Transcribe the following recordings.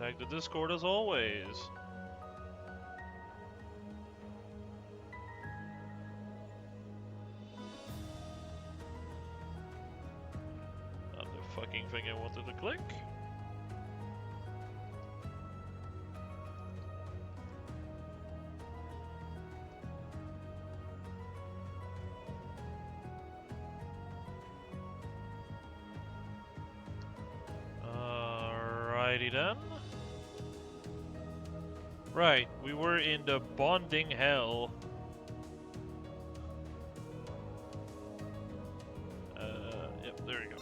Contact the Discord as always. Not the fucking thing I wanted to click. Alrighty then. Right, we were in the bonding hell. Yep, there you go.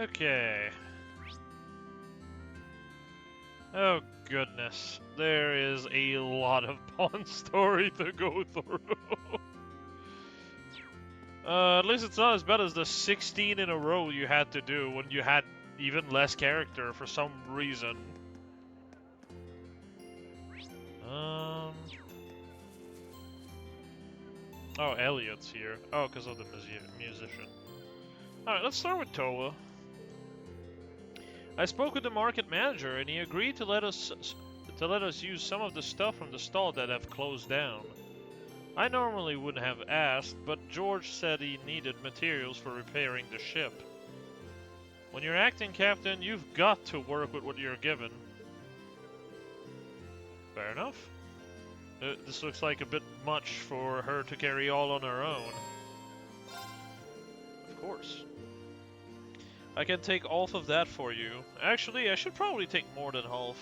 Okay. Oh goodness, there is a lot of Bond story to go through. At least it's not as bad as the 16 in a row you had to do when you had even less character for some reason. Oh, Elliot's here. Oh, because of the musician. Alright, let's start with Towa. I spoke with the market manager and he agreed to let us use some of the stuff from the stall that have closed down. I normally wouldn't have asked, but George said he needed materials for repairing the ship. When you're acting captain, you've got to work with what you're given. Fair enough. This looks like a bit much for her to carry all on her own. Of course. I can take half of that for you. Actually, I should probably take more than half.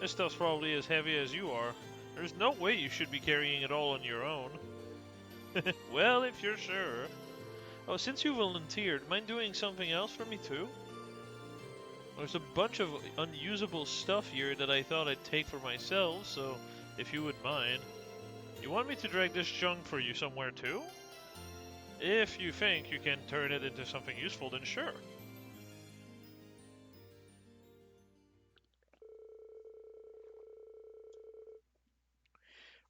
This stuff's probably as heavy as you are. There's no way you should be carrying it all on your own. Well, if you're sure. Oh, since you volunteered, mind doing something else for me too? There's a bunch of unusable stuff here that I thought I'd take for myself, so if you would mind. You want me to drag this junk for you somewhere too? If you think you can turn it into something useful, then sure.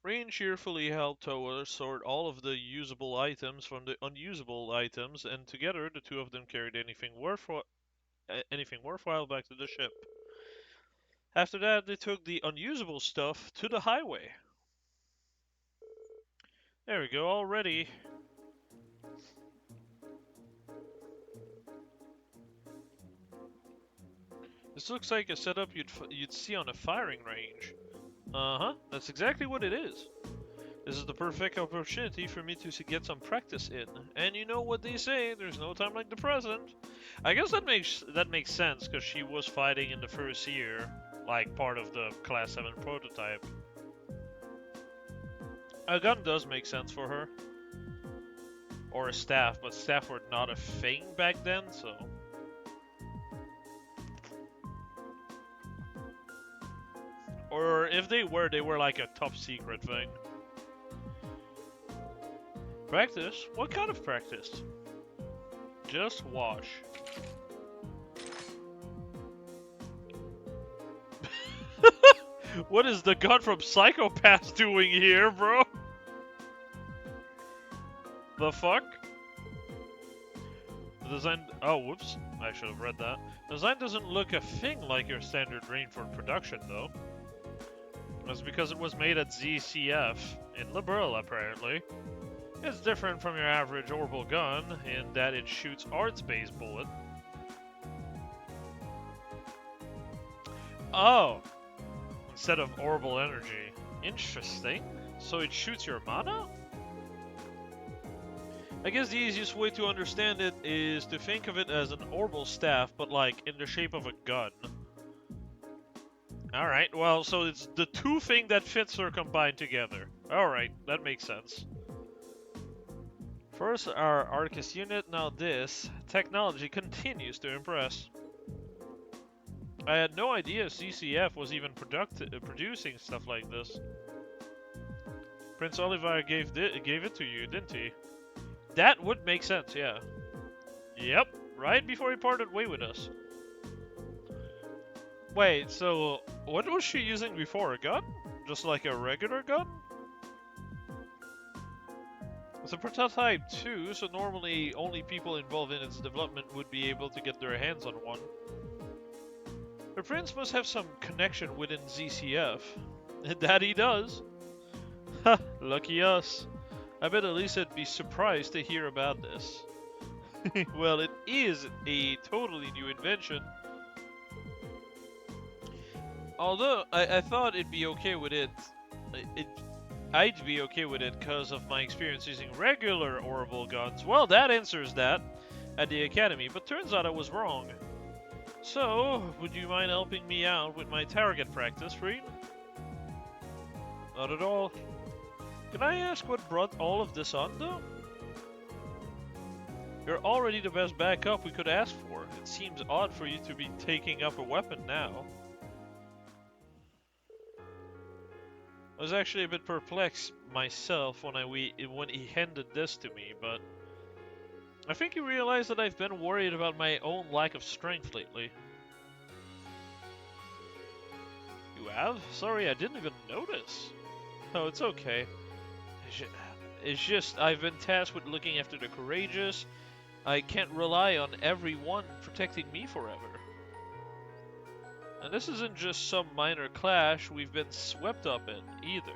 Rain cheerfully helped Towa sort all of the usable items from the unusable items, and together the two of them carried anything worthwhile back to the ship. After that, they took the unusable stuff to the highway. There we go, all ready. This looks like a setup you'd see on a firing range. Uh-huh, that's exactly what it is. This is the perfect opportunity for me to get some practice in. And you know what they say, there's no time like the present. I guess that makes sense, because she was fighting in the first year, like part of the Class 7 prototype. A gun does make sense for her. Or a staff, but staff were not a thing back then, so... Or if they were like a top secret thing. Practice? What kind of practice? Just wash. What is the gun from Psycho-Pass doing here, bro? The fuck? The design... Oh, whoops. I should have read that. The design doesn't look a thing like your standard Rainford production, though. That's because it was made at ZCF, in Liberl, apparently. It's different from your average orbital gun, in that it shoots arts-based bullet. Oh! Instead of orbital energy. Interesting. So it shoots your mana? I guess the easiest way to understand it is to think of it as an orbital staff, but like in the shape of a gun. Alright, well, so it's the two things that fits are combined together. Alright, that makes sense. First our Arcus unit, now this. Technology continues to impress. I had no idea CCF was even producing stuff like this. Prince Oliver gave it to you, didn't he? That would make sense, yeah. Yep, right before he parted way with us. Wait, so what was she using before? A gun? Just like a regular gun? It's a prototype too, so normally only people involved in its development would be able to get their hands on one. The prince must have some connection within ZCF. That he does. Ha, lucky us. I bet Elisa would be surprised to hear about this. Well, it is a totally new invention. Although, I thought it'd be okay with it. I'd be okay with it because of my experience using regular orbital guns. Well, that answers that at the academy, but turns out I was wrong. So, would you mind helping me out with my target practice, Reen? Not at all. Can I ask what brought all of this on, though? You're already the best backup we could ask for. It seems odd for you to be taking up a weapon now. I was actually a bit perplexed myself when he handed this to me, but I think he realized that I've been worried about my own lack of strength lately. You have? Sorry, I didn't even notice. Oh, it's okay. It's just I've been tasked with looking after the courageous. I can't rely on everyone protecting me forever. And this isn't just some minor clash we've been swept up in, either.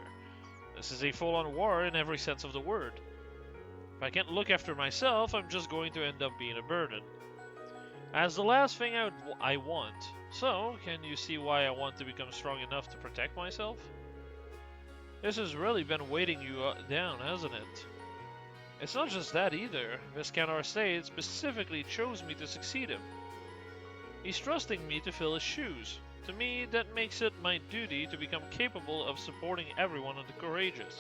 This is a full-on war in every sense of the word. If I can't look after myself, I'm just going to end up being a burden. As the last thing I want. So, can you see why I want to become strong enough to protect myself? This has really been weighting you down, hasn't it? It's not just that either. Viscount Sade specifically chose me to succeed him. He's trusting me to fill his shoes. To me, that makes it my duty to become capable of supporting everyone of the courageous.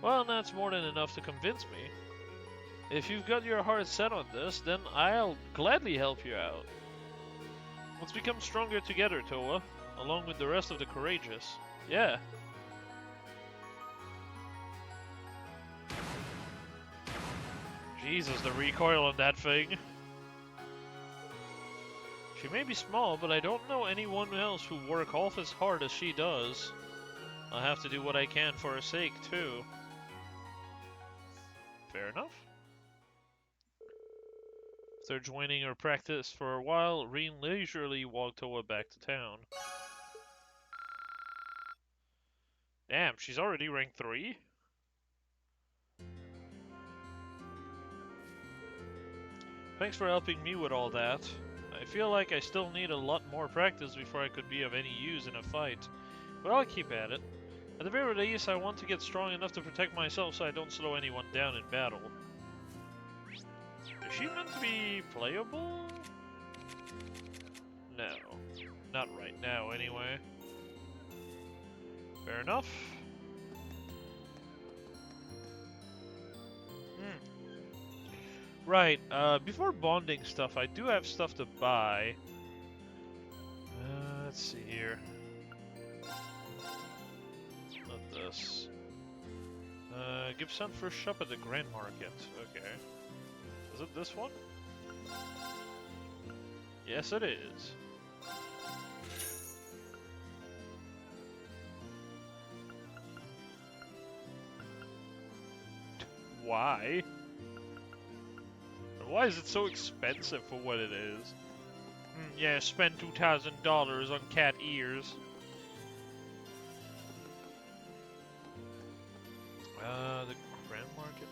Well, that's more than enough to convince me. If you've got your heart set on this, then I'll gladly help you out. Let's become stronger together, Toa, along with the rest of the courageous. Yeah. Jesus, the recoil on that thing. She may be small, but I don't know anyone else who work half as hard as she does. I'll have to do what I can for her sake, too. Fair enough. After joining her practice for a while, Reen leisurely walked Toa back to town. Damn, she's already ranked 3? Thanks for helping me with all that. I feel like I still need a lot more practice before I could be of any use in a fight, but I'll keep at it. At the very least, I want to get strong enough to protect myself so I don't slow anyone down in battle. Is she meant to be playable? No. Not right now, anyway. Fair enough. Right, before bonding stuff, I do have stuff to buy. Let's see here. Not this. Give some first shop at the Grand Market. Okay. Is it this one? Yes, it is. Why? Why is it so expensive for what it is? Yeah, spend $2,000 on cat ears. The Grand Market?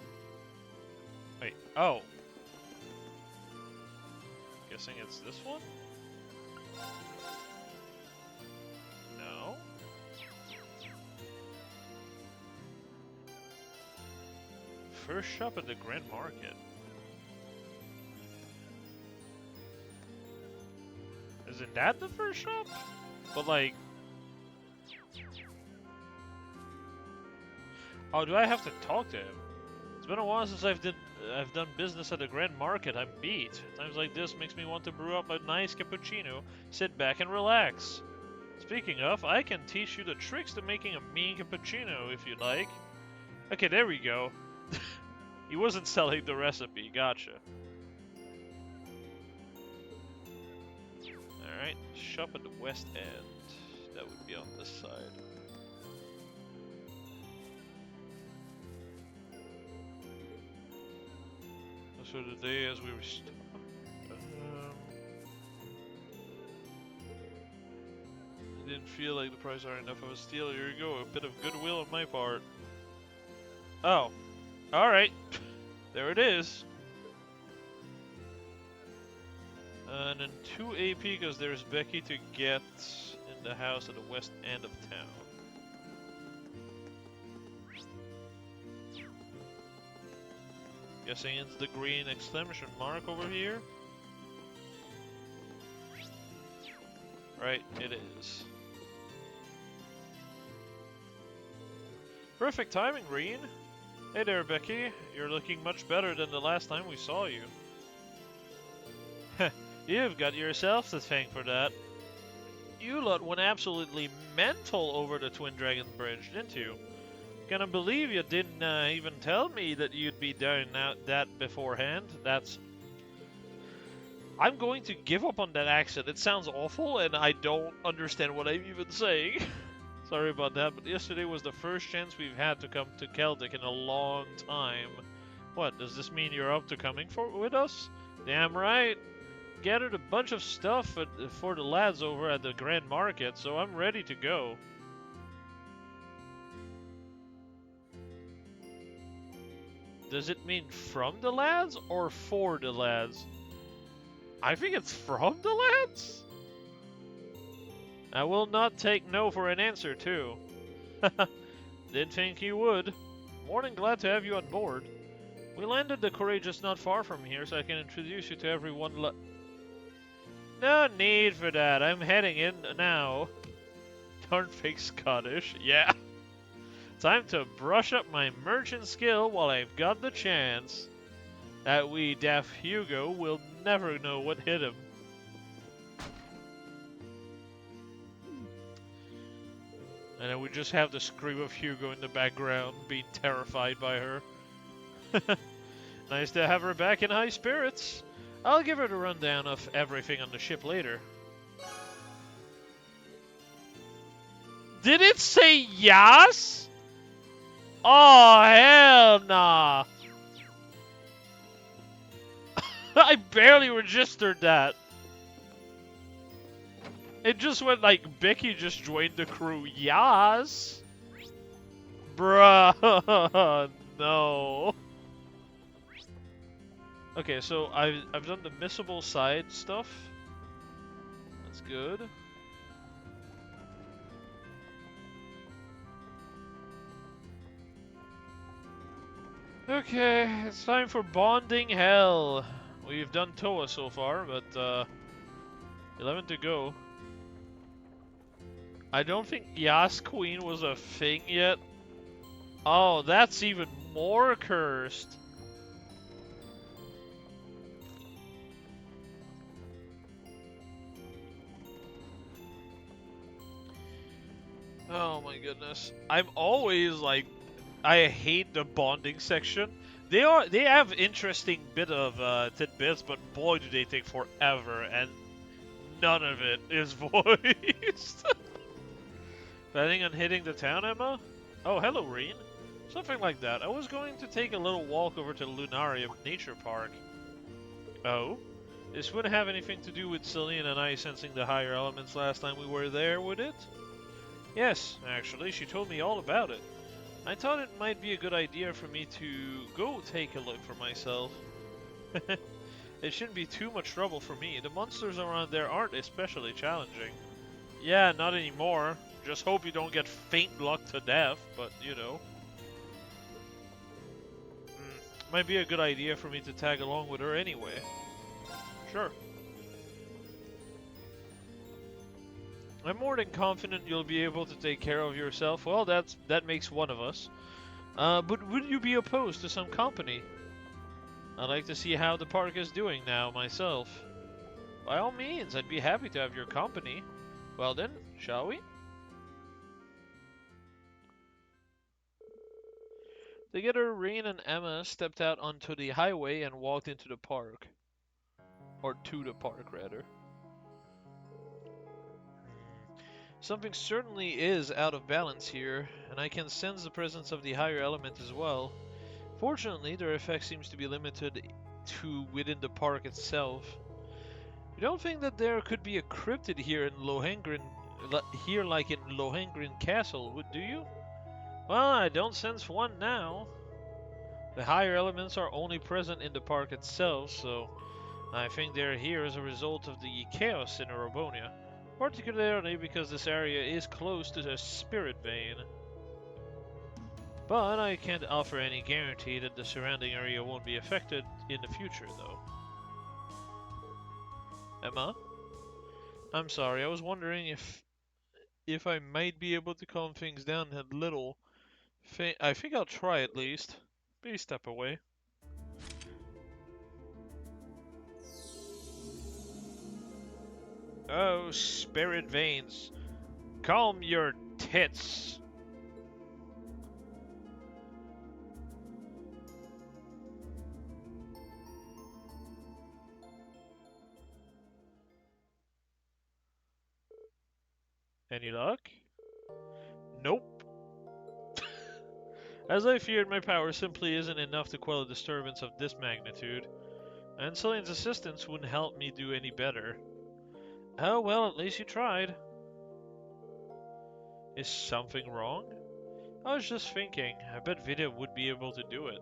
Wait, oh. Guessing it's this one? No. First shop at the Grand Market. Isn't that the first shop? But like... Oh, do I have to talk to him? It's been a while since I've done business at the Grand Market. I'm beat. Times like this makes me want to brew up a nice cappuccino, sit back and relax. Speaking of, I can teach you the tricks to making a mean cappuccino if you'd like. Okay, there we go. He wasn't selling the recipe, gotcha. Alright, shop at the West End. That would be on this side. for the day as we restart. I didn't feel like the price are enough of a steal. Here you go, a bit of goodwill on my part. Oh, alright. There it is. And then 2 AP because there's Becky to get in the house at the west end of town. Guessing it's the green exclamation mark over here. Right, it is. Perfect timing, Green. Hey there, Becky. You're looking much better than the last time we saw you. You've got yourself to thank for that. You lot went absolutely mental over the Twin Dragon Bridge, didn't you? Can't believe you didn't even tell me that you'd be doing that beforehand. I'm going to give up on that accent. It sounds awful, and I don't understand what I'm even saying. Sorry about that, but yesterday was the first chance we've had to come to Celtic in a long time. What, does this mean you're up to coming with us? Damn right. Gathered a bunch of stuff for the lads over at the Grand Market, so I'm ready to go. Does it mean from the lads or for the lads? I think it's from the lads. I will not take no for an answer, too. Didn't think you would. More than glad to have you on board. We landed the Courageous not far from here, so I can introduce you to everyone. No need for that. I'm heading in now. Darn fake Scottish. Yeah. Time to brush up my merchant skill while I've got the chance. That wee daft Hugo will never know what hit him. And then we just have the scream of Hugo in the background, being terrified by her. Nice to have her back in high spirits. I'll give her the rundown of everything on the ship later. Did it say yes? Oh, hell nah. I barely registered that. It just went like, Becky just joined the crew. Yes. Bruh. No. Okay, so I've done the missable side stuff. That's good. Okay, it's time for bonding hell. We've done Toa so far, but 11 to go. I don't think Yas Queen was a thing yet. Oh, that's even more cursed. Oh my goodness. I'm always like, I hate the bonding section. They have interesting bit of tidbits, but boy do they take forever, and none of it is voiced. Planning on hitting the town, Emma? Oh, hello, Reen. Something like that. I was going to take a little walk over to Lunarium Nature Park. Oh? This wouldn't have anything to do with Celine and I sensing the higher elements last time we were there, would it? Yes, actually, she told me all about it. I thought it might be a good idea for me to go take a look for myself. It shouldn't be too much trouble for me. The monsters around there aren't especially challenging. Yeah, not anymore. Just hope you don't get faint luck to death, but you know. Might be a good idea for me to tag along with her anyway. Sure. I'm more than confident you'll be able to take care of yourself. Well, that makes one of us. But would you be opposed to some company? I'd like to see how the park is doing now, myself. By all means, I'd be happy to have your company. Well then, shall we? Together, Rain and Emma stepped out onto the highway and walked into the park. Or to the park, rather. Something certainly is out of balance here, and I can sense the presence of the higher element as well. Fortunately, their effect seems to be limited to within the park itself. You don't think that there could be a cryptid here in here like in Lohengrin Castle, do you? Well, I don't sense one now. The higher elements are only present in the park itself, so I think they're here as a result of the chaos in Erebonia, particularly because this area is close to the spirit vein. But I can't offer any guarantee that the surrounding area won't be affected in the future, though. Emma? I'm sorry, I was wondering if I might be able to calm things down a little. I think I'll try at least. Please step away. Oh, spirit veins. Calm your tits. Any luck? Nope. As I feared, my power simply isn't enough to quell a disturbance of this magnitude, and Celine's assistance wouldn't help me do any better. Oh well, at least you tried. Is something wrong? I was just thinking, I bet Vidya would be able to do it.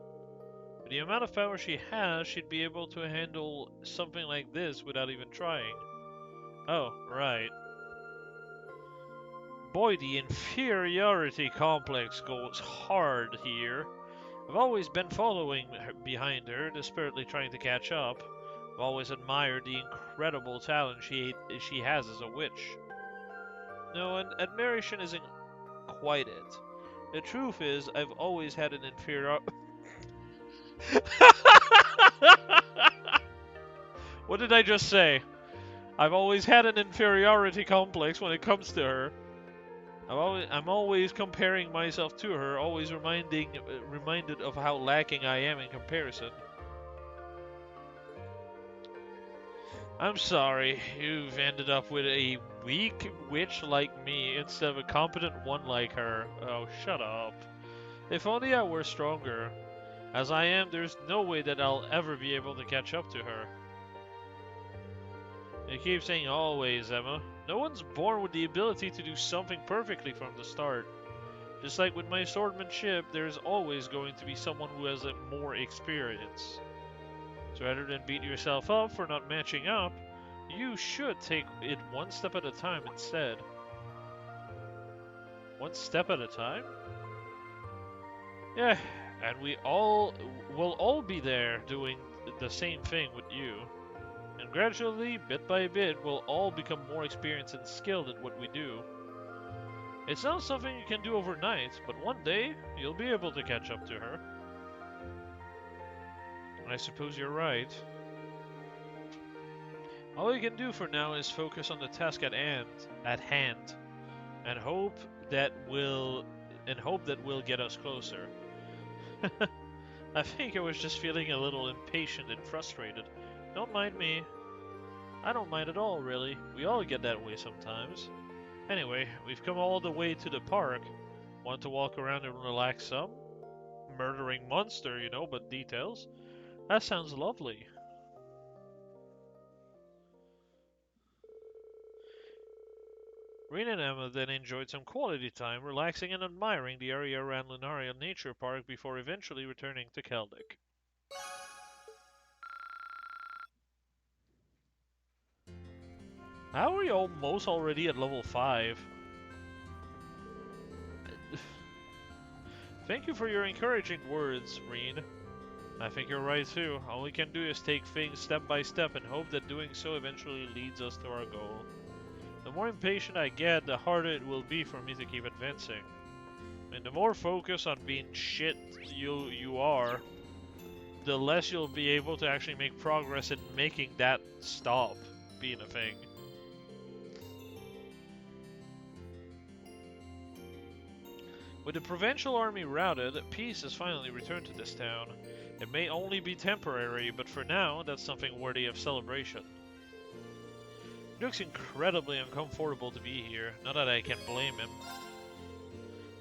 With the amount of power she has, she'd be able to handle something like this without even trying. Oh, right. Boy, the inferiority complex goes hard here. I've always been following behind her, desperately trying to catch up. I've always admired the incredible talent she has as a witch. No, and admiration isn't quite it. The truth is, I've always had an inferior... What did I just say? I've always had an inferiority complex when it comes to her. I'm always comparing myself to her, always reminded of how lacking I am in comparison. I'm sorry, you've ended up with a weak witch like me instead of a competent one like her. Oh, shut up. If only I were stronger. As I am, there's no way that I'll ever be able to catch up to her. You keep saying always, Emma. No one's born with the ability to do something perfectly from the start. Just like with my swordsmanship, there's always going to be someone who has more experience. So rather than beat yourself up for not matching up, you should take it one step at a time instead. One step at a time? Yeah, and we'll all be there doing the same thing with you. And gradually, bit by bit, we'll all become more experienced and skilled at what we do. It's not something you can do overnight, but one day, you'll be able to catch up to her. I suppose you're right. All we can do for now is focus on the task at hand, and hope that will get us closer. I think I was just feeling a little impatient and frustrated. Don't mind me. I don't mind at all, really. We all get that way sometimes. Anyway, we've come all the way to the park. Want to walk around and relax some? Murdering monster, you know, but details. That sounds lovely. Rena and Emma then enjoyed some quality time, relaxing and admiring the area around Lunaria Nature Park before eventually returning to Keldic. How are you almost already at level 5? Thank you for your encouraging words, Reen. I think you're right too. All we can do is take things step by step and hope that doing so eventually leads us to our goal. The more impatient I get, the harder it will be for me to keep advancing. And the more focused on being shit you are, the less you'll be able to actually make progress in making that stop being a thing. With the provincial army routed, peace has finally returned to this town. It may only be temporary, but for now, that's something worthy of celebration. It looks incredibly uncomfortable to be here, not that I can blame him.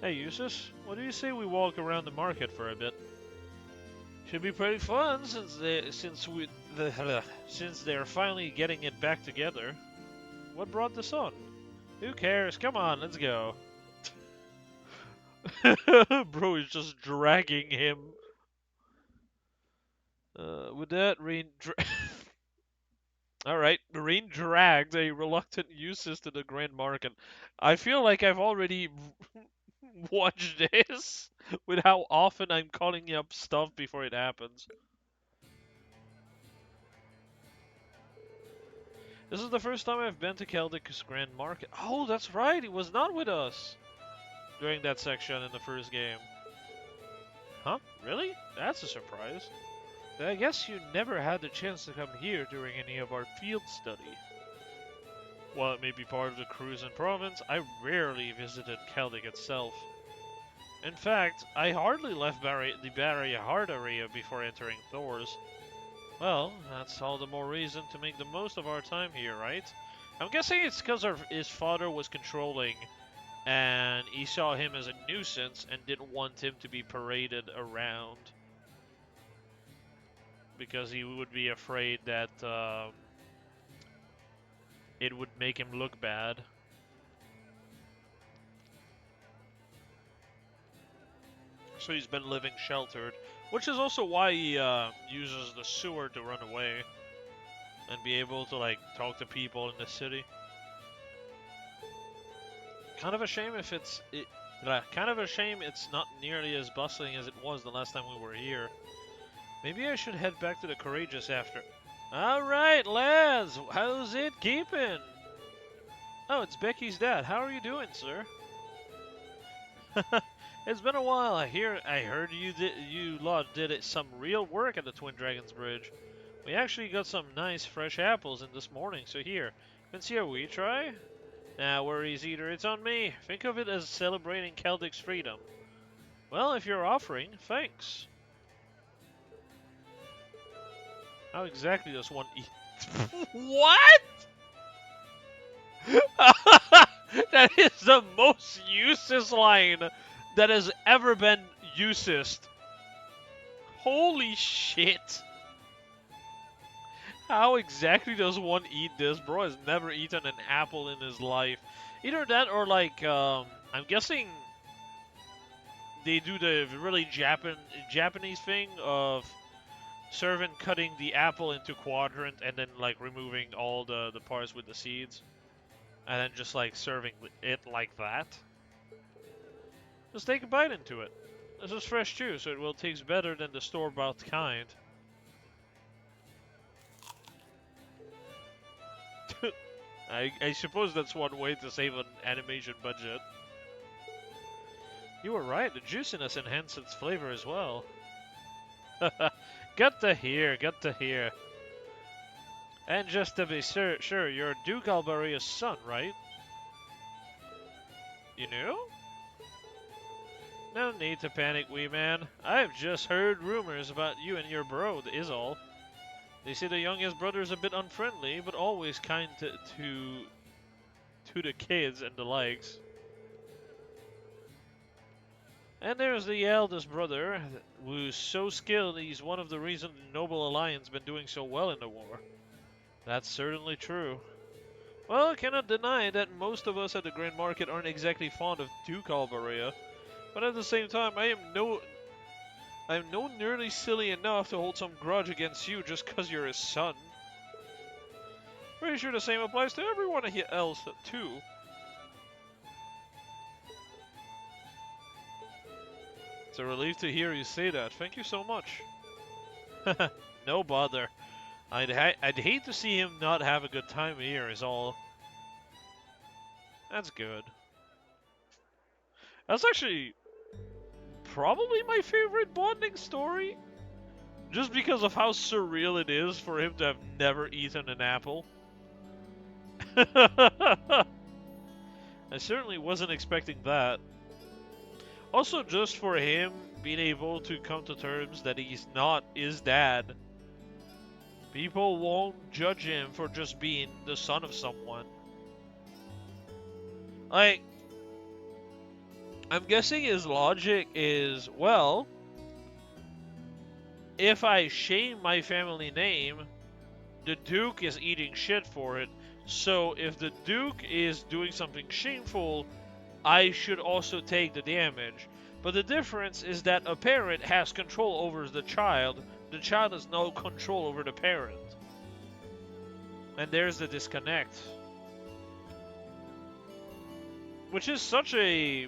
Hey Eustace, what do you say we walk around the market for a bit? Should be pretty fun since they're finally getting it back together. What brought this on? Who cares? Come on, let's go. Bro is just dragging him. With that, Alright, Rain dragged a reluctant Usis to the Grand Market. I feel like I've already watched this with how often I'm calling up stuff before it happens. This is the first time I've been to Keldic's Grand Market. Oh, that's right, he was not with us during that section in the first game. Huh? Really? That's a surprise. I guess you never had the chance to come here during any of our field study. While it may be part of the Cruisin province, I rarely visited Keldic itself. In fact, I hardly left the Barrier Heart area before entering Thor's. Well, that's all the more reason to make the most of our time here, right? I'm guessing it's because his father was controlling, and he saw him as a nuisance and didn't want him to be paraded around. Because he would be afraid that it would make him look bad. So he's been living sheltered, which is also why he uses the sewer to run away and be able to like talk to people in the city. Kind of a shame if kind of a shame it's not nearly as bustling as it was the last time we were here. Maybe I should head back to the Courageous after. Alright, lads, how's it keeping? Oh, it's Becky's dad. How are you doing, sir? It's been a while. I heard you lot did some real work at the Twin Dragons Bridge. We actually got some nice fresh apples in this morning, so here, Monsieur, will you try? Nah, worries, Eater. It's on me. Think of it as celebrating Keldic's freedom. Well, if you're offering, thanks. How exactly does one eat? What? That is the most useless line that has ever been used. Holy shit. How exactly does one eat this? Bro has never eaten an apple in his life. Either that or like, I'm guessing they do the really Japanese thing of servant cutting the apple into quadrant and then like removing all the parts with the seeds. And then just like serving it like that. Just take a bite into it. This is fresh too, so it will taste better than the store-bought kind. I suppose that's one way to save an animation budget. You were right, the juiciness enhances its flavor as well. Good to hear, good to hear. And just to be sure, you're Duke Albaria's son, right? You knew? No need to panic, wee man. I've just heard rumors about you and your bro, is all. They say the youngest brother's a bit unfriendly, but always kind to the kids and the likes. And there's the eldest brother, who's so skilled he's one of the reasons the Noble Alliance been doing so well in the war. That's certainly true. Well, I cannot deny that most of us at the Grand Market aren't exactly fond of Duke Alvaria, but at the same time, I'm no nearly silly enough to hold some grudge against you just because you're his son. Pretty sure the same applies to everyone else, too. It's a relief to hear you say that. Thank you so much. No bother. I'd hate to see him not have a good time here is all. That's good. That's actually probably my favorite bonding story. Just because of how surreal it is for him to have never eaten an apple. I certainly wasn't expecting that. Also, just for him being able to come to terms that he's not his dad. People won't judge him for just being the son of someone. Like, I'm guessing his logic is, well, if I shame my family name, the Duke is eating shit for it. So if the Duke is doing something shameful, I should also take the damage. But the difference is that a parent has control over the child has no control over the parent. And there's the disconnect. Which is such a...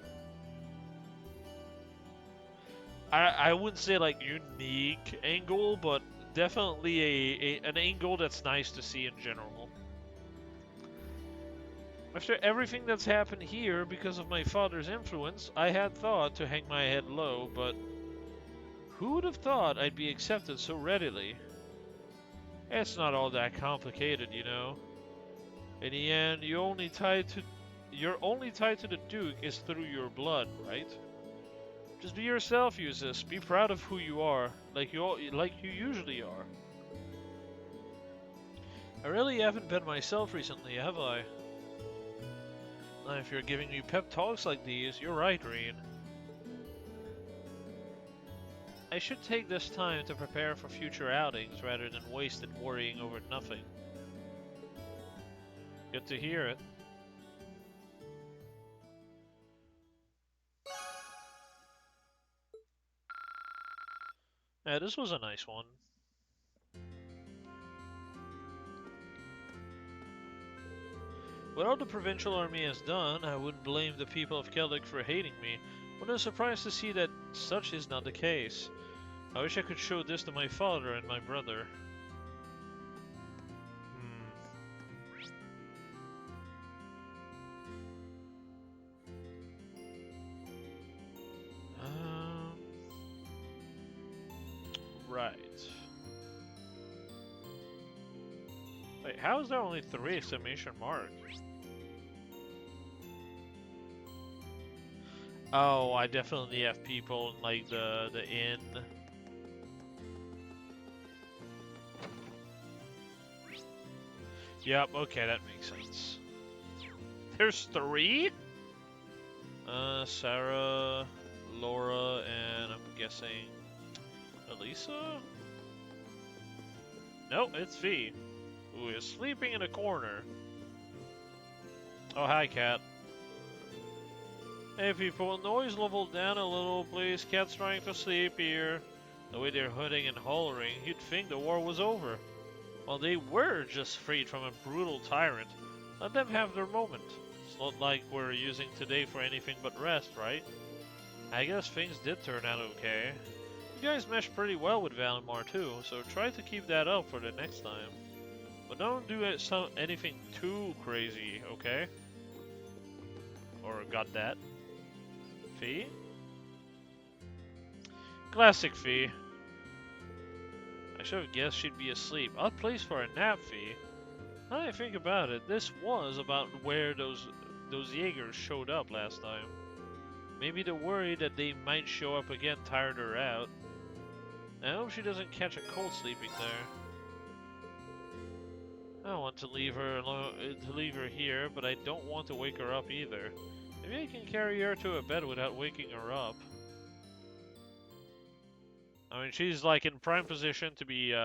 I wouldn't say like unique angle, but definitely an angle that's nice to see in general. After everything that's happened here because of my father's influence, I had thought to hang my head low, but who would have thought I'd be accepted so readily? It's not all that complicated, you know. In the end, you're only tied to the Duke is through your blood, right? Just be yourself, Eustace. Be proud of who you are, like you usually are. I really haven't been myself recently, have I? Now, if you're giving me pep talks like these, you're right, Rean. I should take this time to prepare for future outings rather than waste it worrying over nothing. Good to hear it. Yeah, this was a nice one. What all the provincial army has done, I wouldn't blame the people of Keldic for hating me, but I'm surprised to see that such is not the case. I wish I could show this to my father and my brother. Right. Wait, how is there only 3 exclamation marks? Oh, I definitely have people in like the inn. Yep, okay, that makes sense. There's 3? Sarah, Laura, and I'm guessing Elisa? Nope, it's Fee, who is sleeping in a corner. Oh, hi, Cat. Hey, people, noise level down a little, please. Cat's trying to sleep here. The way they're hooting and hollering, you'd think the war was over. Well, they were just freed from a brutal tyrant. Let them have their moment. It's not like we're using today for anything but rest, right? I guess things did turn out okay. You guys meshed pretty well with Valimar too, so try to keep that up for the next time. But don't do anything too crazy, okay? Or got that? Fee? Classic Fee. I should have guessed she'd be asleep. Odd place for a nap, Fee. Now that I think about it, this was about where those Jaegers showed up last time. Maybe the worry that they might show up again tired her out. I hope she doesn't catch a cold sleeping there. I don't want to leave her here, but I don't want to wake her up either. Maybe I can carry her to a bed without waking her up. I mean, she's like in prime position to be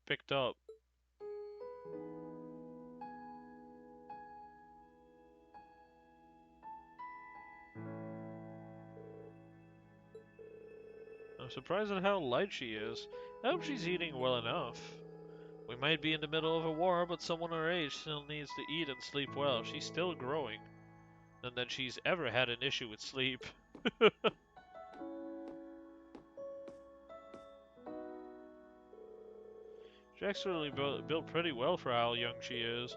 picked up. I'm surprised at how light she is. I hope she's eating well enough. We might be in the middle of a war, but someone her age still needs to eat and sleep well. She's still growing. Than that she's ever had an issue with sleep. She's actually built pretty well for how young she is.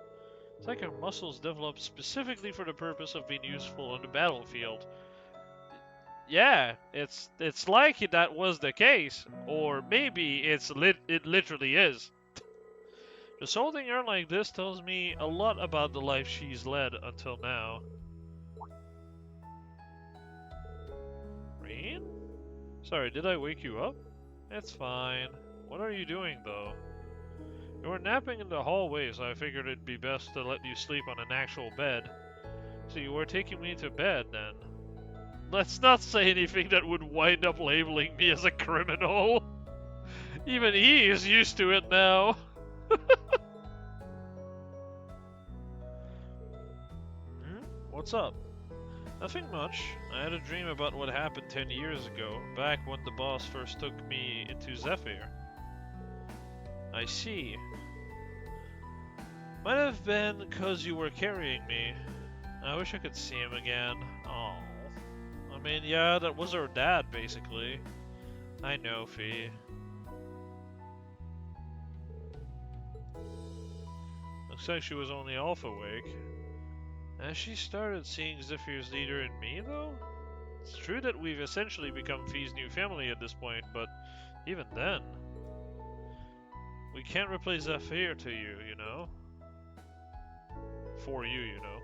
It's like her muscles developed specifically for the purpose of being useful on the battlefield. Yeah, it's like that was the case, or maybe it literally is. Just holding her like this tells me a lot about the life she's led until now. Rain? Sorry, did I wake you up? It's fine. What are you doing, though? You were napping in the hallway, so I figured it'd be best to let you sleep on an actual bed. So you were taking me to bed, then? Let's not say anything that would wind up labeling me as a criminal. Even he is used to it now. What's up? Nothing much. I had a dream about what happened 10 years ago, back when the boss first took me into Zephyr. I see. Might have been 'cause you were carrying me. I wish I could see him again. Oh. I mean, yeah, that was her dad, basically. I know, Fee. Looks like she was only half awake. Has she started seeing Zephyr's leader in me, though? It's true that we've essentially become Fee's new family at this point, but even then... We can't replace Zephyr to you, you know? For you, you know.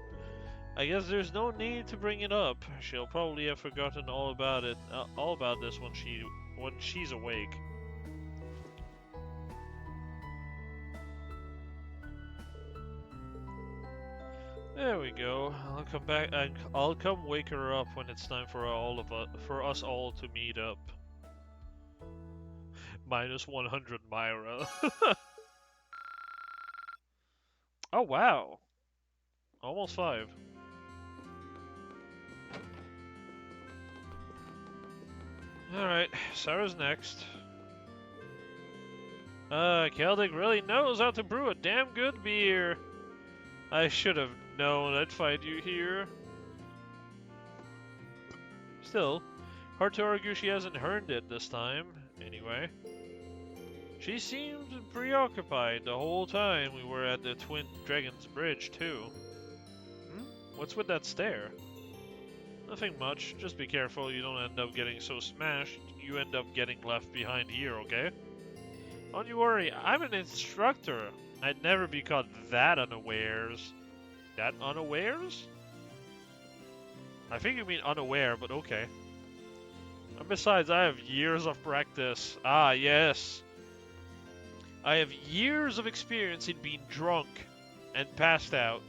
I guess there's no need to bring it up. She'll probably have forgotten all about it, all about this when she's awake. There we go. I'll come back. I'll come wake her up when it's time for us all to meet up. Minus 100 Myra. Oh wow. Almost 5. Alright, Sarah's next. Celtic really knows how to brew a damn good beer. I should have known I'd find you here. Still, hard to argue she hasn't earned it this time, anyway. She seemed preoccupied the whole time we were at the Twin Dragons Bridge, too. What's with that stare? Nothing much, just be careful you don't end up getting so smashed you end up getting left behind here, okay? Don't you worry, I'm an instructor. I'd never be caught that unawares. That unawares? I think you mean unaware, but okay. And besides, I have years of practice. Ah, yes. I have years of experience in being drunk and passed out.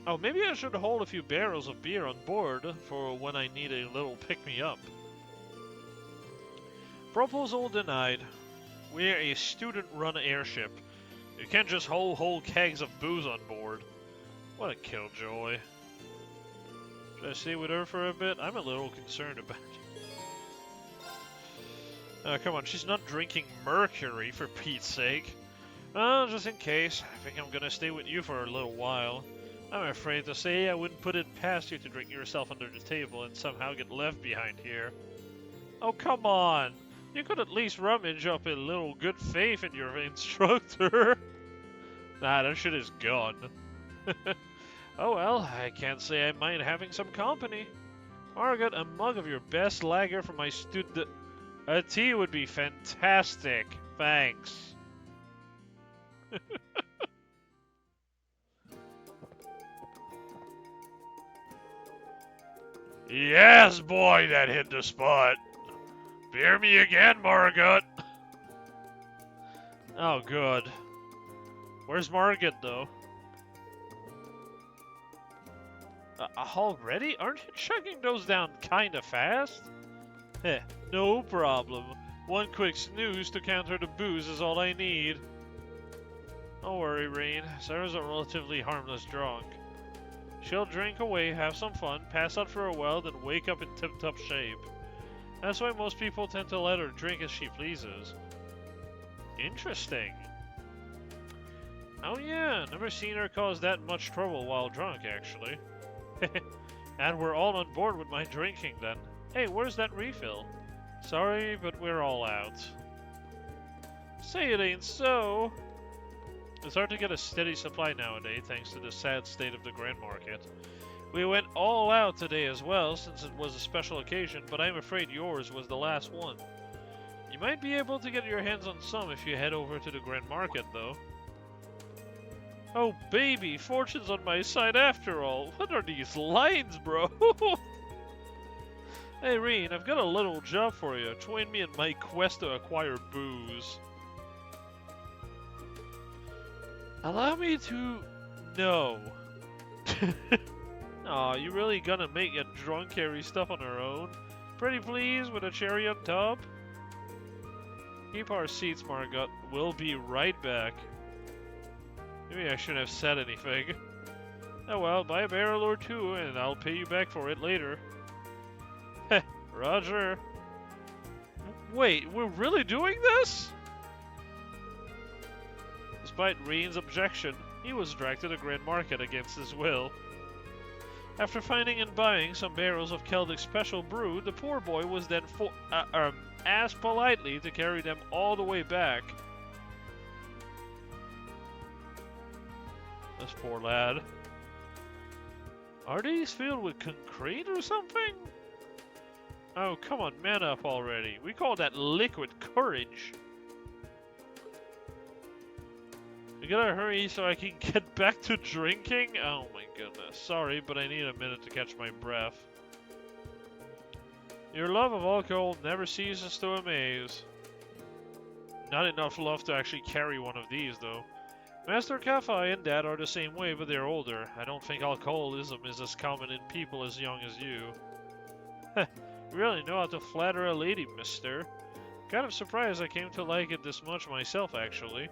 Oh, maybe I should hold a few barrels of beer on board for when I need a little pick-me-up. Proposal denied. We're a student-run airship. You can't just hold whole kegs of booze on board. What a killjoy. Should I stay with her for a bit? I'm a little concerned about it. Come on, she's not drinking mercury, for Pete's sake. Just in case. I think I'm gonna stay with you for a little while. I'm afraid to say I wouldn't put it past you to drink yourself under the table and somehow get left behind here. Oh, come on! You could at least rummage up a little good faith in your instructor. Nah, that shit is gone. Oh well, I can't say I mind having some company. Margaret, a mug of your best lager for my student... A tea would be fantastic. Thanks. Yes, boy, that hit the spot. Beer me again, Margaret. Oh, good. Where's Margaret, though? Already? Aren't you chugging those down kinda fast? Heh, no problem. One quick snooze to counter the booze is all I need. Don't worry, Rain. Sarah's a relatively harmless drunk. She'll drink away, have some fun, pass out for a while, then wake up in tip-top shape. That's why most people tend to let her drink as she pleases. Interesting. Oh yeah, never seen her cause that much trouble while drunk, actually. And we're all on board with my drinking, then. Hey, where's that refill? Sorry, but we're all out. Say it ain't so. It's hard to get a steady supply nowadays, thanks to the sad state of the Grand Market. We went all out today as well, since it was a special occasion, but I'm afraid yours was the last one. You might be able to get your hands on some if you head over to the Grand Market, though. Oh, baby, fortune's on my side after all. What are these lines, bro? Hey, Reen, I've got a little job for you. Join me in my quest to acquire booze. Allow me to... No. Aw, you really gonna make a drunk carry stuff on her own? Pretty please with a cherry on top? Keep our seats, Margot. We'll be right back. Maybe I shouldn't have said anything. Oh well, buy a barrel or two and I'll pay you back for it later. Heh, Roger. Wait, we're really doing this? Despite Reen's objection, he was dragged to the Grand Market against his will. After finding and buying some barrels of Celtic Special Brew, the poor boy was then asked politely to carry them all the way back. This poor lad. Are these filled with concrete or something? Oh, come on, man up already. We call that liquid courage. We gotta hurry so I can get back to drinking? Oh my goodness. Sorry, but I need a minute to catch my breath. Your love of alcohol never ceases to amaze. Not enough love to actually carry one of these, though. Master Kafai and Dad are the same way, but they're older. I don't think alcoholism is as common in people as young as you. Heh, you really know how to flatter a lady, mister. Kind of surprised I came to like it this much myself, actually.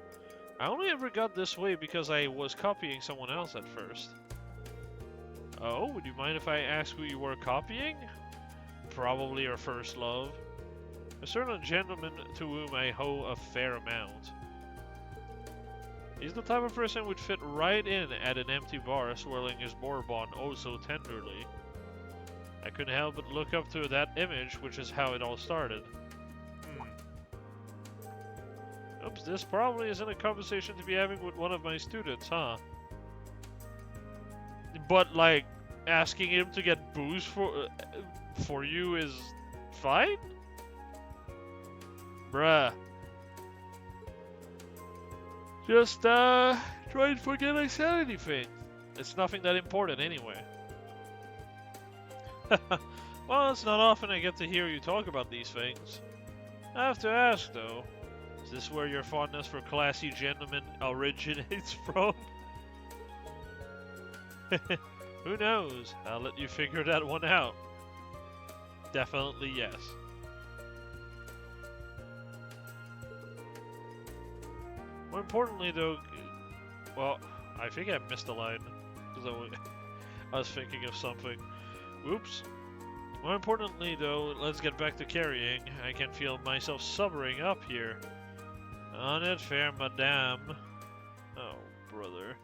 I only ever got this way because I was copying someone else at first. Oh, would you mind if I ask who you were copying? Probably your first love. A certain gentleman to whom I owe a fair amount. He's the type of person who would fit right in at an empty bar swirling his bourbon oh so tenderly. I couldn't help but look up to that image, which is how it all started. Oops, this probably isn't a conversation to be having with one of my students, huh? But, like, asking him to get booze for you is fine? Bruh. Just, try and forget I said anything. It's nothing that important anyway. Well, it's not often I get to hear you talk about these things. I have to ask, though. Is this where your fondness for classy gentlemen originates from? Who knows? I'll let you figure that one out. Definitely yes. More importantly, though, well, I think I missed a line. Because I was thinking of something. Oops. More importantly, though, let's get back to carrying. I can feel myself sobering up here. On it, fair madame. Oh, brother.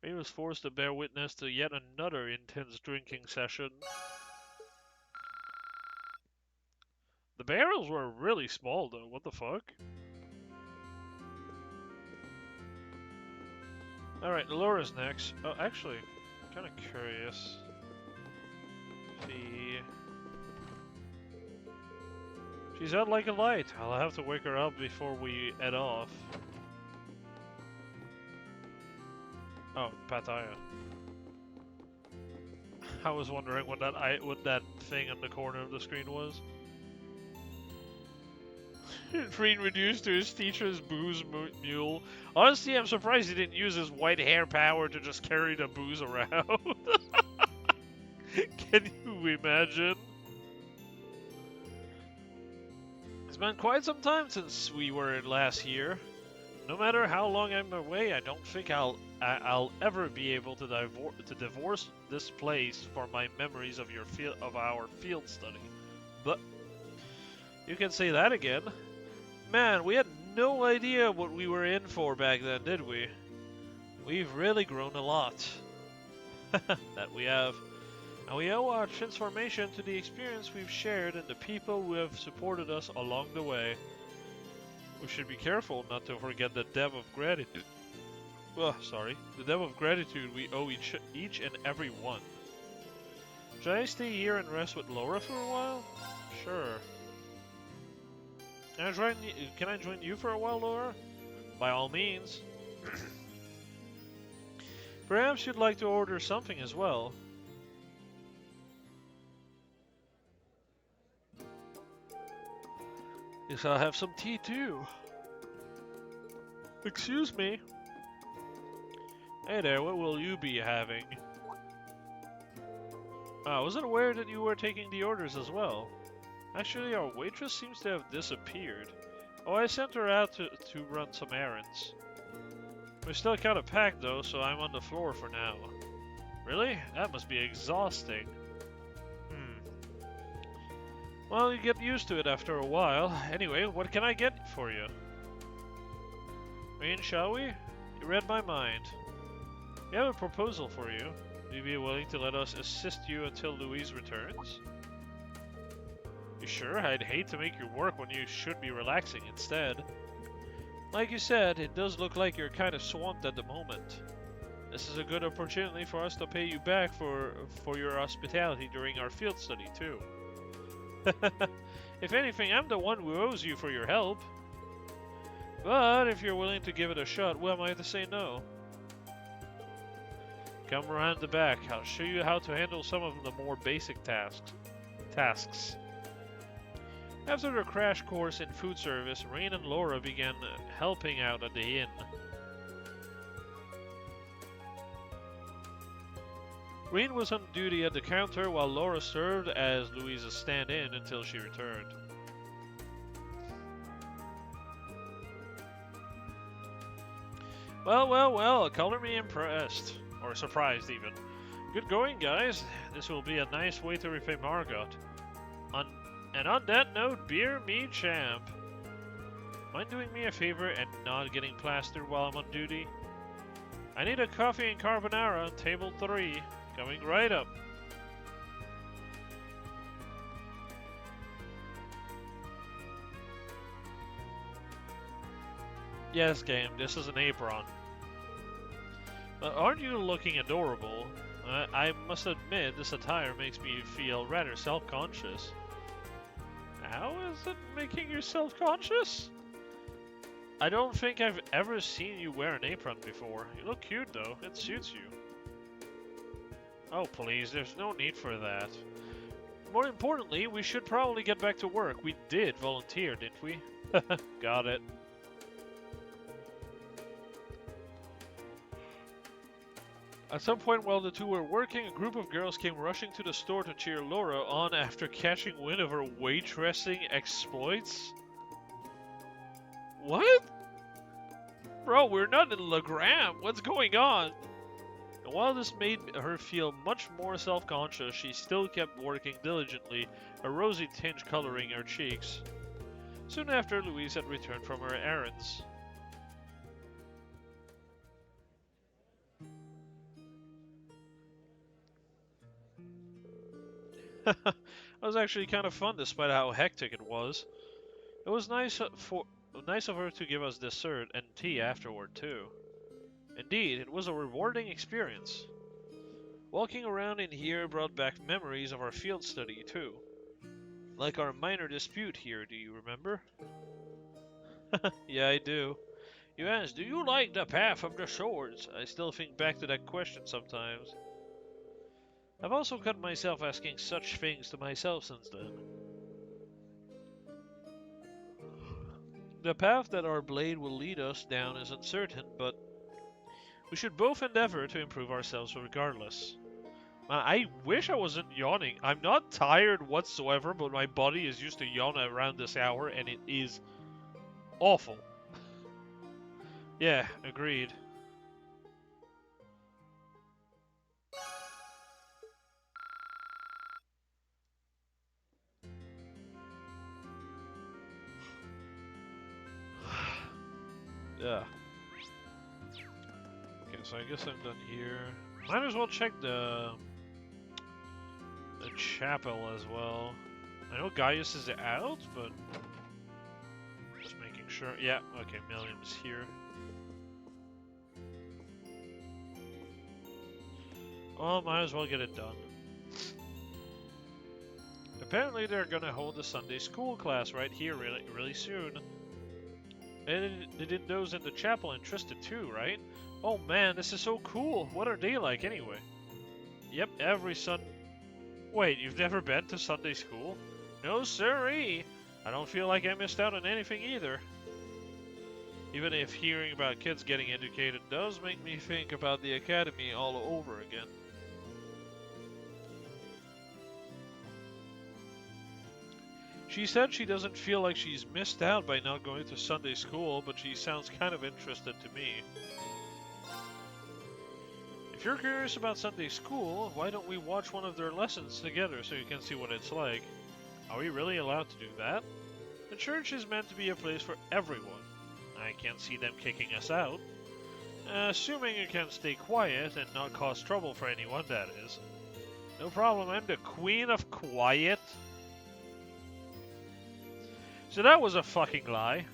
He was forced to bear witness to yet another intense drinking session. The barrels were really small, though. What the fuck? Alright, Laura's next. Oh, actually, I'm kind of curious. She's out like a light. I'll have to wake her up before we head off. Oh, Pattaya. I was wondering what that thing on the corner of the screen was. Reen reduced to his teacher's booze mule. Honestly, I'm surprised he didn't use his white hair power to just carry the booze around. Can you imagine? It's been quite some time since we were last here. No matter how long I'm away, I don't think I'll ever be able to divorce this place for my memories of our field study. But you can say that again. Man, we had no idea what we were in for back then, did we? We've really grown a lot. That we have. And we owe our transformation to the experience we've shared and the people who have supported us along the way. We should be careful not to forget the debt of gratitude. The debt of gratitude we owe each and every one. Should I stay here and rest with Laura for a while? Sure. Can I join you for a while, Laura? By all means. Perhaps you'd like to order something as well. Guess I'll have some tea too. Excuse me. Hey there, what will you be having? I wasn't aware that you were taking the orders as well. Actually, our waitress seems to have disappeared. Oh, I sent her out to run some errands. We're still kind of packed though, so I'm on the floor for now. Really? That must be exhausting. Hmm. Well, you get used to it after a while. Anyway, what can I get for you? Rain, shall we? You read my mind. We have a proposal for you. Would you be willing to let us assist you until Louise returns? You sure? I'd hate to make you work when you should be relaxing instead. Like you said, it does look like you're kind of swamped at the moment. This is a good opportunity for us to pay you back for your hospitality during our field study, too. If anything, I'm the one who owes you for your help. But if you're willing to give it a shot, who am I to say no? Come around the back. I'll show you how to handle some of the more basic tasks. After their crash course in food service, Rain and Laura began helping out at the inn. Rain was on duty at the counter while Laura served as Louise's stand-in until she returned. Well, color me impressed. Or surprised, even. Good going, guys. This will be a nice way to repay Margot. And on that note, beer me champ. Mind doing me a favor and not getting plastered while I'm on duty? I need a coffee and carbonara on table 3. Coming right up. Yes, game, this is an apron. But aren't you looking adorable? I must admit, this attire makes me feel rather self-conscious. How is it making you self-conscious? I don't think I've ever seen you wear an apron before. You look cute though, it suits you. Oh please, there's no need for that. More importantly, we should probably get back to work. We did volunteer, didn't we? Got it. At some point while the two were working, a group of girls came rushing to the store to cheer Laura on after catching wind of her waitressing exploits. What? Bro, we're not in Legram. What's going on? And while this made her feel much more self-conscious, she still kept working diligently, a rosy tinge coloring her cheeks. Soon after, Louise had returned from her errands. That was actually kind of fun despite how hectic it was. It was nice of her to give us dessert and tea afterward too. Indeed, it was a rewarding experience. Walking around in here brought back memories of our field study too. Like our minor dispute here, do you remember? Yeah, I do. You asked, do you like the path of the swords? I still think back to that question sometimes. I've also caught myself asking such things to myself since then. The path that our blade will lead us down is uncertain, but we should both endeavor to improve ourselves regardless. I wish I wasn't yawning. I'm not tired whatsoever, but my body is used to yawn around this hour, and it is awful. Yeah, agreed. Yeah. Okay, so I guess I'm done here. Might as well check the chapel as well. I know Gaius is out, but just making sure. Yeah, okay, Milliam's here. Well, might as well get it done. Apparently they're gonna hold a Sunday school class right here really soon. And they did those in the chapel interested too, right? Oh man, this is so cool. What are they like anyway? Yep, every Wait, you've never been to Sunday school? No siree! I don't feel like I missed out on anything either. Even if hearing about kids getting educated does make me think about the academy all over again. She said she doesn't feel like she's missed out by not going to Sunday school, but she sounds kind of interested to me. If you're curious about Sunday school, why don't we watch one of their lessons together so you can see what it's like? Are we really allowed to do that? The church is meant to be a place for everyone. I can't see them kicking us out. Assuming you can stay quiet and not cause trouble for anyone, that is. No problem, I'm the queen of quiet. So that was a fucking lie.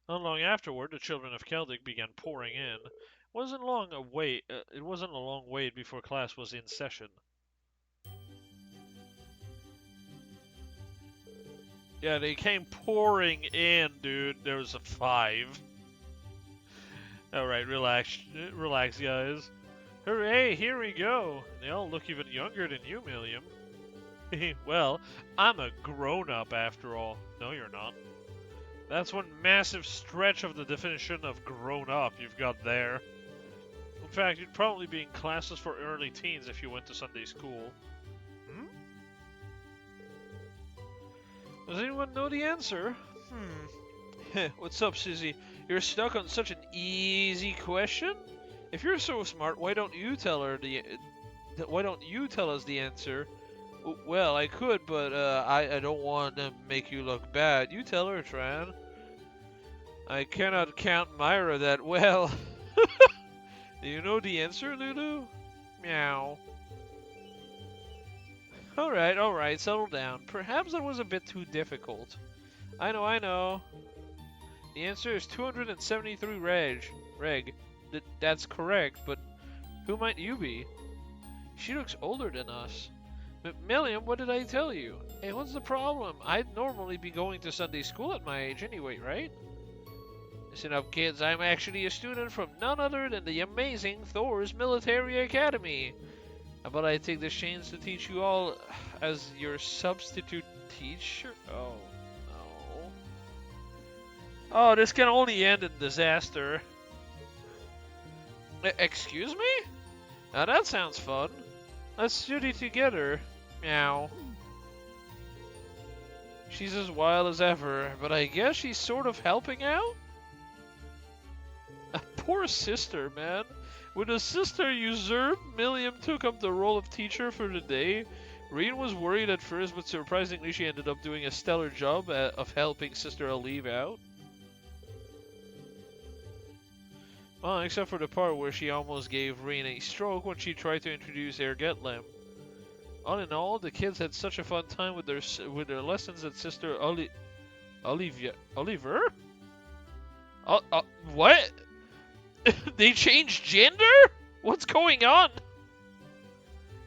Not long afterward, the children of Celtic began pouring in. It wasn't a long wait before class was in session. Yeah, they came pouring in, dude. There was a 5. Alright, relax, guys. Hooray, here we go. They all look even younger than you, Milliam. Well, I'm a grown-up after all. No, you're not. That's one massive stretch of the definition of grown-up you've got there. In fact, you'd probably be in classes for early teens if you went to Sunday school. Hmm? Does anyone know the answer? What's up, Susie? You're stuck on such an easy question? If you're so smart, why don't you tell us the answer? Well, I could, but I don't want to make you look bad. You tell her, Tran. I cannot count Myra that well. Do you know the answer, Lulu? Meow. Alright, settle down. Perhaps that was a bit too difficult. I know. The answer is 273 reg. That's correct, but who might you be? She looks older than us. Milliam, what did I tell you? Hey, what's the problem? I'd normally be going to Sunday school at my age anyway, right? Listen up, kids. I'm actually a student from none other than the amazing Thor's Military Academy. How about I take this chance to teach you all as your substitute teacher? Oh, no. Oh, this can only end in disaster. Excuse me? Now that sounds fun. Let's study together. Meow. She's as wild as ever, but I guess she's sort of helping out? Poor sister, man. When the sister usurped, Milliam took up the role of teacher for the day. Reen was worried at first, but surprisingly she ended up doing a stellar job of helping Sister Olive out. Well, except for the part where she almost gave Reen a stroke when she tried to introduce Ergetlim. All in all, the kids had such a fun time with their lessons at Sister Oliver? What? They changed gender? What's going on?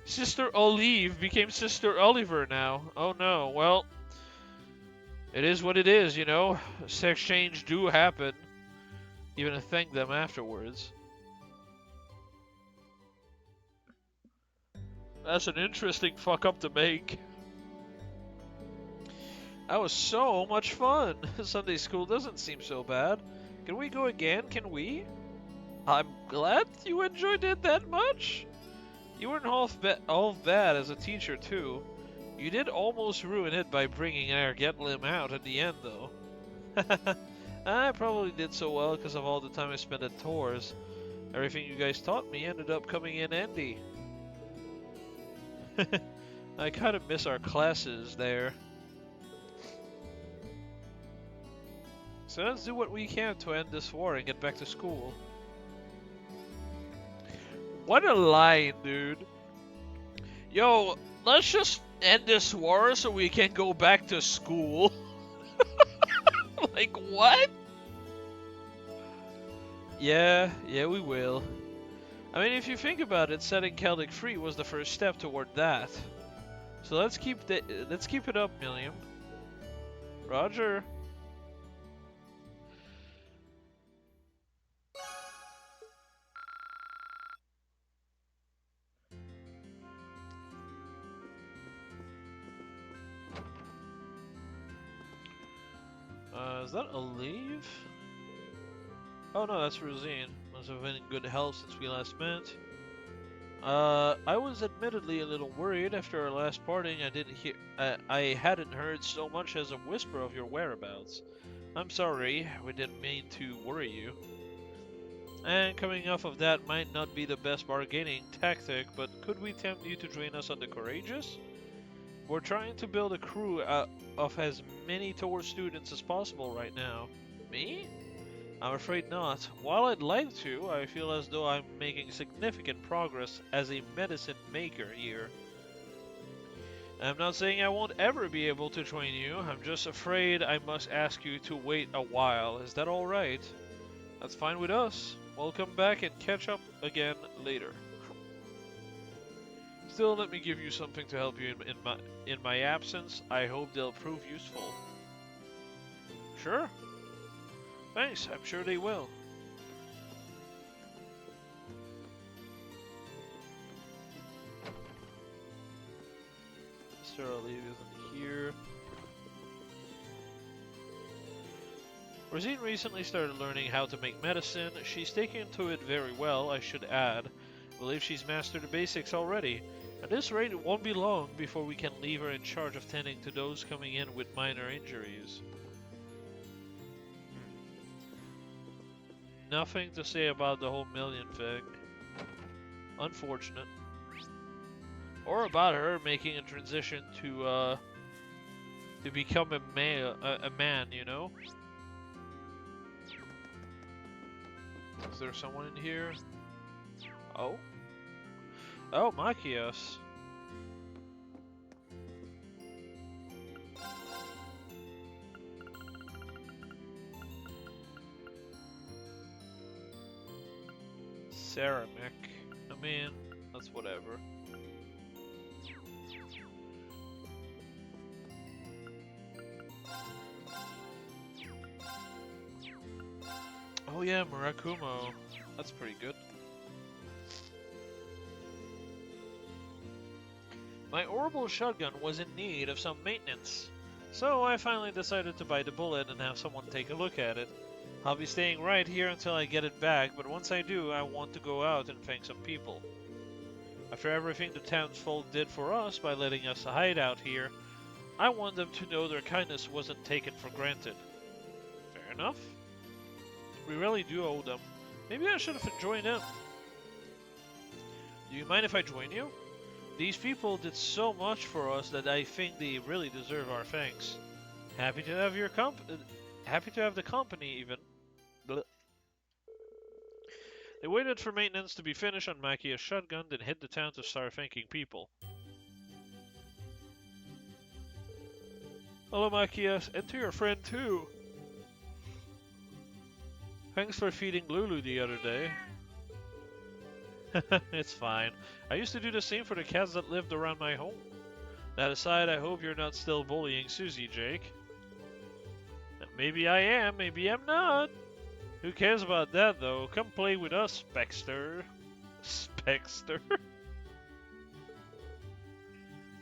Sister Olive became Sister Oliver now. Oh no, well, it is what it is, you know. Sex change do happen. Even to thank them afterwards. That's an interesting fuck up to make. That was so much fun. Sunday school doesn't seem so bad. Can we go again? Can we? I'm glad you enjoyed it that much. You weren't all bad as a teacher too. You did almost ruin it by bringing Ergetlim out at the end though. I probably did so well because of all the time I spent at Thor's. Everything you guys taught me ended up coming in handy. I kind of miss our classes there. So let's do what we can to end this war and get back to school. What a line, dude. Yo, let's just end this war so we can go back to school. Like, what? Yeah, we will. I mean, if you think about it, setting Celtic free was the first step toward that. So let's keep it up, Milliam. Roger. Is that Olive? Oh no, that's Rosine. Must have been in good health since we last met. I was admittedly a little worried after our last parting. I hadn't heard so much as a whisper of your whereabouts. I'm sorry, we didn't mean to worry you. And coming off of that might not be the best bargaining tactic, but could we tempt you to join us on the Courageous? We're trying to build a crew of as many tour students as possible right now. Me? I'm afraid not. While I'd like to, I feel as though I'm making significant progress as a medicine maker here. I'm not saying I won't ever be able to join you, I'm just afraid I must ask you to wait a while. Is that alright? That's fine with us. We'll come back and catch up again later. Still, let me give you something to help you in my absence. I hope they'll prove useful. Sure. Thanks, I'm sure they will. Mr. Olivia isn't here. Rosine recently started learning how to make medicine. She's taken to it very well, I should add. I believe she's mastered the basics already. At this rate, it won't be long before we can leave her in charge of tending to those coming in with minor injuries. Nothing to say about the whole million thing. Unfortunate. Or about her making a transition to become a man, you know? Is there someone in here? Oh? Oh, Machias. Ceramic. I mean, that's whatever. Oh yeah, Murakumo. That's pretty good. My orbital shotgun was in need of some maintenance, so I finally decided to bite the bullet and have someone take a look at it. I'll be staying right here until I get it back, but once I do, I want to go out and thank some people. After everything the townsfolk did for us by letting us hide out here, I want them to know their kindness wasn't taken for granted. Fair enough. We really do owe them. Maybe I should have joined them. Do you mind if I join you? These people did so much for us that I think they really deserve our thanks. Happy to have happy to have the company even. Blech. They waited for maintenance to be finished on Machia's shotgun, then hit the town to start thanking people. Hello Machias, and to your friend too. Thanks for feeding Lulu the other day. It's fine. I used to do the same for the cats that lived around my home. That aside, I hope you're not still bullying Susie, Jake. Maybe I am, maybe I'm not. Who cares about that, though? Come play with us, Spexter. Spexter?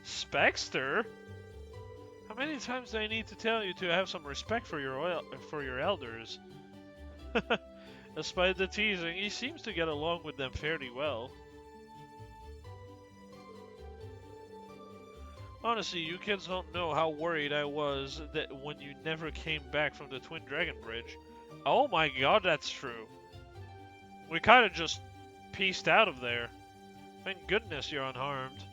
Spexter? How many times do I need to tell you to have some respect for your elders? Despite the teasing, he seems to get along with them fairly well. Honestly, you kids don't know how worried I was that when you never came back from the Twin Dragon Bridge. Oh my god, that's true. We kind of just pieced out of there. Thank goodness you're unharmed.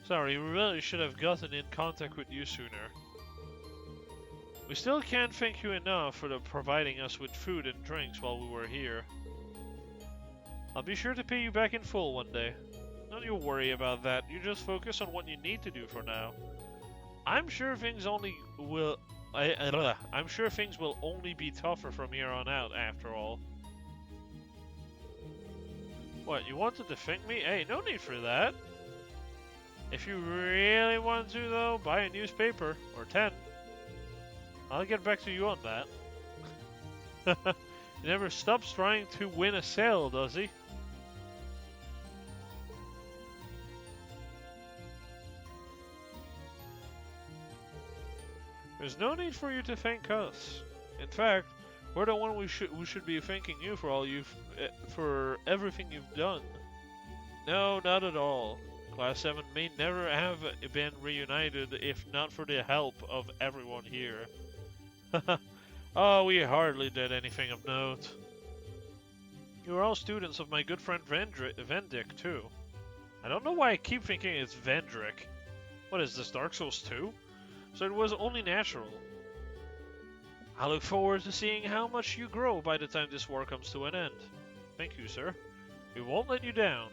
Sorry, we really should have gotten in contact with you sooner. We still can't thank you enough for providing us with food and drinks while we were here. I'll be sure to pay you back in full one day. Don't you worry about that, you just focus on what you need to do for now. I'm sure things will only be tougher from here on out, after all. What, you wanted to thank me? Hey, no need for that. If you really want to, though, buy a newspaper, or 10. I'll get back to you on that. He never stops trying to win a sale, does he? There's no need for you to thank us. In fact, We're the one we should be thanking you for for everything you've done. No, not at all. Class 7 may never have been reunited if not for the help of everyone here. Oh, we hardly did anything of note. You are all students of my good friend Vendrick, too. I don't know why I keep thinking it's Vendrick. What is this, Dark Souls 2? So it was only natural. I look forward to seeing how much you grow by the time this war comes to an end. Thank you, sir. We won't let you down.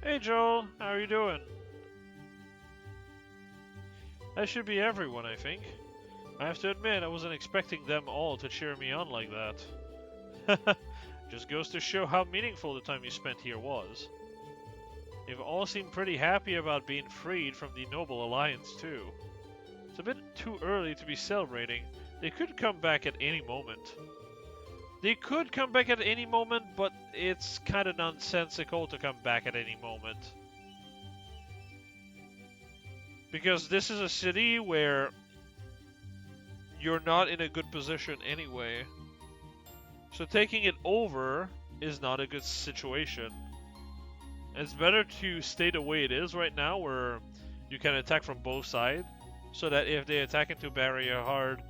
Hey Joel, how are you doing? That should be everyone, I think. I have to admit, I wasn't expecting them all to cheer me on like that. Just goes to show how meaningful the time you spent here was. They've all seemed pretty happy about being freed from the Noble Alliance, too. It's a bit too early to be celebrating. They could come back at any moment. But it's kind of nonsensical to come back at any moment. Because this is a city where you're not in a good position anyway. So taking it over is not a good situation. It's better to stay the way it is right now, where you can attack from both sides, so that if they attack into barrier hard,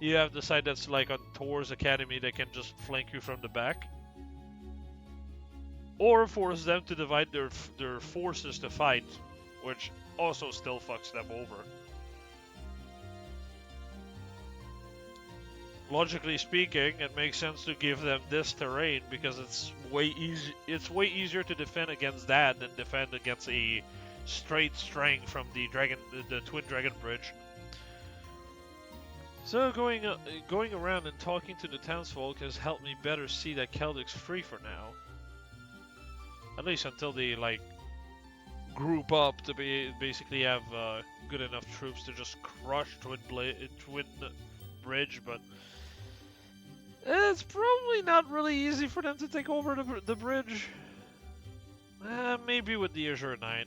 you have the side that's like on Tor's Academy that can just flank you from the back. Or force them to divide their forces to fight, which also still fucks them over. Logically speaking, it makes sense to give them this terrain because it's way easier to defend against that than defend against a straight string from the Twin Dragon Bridge. So going around and talking to the townsfolk has helped me better see that Keldic's free for now. At least until they like group up to basically have good enough troops to just crush Twin Bridge, but it's probably not really easy for them to take over the bridge. Maybe with the Azure Knight.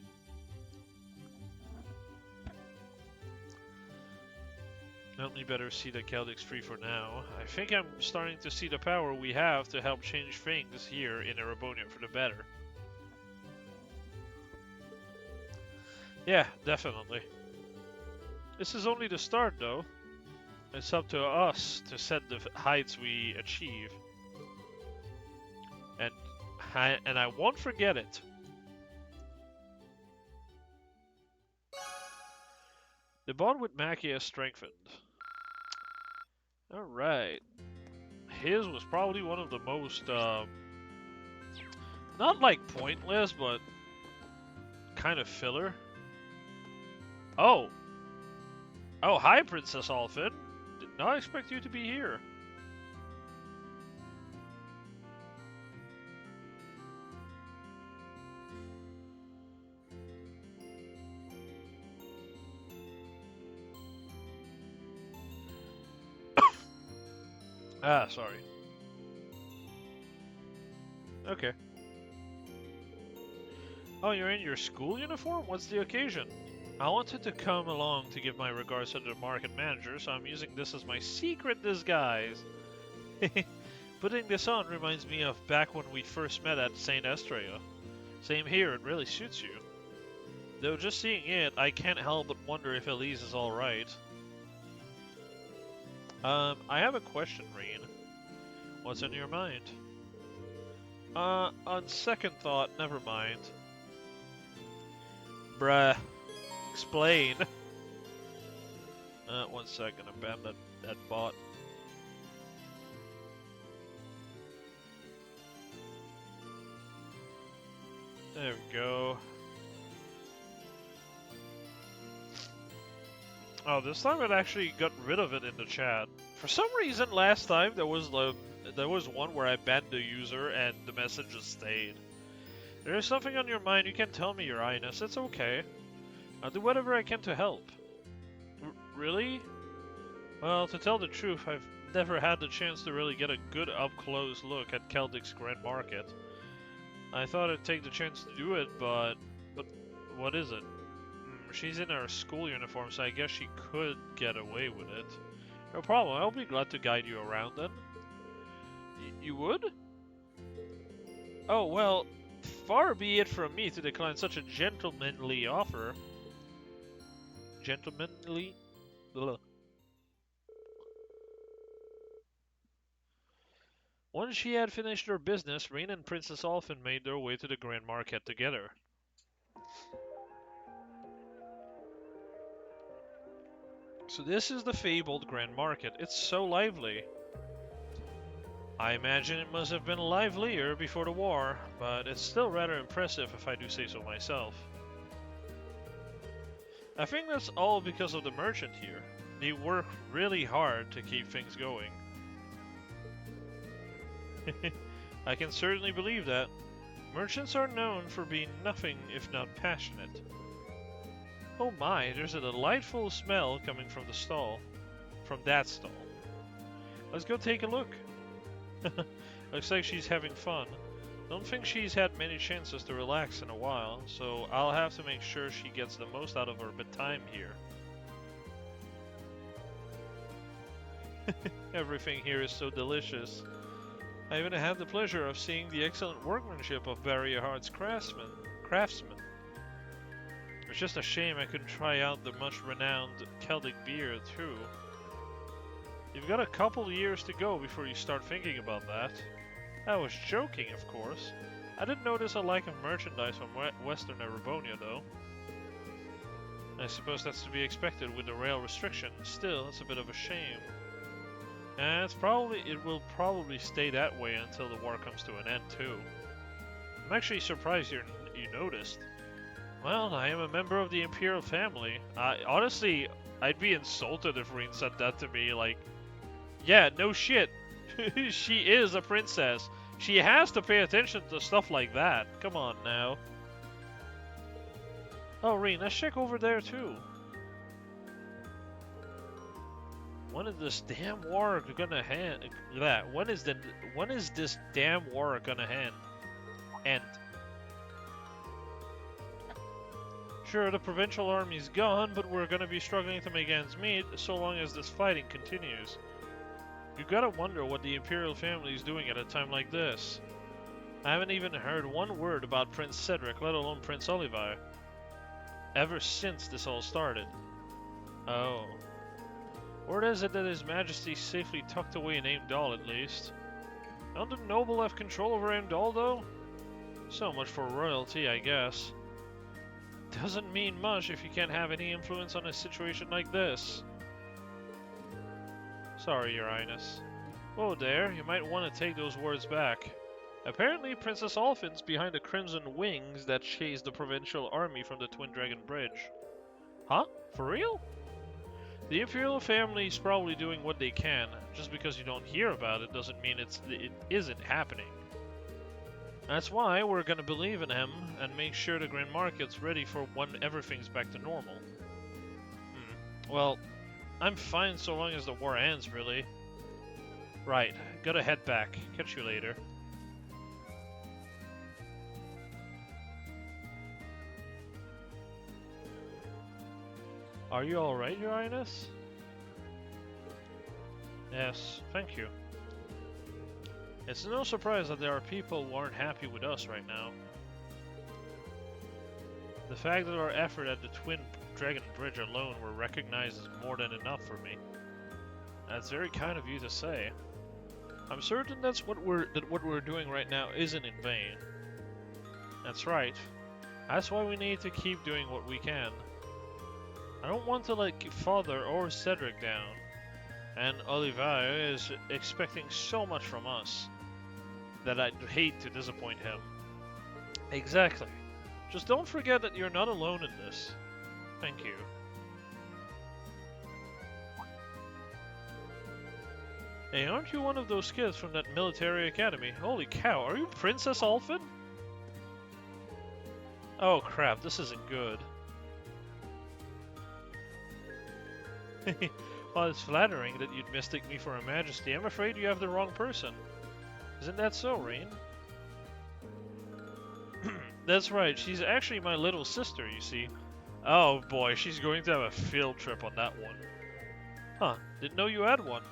Help me better see that Keldic's free for now. I think I'm starting to see the power we have to help change things here in Erebonia for the better. Yeah, definitely. This is only the start, though. It's up to us to set the heights we achieve. And I won't forget it. The bond with Maki has strengthened. Alright. His was probably one of the most, not like pointless, but kind of filler. Oh! Oh, hi, Princess Alfin. Did not expect you to be here. Ah, sorry. Okay. Oh, you're in your school uniform? What's the occasion? I wanted to come along to give my regards to the market manager, so I'm using this as my secret disguise. Putting this on reminds me of back when we first met at St. Estrella. Same here, it really suits you. Though just seeing it, I can't help but wonder if Elise is alright. I have a question, Reen. What's in your mind? On second thought, never mind. Bruh. Explain. 1 second, I banned that bot. There we go. Oh, this time it actually got rid of it in the chat. For some reason, last time there was one where I banned the user and the message just stayed. There is something on your mind, you can tell me, Your Highness. It's okay. I'll do whatever I can to help. Really? Well, to tell the truth, I've never had the chance to really get a good up-close look at Keldic's Grand Market. I thought I'd take the chance to do it, but what is it? She's in her school uniform, so I guess she could get away with it. No problem, I'll be glad to guide you around then. You would? Oh, well, far be it from me to decline such a gentlemanly offer. Gentlemanly? Ugh. Once she had finished her business, Rain and Princess Alphen made their way to the Grand Market together. So this is the fabled Grand Market. It's so lively. I imagine it must have been livelier before the war, but it's still rather impressive if I do say so myself. I think that's all because of the merchant here. They work really hard to keep things going. I can certainly believe that. Merchants are known for being nothing if not passionate. Oh my, there's a delightful smell coming from the stall. From that stall. Let's go take a look. Looks like she's having fun. Don't think she's had many chances to relax in a while, so I'll have to make sure she gets the most out of her time here. Everything here is so delicious. I even had the pleasure of seeing the excellent workmanship of Barrier Heart's craftsmen. It's just a shame I couldn't try out the much renowned Celtic beer too. You've got a couple years to go before you start thinking about that. I was joking, of course. I didn't notice a lack of merchandise from Western Erebonia, though. I suppose that's to be expected with the rail restriction. Still, it's a bit of a shame. And it will probably stay that way until the war comes to an end, too. I'm actually surprised you noticed. Well, I am a member of the Imperial family. Honestly, I'd be insulted if Rean said that to me, like, yeah, no shit. She is a princess. She has to pay attention to stuff like that. Come on now. Oh, Rean, let's check over there too. When is this damn war gonna when is this damn war gonna end? Sure, the provincial army's gone, but we're gonna be struggling to make ends meet so long as this fighting continues. You gotta wonder what the Imperial family is doing at a time like this. I haven't even heard one word about Prince Cedric, let alone Prince Oliver, ever since this all started. Oh. Word is it that His Majesty's safely tucked away in Aimdal, at least. Don't the noble have control over Aimdal, though? So much for royalty, I guess. Doesn't mean much if you can't have any influence on a situation like this. Sorry, Your Highness. Whoa there, you might want to take those words back. Apparently, Princess Alphen's behind the crimson wings that chased the provincial army from the Twin Dragon Bridge. Huh? For real? The Imperial family's probably doing what they can. Just because you don't hear about it doesn't mean it isn't happening. That's why we're gonna believe in him and make sure the Grand Market's ready for when everything's back to normal. Well, I'm fine so long as the war ends, really. Right, gotta head back. Catch you later. Are you alright, Your Highness? Yes, thank you. It's no surprise that there are people who aren't happy with us right now. The fact that our effort at the Twin Dragon Bridge alone were recognized is more than enough for me. That's very kind of you to say. I'm certain that what we're doing right now isn't in vain. That's right. That's why we need to keep doing what we can. I don't want to let Father or Cedric down. And Olivier is expecting so much from us that I'd hate to disappoint him. Exactly. Just don't forget that you're not alone in this. Thank you. Hey, aren't you one of those kids from that military academy? Holy cow, are you Princess Alphen? Oh crap, this isn't good. While it's flattering that you'd mistake me for Her Majesty, I'm afraid you have the wrong person. Isn't that so, Rain? That's right, she's actually my little sister, you see. Oh boy, she's going to have a field trip on that one. Huh, didn't know you had one.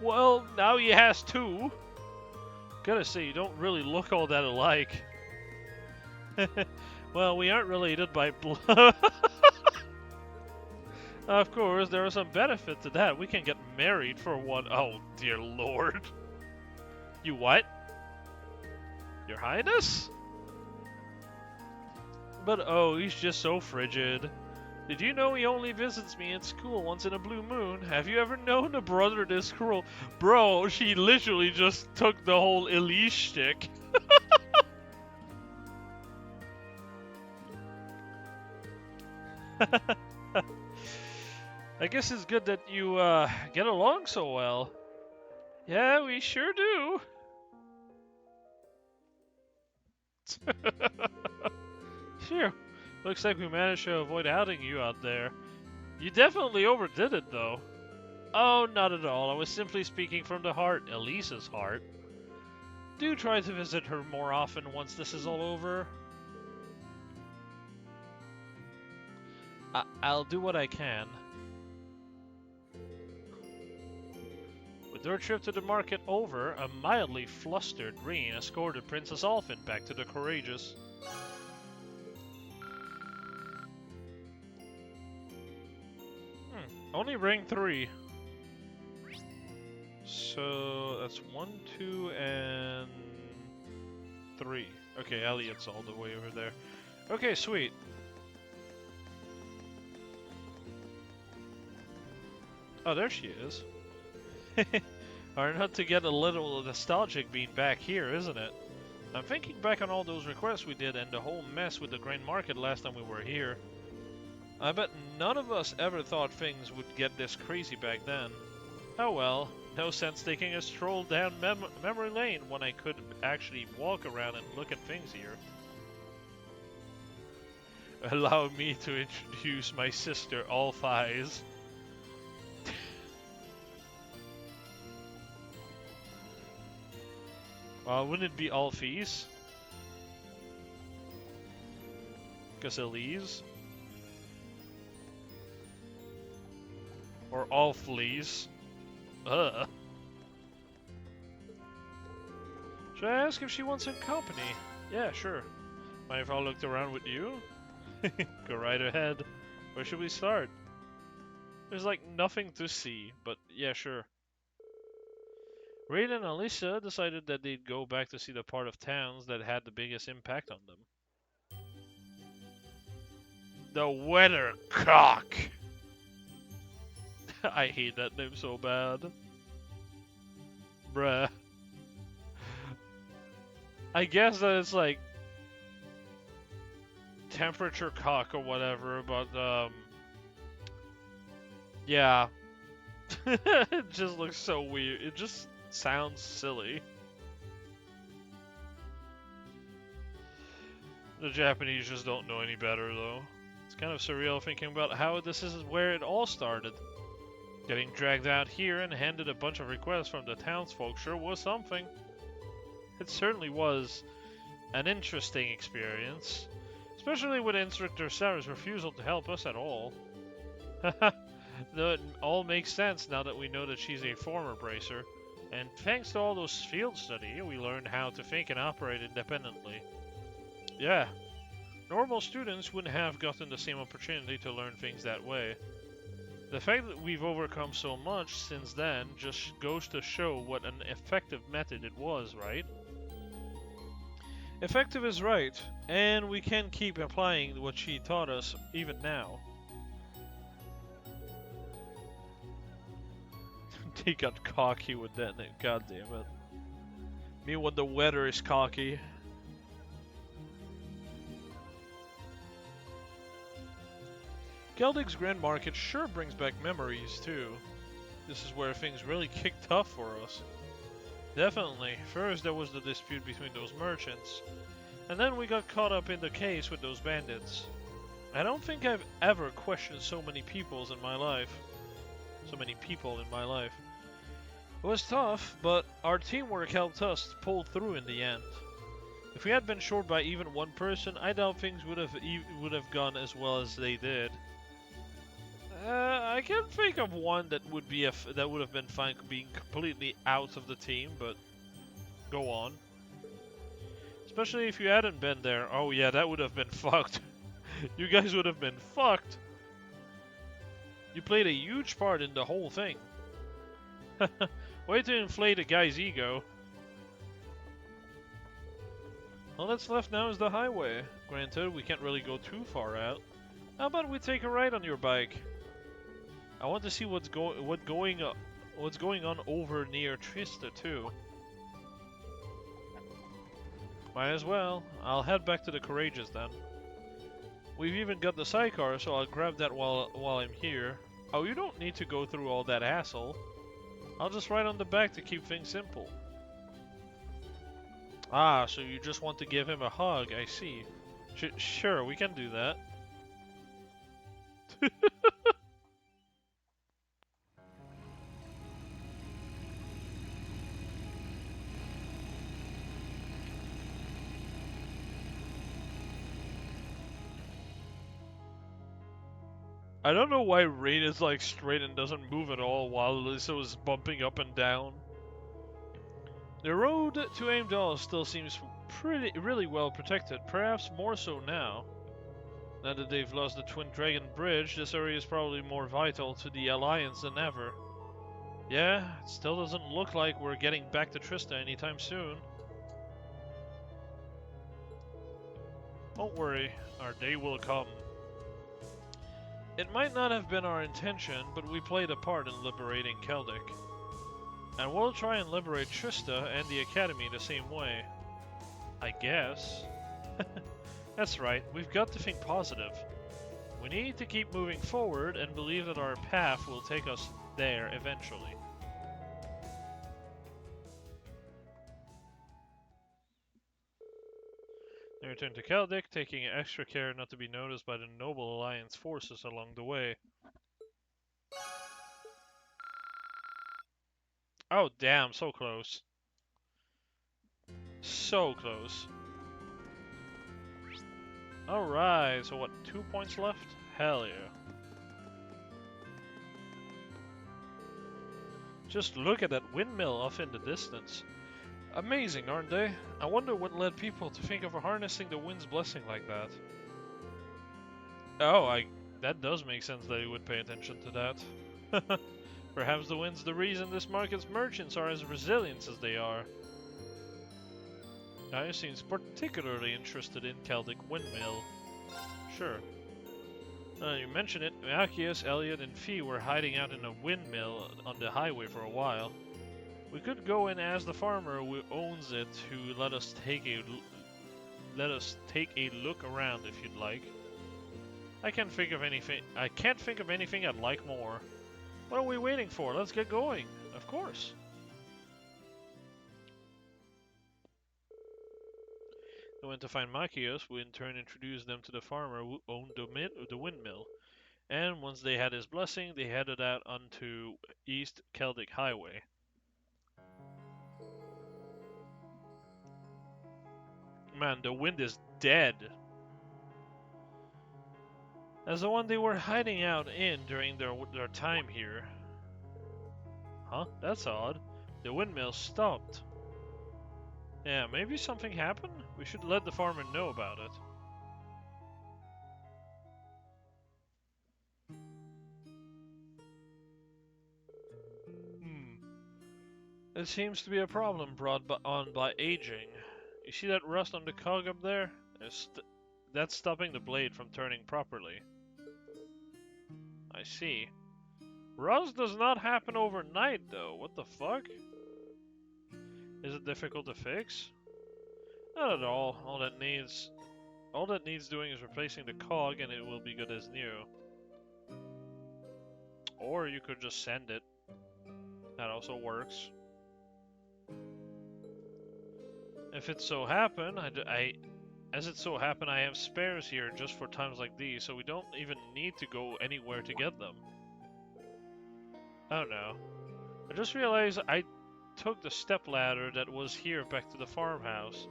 Well, now he has two. Gotta say, you don't really look all that alike. Well, we aren't related by blood. Of course, there are some benefits to that. We can get married for one. Oh, dear lord. You what? Your Highness? But oh, he's just so frigid. Did you know he only visits me at school once in a blue moon? Have you ever known a brother this cruel? Bro, she literally just took the whole Elise shtick. I guess it's good that you get along so well. Yeah, we sure do. Phew. Looks like we managed to avoid outing you out there. You definitely overdid it, though. Oh, not at all. I was simply speaking from the heart, Elise's heart. Do try to visit her more often once this is all over. I'll do what I can. With their trip to the market over, a mildly flustered Reen escorted Princess Alphin back to the Courageous. Only rank 3. So that's 1, 2, and 3. Okay, Elliot's all the way over there. Okay, sweet. Oh, there she is. Hard not to get a little nostalgic being back here, isn't it? I'm thinking back on all those requests we did and the whole mess with the grain market last time we were here. I bet none of us ever thought things would get this crazy back then. Oh well, no sense taking a stroll down memory lane when I could actually walk around and look at things here. Allow me to introduce my sister, Alphys. Well, wouldn't it be Alphys? Because Elise? Or Alphys? Ugh. Should I ask if she wants some company? Yeah, sure. Mind if I looked around with you? Go right ahead. Where should we start? There's like nothing to see, but yeah, sure. Raiden and Alicia decided that they'd go back to see the part of towns that had the biggest impact on them. The Weathercock! I hate that name so bad. Bruh. I guess that it's like temperature cock or whatever, but yeah. It just looks so weird. It just sounds silly. The Japanese just don't know any better, though. It's kind of surreal thinking about how this is where it all started. Getting dragged out here and handed a bunch of requests from the townsfolk sure was something. It certainly was an interesting experience, especially with Instructor Sarah's refusal to help us at all. Though it all makes sense now that we know that she's a former bracer, and thanks to all those field study, we learned how to think and operate independently. Yeah, normal students wouldn't have gotten the same opportunity to learn things that way. The fact that we've overcome so much since then just goes to show what an effective method it was, right? Effective is right, and we can keep applying what she taught us even now. He got cocky with that name, god damn it. Me when the weather is cocky. Geldig's Grand Market sure brings back memories too. This is where things really kicked off for us. Definitely. First there was the dispute between those merchants, and then we got caught up in the case with those bandits. I don't think I've ever questioned so many people in my life. It was tough, but our teamwork helped us pull through in the end. If we had been short by even one person, I doubt things would have gone as well as they did. I can think of one that would be that would have been fine being completely out of the team, but go on. Especially if you hadn't been there. Oh yeah, that would have been fucked. You guys would have been fucked. You played a huge part in the whole thing. Way to inflate a guy's ego. All that's left now is the highway. Granted, we can't really go too far out. How about we take a ride on your bike? I want to see what's going on over near Trista too. Might as well. I'll head back to the Courageous then. We've even got the sidecar, so I'll grab that while I'm here. Oh, you don't need to go through all that hassle. I'll just ride on the back to keep things simple. Ah, so you just want to give him a hug, I see. Sure, we can do that. I don't know why Rain is like straight and doesn't move at all while Lisa was bumping up and down. The road to Aimdall still seems really well protected, perhaps more so now. Now that they've lost the Twin Dragon Bridge, this area is probably more vital to the Alliance than ever. Yeah, it still doesn't look like we're getting back to Trista anytime soon. Don't worry, our day will come. It might not have been our intention, but we played a part in liberating Keldic. And we'll try and liberate Trista and the Academy the same way. I guess. That's right, we've got to think positive. We need to keep moving forward and believe that our path will take us there eventually. They return to Keldic, taking extra care not to be noticed by the Noble Alliance forces along the way. Oh damn, so close. So close. Alright, so what, 2 points left? Hell yeah. Just look at that windmill off in the distance. Amazing, aren't they? I wonder what led people to think of harnessing the wind's blessing like that. Oh, that does make sense that you would pay attention to that. Perhaps the wind's the reason this market's merchants are as resilient as they are. Now seems particularly interested in Keldic Windmill. Sure. You mention it, Machias, Elliot, and Fee were hiding out in a windmill on the highway for a while. We could go and ask the farmer who owns it to let us take a look around if you'd like. I can't think of anything I'd like more. What are we waiting for? Let's get going. Of course. They went to find Machias, who in turn introduced them to the farmer who owned the windmill. And once they had his blessing, they headed out onto East Keldic Highway. Man, the wind is dead. As the one they were hiding out in during their time here. Huh? That's odd. The windmill stopped. Yeah, maybe something happened? We should let the farmer know about it. It seems to be a problem brought on by aging. You see that rust on the cog up there? That's stopping the blade from turning properly. I see. Rust does not happen overnight, though. What the fuck? Is it difficult to fix? Not at all. All that needs doing is replacing the cog, and it will be good as new. Or you could just send it. That also works. If it so happen, as it so happen, I have spares here just for times like these, so we don't even need to go anywhere to get them. Oh no. I just realized I took the stepladder that was here back to the farmhouse.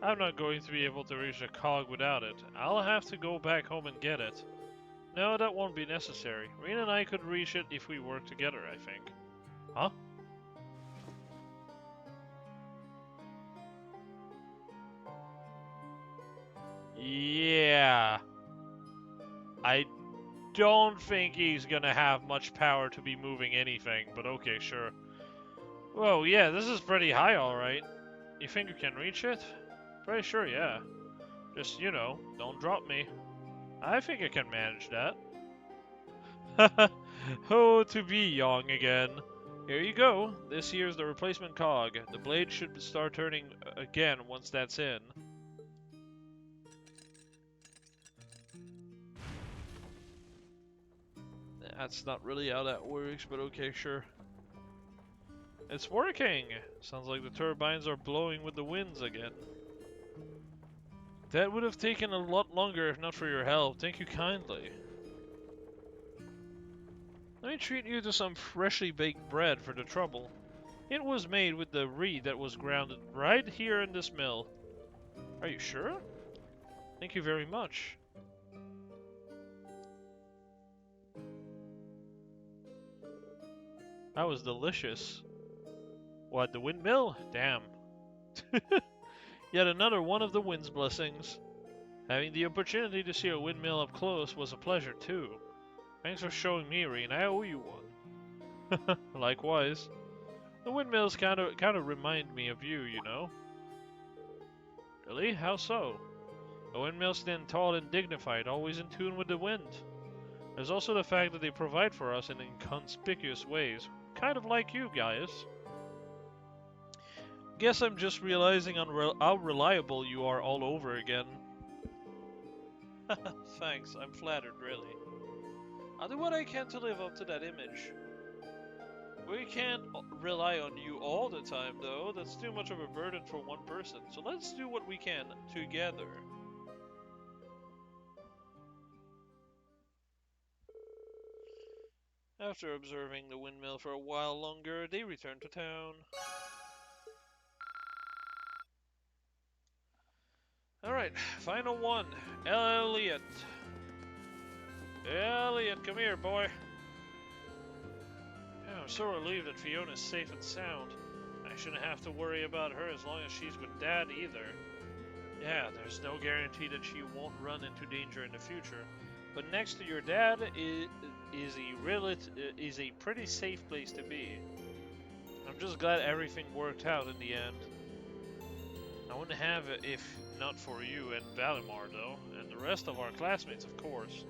I'm not going to be able to reach the cog without it. I'll have to go back home and get it. No, that won't be necessary. Reen and I could reach it if we work together, I think. Huh? Yeah. I don't think he's gonna have much power to be moving anything, but okay, sure. Whoa, yeah, this is pretty high, alright. You think you can reach it? Pretty sure, yeah. Just, you know, don't drop me. I think I can manage that. Oh, to be young again. Here you go. This here's the replacement cog. The blade should start turning again once that's in. That's not really how that works, but okay, sure. It's working! Sounds like the turbines are blowing with the winds again. That would have taken a lot longer if not for your help. Thank you kindly. Let me treat you to some freshly baked bread for the trouble. It was made with the reed that was grounded right here in this mill. Are you sure? Thank you very much. That was delicious. What, the windmill? Damn. Yet another one of the wind's blessings. Having the opportunity to see a windmill up close was a pleasure too. Thanks for showing me, Reen. I owe you one. Likewise. The windmills kind of remind me of you, you know. Really? How so? The windmills stand tall and dignified, always in tune with the wind. There's also the fact that they provide for us in inconspicuous ways, kind of like you, Gaius. Guess I'm just realizing how reliable you are all over again. Thanks, I'm flattered, really. I'll do what I can to live up to that image. We can't rely on you all the time, though. That's too much of a burden for one person. So let's do what we can together. After observing the windmill for a while longer, they returned to town. Alright, final one. Elliot. Elliot, come here, boy. Yeah, I'm so relieved that Fiona's safe and sound. I shouldn't have to worry about her as long as she's with Dad either. Yeah, there's no guarantee that she won't run into danger in the future. But next to your dad is a pretty safe place to be. I'm just glad everything worked out in the end. I wouldn't have it if not for you and Valimar, though, and the rest of our classmates, of course.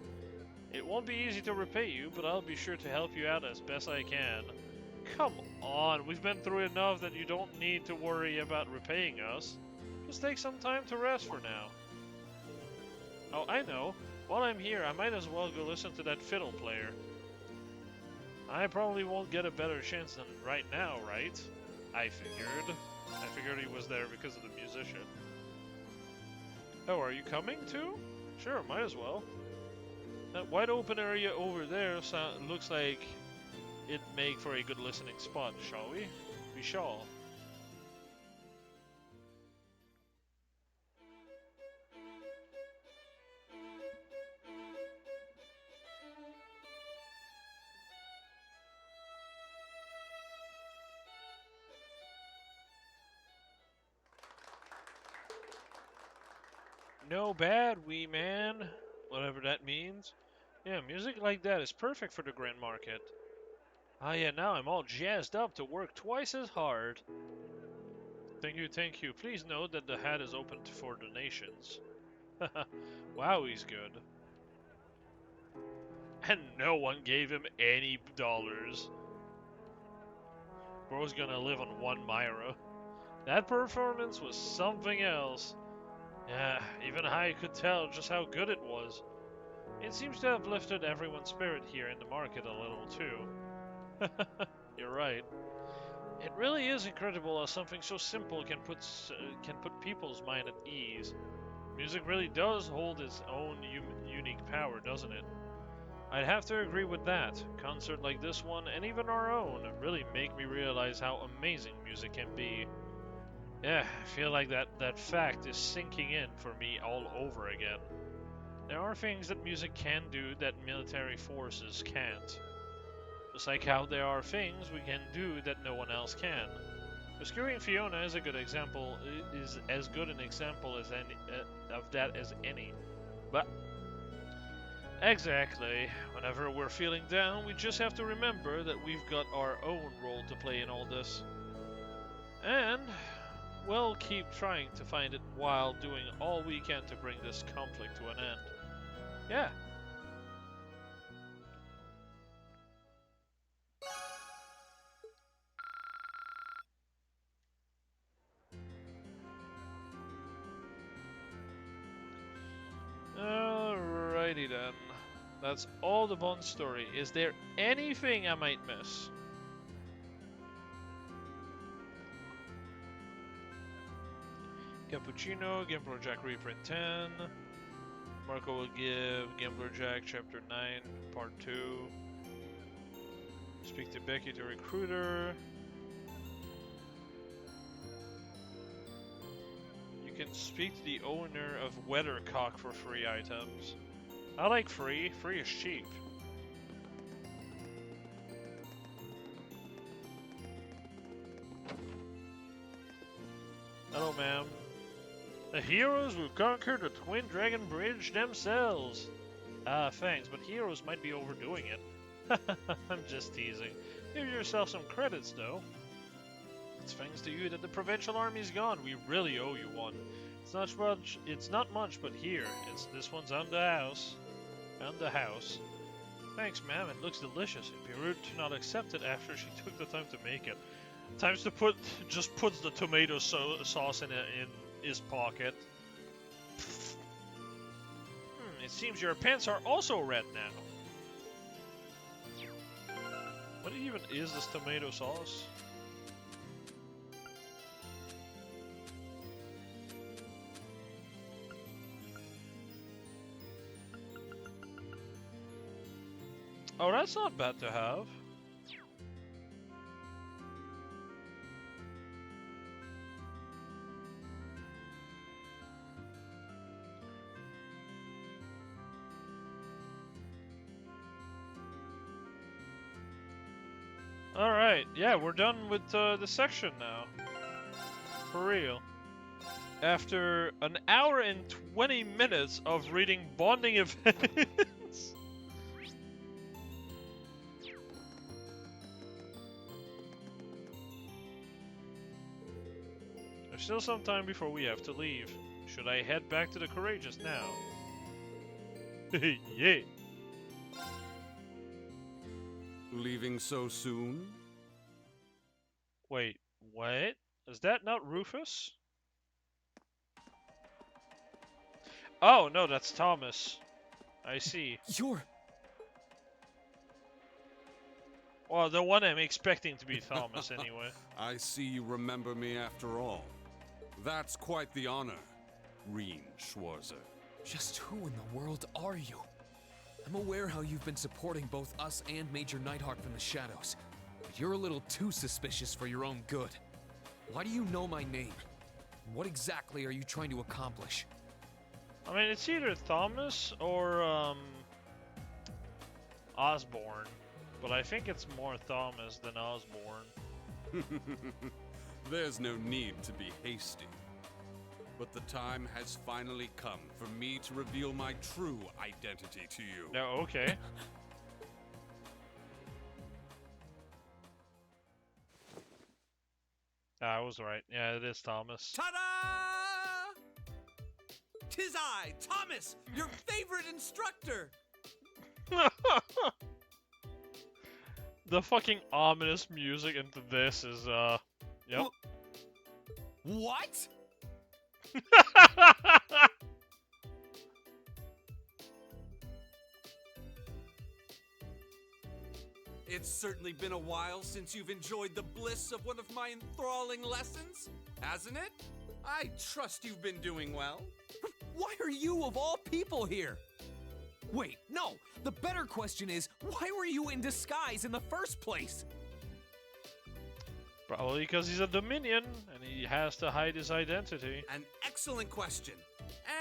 It won't be easy to repay you, but I'll be sure to help you out as best I can. Come on, we've been through enough that you don't need to worry about repaying us. Just take some time to rest for now. Oh, I know. While I'm here, I might as well go listen to that fiddle player. I probably won't get a better chance than right now, right? I figured he was there because of the musician. Oh, are you coming too? Sure, might as well. That wide open area over there looks like it'd make for a good listening spot, shall we? We shall. No bad, wee man. Whatever that means. Yeah, music like that is perfect for the Grand Market. Ah yeah, now I'm all jazzed up to work twice as hard. Thank you, thank you. Please note that the hat is open for donations. Wow, he's good. And no one gave him any dollars. Bro's gonna live on 1 Myra. That performance was something else. Yeah, even I could tell just how good it was. It seems to have lifted everyone's spirit here in the market a little too. You're right. It really is incredible how something so simple can put people's mind at ease. Music really does hold its own unique power, doesn't it? I'd have to agree with that. Concert like this one, and even our own, really make me realize how amazing music can be. Yeah, I feel like that fact is sinking in for me all over again. There are things that music can do that military forces can't. Just like how there are things we can do that no one else can. Rescuing Fiona is a good example. Is as good an example as any of that as any. But exactly, whenever we're feeling down, we just have to remember that we've got our own role to play in all this, and we'll keep trying to find it while doing all we can to bring this conflict to an end. Yeah. Alrighty then. That's all the Bond story. Is there anything I might miss? Cappuccino, Gambler Jack reprint 10. Marco will give Gambler Jack Chapter 9, Part 2. Speak to Becky the Recruiter. You can speak to the owner of Weathercock for free items. I like free. Free is cheap. Hello, ma'am. The heroes will conquer the Twin Dragon Bridge themselves. Ah, thanks, but heroes might be overdoing it. I'm just teasing. Give yourself some credits, though. It's thanks to you that the provincial army's gone. We really owe you one. It's not much, but here. This one's on the house. On the house. Thanks, ma'am. It looks delicious. It'd be rude to not accept it after she took the time to make it. Times to just puts the tomato sauce in his pocket. It seems your pants are also red now. What even is this tomato sauce? Oh, that's not bad to have. Alright, yeah, we're done with the section now. For real. After an hour and 20 minutes of reading bonding events. There's still some time before we have to leave. Should I head back to the Courageous now? Yeah. Leaving so soon? Wait, what? Is that not Rufus? Oh, no, that's Thomas. I see. You're... Well, the one I'm expecting to be Thomas, anyway. I see you remember me after all. That's quite the honor, Reen Schwarzer. Just who in the world are you? I'm aware how you've been supporting both us and Major Nighthawk from the shadows, but you're a little too suspicious for your own good. Why do you know my name? What exactly are you trying to accomplish? I mean, it's either Thomas or, Osborn. But I think it's more Thomas than Osborn. There's no need to be hasty. But the time has finally come for me to reveal my true identity to you. No, okay. I was right. Yeah, it is Thomas. Ta-da! 'Tis I, Thomas, your favorite instructor! The fucking ominous music into this is, yep. What? It's certainly been a while since you've enjoyed the bliss of one of my enthralling lessons, hasn't it? I trust you've been doing well. Why are you of all people here? Wait, no, the better question is, why were you in disguise in the first place? Probably because he's a Dominion, and he has to hide his identity. An excellent question.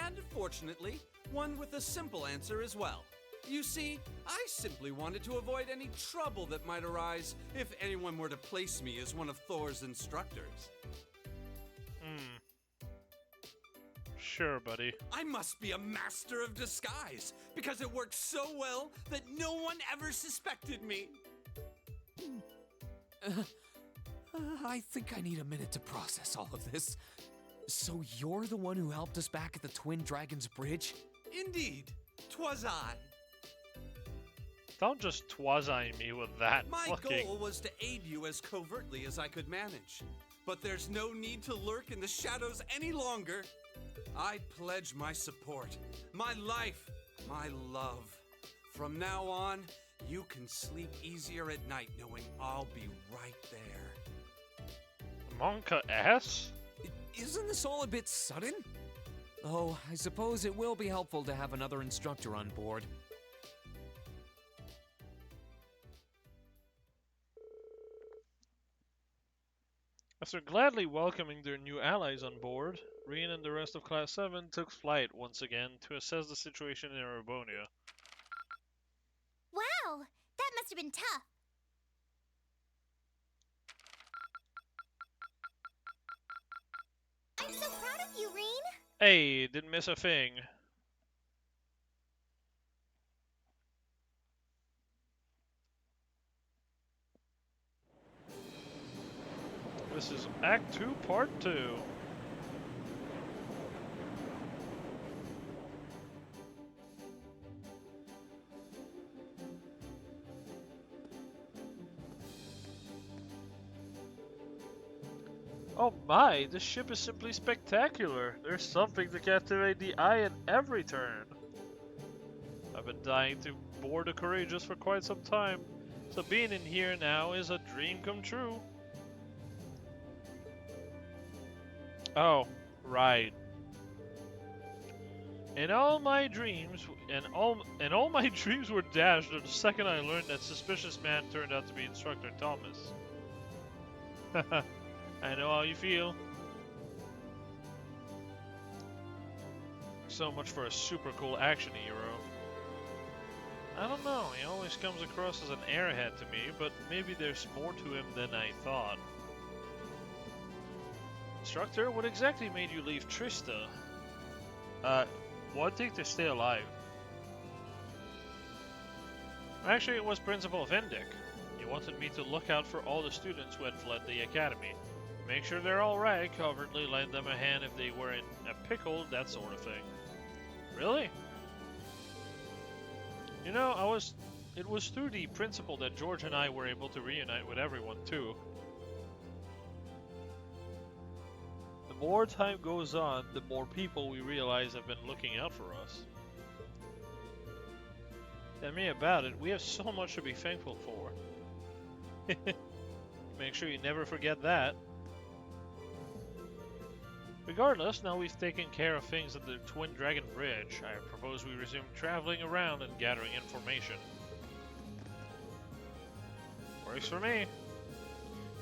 And fortunately, one with a simple answer as well. You see, I simply wanted to avoid any trouble that might arise if anyone were to place me as one of Thor's instructors. Sure, buddy. I must be a master of disguise, because it worked so well that no one ever suspected me. I think I need a minute to process all of this. So you're the one who helped us back at the Twin Dragons Bridge? Indeed, 'twas I. Don't just twas-eye me with that My fucking... goal was to aid you as covertly as I could manage. But there's no need to lurk in the shadows any longer. I pledge my support, my life, my love. From now on, you can sleep easier at night knowing I'll be right there. Monka S? Isn't this all a bit sudden? Oh, I suppose it will be helpful to have another instructor on board. After gladly welcoming their new allies on board, Reen and the rest of Class 7 took flight once again to assess the situation in Erebonia. Wow, that must have been tough. I'm so proud of you, Reen. Hey, didn't miss a thing. This is Act 2, Part 2. Oh my, this ship is simply spectacular. There's something to captivate the eye at every turn. I've been dying to board the Courageous for quite some time, so being in here now is a dream come true. Oh, right. And all my dreams were dashed the second I learned that suspicious man turned out to be Instructor Thomas. I know how you feel. So much for a super cool action hero. I don't know, he always comes across as an airhead to me, but maybe there's more to him than I thought. Instructor, what exactly made you leave Trista? Wanting to stay alive. Actually, it was Principal Vendick. He wanted me to look out for all the students who had fled the academy. Make sure they're alright, covertly lend them a hand if they were in a pickle, that sort of thing. Really? You know, it was through the principal that George and I were able to reunite with everyone, too. The more time goes on, the more people we realize have been looking out for us. Tell me about it, we have so much to be thankful for. Make sure you never forget that. Regardless, now we've taken care of things at the Twin Dragon Bridge, I propose we resume traveling around and gathering information. Works for me.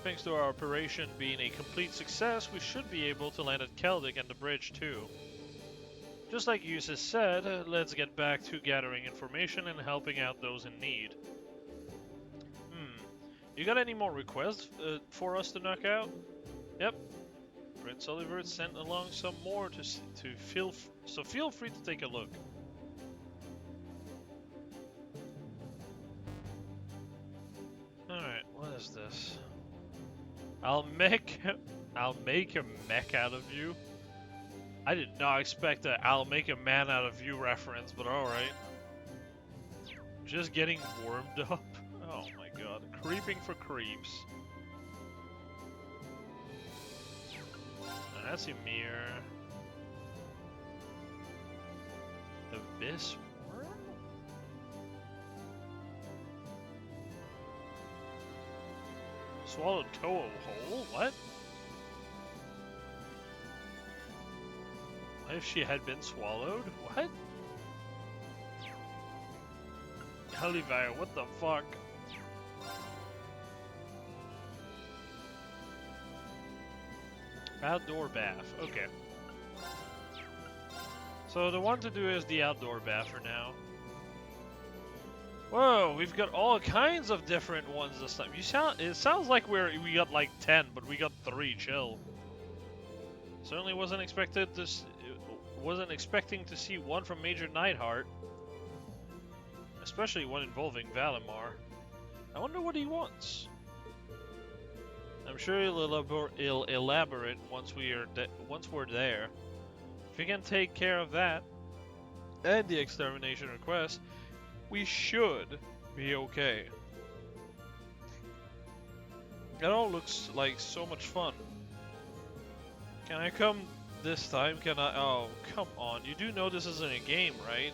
Thanks to our operation being a complete success, we should be able to land at Keldic and the bridge too. Just like Eustace said, let's get back to gathering information and helping out those in need. You got any more requests for us to knock out? Yep. Prince Oliver sent along some more so feel free to take a look. Alright, what is this? I'll make a mech out of you. I did not expect a I'll make a man out of you reference, but alright. Just getting warmed up. Oh my god. Creeping for creeps. Now that's Ymir. Abyss Worm? Swallowed Toho whole? What? What if she had been swallowed? What? Helivire, what the fuck? Outdoor bath, okay. So the one to do is the outdoor bath for now. Whoa, we've got all kinds of different ones this time. It sounds like we got like 10, but we got 3. Chill. Certainly wasn't expecting to see one from Major Neidhart, especially one involving Valimar. I wonder what he wants. I'm sure he'll elaborate once we're there. If we can take care of that and the extermination request, we should be okay. It all looks like so much fun. Can I come this time? Can I? Oh, come on. You do know this isn't a game, right?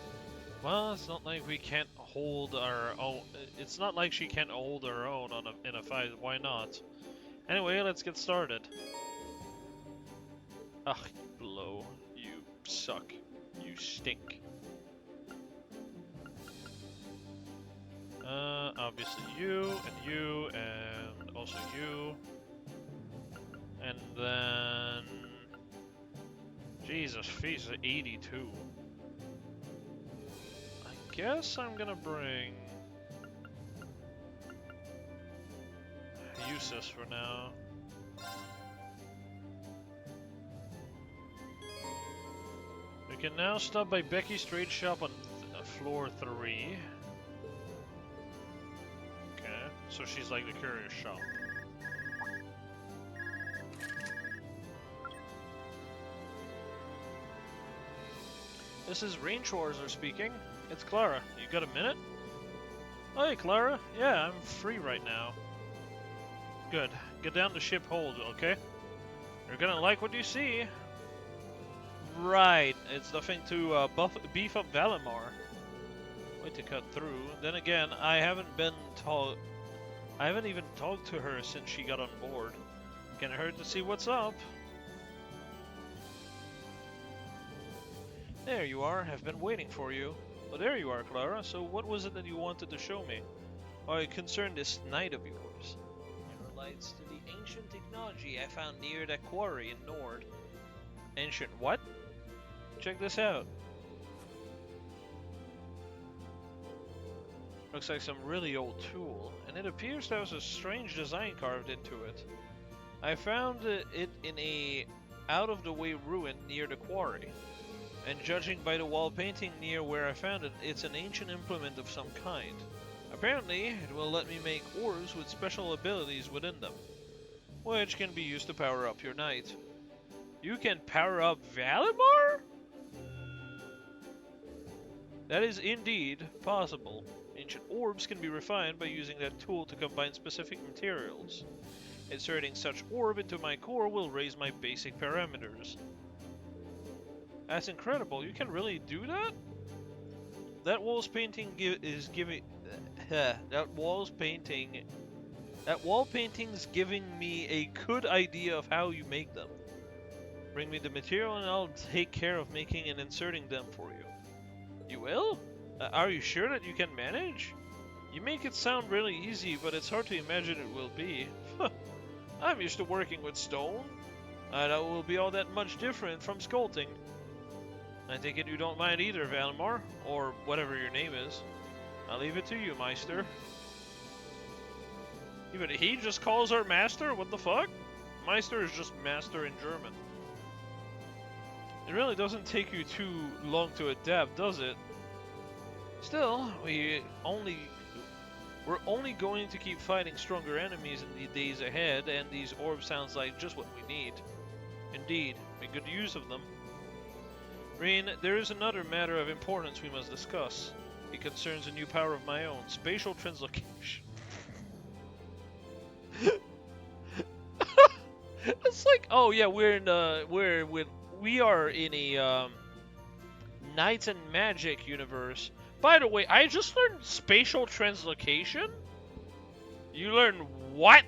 Well, it's not like we can't hold our own. It's not like she can't hold her own in a fight. Why not? Anyway, let's get started. Ugh, you blow. You suck. You stink. Obviously you, and also you. And then... Jesus, fees is 82. I guess I'm gonna bring... Eustace for now. We can now stop by Becky's trade shop on floor 3. Okay, so she's like the courier shop. This is Range Wars speaking. It's Clara. You got a minute? Hey, Clara. Yeah, I'm free right now. Good. Get down to ship hold, okay? You're gonna like what you see. Right. It's nothing to beef up Valimar. Wait to cut through. Then again, I haven't even talked to her since she got on board. Can't hurt to see what's up. There you are. I've been waiting for you. Well, there you are, Clara. So what was it that you wanted to show me? Why, it concerned this knight of yours. It relates to the ancient technology I found near that quarry in Nord. Ancient what? Check this out. Looks like some really old tool, and it appears there was a strange design carved into it. I found it in a out-of-the-way ruin near the quarry. And judging by the wall painting near where I found it, it's an ancient implement of some kind. Apparently, it will let me make orbs with special abilities within them, which can be used to power up your knight. You can power up Valimar? That is indeed possible. Ancient orbs can be refined by using that tool to combine specific materials. Inserting such orb into my core will raise my basic parameters. That's incredible. You can really do that? That wall painting's giving me a good idea of how you make them. Bring me the material and I'll take care of making and inserting them for you. You will? Are you sure that you can manage? You make it sound really easy, but it's hard to imagine it will be. I'm used to working with stone. I doubt it will be all that much different from sculpting. I take it you don't mind either, Valimar, or whatever your name is. I'll leave it to you, Meister. Even he just calls her Master? What the fuck? Meister is just Master in German. It really doesn't take you too long to adapt, does it? Still, we're only going to keep fighting stronger enemies in the days ahead, and these orbs sounds like just what we need. Indeed, make good use of them. Reen, there is another matter of importance we must discuss. It concerns a new power of my own, spatial translocation. It's like, oh yeah, we are in a Knights and Magic universe. By the way, I just learned spatial translocation. You learned what?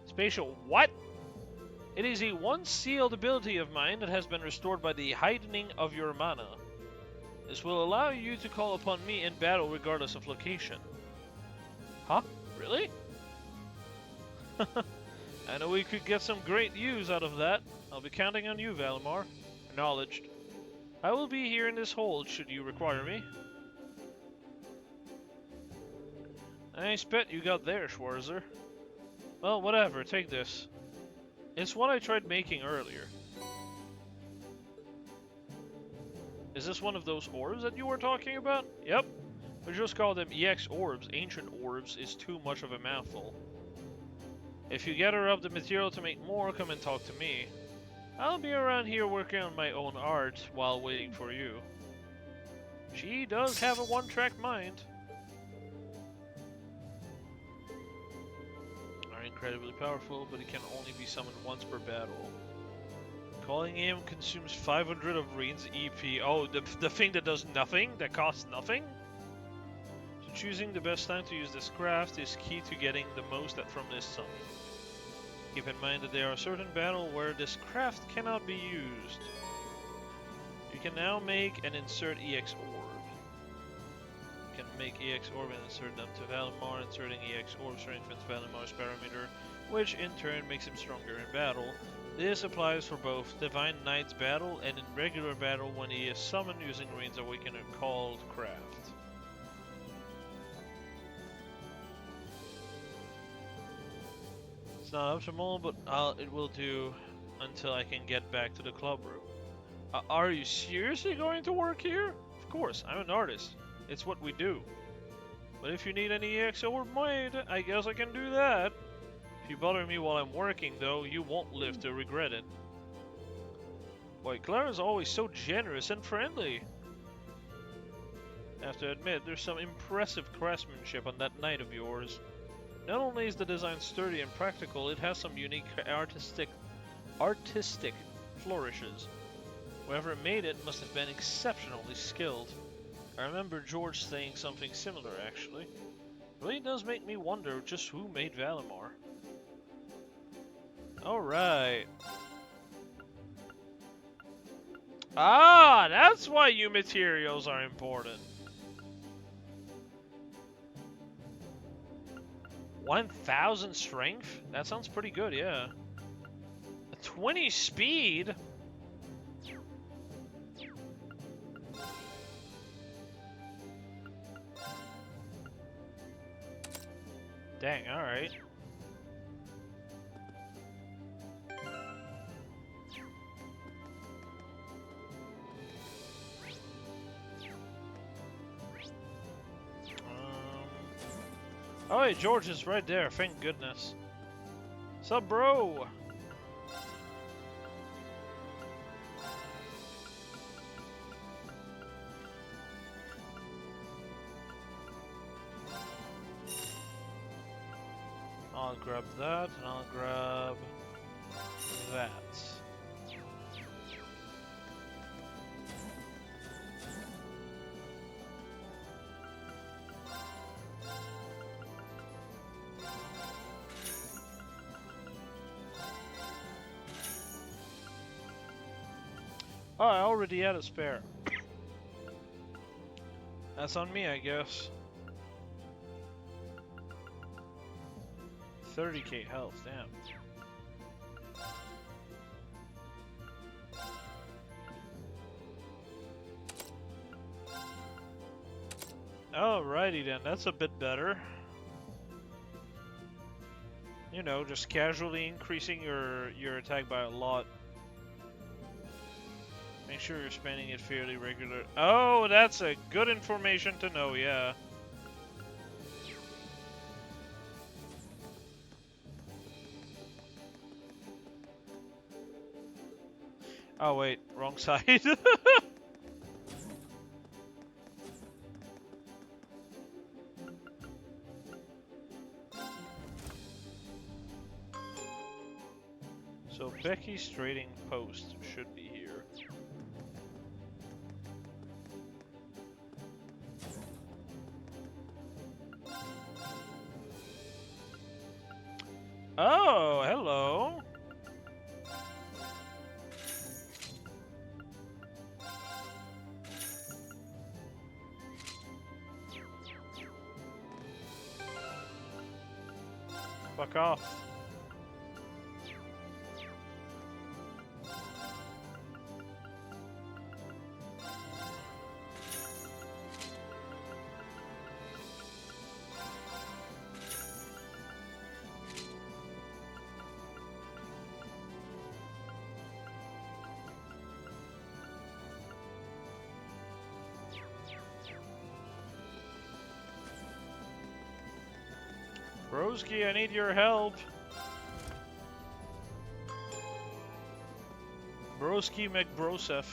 Spatial what? It is a once sealed ability of mine that has been restored by the heightening of your mana. This will allow you to call upon me in battle regardless of location. Huh? Really? I know we could get some great use out of that. I'll be counting on you, Valimar. Acknowledged. I will be here in this hold should you require me. Nice bet you got there, Schwarzer. Well, whatever, take this. It's what I tried making earlier. Is this one of those orbs that you were talking about? Yep. We just call them EX orbs. Ancient orbs is too much of a mouthful. If you gather up the material to make more, come and talk to me. I'll be around here working on my own art while waiting for you. She does have a one-track mind. Are incredibly powerful, but it can only be summoned once per battle. Calling him consumes 500 of Reen's EP. Oh, the thing that does nothing? That costs nothing? So choosing the best time to use this craft is key to getting the most from this summon. Keep in mind that there are certain battles where this craft cannot be used. You can now make and insert EX Orb. You can make EX Orb and insert them to Valimar. Inserting EX Orb strengthens Valimar's parameter, which in turn makes him stronger in battle. This applies for both Divine Knight's battle and in regular battle when he is summoned using Reen's Awakener called Craft. It's not optimal, but it will do until I can get back to the club room. Are you seriously going to work here? Of course, I'm an artist. It's what we do. But if you need any EX Orb made, I guess I can do that. If you bother me while I'm working, though, you won't live to regret it. Boy, Clara's always so generous and friendly. I have to admit, there's some impressive craftsmanship on that knight of yours. Not only is the design sturdy and practical, it has some unique artistic flourishes. Whoever made it must have been exceptionally skilled. I remember George saying something similar, actually. It really does make me wonder just who made Valimar. Alright. Ah, that's why you materials are important. 1000 strength? That sounds pretty good, yeah. A 20 speed? Dang, alright. Oh, hey, George is right there, thank goodness. Sup, bro? I'll grab that, and I'll grab that. Oh, I already had a spare. That's on me, I guess. 30k health, damn. Alrighty then, that's a bit better. You know, just casually increasing your attack by a lot. Make sure you're spending it fairly regular. Oh, that's a good information to know, yeah. Oh wait, wrong side. So Becky's trading post should be here. Oh, hello. Fuck off. Broski, I need your help. Broski McBrosef.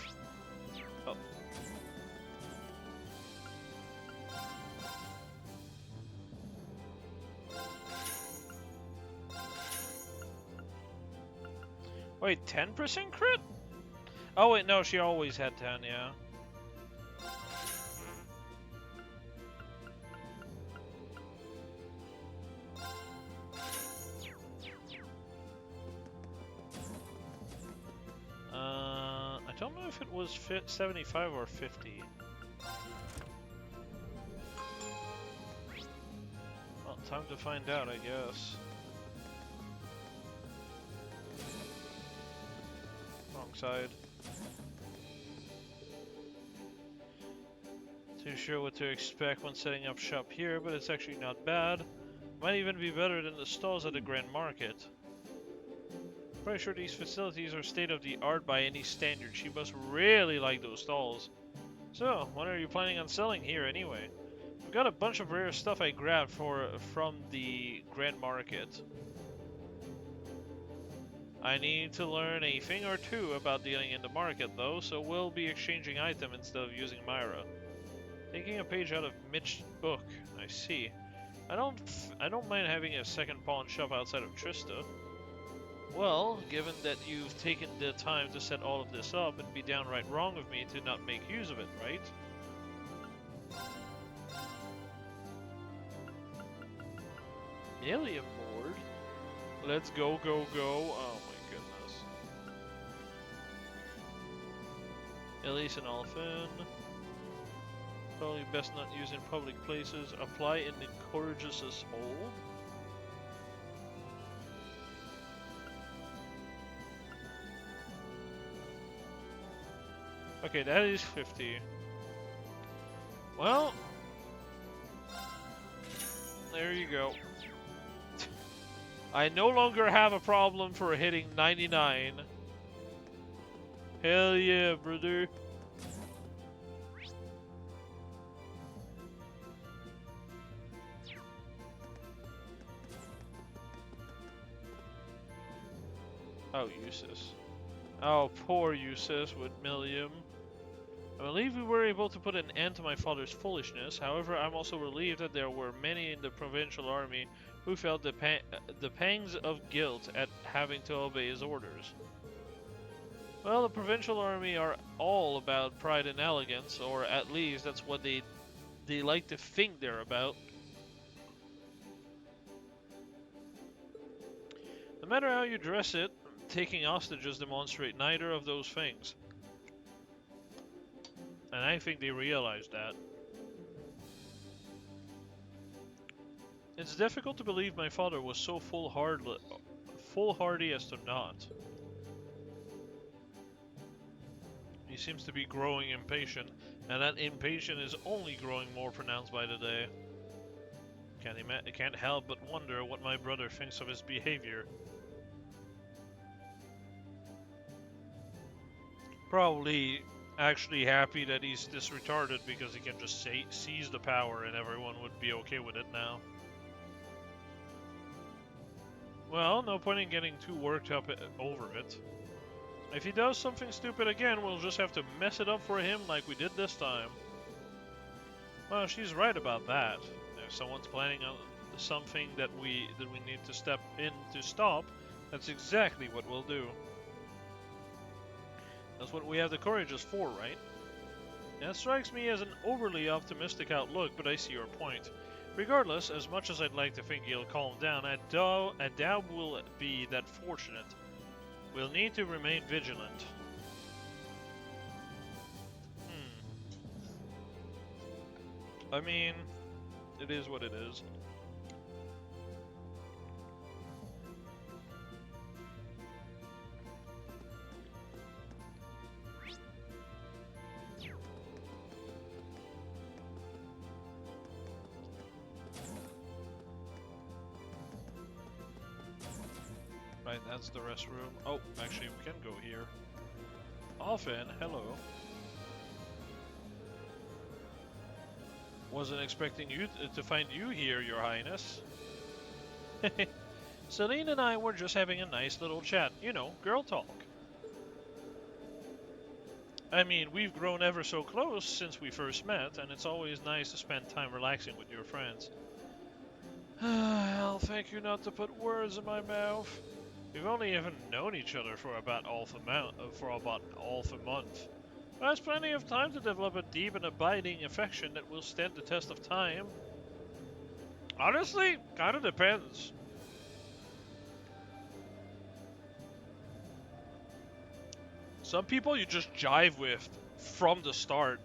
Oh. Wait, 10% crit? Oh wait, no, she always had 10, yeah. I don't know if it was 75 or 50. Well, time to find out, I guess. Wrong side. Too sure what to expect when setting up shop here, but it's actually not bad. Might even be better than the stalls at the Grand Market. Pretty sure these facilities are state-of-the-art by any standard. She must really like those stalls. So, what are you planning on selling here anyway? I've got a bunch of rare stuff I grabbed from the Grand Market. I need to learn a thing or two about dealing in the market though, so we'll be exchanging items instead of using Myra. Taking a page out of Mitch's book, I see. I don't mind having a second pawn shop outside of Trista. Well, given that you've taken the time to set all of this up, it'd be downright wrong of me to not make use of it, right? Alien board? Let's go, go, go. Oh my goodness. Elise and Alphen. Probably best not use in public places. Apply in the Courageous' hold. Okay, that is 50. Well, there you go. I no longer have a problem for hitting 99. Hell yeah, brother. Oh, Eustace. Oh, poor Eustace with Millium. I believe we were able to put an end to my father's foolishness. However, I'm also relieved that there were many in the provincial army who felt the pangs of guilt at having to obey his orders. Well, the provincial army are all about pride and elegance, or at least that's what they like to think they're about. No matter how you dress it, taking hostages demonstrate neither of those things. And I think they realize that. It's difficult to believe my father was so foolhardy as to not. He seems to be growing impatient, and that impatience is only growing more pronounced by the day. Can't help but wonder what my brother thinks of his behavior. Probably actually happy that he's this retarded because he can just seize the power and everyone would be okay with it now. Well, no point in getting too worked up over it. If he does something stupid again, we'll just have to mess it up for him like we did this time. Well, she's right about that. If someone's planning on something that we need to step in to stop, that's exactly what we'll do. That's what we have the Courageous for, right? That strikes me as an overly optimistic outlook, but I see your point. Regardless, as much as I'd like to think he'll calm down, I doubt we'll be that fortunate. We'll need to remain vigilant. I mean, it is what it is. Right, that's the restroom. Oh, actually, we can go here. Alphen, hello. Wasn't expecting you to find you here, Your Highness. Celine and I were just having a nice little chat. You know, girl talk. I mean, we've grown ever so close since we first met, and it's always nice to spend time relaxing with your friends. I'll thank you not to put words in my mouth. We've only even known each other for about half a month. That's plenty of time to develop a deep and abiding affection that will stand the test of time. Honestly, kinda depends. Some people you just jive with from the start,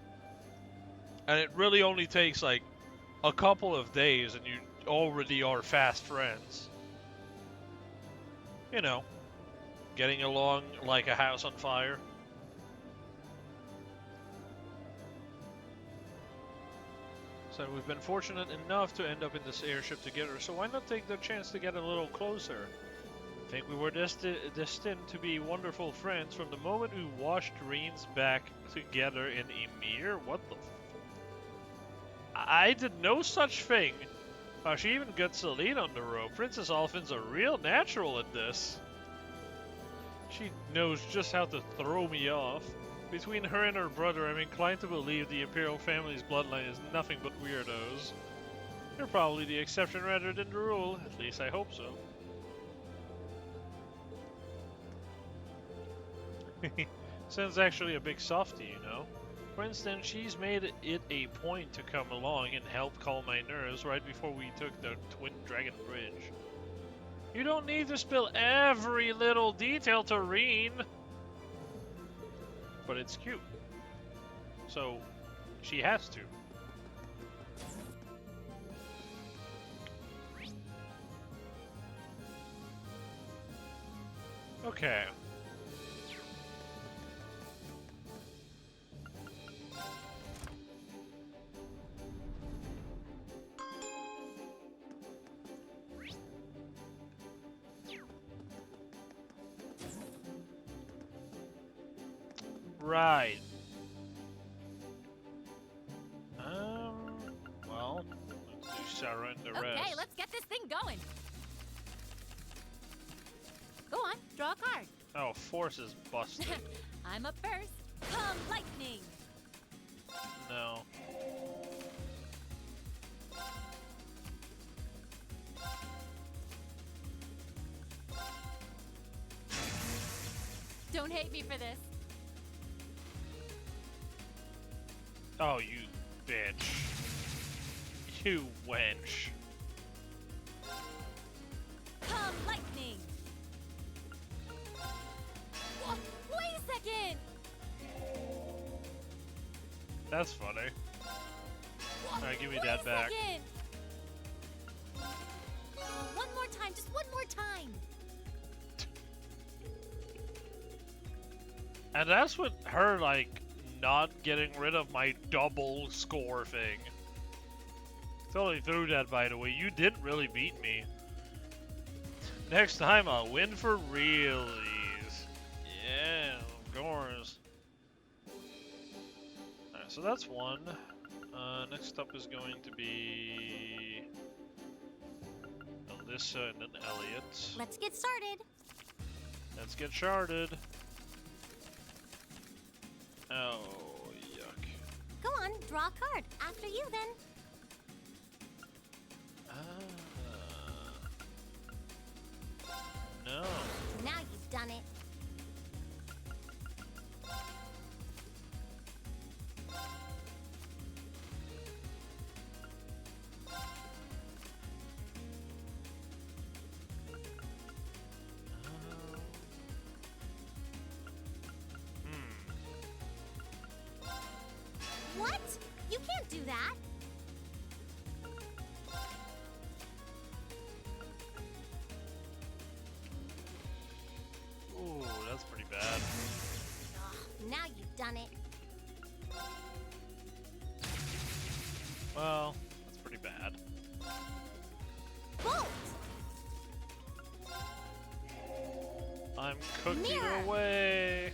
and it really only takes like a couple of days and you already are fast friends. You know, getting along like a house on fire. So we've been fortunate enough to end up in this airship together, so why not take the chance to get a little closer? I think we were destined to be wonderful friends from the moment we washed Reen's back together in Ymir. What the I did no such thing. She even got Celine on the rope. Princess Alphin's a real natural at this. She knows just how to throw me off. Between her and her brother, I'm inclined to believe the Imperial family's bloodline is nothing but weirdos. They're probably the exception rather than the rule. At least I hope so. Sen's actually a big softie, you know. For instance, she's made it a point to come along and help calm my nerves right before we took the Twin Dragon Bridge. You don't need to spill every little detail to Reen. But it's cute. So, she has to. Okay. Right. Well, let's do Sarah and the rest. Okay, let's get this thing going. Go on, draw a card. Oh, Force is busted. I'm up first. Come, lightning. No. Don't hate me for this. Oh, you bitch. You wench. Come, lightning. Whoa, wait a second. That's funny. Whoa, Alright, give me wait that a back. second. One more time, just one more time. And that's with her, like, not getting rid of my double score thing. Totally threw that, by the way. You didn't really beat me. Next time I'll win for realies. Yeah, of course. Alright, so that's one. Next up is going to be Alyssa and then Elliot. Let's get started. Let's get sharded. Oh, yuck. Go on, draw a card. After you, then. No. Now you've done it. What? You can't do that. Ooh, that's pretty bad. Ugh, now you've done it. Well, that's pretty bad. Bolt! I'm cooking Mirror. away.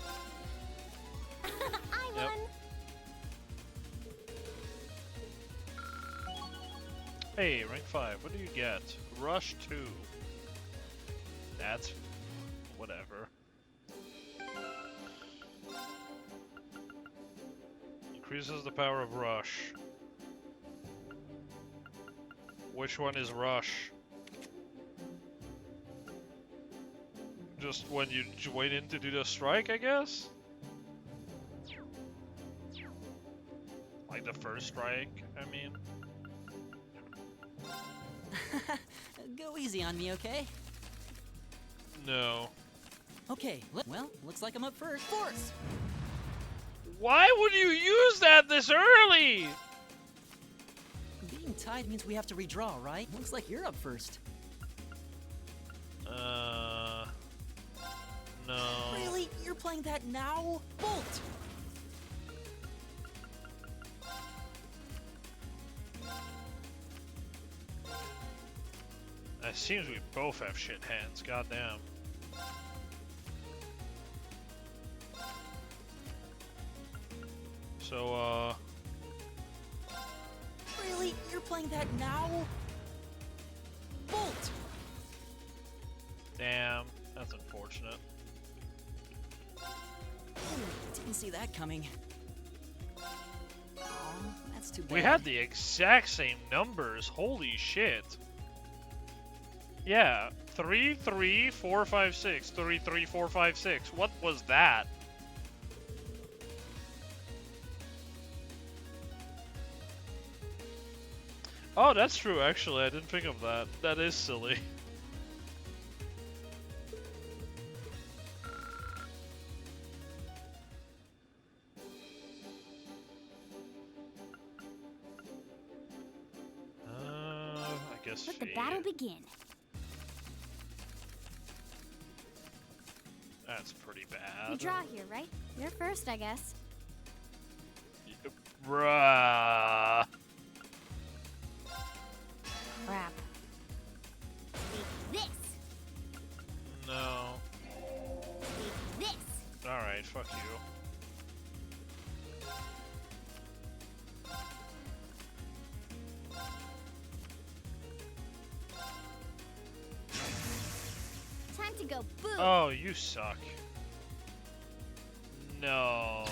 I Yep. won. Hey, rank 5, what do you get? Rush 2. That's whatever. Increases the power of Rush. Which one is Rush? Just when you join in to do the strike, I guess? Like the first strike, I mean. Go easy on me, okay? No. Okay, well, looks like I'm up first. Force! Why would you use that this early? Being tied means we have to redraw, right? Looks like you're up first. No. Really? You're playing that now? Bolt! It seems we both have shit hands, goddamn. So, Really? You're playing that now? Bolt! damn, that's unfortunate. Didn't see that coming. Oh, that's too bad. We had the exact same numbers, holy shit. Yeah, 3, 3, 4, 5, 6, 3, 3, 4, 5, 6. What was that? Oh, that's true, actually. I didn't think of that. That is silly. I guess Let the Fade. battle begin. That's pretty bad. You draw here, right? You're first, I guess. Bruh. Crap. Take this. No. Take this. Alright, fuck you. Time to go boom. Oh, you suck. No.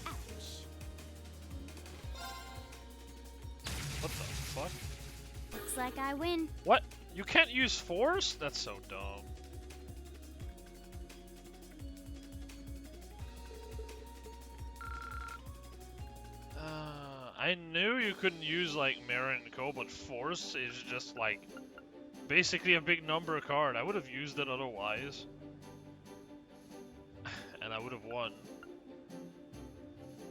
Ouch. What the fuck? Looks like I win. What? You can't use force? That's so dumb. I knew you couldn't use like Marin and Co, but force is just like basically a big number card. I would have used it otherwise. And I would have won.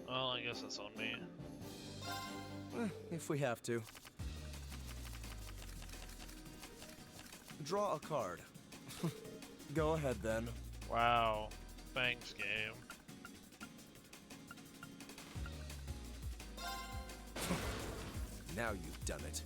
Well, I guess that's on me. If we have to. Draw a card. Go ahead then. Wow. Thanks, game. Now you've done it.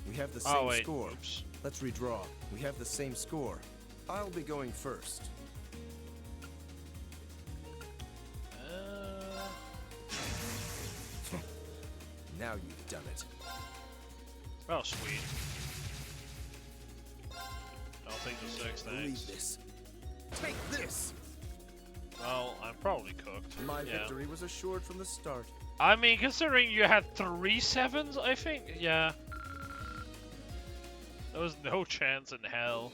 We have the same Oh, wait. score. Oops. Let's redraw. We have the same score. I'll be going first. Now you've done it. Oh, sweet. I'll take the 6, Believe thanks. this. Take this! Well, I'm probably cooked. My Yeah. victory was assured from the start. I mean, considering you had 3 7s, I think, yeah. There was no chance in hell.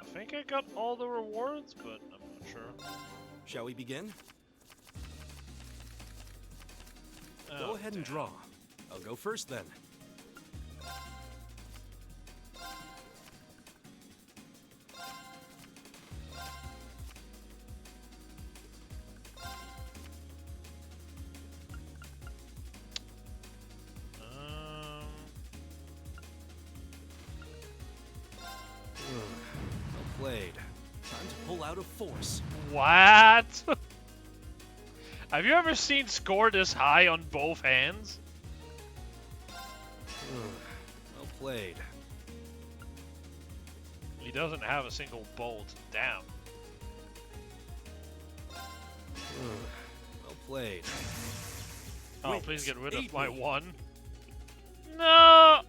I think I got all the rewards, but I'm not sure. Shall we begin? Oh, Go ahead and damn. draw. I'll go first then. Well played. Time to pull out a force. What? Have you ever seen score this high on both hands? Well played. He doesn't have a single bolt. Damn. Well played. Oh, Wait, please get rid eat of my me. one. No!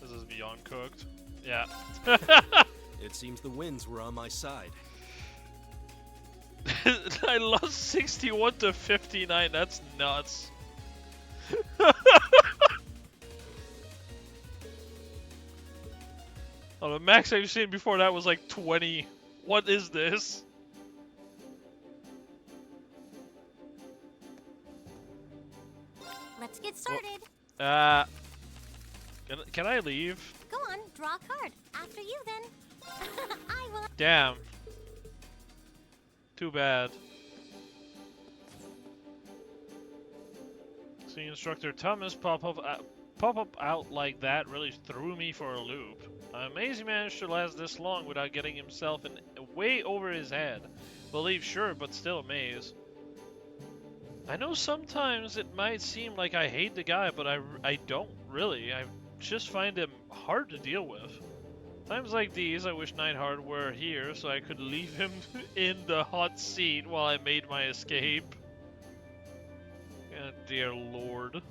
This is beyond cooked. Yeah. It seems the winds were on my side. I lost 61 to 59. That's nuts. Oh, the max I've seen before that was like 20. What is this? Let's get started. Can I leave? Go on, draw a card. After you, then. I will. Damn. Too bad. See, Instructor Thomas pop up out like that really threw me for a loop. I'm amazed he managed to last this long without getting himself in way over his head. Believe sure, but still amazed. I know sometimes it might seem like I hate the guy, but I don't really. I just find him hard to deal with. Times like these, I wish Neidhart were here so I could leave him in the hot seat while I made my escape. God, dear Lord.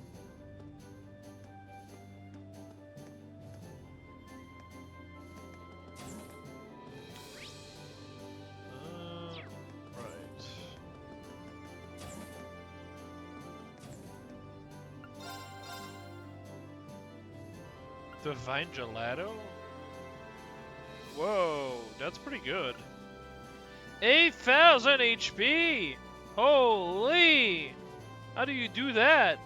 Right. Divine Gelato? Whoa, that's pretty good. 8,000 HP! Holy! How do you do that?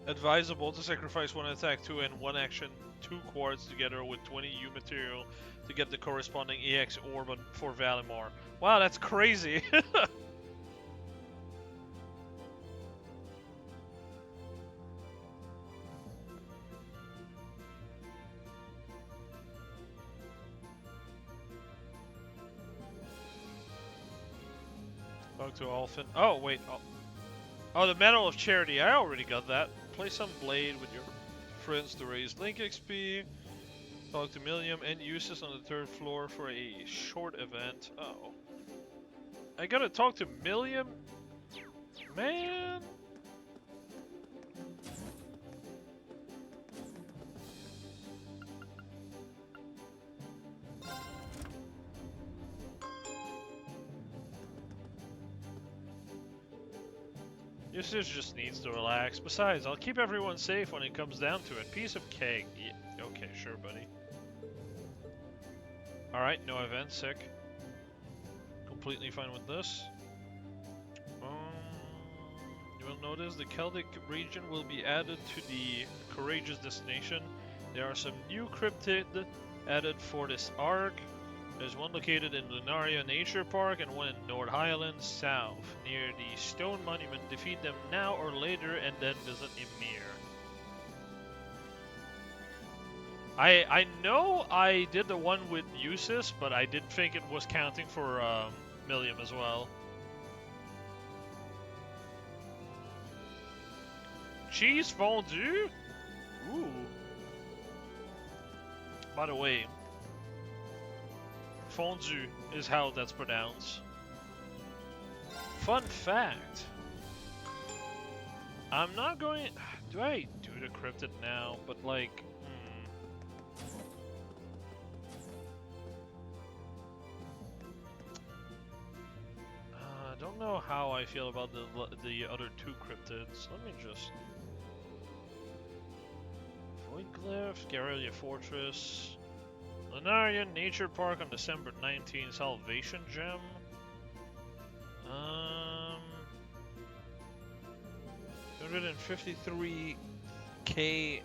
Advisable to sacrifice one attack 2 and one action 2 quartz together with 20 U material to get the corresponding EX orb for Valimar. Wow, that's crazy. Talk to Alfin. Oh, wait. Oh, the Medal of Charity. I already got that. Play some Blade with your friends to raise Link XP. Talk to Millium and Eustace on the 3rd floor for a short event. Uh-oh. I gotta talk to Millium? Man. Eustace just needs to relax. Besides, I'll keep everyone safe when it comes down to it. Piece of cake. Yeah, okay, sure, buddy. Alright, no event, sick. Completely fine with this. You will notice the Celtic region will be added to the Courageous Destination. There are some new cryptid added for this arc. There's one located in Lunaria Nature Park and one in North Highland South, near the Stone Monument. Defeat them now or later and then visit Ymir. I know I did the one with Eustace, but I didn't think it was counting for Millium as well. Cheese fondue? Ooh. By the way, fondue is how that's pronounced. Fun fact. I'm not going... Do I do the cryptid now? But like... I don't know how I feel about the other 2 cryptids. Let me just... Void Glyph, Garelia Fortress... Lunaria Nature Park on December 19, Salvation Gem. 153k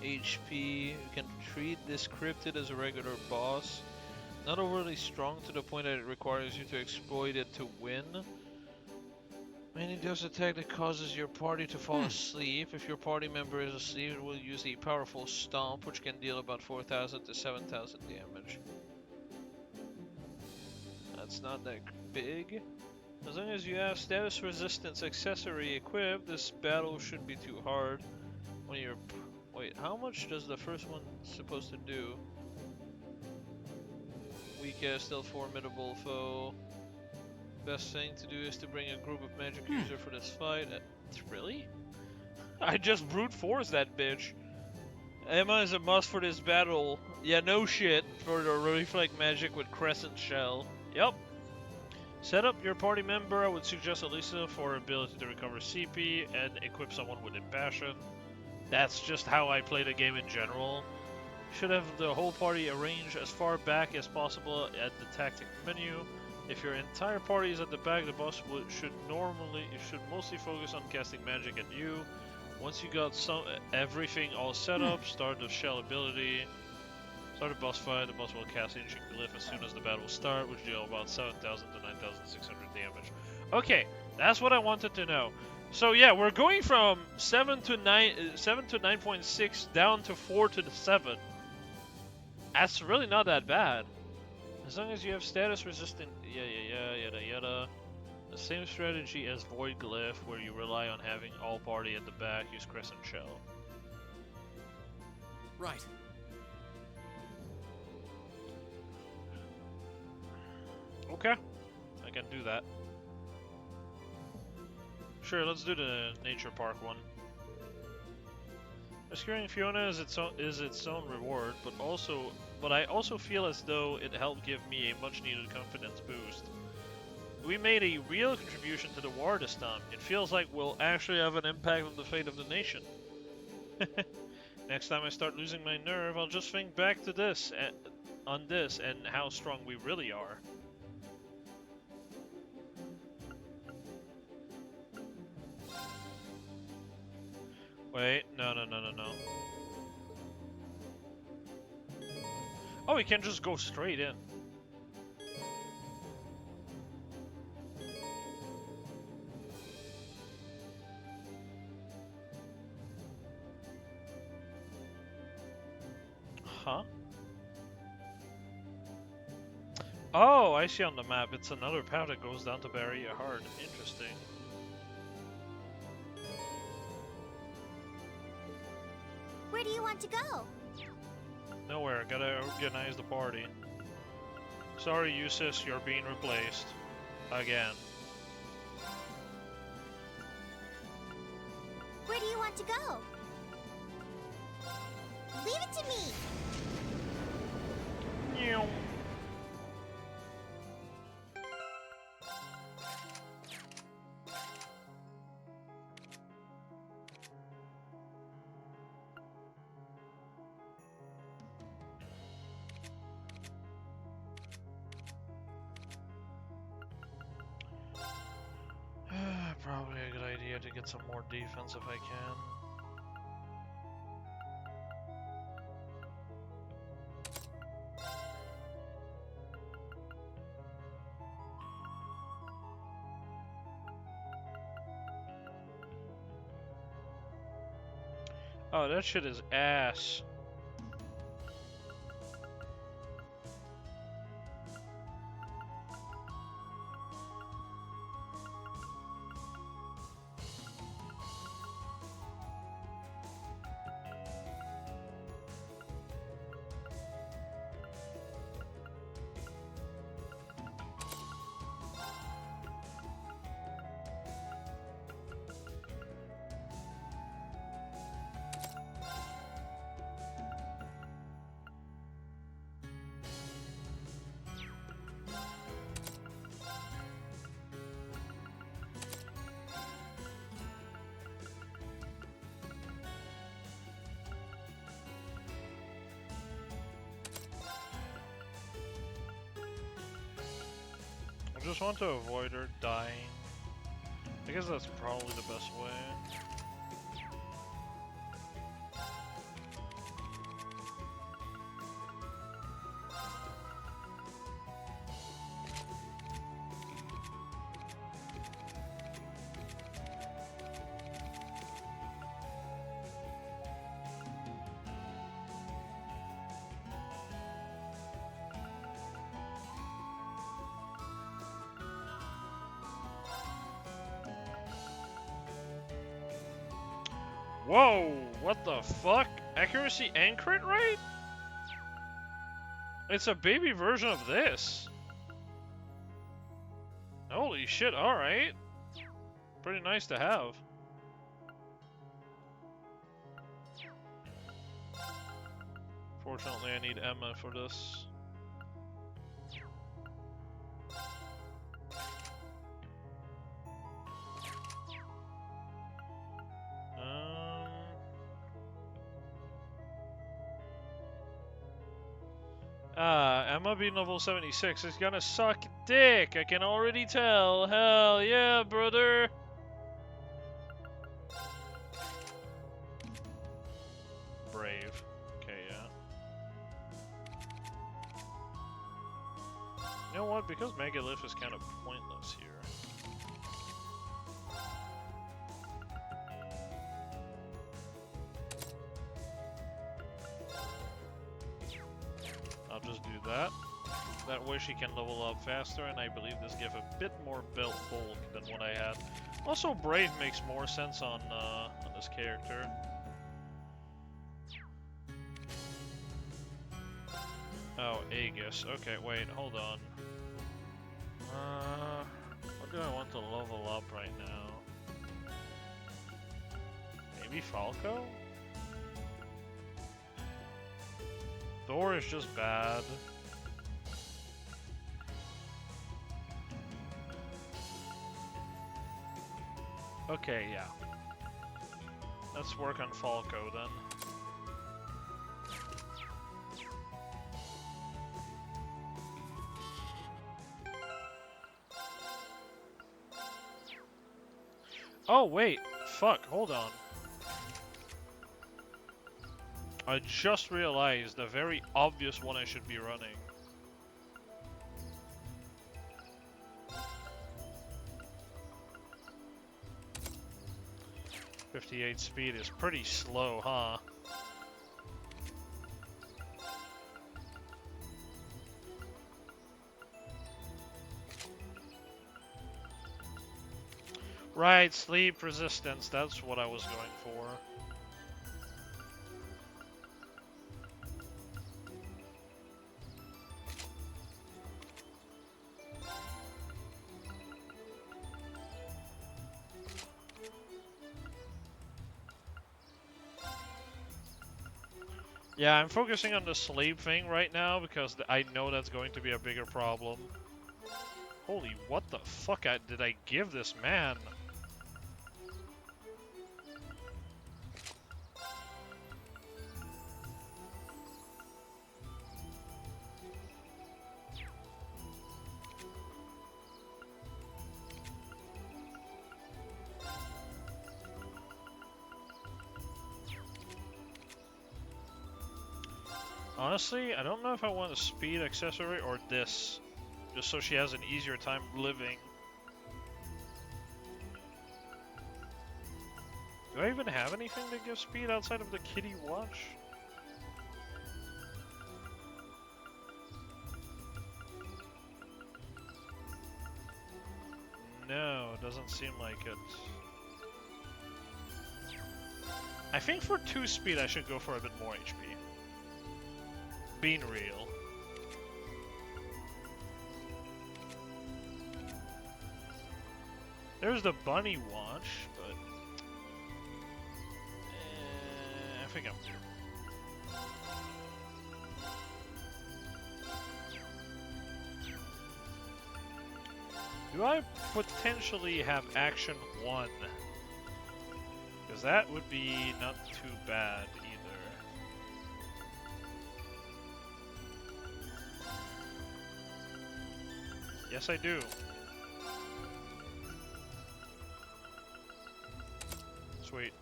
HP. You can treat this cryptid as a regular boss. Not overly strong to the point that it requires you to exploit it to win. Mainly does attack that causes your party to fall asleep. If your party member is asleep, it will use a powerful stomp, which can deal about 4,000 to 7,000 damage. That's not that big. As long as you have status resistance accessory equipped, this battle shouldn't be too hard. When you're... Wait, how much does the first one supposed to do? Weakest, still formidable foe. Best thing to do is to bring a group of magic user for this fight. Really? I just brute force that bitch. Emma is a must for this battle. Yeah, no shit. For the reflect magic with Crescent Shell. Yep. Set up your party member. I would suggest Elisa for ability to recover CP and equip someone with Impassion. That's just how I play the game in general. Should have the whole party arranged as far back as possible at the tactic menu. If your entire party is at the back, the boss should mostly focus on casting magic at you. Once you got everything all set up, start the shell ability. Start a boss fight. The boss will cast Ancient Glyph as soon as the battle starts, which deal about 7,000 to 9,600 damage. Okay, that's what I wanted to know. So yeah, we're going from 7 to 9.6 down to 4 to 7. That's really not that bad. As long as you have status resistant, yada yada. The same strategy as Void Glyph, where you rely on having all party at the back use Crescent Shell. Right. Okay, I can do that. Sure, let's do the nature park one. Rescuing Fiona is its own reward, but I also feel as though it helped give me a much-needed confidence boost. We made a real contribution to the war this time. It feels like we'll actually have an impact on the fate of the nation. Next time I start losing my nerve, I'll just think back to this, and how strong we really are. Wait, no. Oh, we can just go straight in. Huh? Oh, I see on the map. It's another path that goes down to Barrier Heart. Interesting. Where do you want to go? Nowhere. Gotta organize the party. Sorry, Eustace, you're being replaced. Again. Where do you want to go? Leave it to me! Meow. Probably a good idea to get some more defense if I can. Oh, that shit is ass. I just want to avoid her dying. I guess that's probably the best way. Whoa! What the fuck? Accuracy and crit rate? It's a baby version of this. Holy shit, alright. Pretty nice to have. Fortunately, I need Emma for this. Emma being level 76 is gonna suck dick, I can already tell. Hell yeah, brother! Brave. Okay, yeah. You know what? Because Megalith is kind of pointless here. I'll just do that. That way she can level up faster, and I believe this gives a bit more belt bulk than what I had. Also, Brave makes more sense on this character. Oh, Aegis. Okay, wait, hold on. What do I want to level up right now? Maybe Falco? Thor is just bad. Okay, yeah. Let's work on Falco then. Oh, wait. Fuck, hold on. I just realized the very obvious one I should be running. .58 speed is pretty slow, huh? Right, sleep resistance, that's what I was going for. Yeah, I'm focusing on the sleep thing right now because I know that's going to be a bigger problem. Holy, what the fuck did I give this man? Honestly, I don't know if I want a speed accessory or this, just so she has an easier time living. Do I even have anything that gives speed outside of the kitty watch? No, it doesn't seem like it. I think for 2 speed I should go for a bit more HP. Being real. There's the bunny watch, but I think I'm good. Do I potentially have action 1? Because that would be not too bad either. Yes, I do. Sweet.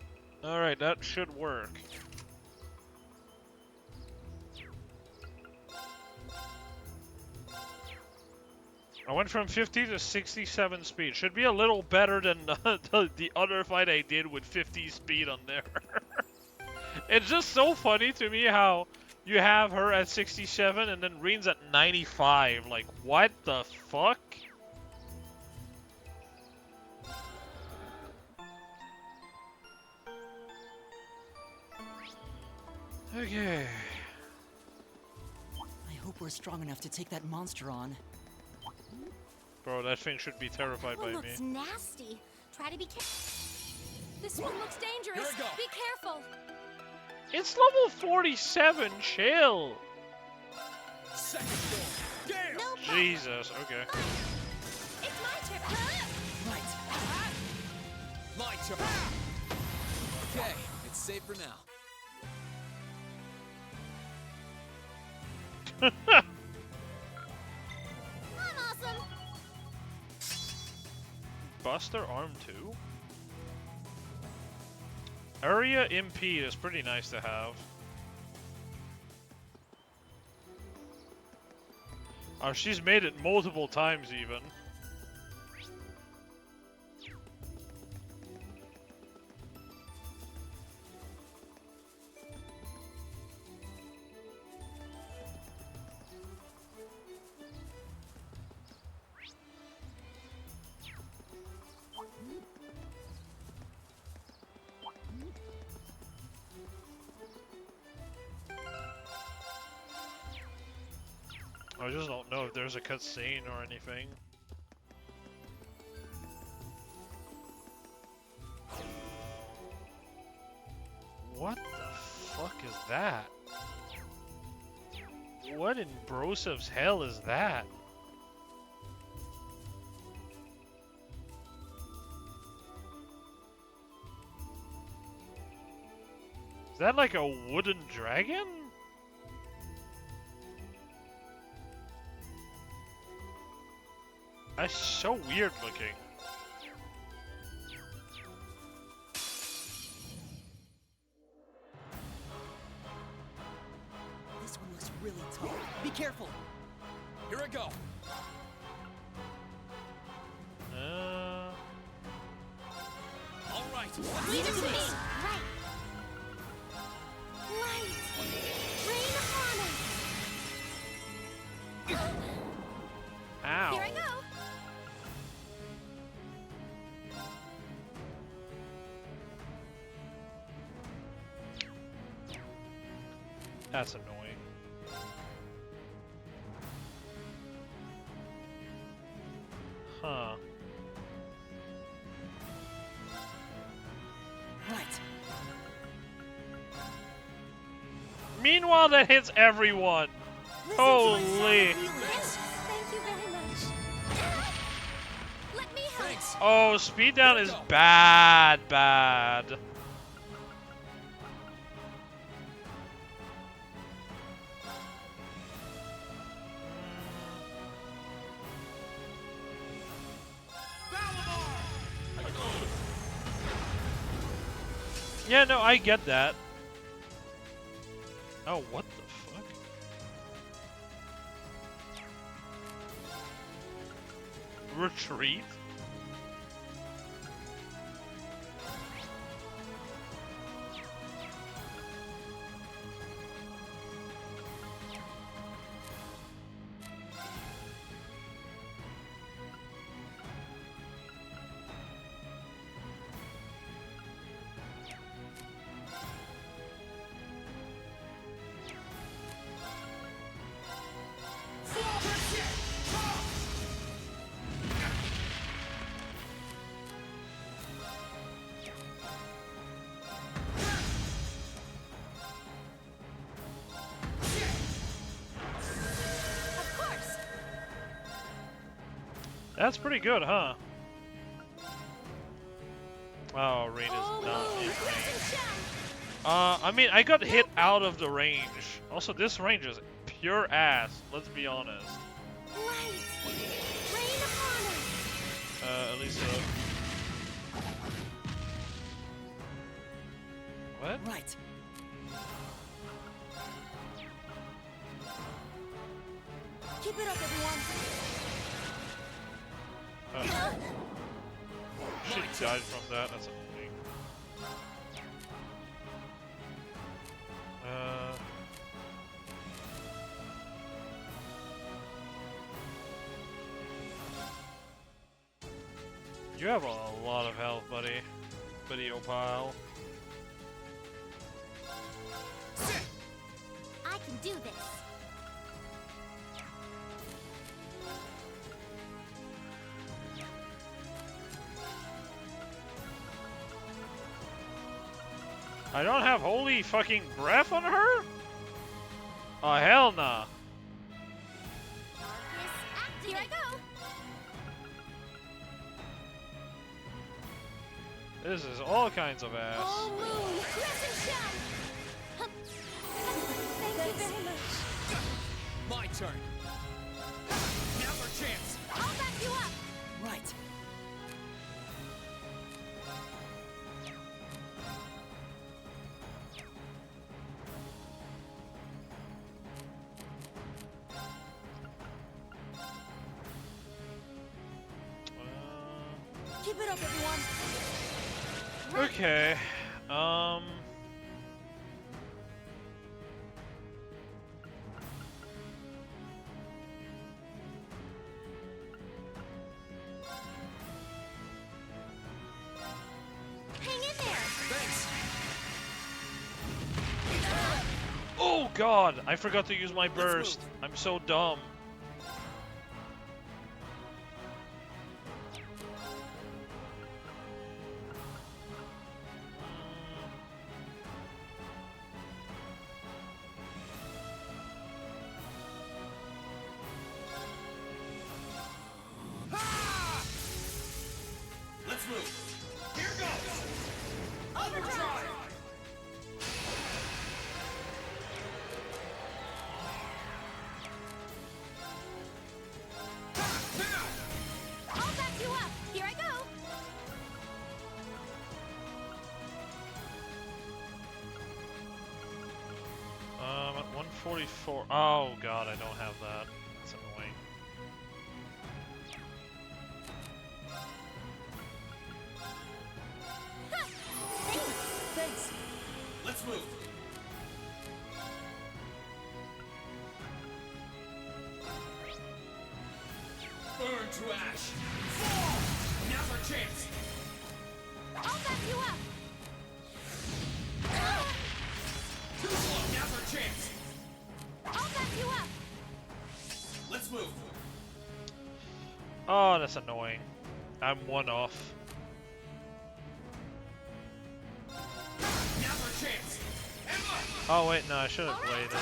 Alright, that should work. I went from 50 to 67 speed. Should be a little better than the other fight I did with 50 speed on there. It's just so funny to me how you have her at 67 and then Reen's at 95. Like, what the fuck? Okay. I hope we're strong enough to take that monster on. Bro, that thing should be terrified by One me. looks nasty. Try to be careful. This one looks dangerous. Here we go. Be careful. It's level 47, chill! Second floor. Damn! No problem. Jesus, okay. It's my turn. Right. My turn. Okay, it's safe for now. I'm awesome. Buster Arm 2? Area Impede is pretty nice to have. Oh, she's made it multiple times even. I just don't know if there's a cutscene or anything. What the fuck is that? What in Brosev's hell is that? Is that like a wooden dragon? That's so weird looking. This one looks really tough. Be careful. Here I go. All right. Leave it to me. Right. Light. Rain upon us. Ow. Here I go. That's annoying. Huh. Right. Meanwhile, that hits everyone. Holy. Yes. Thank you very much. Let me help. Thanks. Oh, speed down is bad, bad. Yeah, no, I get that. Oh, what the fuck? Retreat? Of course. That's pretty good, huh? Oh, Rain is Oh, not in range. crimson shaft. I mean, I got hit out of the range. Also, this range is pure ass, let's be honest. Light. Rain upon us. At least, What? Right. Keep it up, everyone. She died from that. That's annoying. You have a lot of health, buddy. Video pile. I can do this. I don't have holy fucking breath on her? Oh, hell nah. Here I go. This is all kinds of ass. Full moon, crescent shot. Thank you very much. My turn. Now's our chance. I'll back you up. Right. Keep it up, everyone. Okay. Hang in there. Thanks. Oh god, I forgot to use my burst. I'm so dumb. Let's move. Here goes. Overdrive. I'll back you up. Here I go. At 144. Oh god, I don't have that. That's annoying. Thanks. Let's move. Burn to ash. Fall. Now's our chance. I'll back you up. Too slow. Now's our chance. I'll back you up. Let's move. Oh, that's annoying. I'm one off. Now's our chance. Oh wait, no, I should have waited.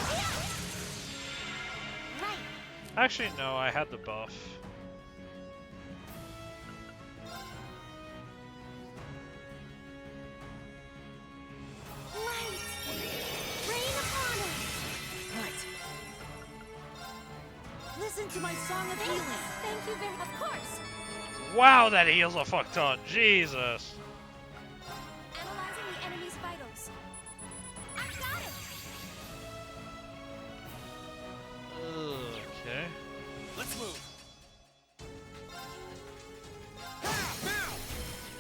Right. Actually, no, I had the buff. Light. Rain upon us. Right. Listen to my song of healing. Thank you very much. Of course. Wow, that heals a fuck ton. Jesus. Analyzing the enemy's vitals. I got it. Okay. Let's move.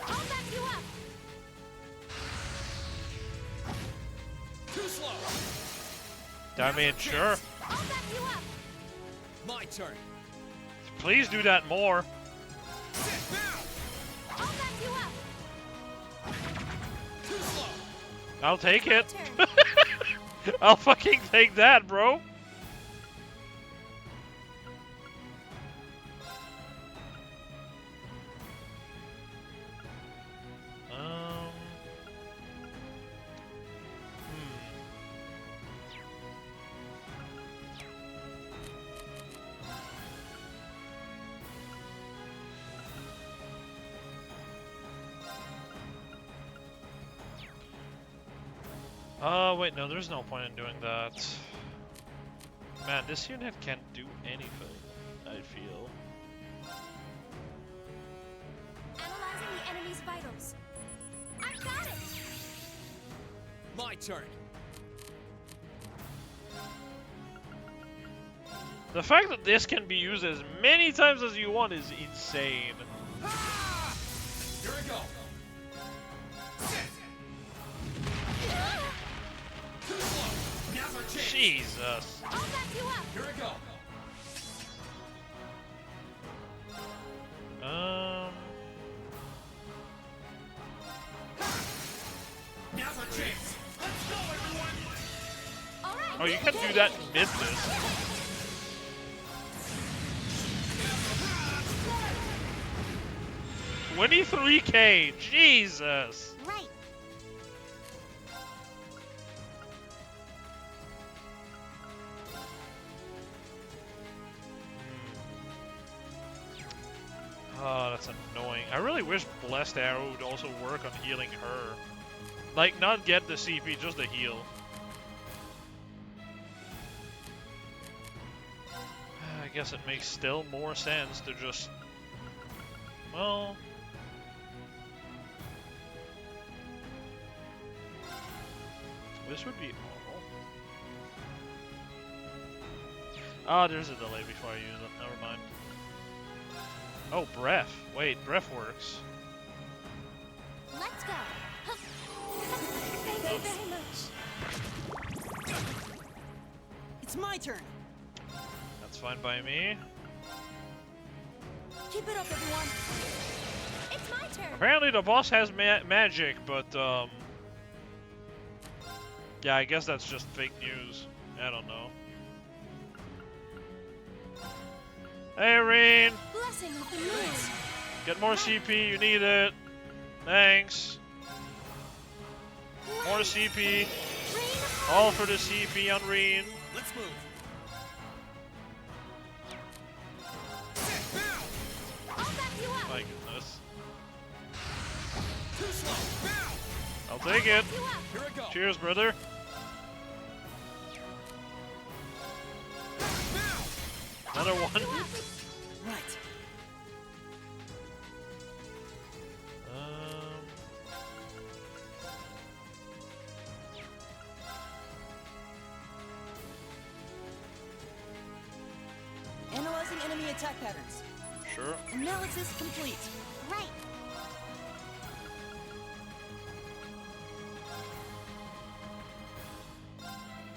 I'll back you up. Too slow. I mean, sure. I'll back you up. My turn. Please do that more. Sit now. I'll back you up. Too slow. I'll take it. Turn. I'll fucking take that, bro. Wait, no, there's no point in doing that. Man, this unit can't do anything, I feel. Analyzing the enemy's vitals. I got it. My turn. The fact that this can be used as many times as you want is insane. Here we go. Too slow. Now's our chance. Jesus. I'll back you up. Here we go. Now's our chance. Let's go, everyone. All right. Oh, you can do that mid this. $23K. Jesus. Right. Oh, that's annoying. I really wish Blessed Arrow would also work on healing her. Like, not get the CP, just the heal. I guess it makes still more sense to just... Well... This would be awful. Ah, there's a delay before I use it. Never mind. Oh, breath. Wait, breath works. Let's go. Thank you very much. It's my turn. That's fine by me. Keep it up, everyone. It's my turn. Apparently the boss has magic, but yeah, I guess that's just fake news. I don't know. Hey, Reen! Blessing of the moon. Get more CP, you need it. Thanks. More CP. Rain upon All for the CP on Reen. Let's move. I'll back you up. My goodness. Too slow. Now. I'll take it. You up. Here we go. Cheers, brother. Another one. You up. Right. Analyzing enemy attack patterns. Sure. Analysis complete. Right.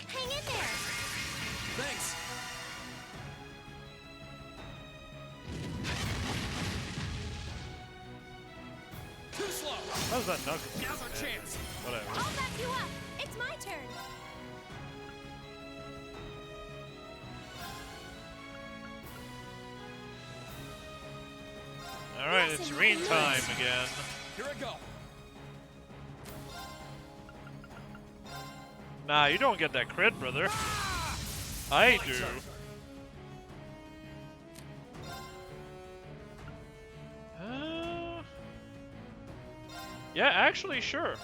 Hang in there. Thanks. Too slow. How's that nugget? Now's our chance. Whatever. I'll back you up. It's my turn. Alright, it's Reen time again. Here I go. Nah, you don't get that crit, brother. I do. Yeah, actually, sure.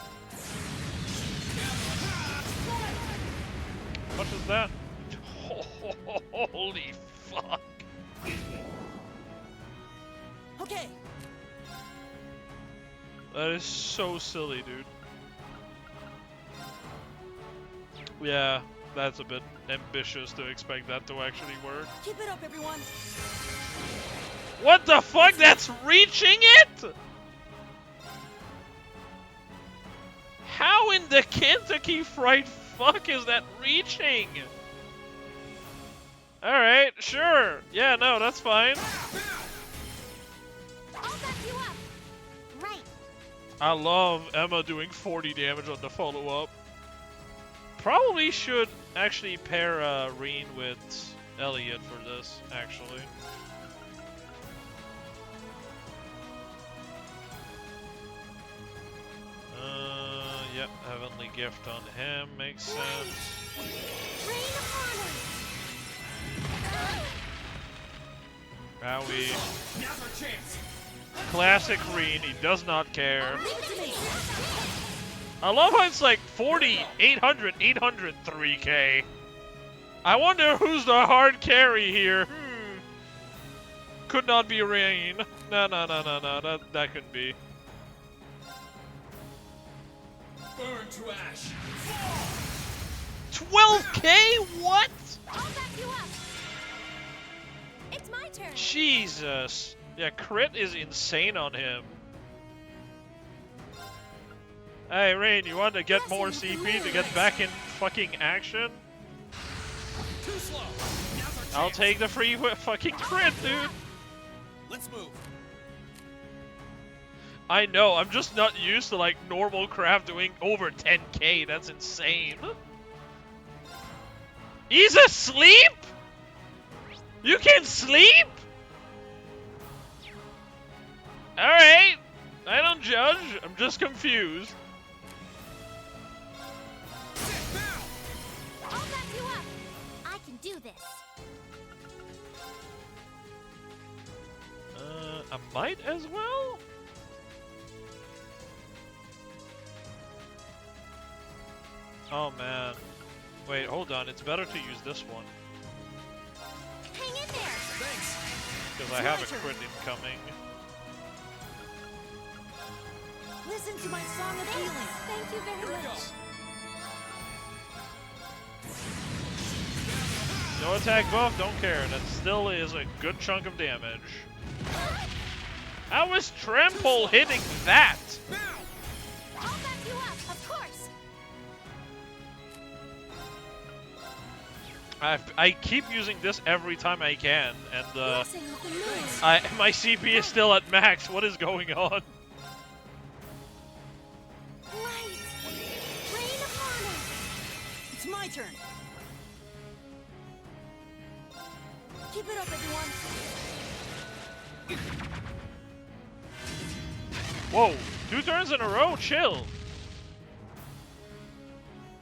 What is that? Holy fuck. Okay. That is so silly, dude. Yeah, that's a bit ambitious to expect that to actually work. Keep it up, everyone. What the fuck? That's reaching it? How in the Kentucky Fried Fuck is that reaching? Alright, sure. Yeah, no, that's fine. I'll back you up. Right. I love Emma doing 40 damage on the follow-up. Probably should actually pair Reen with Elliot for this, actually. Yep, Heavenly Gift on him makes sense. Rain upon us. Maui. Now's our chance. Classic Reen, he does not care. Leave it to me. I love how it's like 40, 800, 800, 3K. I wonder who's the hard carry here. Could not be Reen. No, that couldn't be. Burn to ash. 12k? What? I'll back you up. It's my turn. Jesus. Yeah, crit is insane on him. Hey, Rain, you want to get more CP to get back in fucking action? Too slow. Now's our I'll chance. take the free fucking crit, dude. Let's move. I know, I'm just not used to like normal craft doing over 10k. That's insane. He's asleep? You can sleep? Alright. I don't judge. I'm just confused. I'll back you up. I can do this. I might as well? Oh man. Wait, hold on. It's better to use this one. Hang in there. Thanks. Because I have a crit incoming. Listen to my song of healing. Thank you very Here we go. much. No attack buff, don't care. That still is a good chunk of damage. How is Trample hitting that? I'll back you up, of course. I keep using this every time I can, and Blessing of the moon. my CP is still at max. What is going on? Light. Rain upon us. It's my turn. Keep it up, everyone. Whoa, 2 turns in a row? Chill.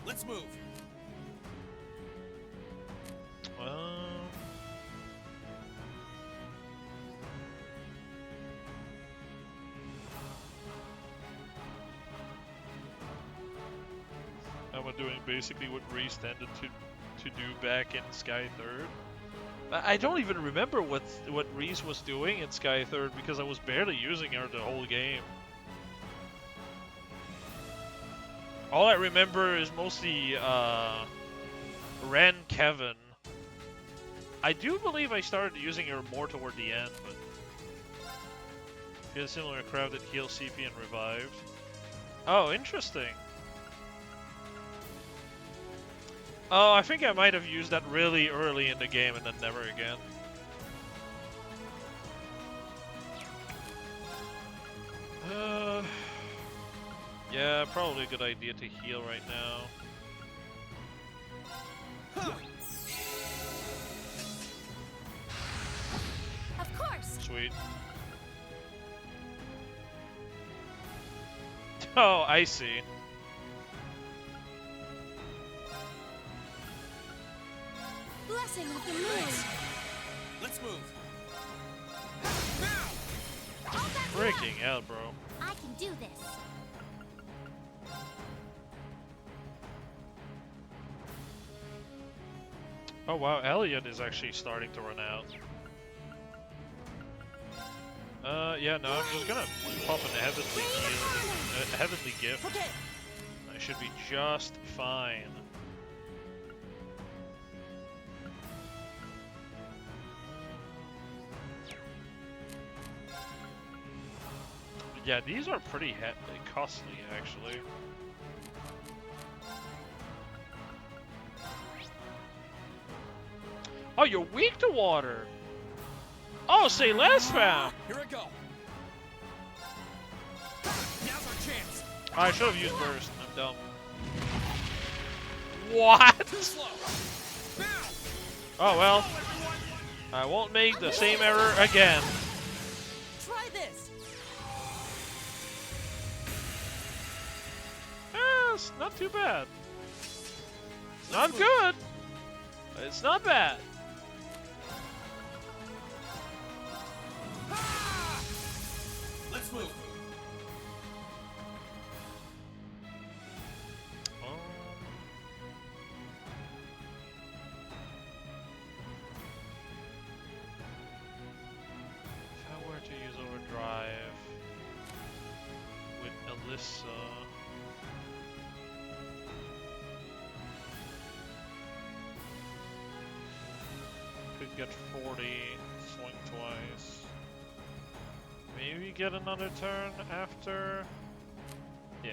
Let's move. I'm doing basically what Reese tended to do back in Sky 3rd. I don't even remember what Reese was doing in Sky 3rd because I was barely using her the whole game. All I remember is mostly Ren Kevin. I do believe I started using her more toward the end, but she had a similar craft that heals CP and revived. Oh, interesting. Oh, I think I might have used that really early in the game and then never again. Yeah, probably a good idea to heal right now. Of course. Sweet. Oh, I see. Blessing of the moon. Let's move. I'll back you up. Freaking hell, bro. I can do this. Oh wow, Elliot is actually starting to run out. Yeah, no, I'm just gonna pop an heavenly gift. Okay. I should be just fine. Yeah, these are pretty costly, actually. Oh, you're weak to water! Oh, say less, fam! Here I go. Now's our chance. I should have used burst. I'm dumb. What? Too slow. Now. Oh well. I won't make the same error again. Try this. It's not too bad. Not good. But it's not bad. Let's move. If I were to use overdrive with Alyssa, get 40, swing twice. Maybe get another turn after. Yeah.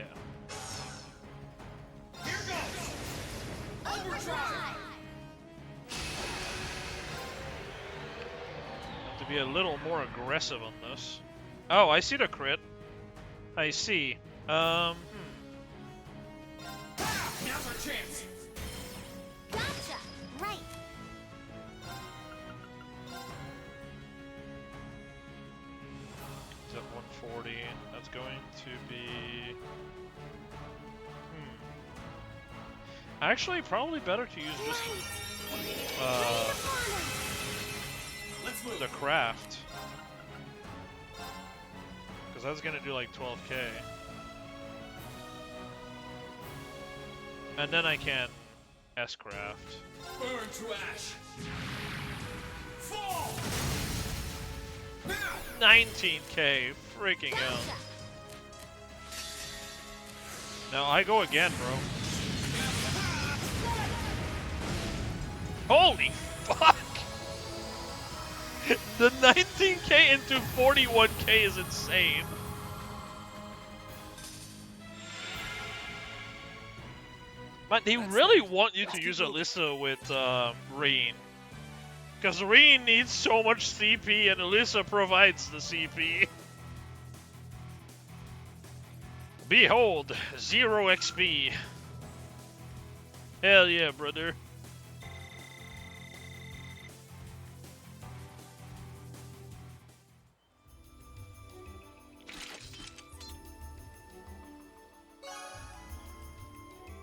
Here goes! Overdrive! Have to be a little more aggressive on this. Oh, I see the crit. I see. Now's our chance! Gotcha! Right! It's at 140. That's going to be. Actually, probably better to use just Let's move! the craft. Because that's gonna do like 12k. And then I can S-craft. Burn to ash! Fall! Now! 19k! Freaking hell. Now I go again, bro. Holy fuck! The 19k into 41k is insane. But they really want you to use Alyssa with Reen. Because Reen needs so much CP and Alyssa provides the CP. Behold, 0 XP. Hell yeah, brother.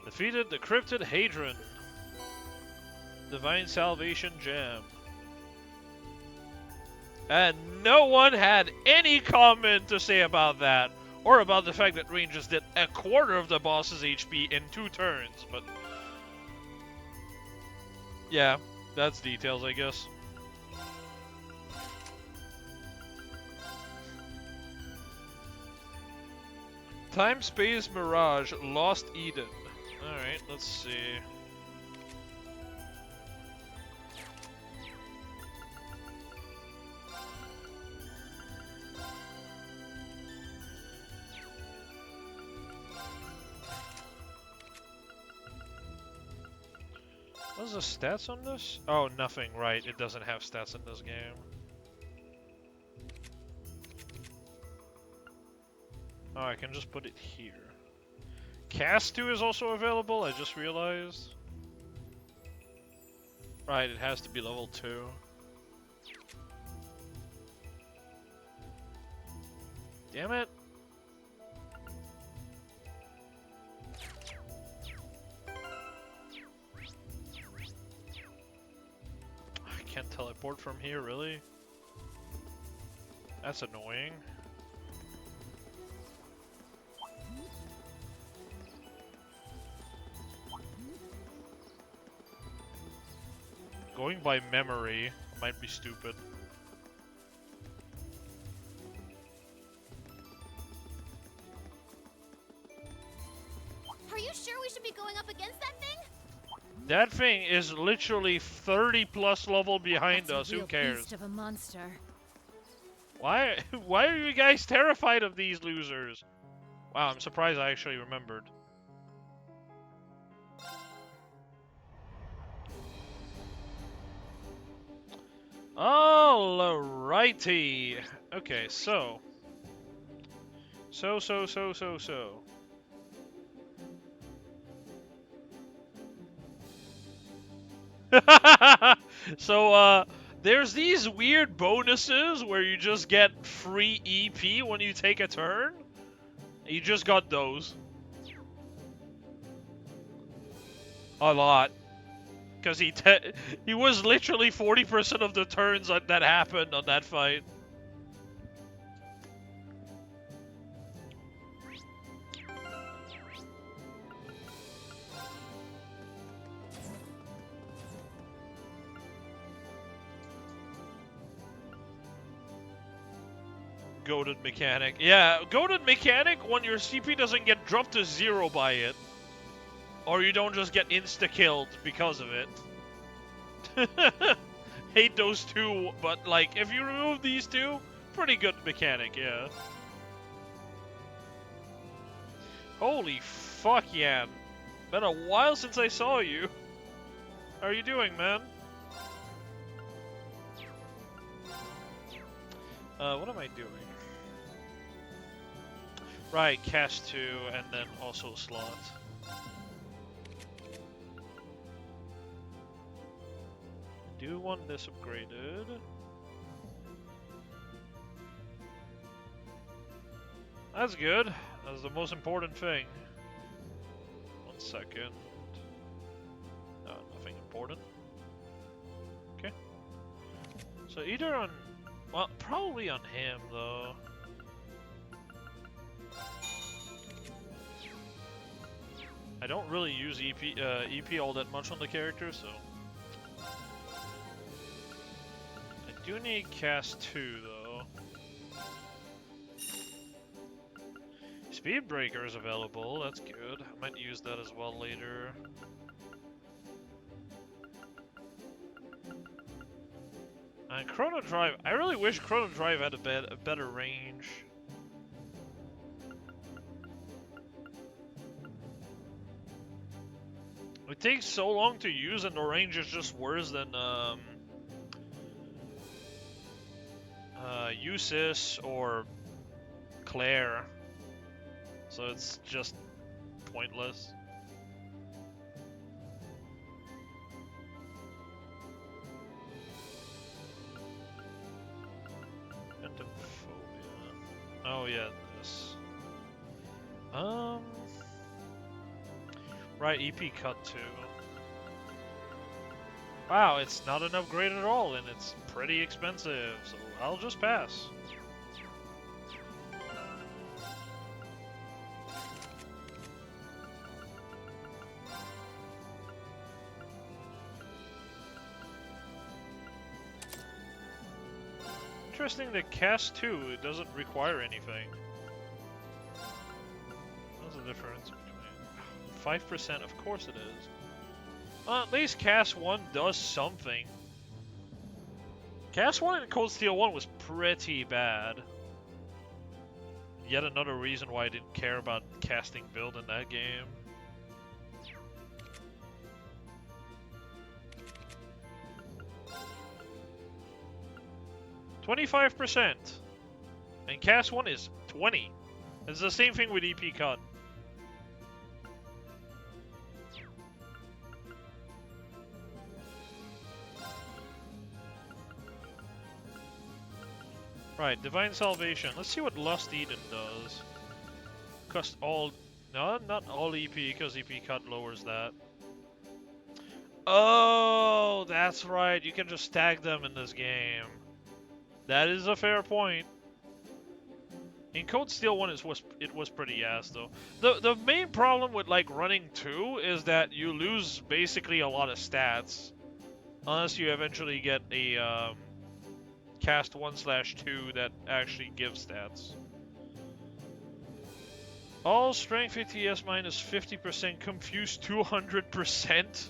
Defeated the Cryptid Hadron. Divine Salvation Gem. And no one had any comment to say about that. Or about the fact that Reen just did a quarter of the boss's HP in 2 turns, but... yeah, that's details, I guess. Time Space Mirage Lost Eden. Alright, let's see. What's the stats on this? Oh, nothing, right. It doesn't have stats in this game. Oh, I can just put it here. Cast 2 is also available, I just realized. Right, it has to be level 2. Damn it. I can't teleport from here, really? That's annoying. Going by memory might be stupid. Are you sure we should be going up against that thing? That thing is literally 30 plus level behind That's us. a Who real cares? beast of a monster. Why are you guys terrified of these losers? Wow, I'm surprised I actually remembered. Alrighty. Okay, so. So, there's these weird bonuses where you just get free EP when you take a turn. You just got those. A lot. Because he was literally 40% of the turns that happened on that fight. Goated mechanic. Yeah, goated mechanic when your CP doesn't get dropped to 0 by it. Or you don't just get insta-killed because of it. hate those two, but like if you remove these two, pretty good mechanic, yeah. Holy fuck, Yan. Been a while since I saw you. How are you doing, man? What am I doing? Right, cast 2 and then also slot. Do want this upgraded. That's good. That's the most important thing. 1 second. No, nothing important. Okay. So either on... Well, probably on him, though. I don't really use EP all that much on the character, so... I do need cast 2, though. Speed Breaker is available, that's good. I might use that as well later. And Chrono Drive, I really wish Chrono Drive had a better range. It takes so long to use and the range is just worse than Usis or Claire. So it's just pointless. Phantophobia. Oh yeah, this. Right, EP cut 2. Wow, it's not an upgrade at all, and it's pretty expensive, so I'll just pass. Interesting that cast 2 it doesn't require anything. What's the difference between 5%? Of course it is. Well, at least cast 1 does something. Cast 1 and Cold Steel 1 was pretty bad. Yet another reason why I didn't care about casting build in that game. %. And cast 1 is 20. It's the same thing with EP cut. Right, Divine Salvation. Let's see what Lost Eden does. Cost all... No, not all EP, because EP cut lowers that. Oh, that's right. You can just stack them in this game. That is a fair point. In Cold Steel 1, it was pretty ass, though. The main problem with, like, running 2 is that you lose basically a lot of stats. Unless you eventually get a, cast 1/2 that actually gives stats. All strength ATS minus 50%, confuse 200%.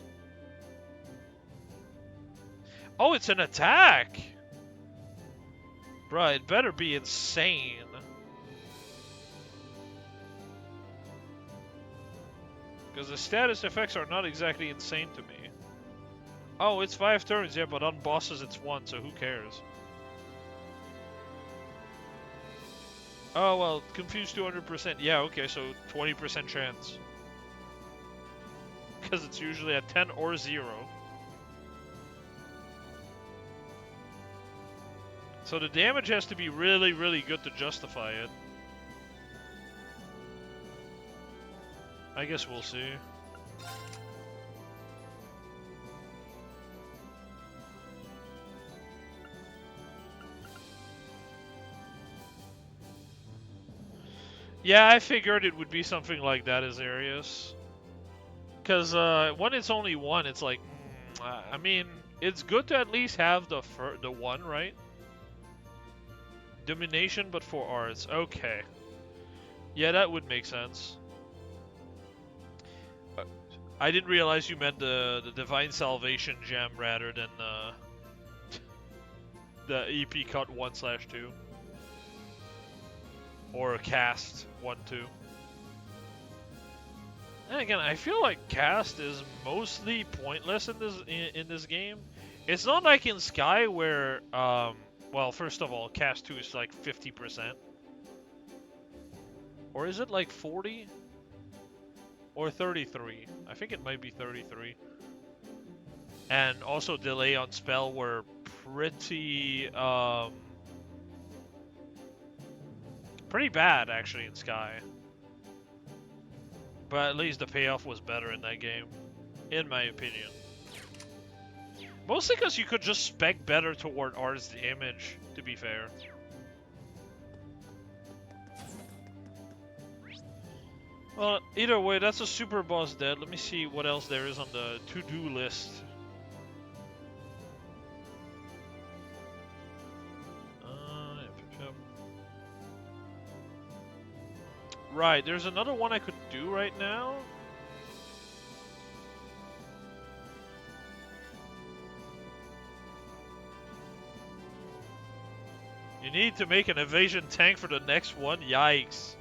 Oh, it's an attack! Bruh, it better be insane. Because the status effects are not exactly insane to me. Oh, it's 5 turns, yeah, but on bosses it's 1, so who cares? Oh, well, confused 200%. Yeah, okay, so 20% chance. Because it's usually at 10 or 0. So the damage has to be really, really good to justify it. I guess we'll see. Yeah, I figured it would be something like that as Arius. Because when it's only 1, it's like, I mean, it's good to at least have the 1, right? Domination, but for arts. Okay. Yeah, that would make sense. I didn't realize you meant the Divine Salvation gem rather than the EP cut 1/2. Or cast 1/2. And again, I feel like cast is mostly pointless in this game. It's not like in Sky where, well, first of all, cast 2 is like 50%. Or is it like 40? Or 33? I think it might be 33. And also delay on spell were pretty, pretty bad actually in Sky. But at least the payoff was better in that game, in my opinion. Mostly because you could just spec better toward Art's Image, to be fair. Well, either way, that's a super boss dead. Let me see what else there is on the to-do list. Right, there's another one I could do right now. You need to make an evasion tank for the next one? Yikes.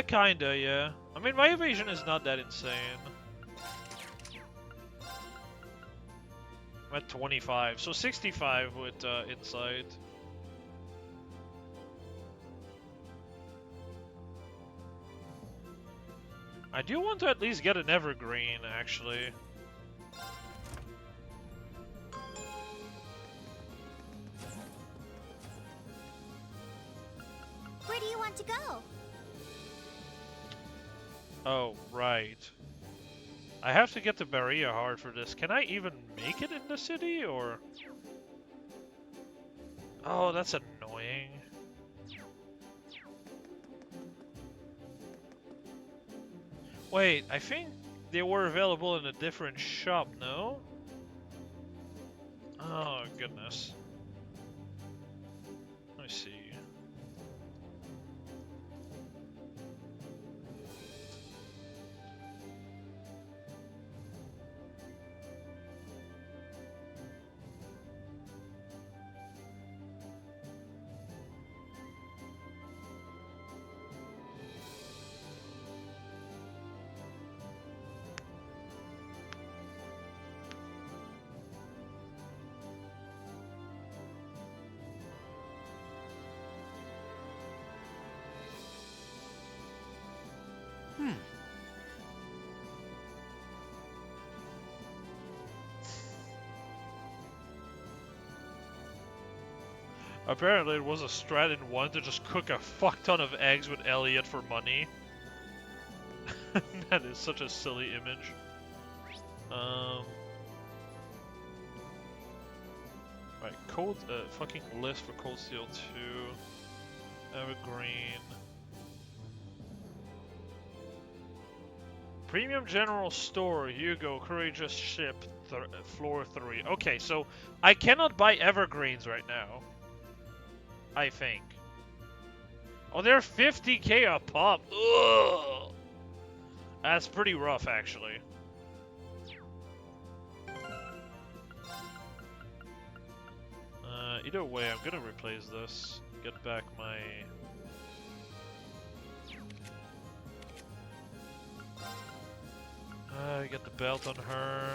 Kinda, yeah. I mean, my evasion is not that insane. I'm at 25, so 65 with insight. I do want to at least get an evergreen, actually. Where do you want to go? Oh, right. I have to get to Berea Heart for this. Can I even make it in the city, or...? Oh, that's annoying. Wait, I think they were available in a different shop, no? Oh, goodness. Let me see. Apparently it was a strat in one to just cook a fuck ton of eggs with Elliot for money. That is such a silly image. Right, cold, fucking list for Cold Steel 2. Evergreen. Premium General Store, Hugo, Courageous Ship, floor 3. Okay, so I cannot buy evergreens right now. I think. Oh, they're 50k a pop. Ugh. That's pretty rough, actually. Either way, I'm gonna replace this. Get back my... get the belt on her.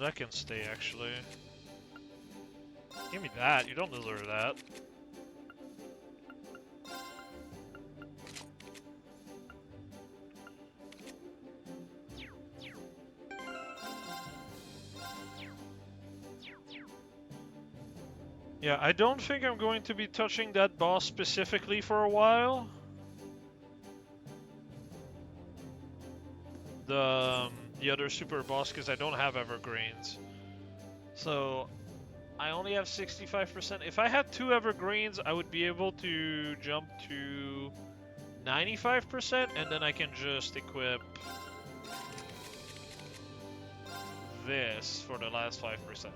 That can stay, actually. Give me that. You don't deserve that. Yeah, I don't think I'm going to be touching that boss specifically for a while. The other super boss, because I don't have evergreens. So I only have 65%. If I had 2 evergreens, I would be able to jump to 95%, and then I can just equip this for the last 5%.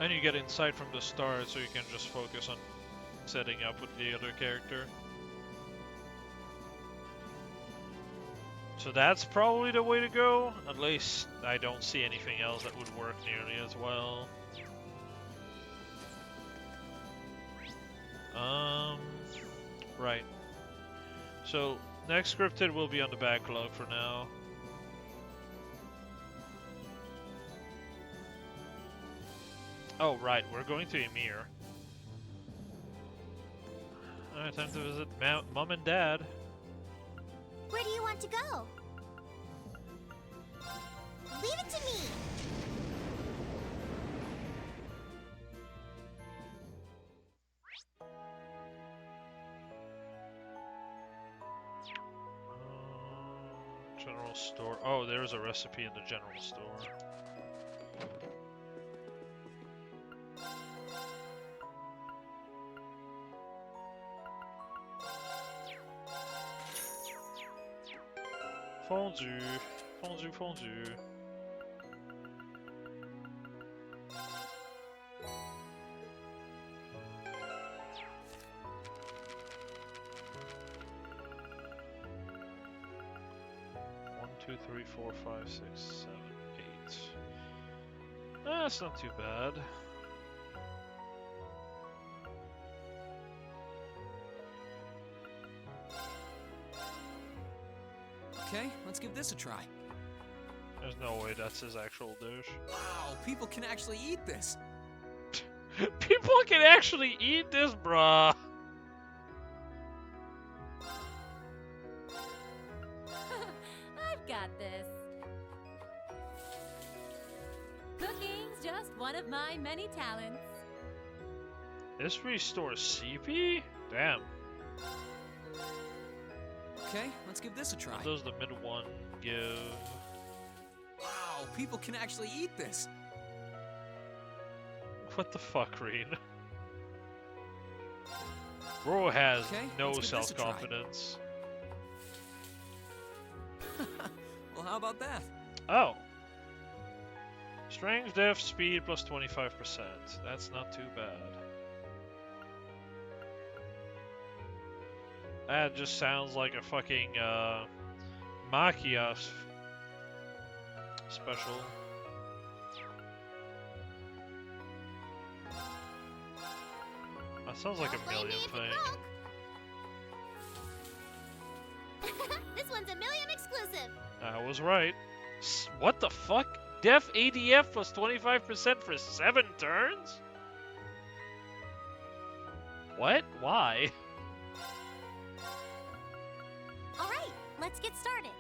And you get insight from the start, so you can just focus on setting up with the other character. So that's probably the way to go. At least I don't see anything else that would work nearly as well. Right. So next scripted will be on the backlog for now. Oh, right, we're going to Ymir. Alright, time to visit Mom and Dad. Where do you want to go? Leave it to me! General store. Oh, there's a recipe in the general store. Fondue, fondue, fondue. One, two, three, four, five, six, 7, 8. That's not too bad. Okay, let's give this a try. There's no way that's his actual dish. Wow, people can actually eat this. People can actually eat this, bruh. I've got this. Cooking's just one of my many talents. This restores CP? Damn. Okay, let's give this a try. What does the mid one give? Wow, people can actually eat this. What the fuck, Reen? Bro has Okay, no let's give this a try. self-confidence. Well, how about that? Oh. Strength, def, speed plus 25%. That's not too bad. That just sounds like a fucking Machias special. That sounds like Don't a blame me million if it thing. broke. This one's a million exclusive. I was right. What the fuck? Def ADF plus 25% for 7 turns? What? Why? Alright, let's get started.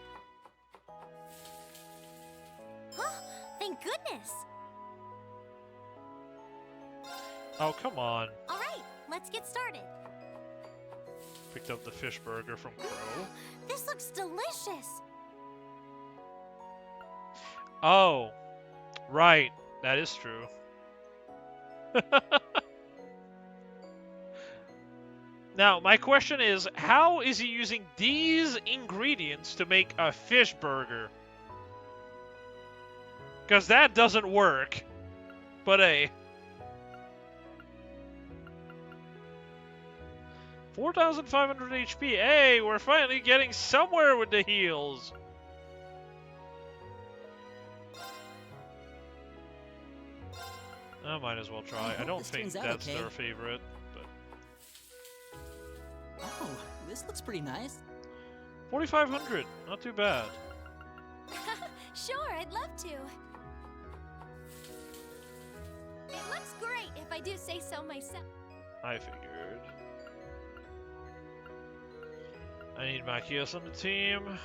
Huh, thank goodness. Oh, come on. Alright, let's get started. Picked up the fish burger from Crow. This looks delicious. Oh, right. That is true. Now, my question is, how is he using these ingredients to make a fish burger? Because that doesn't work. But hey. 4,500 HP. Hey, we're finally getting somewhere with the heals. I might as well try. I hope don't this think turns out that's okay. their favorite, but Oh, this looks pretty nice. 4,500. Not too bad. Sure, I'd love to. It looks great if I do say so myself. I figured. I need Machias on the team.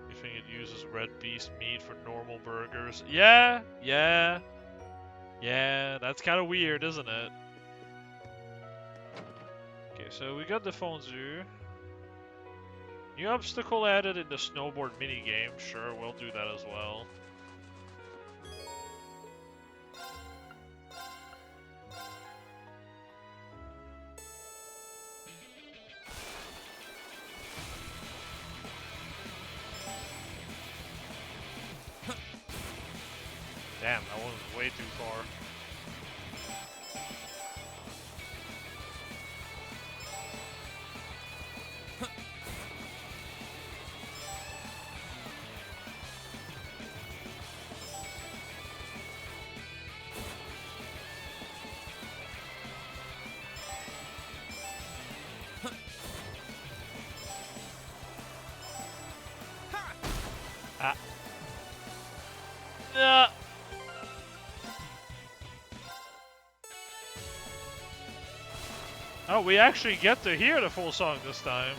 You think it uses red beast meat for normal burgers? Yeah, that's kind of weird, isn't it? Okay, so we got the Fonzu. New obstacle added in the snowboard minigame. Sure, we'll do that as well. Damn, that was way too far. Ah. Yeah. Oh, we actually get to hear the full song this time.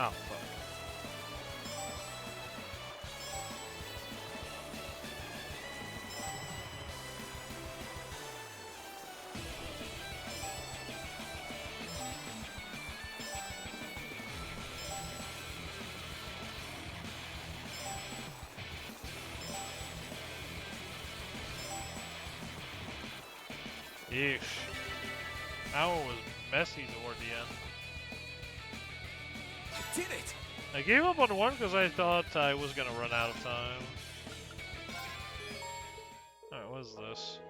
Oh, fuck. Yeesh. That one was messy toward the end. Did it! I gave up on one because I thought I was gonna run out of time. Alright, what is this?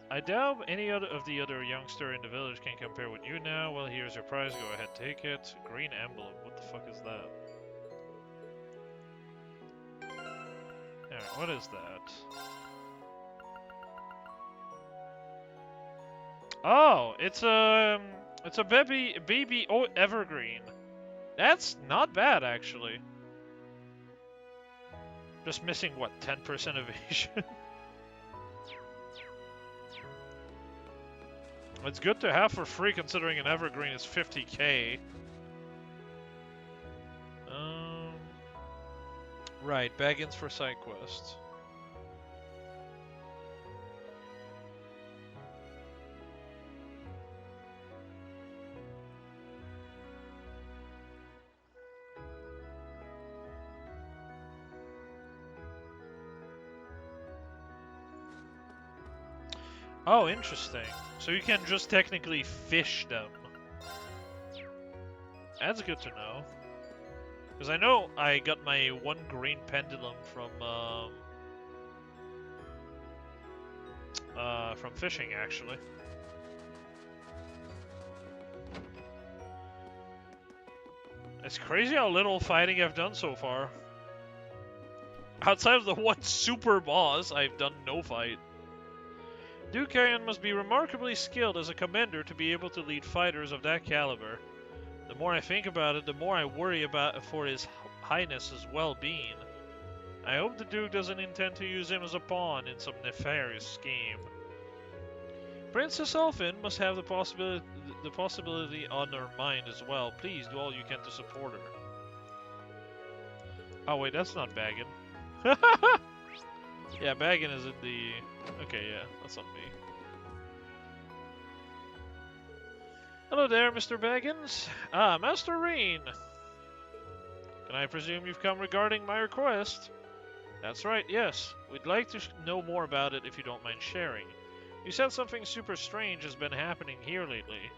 I doubt any other of the other youngster in the village can compare with you now. Well, here's your prize. Go ahead, take it. Green emblem. What the fuck is that? Alright, what is that? Oh, it's a baby evergreen. That's not bad, actually. Just missing, what, 10% evasion? It's good to have for free, considering an evergreen is 50k. Right, Baggins for side quests. Oh, interesting. So you can just technically fish them. That's good to know. Because I know I got my one green pendulum from fishing, actually. It's crazy how little fighting I've done so far. Outside of the one super boss, I've done no fight. Duke Arion must be remarkably skilled as a commander to be able to lead fighters of that caliber. The more I think about it, the more I worry for his highness's well-being. I hope the Duke doesn't intend to use him as a pawn in some nefarious scheme. Princess Elfin must have the possibility on her mind as well. Please do all you can to support her. Oh wait, that's not Baggin. Yeah, Baggin is in the... Okay, yeah, that's on me. Hello there, Mr. Baggins. Ah, Master Rain. Can I presume you've come regarding my request? That's right, yes. We'd like to know more about it if you don't mind sharing. You said something super strange has been happening here lately.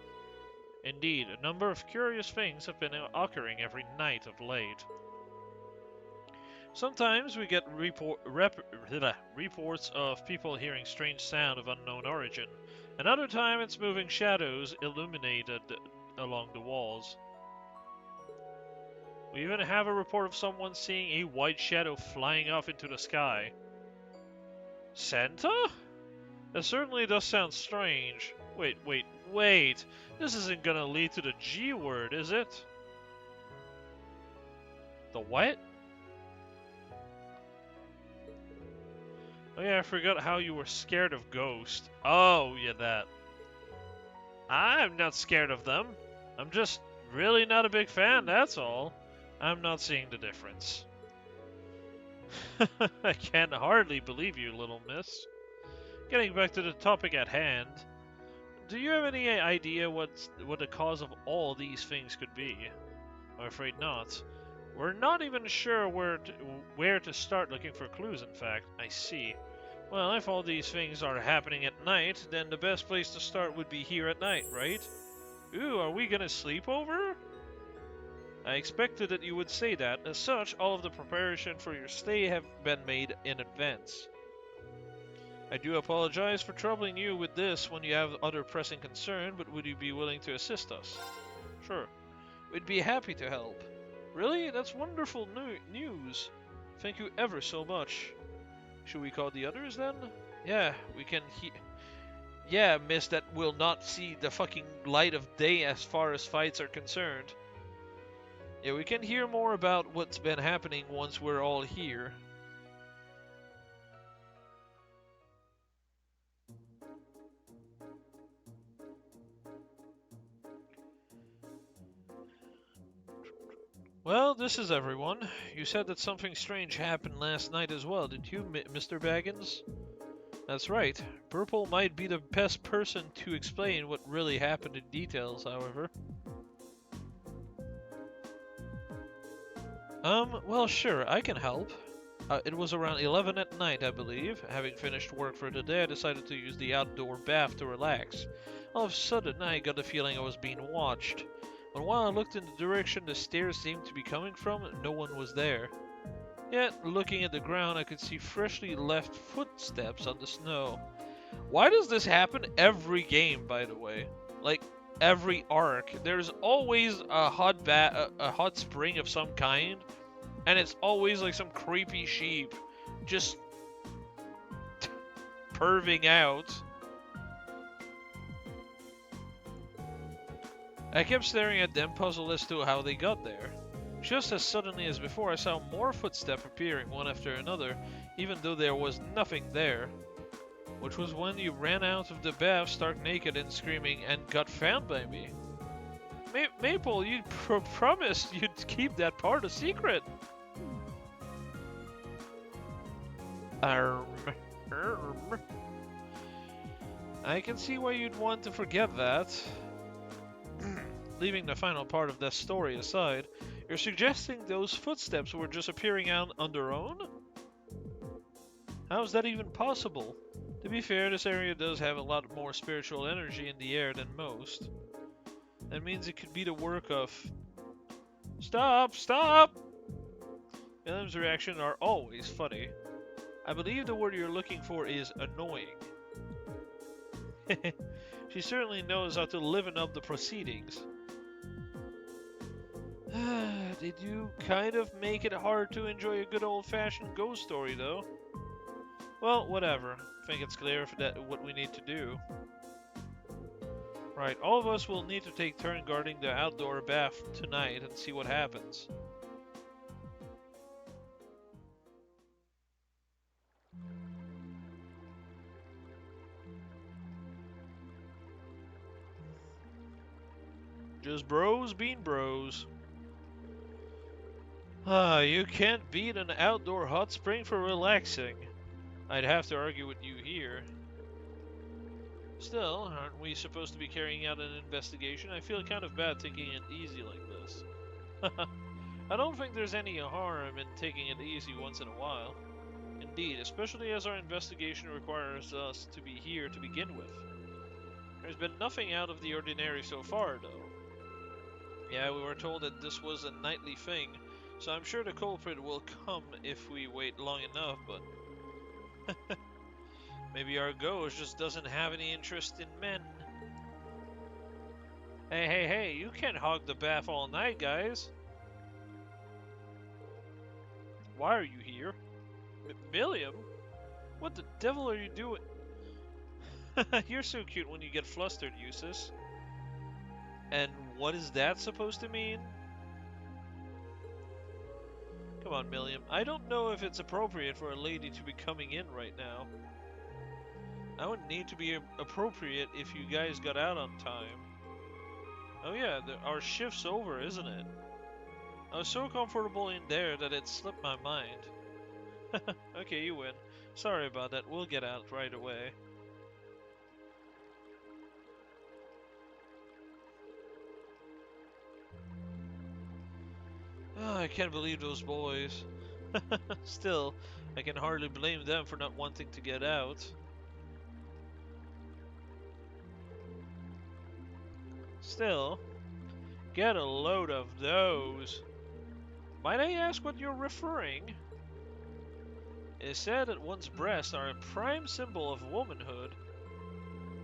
Indeed, a number of curious things have been occurring every night of late. Sometimes we get reports of people hearing strange sound of unknown origin. Another time it's moving shadows illuminated along the walls. We even have a report of someone seeing a white shadow flying off into the sky. Santa? That certainly does sound strange. Wait. This isn't gonna lead to the G word, is it? The what? Oh yeah, I forgot how you were scared of ghosts. Oh, yeah, that. I'm not scared of them. I'm just really not a big fan, that's all. I'm not seeing the difference. I can hardly believe you, little miss. Getting back to the topic at hand, do you have any idea what the cause of all these things could be? I'm afraid not. We're not even sure where to start looking for clues, in fact. I see. Well, if all these things are happening at night, then the best place to start would be here at night, right? Ooh, are we gonna sleep over? I expected that you would say that. As such, all of the preparation for your stay have been made in advance. I do apologize for troubling you with this when you have other pressing concern, but would you be willing to assist us? Sure. We'd be happy to help. Really? That's wonderful news. Thank you ever so much. Should we call the others then? Yeah, we can Yeah, miss, that will not see the fucking light of day as far as fights are concerned. Yeah, we can hear more about what's been happening once we're all here. Well, this is everyone. You said that something strange happened last night as well, didn't you, Mr. Baggins? That's right. Purple might be the best person to explain what really happened in details, however. Well, sure, I can help. It was around 11 at night, I believe. Having finished work for the day, I decided to use the outdoor bath to relax. All of a sudden, I got the feeling I was being watched. But while I looked in the direction the stairs seemed to be coming from, no one was there. Yet, looking at the ground, I could see freshly left footsteps on the snow. Why does this happen every game, by the way? Like, every arc. There's always a hot spring of some kind, and it's always like some creepy sheep just perving out. I kept staring at them, puzzled as to how they got there. Just as suddenly as before, I saw more footsteps appearing one after another, even though there was nothing there. Which was when you ran out of the bath stark naked and screaming and got found by me. Maple, you promised you'd keep that part a secret. I can see why you'd want to forget that. Leaving the final part of that story aside, you're suggesting those footsteps were just appearing out on their own? How's that even possible? To be fair, this area does have a lot more spiritual energy in the air than most. That means it could be the work of... Stop! Stop! William's reactions are always funny. I believe the word you're looking for is annoying. She certainly knows how to liven up the proceedings. Did you kind of make it hard to enjoy a good old-fashioned ghost story, though? Well, whatever. I think it's clear what we need to do. Right, all of us will need to take turn guarding the outdoor bath tonight and see what happens. Just bros being bros. You can't beat an outdoor hot spring for relaxing. I'd have to argue with you here. Still, aren't we supposed to be carrying out an investigation? I feel kind of bad taking it easy like this. I don't think there's any harm in taking it easy once in a while. Indeed, especially as our investigation requires us to be here to begin with. There's been nothing out of the ordinary so far, though. Yeah, we were told that this was a nightly thing, so I'm sure the culprit will come if we wait long enough, but... Maybe our ghost just doesn't have any interest in men. Hey, you can't hog the bath all night, guys. Why are you here? William? What the devil are you doing? You're so cute when you get flustered, Eustace. And what is that supposed to mean? Come on, Milliam. I don't know if it's appropriate for a lady to be coming in right now. That would need to be appropriate if you guys got out on time. Oh yeah, our shift's over, isn't it? I was so comfortable in there that it slipped my mind. Okay, you win. Sorry about that. We'll get out right away. Oh, I can't believe those boys. Still, I can hardly blame them for not wanting to get out. Still, get a load of those. Might I ask what you're referring? It is said that one's breasts are a prime symbol of womanhood.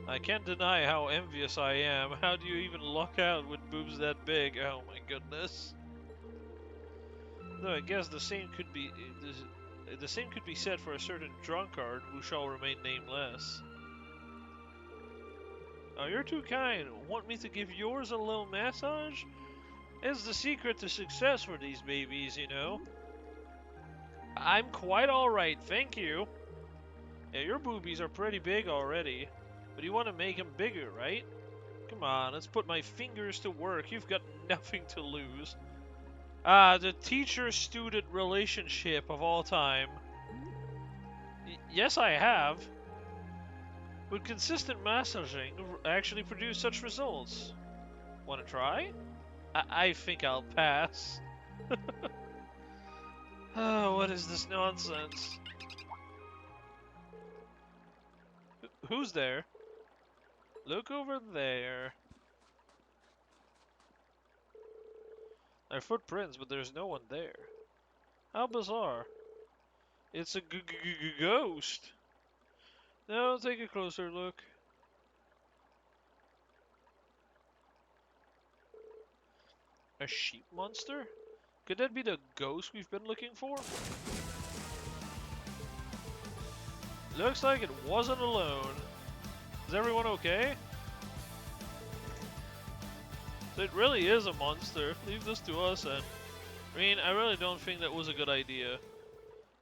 I can't deny how envious I am. How do you even luck out with boobs that big? Oh my goodness. Though I guess the same could be said for a certain drunkard who shall remain nameless. Oh, you're too kind. Want me to give yours a little massage? It's the secret to success for these babies, you know. I'm quite alright, thank you. Yeah, your boobies are pretty big already, but you want to make them bigger, right? Come on, let's put my fingers to work. You've got nothing to lose. Ah, the teacher-student relationship of all time. Yes, I have. Would consistent massaging actually produce such results? Want to try? I think I'll pass. Oh, what is this nonsense? Who's there? Look over there. There are footprints, but there's no one there. How bizarre. It's a ghost. Now take a closer look. A sheep monster? Could that be the ghost we've been looking for? Looks like it wasn't alone. Is everyone okay? It really is a monster. Leave this to us, and Reen, I really don't think that was a good idea.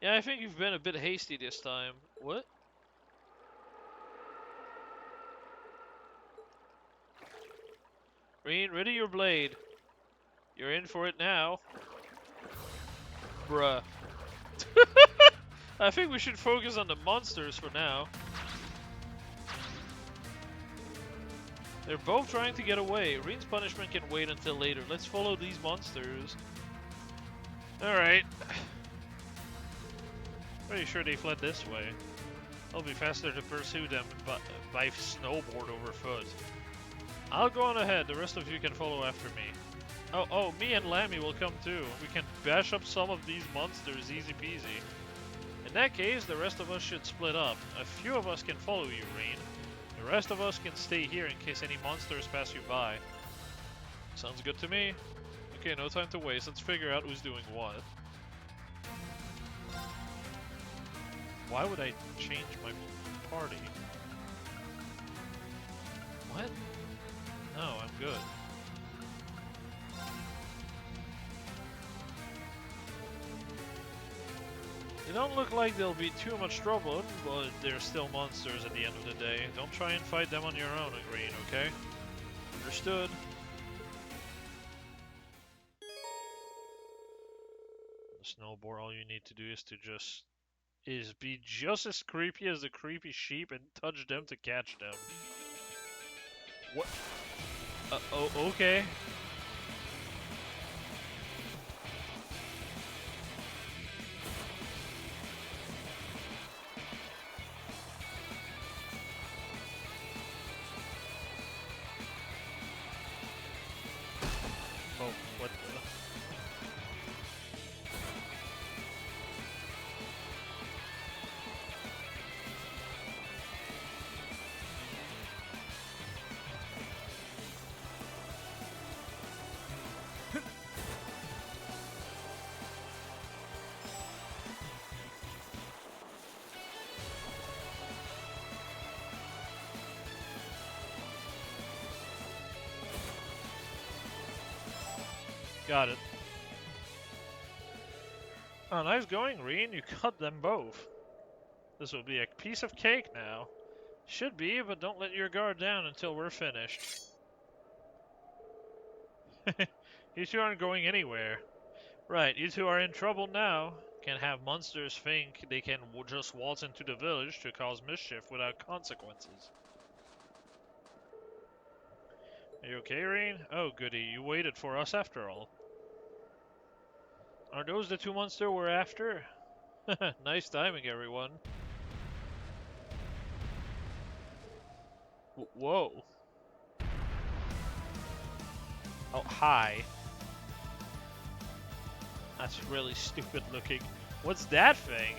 Yeah, I think you've been a bit hasty this time. What? Reen, ready your blade. You're in for it now. Bruh. I think we should focus on the monsters for now. They're both trying to get away. Reen's punishment can wait until later. Let's follow these monsters. Alright. Pretty sure they fled this way. It'll be faster to pursue them by snowboard over foot. I'll go on ahead. The rest of you can follow after me. Oh, me and Lammy will come too. We can bash up some of these monsters easy peasy. In that case, the rest of us should split up. A few of us can follow you, Reen. The rest of us can stay here in case any monsters pass you by. Sounds good to me. Okay, no time to waste. Let's figure out who's doing what. Why would I change my party? What? No, I'm good. They don't look like they'll be too much trouble, but they're still monsters at the end of the day. Don't try and fight them on your own, Green, okay? Understood. The snowboard, all you need to do is to be just as creepy as the creepy sheep and touch them to catch them. What? Oh, okay. Oh, what the... Got it. Oh, nice going, Reen. You cut them both. This will be a piece of cake now. Should be, but don't let your guard down until we're finished. You two aren't going anywhere. Right, you two are in trouble now. Can have monsters think they can just waltz into the village to cause mischief without consequences. Are you okay, Reen? Oh, goody, you waited for us after all. Are those the two monsters we're after? Nice timing, everyone. Whoa. Oh, hi. That's really stupid looking. What's that thing?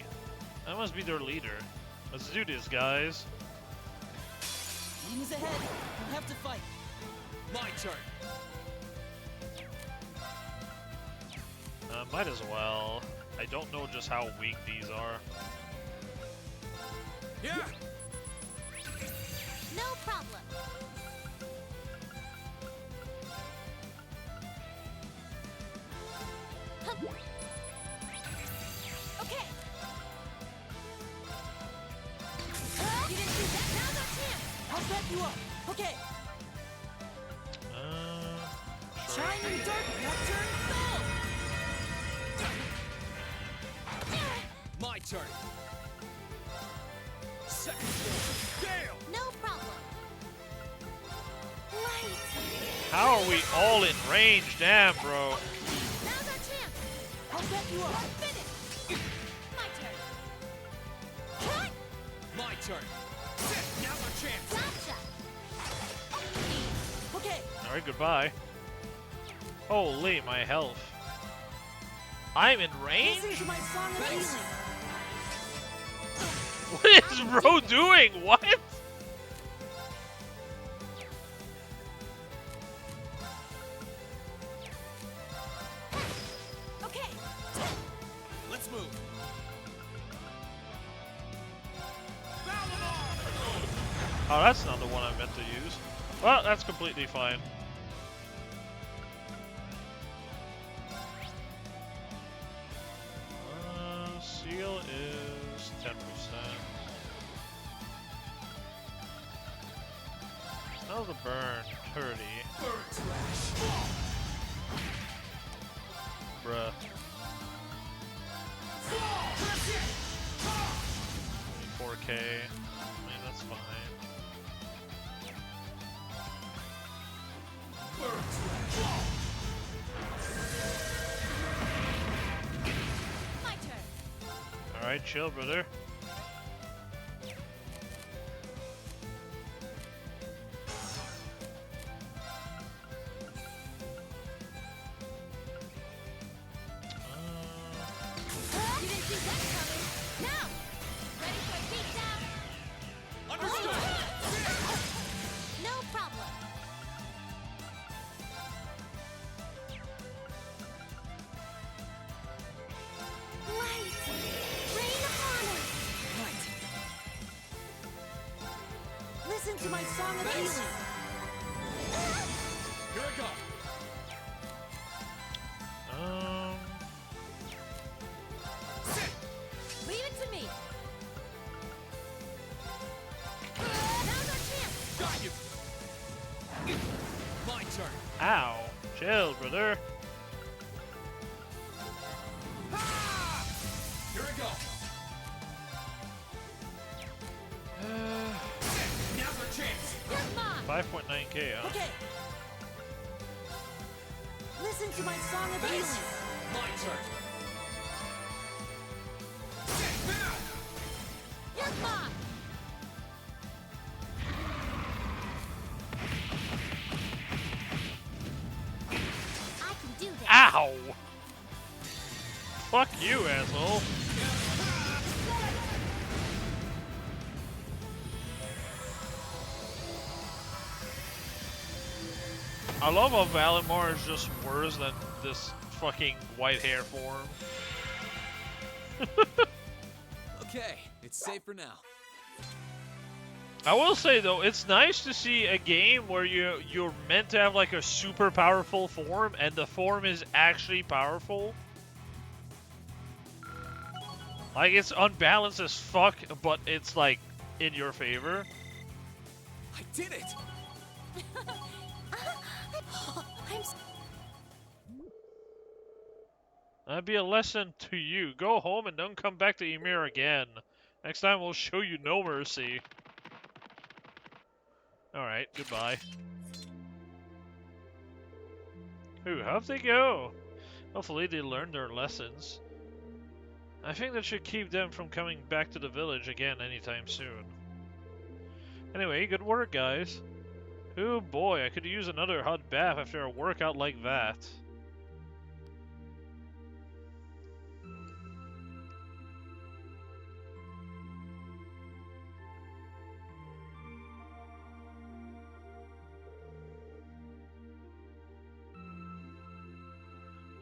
That must be their leader. Let's do this, guys. Enemies ahead. We'll have to fight. My turn. Might as well. I don't know just how weak these are. Yeah. No problem. Huh. Okay. You didn't see that? Now's our chance. I'll back you up. Okay. Sure. Shining dark nocturne boom. My turn. Second floor. Gale. No problem. Light. How are we all in range? Damn, bro. Now's our chance. I'll back you up. Finish. My turn. Cut. My turn. Now's our chance. Gotcha. Okay. Alright, goodbye. Holy, my health. I'm in range? Listen to my song of healing. What is bro doing? What? Okay. Let's move. Oh, that's not the one I meant to use. Well, that's completely fine. Seal is 10%. How's the burn? 30. Bruh. 4K. I mean, that's fine. My turn. Alright, chill, brother. You didn't see that coming. Now. Ready for a beatdown? Understood. No problem. Light. Rain upon us. Right. Listen to my song of healing. Here I go. Leave it to me. Now's our chance. Got you. My turn. Ow. Chill, brother. Here I go. Now's our chance. You're mine. 5.9k, huh? Okay. Listen to my song of healing. My turn. You're mine. I can do this. Ow! Fuck you, asshole. I love how Valimar is just worse than this fucking white hair form. Okay, it's safe for now. I will say though, it's nice to see a game where you're meant to have like a super powerful form and the form is actually powerful. Like, it's unbalanced as fuck, but it's, like, in your favor. I did it! I'm s- That'd be a lesson to you. Go home and don't come back to Ymir again. Next time we'll show you no mercy. Alright, goodbye. Ooh, how'd they go? Hopefully they learned their lessons. I think that should keep them from coming back to the village again anytime soon. Anyway, good work, guys. Oh boy, I could use another hot bath after a workout like that.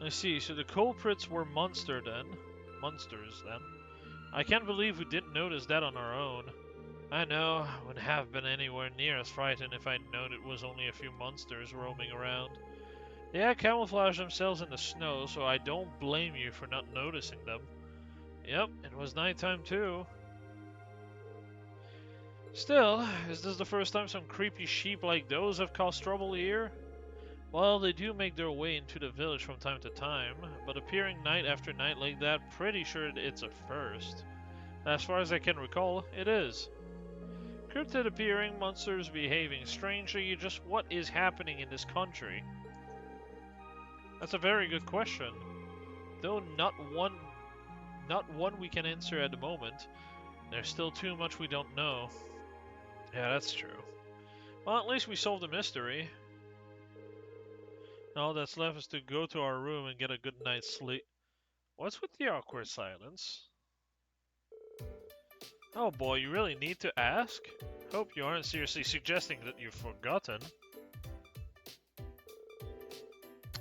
I see, so the culprits were monsters then. I can't believe we didn't notice that on our own. I know, I wouldn't have been anywhere near as frightened if I'd known it was only a few monsters roaming around. They had camouflaged themselves in the snow, so I don't blame you for not noticing them. Yep, it was nighttime too. Still, is this the first time some creepy sheep like those have caused trouble here? Well, they do make their way into the village from time to time, but appearing night after night like that, pretty sure it's a first. As far as I can recall, it is. Cryptid appearing, monsters behaving strangely, just what is happening in this country? That's a very good question. Though not one we can answer at the moment. There's still too much we don't know. Yeah, that's true. Well, at least we solved the mystery. All that's left is to go to our room and get a good night's sleep. What's with the awkward silence? Oh boy, you really need to ask? Hope you aren't seriously suggesting that you've forgotten.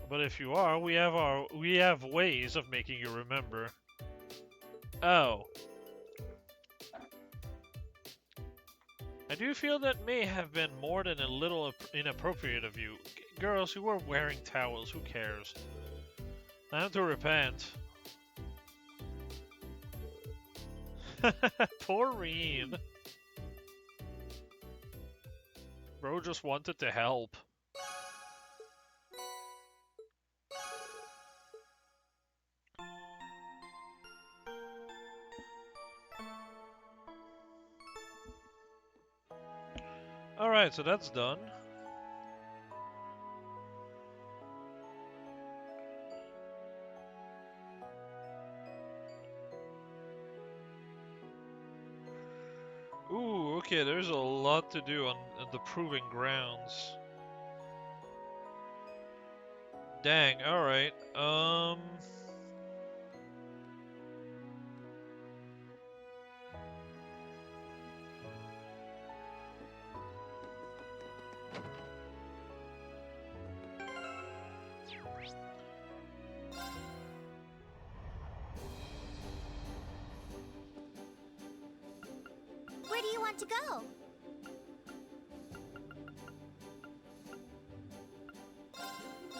But if you are, we have ways of making you remember. Oh. I do feel that may have been more than a little inappropriate of you. Girls who were wearing towels, who cares? Time to repent. Poor Reen. Bro just wanted to help. Alright, so that's done. Ooh, okay, there's a lot to do on the Proving Grounds. Dang, alright, Where do you want to go?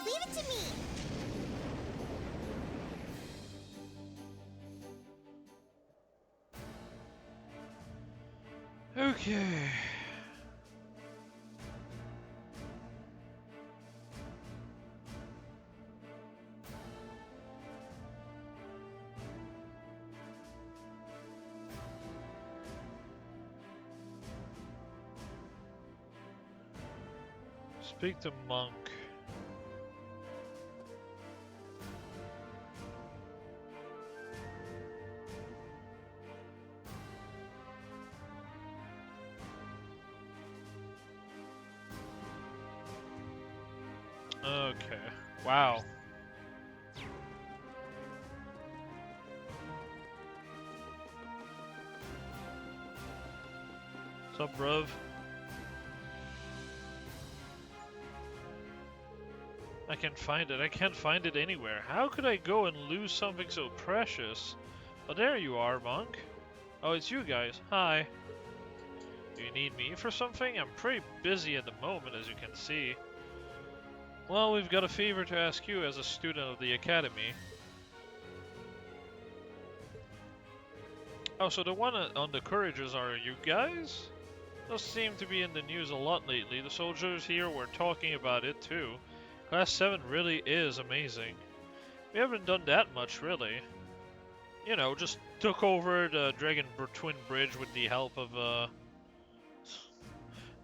Leave it to me. Okay. Speak to Monk. Okay. Wow. What's up, bruv? I can't find it. I can't find it anywhere. How could I go and lose something so precious? Oh, there you are, Monk. Oh, it's you guys. Hi. Do you need me for something? I'm pretty busy at the moment, as you can see. Well, we've got a favor to ask you as a student of the Academy. Oh, so the one on the Couragers are you guys? Those seem to be in the news a lot lately. The soldiers here were talking about it too. Class 7 really is amazing. We haven't done that much, really. You know, just took over the Twin Bridge with the help of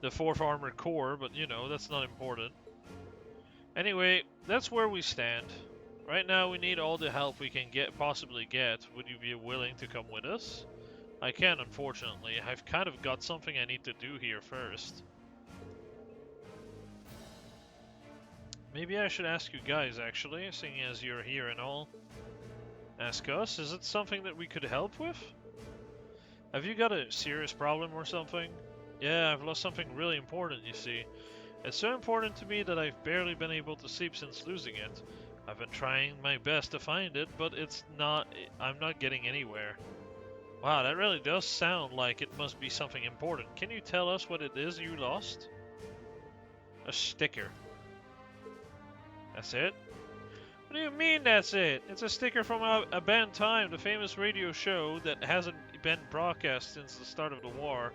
the 4th Armored Corps, but you know, that's not important. Anyway, that's where we stand. Right now we need all the help we can possibly get. Would you be willing to come with us? I can, unfortunately. I've kind of got something I need to do here first. Maybe I should ask you guys, actually, seeing as you're here and all. Ask us? Is it something that we could help with? Have you got a serious problem or something? Yeah, I've lost something really important, you see. It's so important to me that I've barely been able to sleep since losing it. I've been trying my best to find it, but I'm not getting anywhere. Wow, that really does sound like it must be something important. Can you tell us what it is you lost? A sticker. That's it? What do you mean that's it? It's a sticker from About Time, the famous radio show that hasn't been broadcast since the start of the war.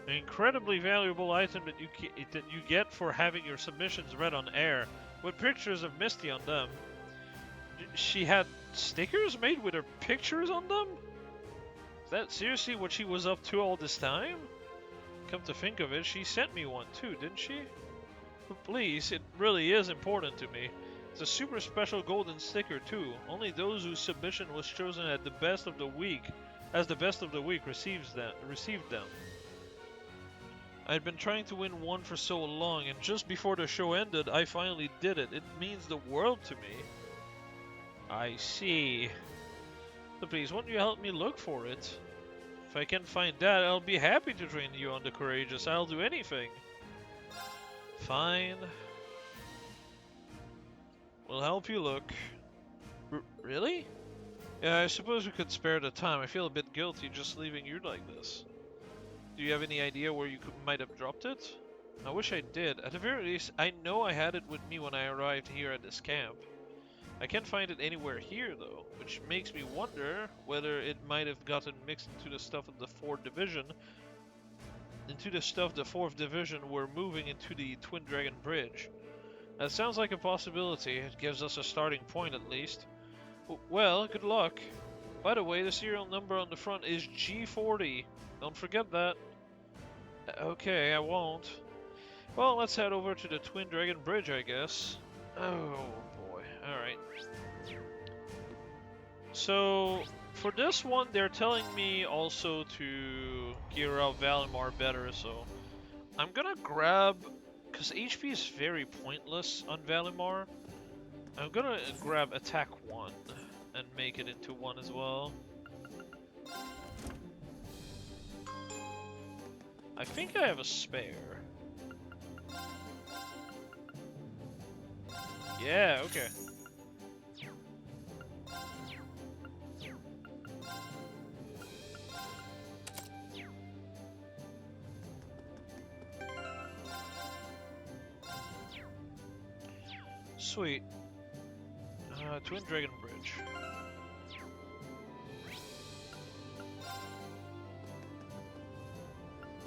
An incredibly valuable item that you get for having your submissions read on air, with pictures of Misty on them. She had stickers made with her pictures on them? Is that seriously what she was up to all this time? Come to think of it, she sent me one too, didn't she? But please, it really is important to me. It's a super special golden sticker too. Only those whose submission was chosen as the best of the week received them. I'd been trying to win one for so long, and just before the show ended, I finally did it. It means the world to me. I see. So please, won't you help me look for it? If I can find that, I'll be happy to train you on the Courageous. I'll do anything. Fine. We'll help you look. Really? Yeah, I suppose we could spare the time. I feel a bit guilty just leaving you like this. Do you have any idea where you might have dropped it? I wish I did. At the very least, I know I had it with me when I arrived here at this camp. I can't find it anywhere here, though, which makes me wonder whether it might have gotten mixed into the stuff of the 4th Division. Into the stuff the 4th Division were moving into the Twin Dragon Bridge. That sounds like a possibility. It gives us a starting point, at least. Well, good luck. By the way, the serial number on the front is G40. Don't forget that. Okay, I won't. Well, let's head over to the Twin Dragon Bridge, I guess. Oh boy. Alright. So, for this one, they're telling me also to gear up Valimar better, so I'm gonna grab, because HP is very pointless on Valimar, I'm gonna grab Attack 1 and make it into 1 as well. I think I have a spare. Yeah, okay. Sweet. Twin Dragon Bridge.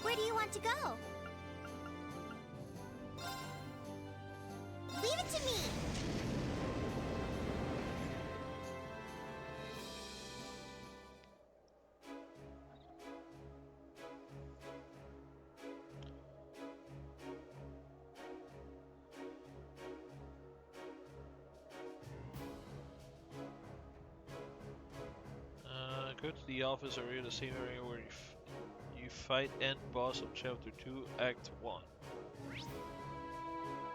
Where do you want to go? Leave it to me! Go to the office area, the same area where you fight end boss of Chapter 2, Act 1.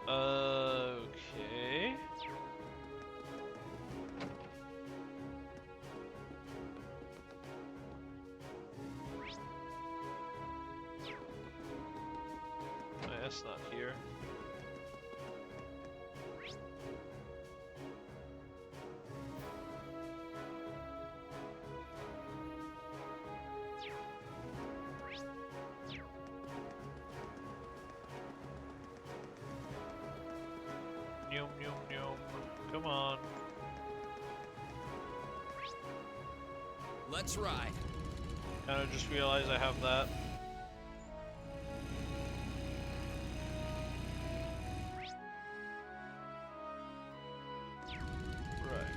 Okay. Oh, that's not here. Yum, yum, yum. Come on. Let's ride. I just realized I have that. Right.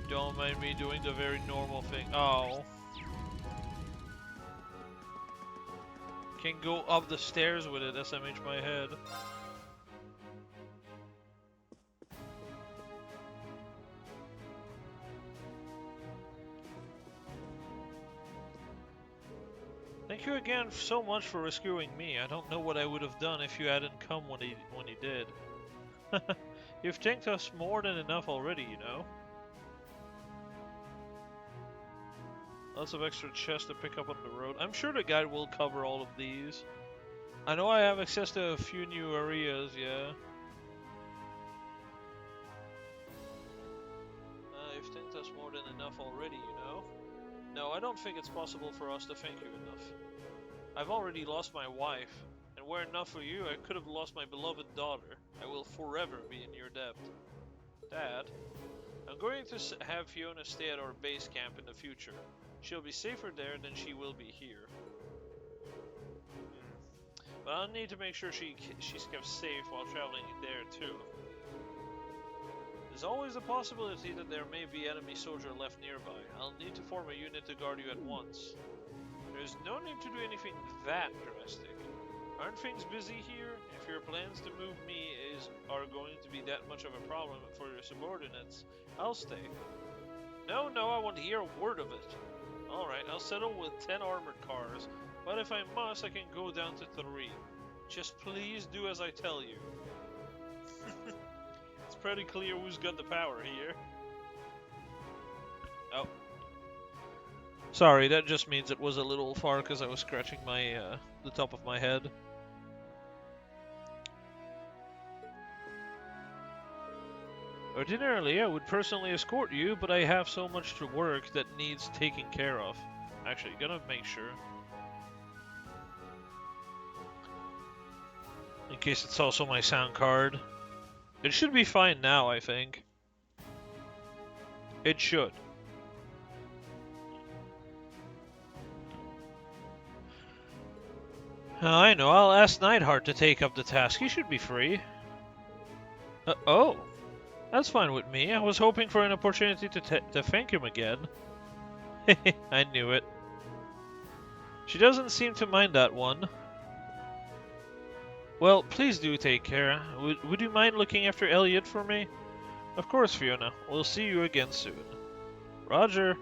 Don't mind me doing the very normal thing. Oh. Can go up the stairs with it, SMH my head. Thank you again so much for rescuing me. I don't know what I would have done if you hadn't come when he did. You've thanked us more than enough already, you know. Lots of extra chests to pick up on the road. I'm sure the guide will cover all of these. I know I have access to a few new areas, yeah. You've thanked us more than enough already, you know. No, I don't think it's possible for us to thank you enough. I've already lost my wife, and were it not for you, I could have lost my beloved daughter. I will forever be in your debt. Dad, I'm going to have Fiona stay at our base camp in the future. She'll be safer there than she will be here. But I'll need to make sure she's kept safe while traveling there too. There's always a possibility that there may be enemy soldier left nearby. I'll need to form a unit to guard you at once. There's no need to do anything that drastic. Aren't things busy here? If your plans to move me are going to be that much of a problem for your subordinates, I'll stay. No, I won't hear a word of it. Alright, I'll settle with 10 armored cars, but if I must, I can go down to 3. Just please do as I tell you. It's pretty clear who's got the power here. Oh. Sorry, that just means it was a little far because I was scratching my the top of my head. Ordinarily, I would personally escort you, but I have so much to work that needs taking care of. Actually, gonna make sure. In case it's also my sound card. It should be fine now, I think. It should. I know, I'll ask Neidhart to take up the task. He should be free. Oh. That's fine with me. I was hoping for an opportunity to thank him again. I knew it. She doesn't seem to mind that one. Well, please do take care. Would you mind looking after Elliot for me? Of course, Fiona. We'll see you again soon. Roger.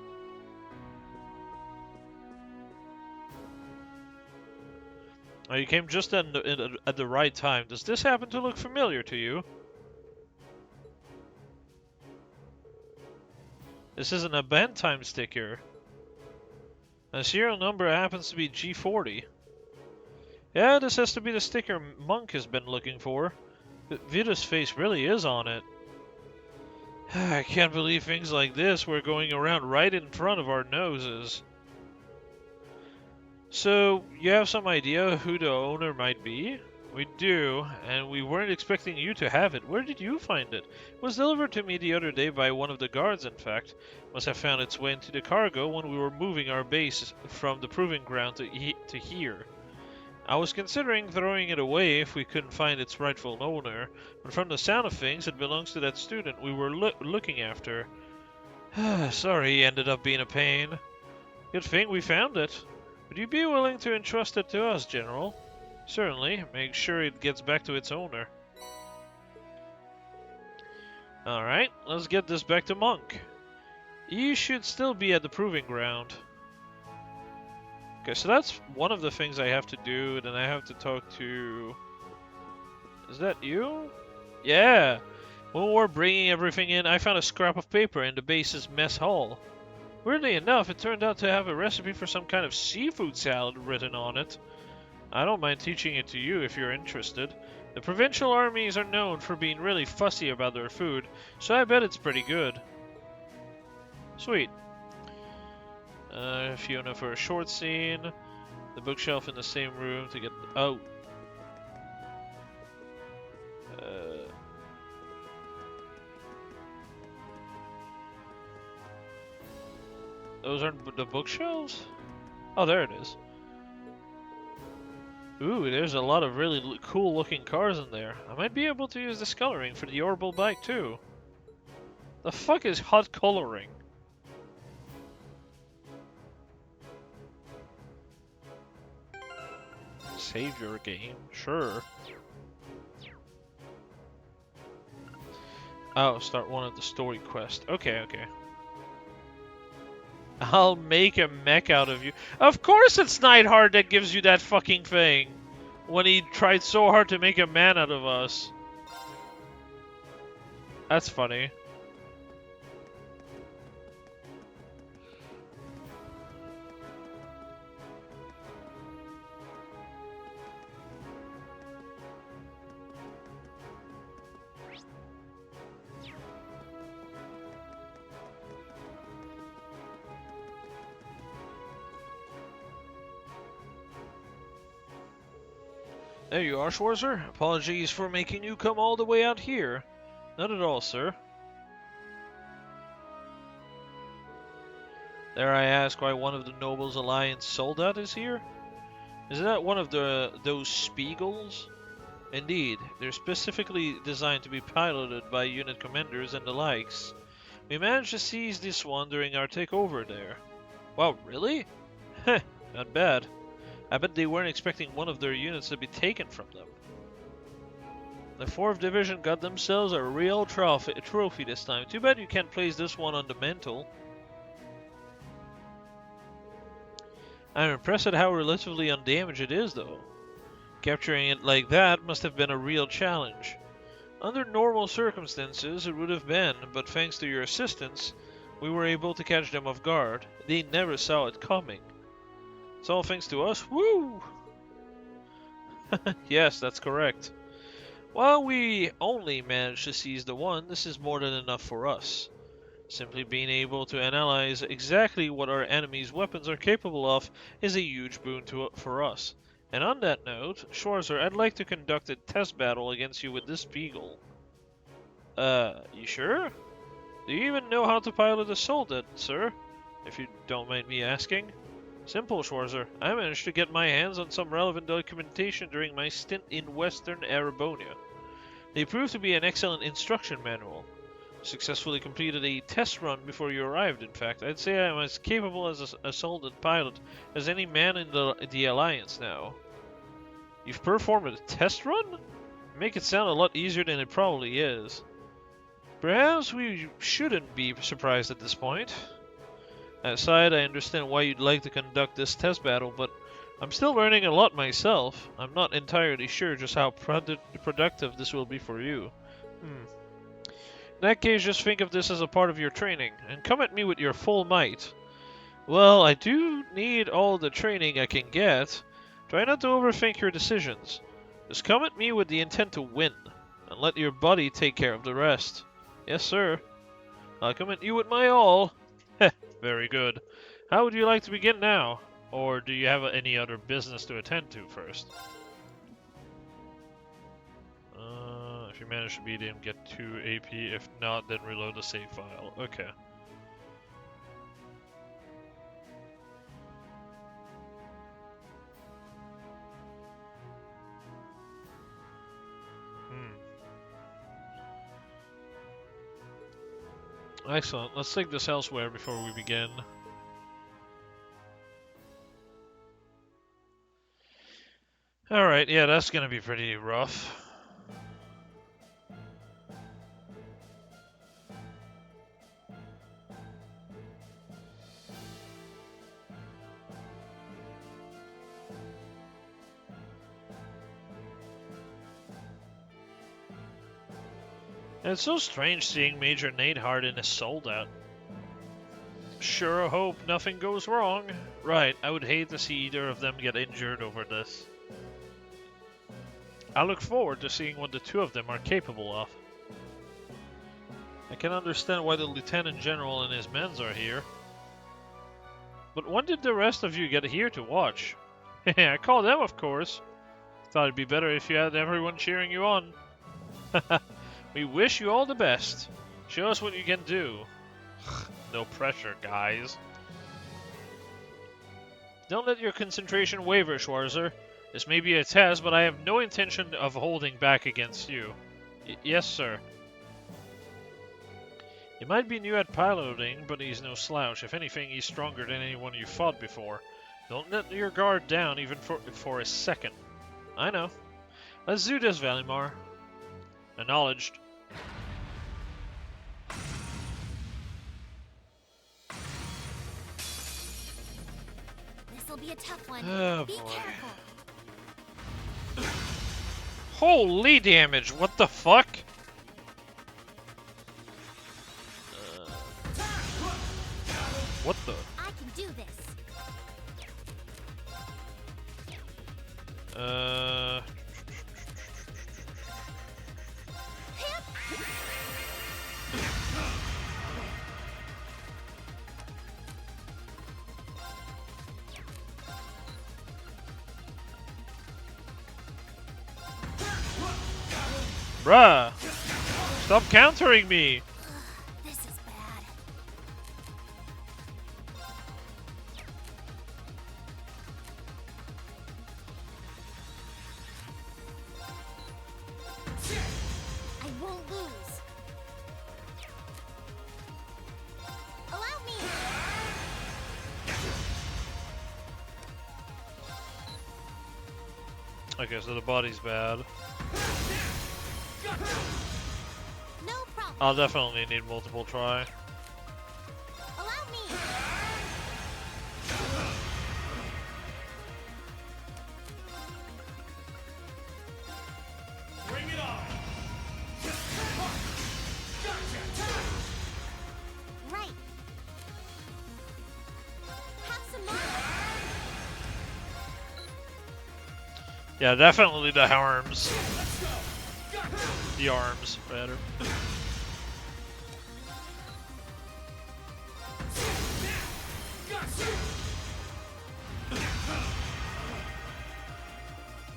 Oh, you came just at the right time. Does this happen to look familiar to you? This is an event time sticker. The serial number happens to be G40. Yeah, this has to be the sticker Monk has been looking for. Vita's face really is on it. I can't believe things like this were going around right in front of our noses. So, you have some idea who the owner might be? We do, and we weren't expecting you to have it. Where did you find it? It was delivered to me the other day by one of the guards, in fact. Must have found its way into the cargo when we were moving our base from the proving ground to here. I was considering throwing it away if we couldn't find its rightful owner, but from the sound of things, it belongs to that student we were looking after. Sorry he ended up being a pain. Good thing we found it. Would you be willing to entrust it to us, General? Certainly. Make sure it gets back to its owner. Alright, let's get this back to Monk. You should still be at the proving ground. Okay, so that's one of the things I have to do. Then I have to talk to... Is that you? Yeah! When we're bringing everything in, I found a scrap of paper in the base's mess hall. Weirdly enough, it turned out to have a recipe for some kind of seafood salad written on it. I don't mind teaching it to you if you're interested. The provincial armies are known for being really fussy about their food, so I bet it's pretty good. Sweet. Fiona for a short scene. The bookshelf in the same room to get... Oh. Those aren't the bookshelves? Oh, there it is. Ooh, there's a lot of really cool looking cars in there. I might be able to use this coloring for the orbital bike too. The fuck is hot coloring? Save your game, sure. Oh, start one of the story quests. Okay, okay. I'll make a mech out of you. Of course it's Neidhart that gives you that fucking thing. When he tried so hard to make a man out of us. That's funny. There you are, Schwarzer. Apologies for making you come all the way out here. Not at all, sir. Dare I ask why one of the Nobles Alliance soldat is here? Is that one of those Spiegels? Indeed, they're specifically designed to be piloted by unit commanders and the likes. We managed to seize this one during our takeover there. Wow, really? Heh, not bad. I bet they weren't expecting one of their units to be taken from them. The 4th Division got themselves a real trophy this time. Too bad you can't place this one on the mantle. I'm impressed at how relatively undamaged it is, though. Capturing it like that must have been a real challenge. Under normal circumstances, it would have been, but thanks to your assistance, we were able to catch them off guard. They never saw it coming. It's all thanks to us. Woo! Yes, that's correct. While we only managed to seize the one, this is more than enough for us. Simply being able to analyze exactly what our enemy's weapons are capable of is a huge boon for us. And on that note, Schwarzer, I'd like to conduct a test battle against you with this Beagle. You sure? Do you even know how to pilot a soldat, sir? If you don't mind me asking. Simple, Schwarzer. I managed to get my hands on some relevant documentation during my stint in Western Arabonia. They proved to be an excellent instruction manual. Successfully completed a test run before you arrived, in fact. I'd say I'm as capable as a soldat pilot as any man in the Alliance now. You've performed a test run? Make it sound a lot easier than it probably is. Perhaps we shouldn't be surprised at this point. Aside, I understand why you'd like to conduct this test battle, but I'm still learning a lot myself. I'm not entirely sure just how productive this will be for you. In that case, just think of this as a part of your training, and come at me with your full might. Well, I do need all the training I can get. Try not to overthink your decisions. Just come at me with the intent to win, and let your body take care of the rest. Yes, sir. I'll come at you with my all. Very good. How would you like to begin now? Or do you have any other business to attend to first? If you manage to beat him, get 2 AP. If not, then reload the save file. Okay. Excellent. Let's take this elsewhere before we begin. Alright, yeah, that's gonna be pretty rough. It's so strange seeing Major Neidhart in a soldat. Sure hope nothing goes wrong. Right, I would hate to see either of them get injured over this. I look forward to seeing what the two of them are capable of. I can understand why the Lieutenant General and his men are here. But when did the rest of you get here to watch? I call them, of course. Thought it'd be better if you had everyone cheering you on. We wish you all the best. Show us what you can do. No pressure, guys. Don't let your concentration waver, Schwarzer. This may be a test, but I have no intention of holding back against you. Yes, sir. He might be new at piloting, but he's no slouch. If anything, he's stronger than anyone you fought before. Don't let your guard down even for a second. I know. Let's do this, Valimar. Acknowledged. This'll be a tough one. Oh, Be boy. careful. Holy damage! What the fuck? What the? I can do this. Bruh! Stop countering me! This is bad. I won't lose. Allow me. Okay, so the body's bad. No problem. I'll definitely need multiple try. Allow me. Right. Have some more. Yeah, definitely the arms. The arms, rather.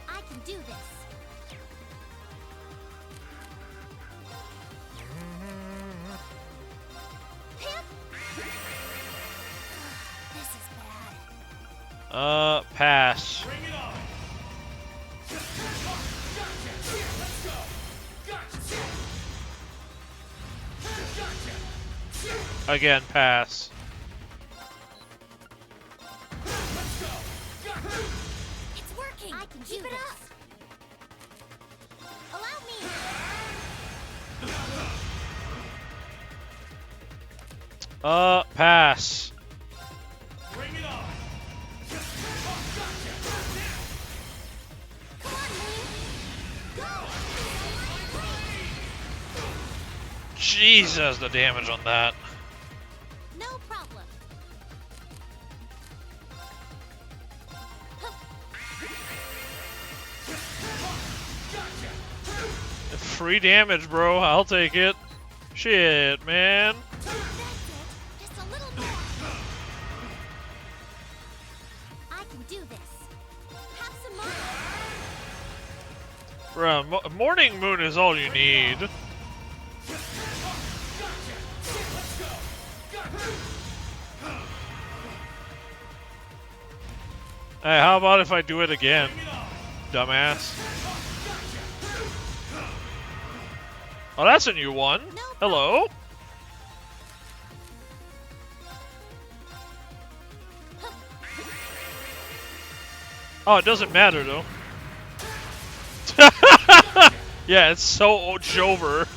I can do this. Pip. This is bad. Pass. Again, pass. It's working. I can keep it up. Allow me. Pass. Come on, Moon. Go. Jesus, the damage on that. No problem. Free damage, bro. I'll take it. Shit, man. That's it. Just a little more. I can do this. Have some more. Bruh, Morning Moon is all you need. Hey, how about if I do it again, dumbass? Oh, that's a new one. Hello? Oh, it doesn't matter, though. Yeah, it's so Jover.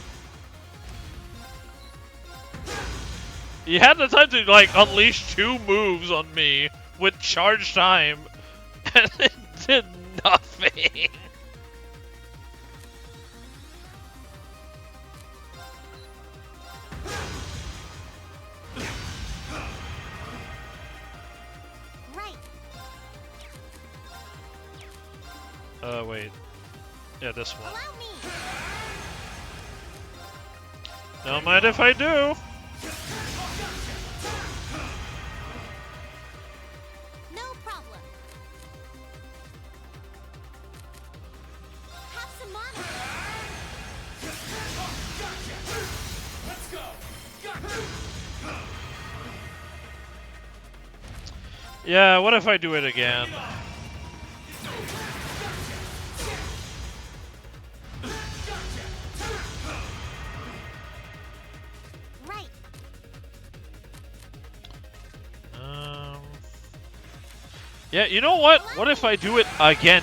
You had the time to, like, unleash 2 moves on me with charge time, and it did nothing. Right. Wait. Yeah, this one. Allow me. Don't mind if I do. No problem. Have some mana. Yeah, what if I do it again? Right. Yeah, you know what? What if I do it again?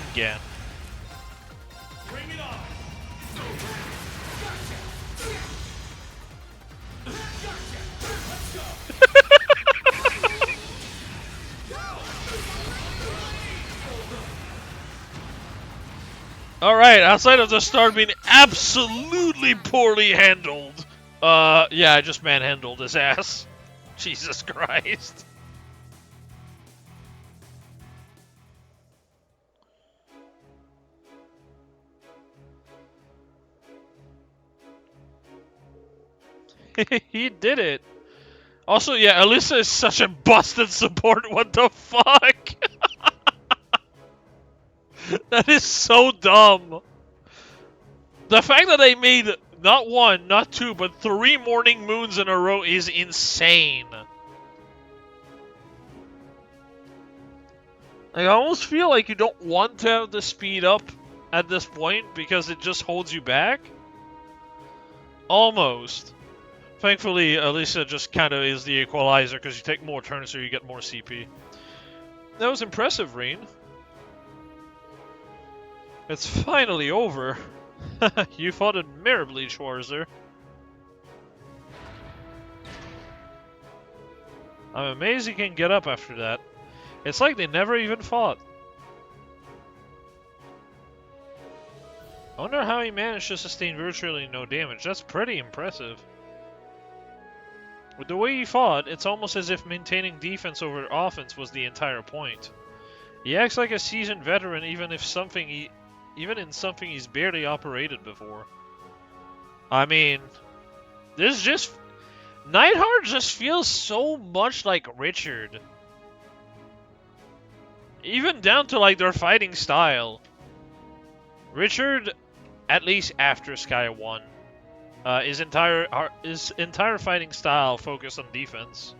Alright, outside of the start being absolutely poorly handled. Yeah, I just manhandled his ass. Jesus Christ. He did it. Also, yeah, Alyssa is such a busted support. What the fuck? That is so dumb. The fact that they made not one, not two, but 3 morning moons in a row is insane. I almost feel like you don't want to have the speed up at this point because it just holds you back. Almost. Thankfully, Alyssa just kind of is the equalizer because you take more turns so you get more CP. That was impressive, Rain. It's finally over. You fought admirably, Schwarzer. I'm amazed he can get up after that. It's like they never even fought. I wonder how he managed to sustain virtually no damage. That's pretty impressive. With the way he fought, it's almost as if maintaining defense over offense was the entire point. He acts like a seasoned veteran even in something he's barely operated before. I mean, Neidhart just feels so much like Richard. Even down to like their fighting style. Richard, at least after Sky 1, his entire fighting style focused on defense.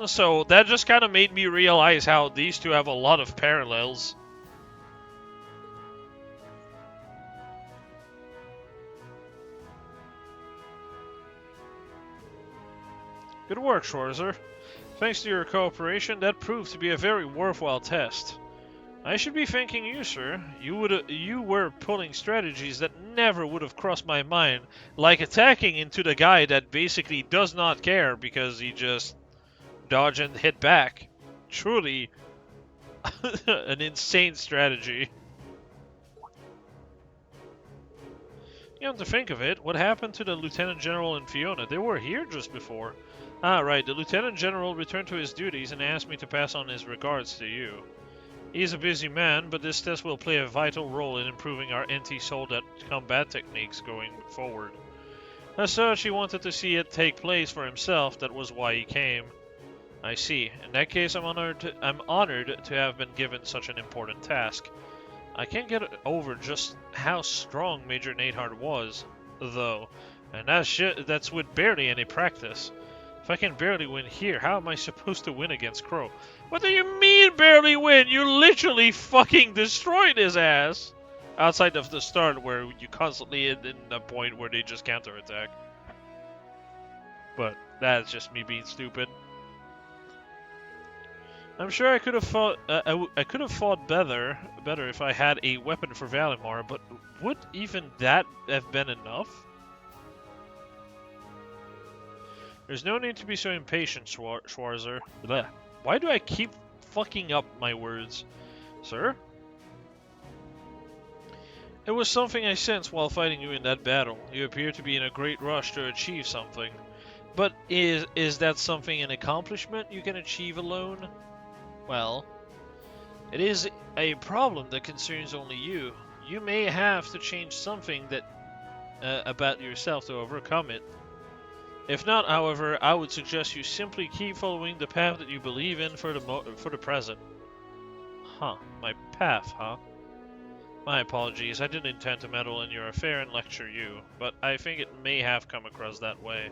So that just kind of made me realize how these two have a lot of parallels. Good work, Schwarzer. Thanks to your cooperation, that proved to be a very worthwhile test. I should be thanking you, sir. You were pulling strategies that never would have crossed my mind, like attacking into the guy that basically does not care because he just dodge and hit back. Truly an insane strategy. You have to think of it. What happened to the Lieutenant General and Fiona? They were here just before. Ah, right. The Lieutenant General returned to his duties and asked me to pass on his regards to you. He is a busy man, but this test will play a vital role in improving our anti-soldat combat techniques going forward. As such, he wanted to see it take place for himself. That was why he came. I see. In that case, I'm honored to have been given such an important task. I can't get over just how strong Major Neidhart was, though, and that's with barely any practice. If I can barely win here, how am I supposed to win against Crow? What do you mean barely win? You literally fucking destroyed his ass! Outside of the start where you constantly in a point where they just counterattack. But that's just me being stupid. I'm sure I could have fought. I could have fought better if I had a weapon for Valimar. But would even that have been enough? There's no need to be so impatient, Schwarzer. Blech. Why do I keep fucking up my words, sir? It was something I sensed while fighting you in that battle. You appear to be in a great rush to achieve something. But is that something an accomplishment you can achieve alone? Well, it is a problem that concerns only you. You may have to change something about yourself to overcome it. If not, however, I would suggest you simply keep following the path that you believe in for the present. Huh, my path, huh? My apologies, I didn't intend to meddle in your affair and lecture you, but I think it may have come across that way.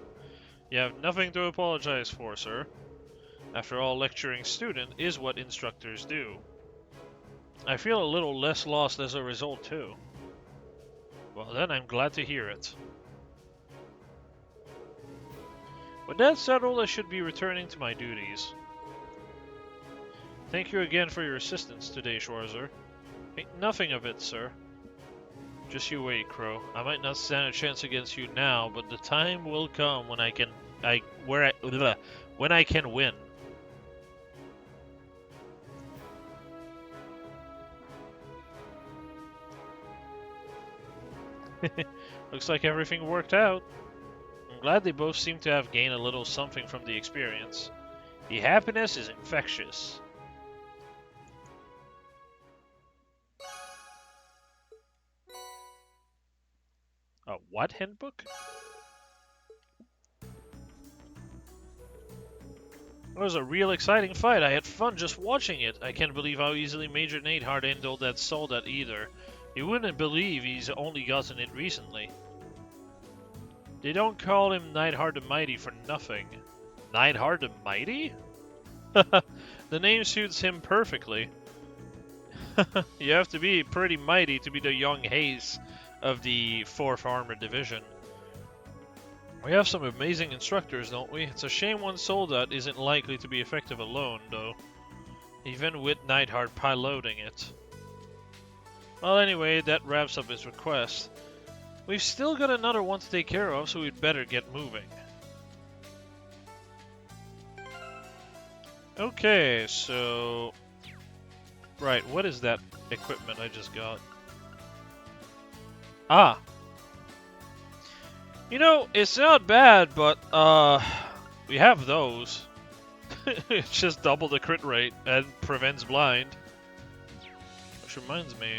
You have nothing to apologize for, sir. After all, lecturing student is what instructors do. I feel a little less lost as a result, too. Well then, I'm glad to hear it. With that settled, I should be returning to my duties. Thank you again for your assistance today, Schwarzer. Think nothing of it, sir. Just you wait, Crow. I might not stand a chance against you now, but the time will come when I can win. Looks like everything worked out. I'm glad they both seem to have gained a little something from the experience. The happiness is infectious. A what handbook? It was a real exciting fight. I had fun just watching it. I can't believe how easily Major Neidhart handled that soldat either. You wouldn't believe he's only gotten it recently. They don't call him Neidhart the Mighty for nothing. Neidhart the Mighty? The name suits him perfectly. You have to be pretty mighty to be the young Hayes of the 4th Armored Division. We have some amazing instructors, don't we? It's a shame one soldat isn't likely to be effective alone, though. Even with Neidhart piloting it. Well, anyway, that wraps up his request. We've still got another one to take care of, so we'd better get moving. Okay, so... Right, what is that equipment I just got? Ah! You know, it's not bad, but, we have those. It's just double the crit rate and prevents blind. Which reminds me...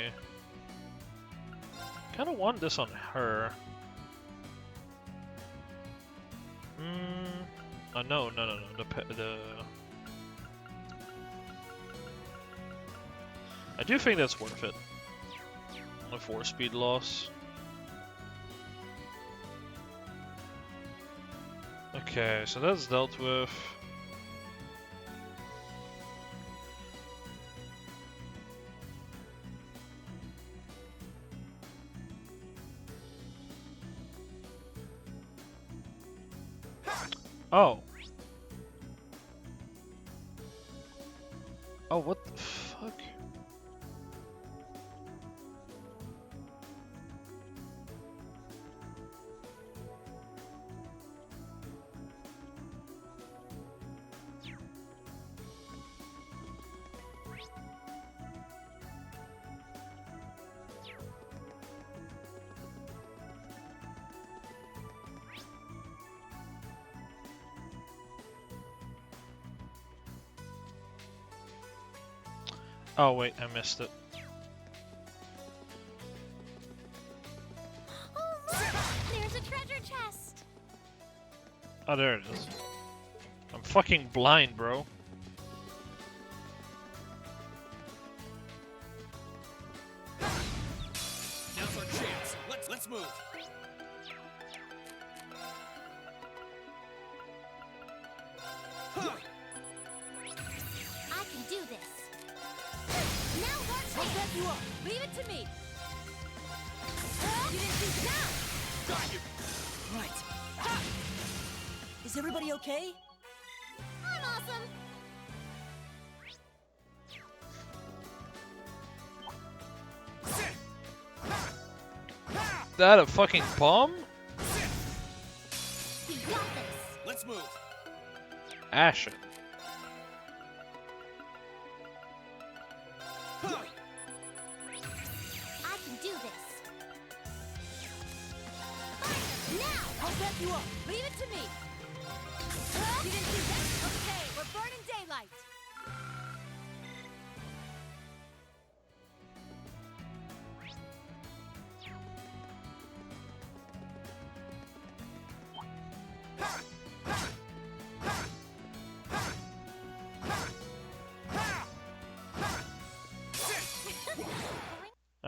Kinda want this on her. Oh, no. I do think that's worth it. A 4-speed loss. Okay, so that's dealt with. Oh. Oh, what the fuck? Oh wait, I missed it. Oh, look! There's a treasure chest! Oh, there it is. I'm fucking blind, bro. Now's our chance. Let's move. I can do this. Now watch me! I'll back you up! Leave it to me! You didn't think now! Got you. Right. Ha! Is everybody okay? I'm awesome! That a fucking bomb? You got this! Let's move. Ashen. I can do this! Fire! Now! I'll back you up. Leave it to me! You didn't think that? Okay, we're burning daylight!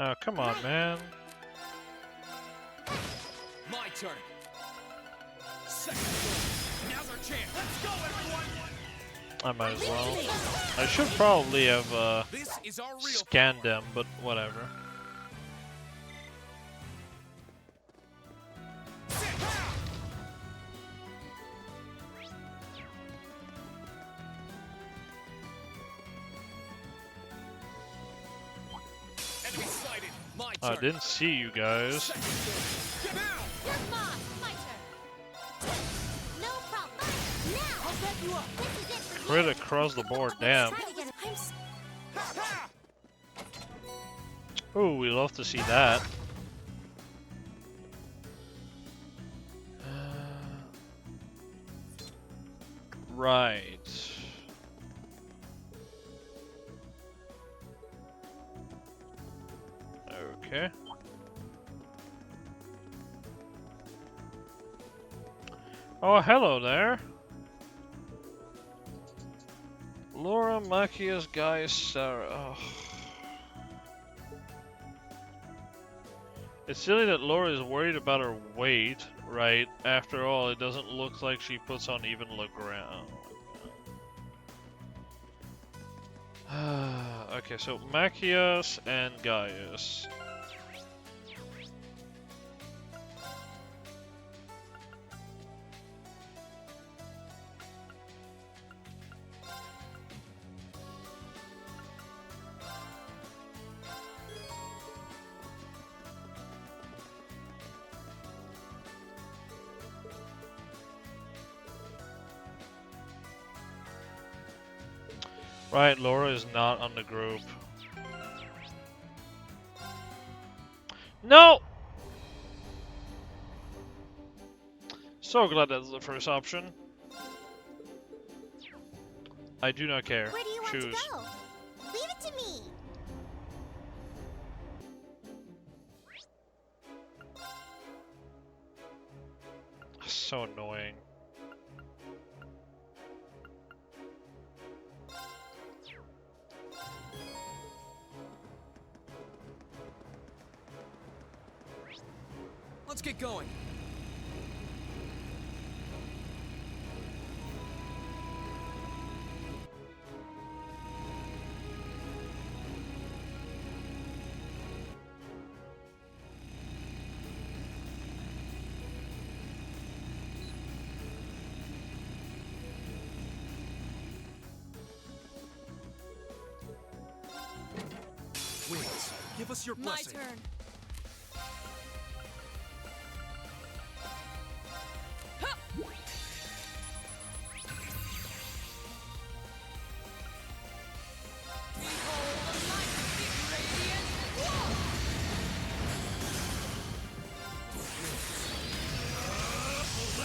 Oh, come on, man. My turn. Second floor. Now's our chance. Let's go, everyone. I might as well. I should probably have This is our real scanned them, but whatever. Enemy sighted. My I turn. didn't see you guys. You're mine. My turn. No problem. Now. I'll back you up. This is it for Crit you. across the board, Let's damn. try again. Ooh, we love to see that. Right. Okay. Oh, hello there. Laura, Machias, Guy, Sarah. Oh. It's silly that Laura is worried about her weight, right? After all, it doesn't look like she puts on even the ground. Okay, so Machias and Gaius. Right, Laura is not on the group. No! So glad that's the first option. I do not care. Where do you want Choose. to go? Leave it to me. So annoying. Let's get going. Wings, give us your My blessing. turn.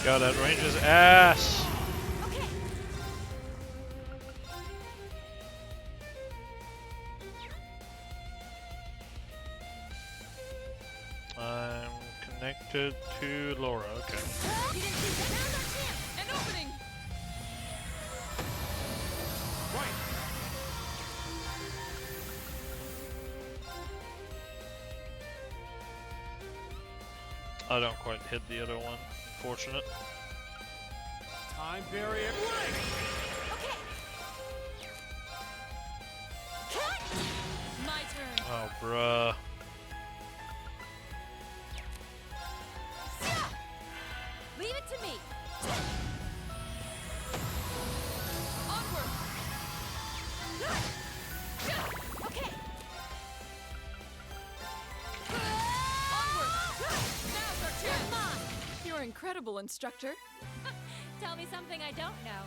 God, that range is ass. Okay. I'm connected to Laura. Okay. You didn't see that. Now's our chance. An opening. I don't quite hit the other one. Fortunate. Time barrier. Okay. Cut. My turn. Oh, bruh. Leave it to me. Onward. Okay. Onward. Now's our You're chance. mine. You're incredible, instructor. Tell me something I don't know.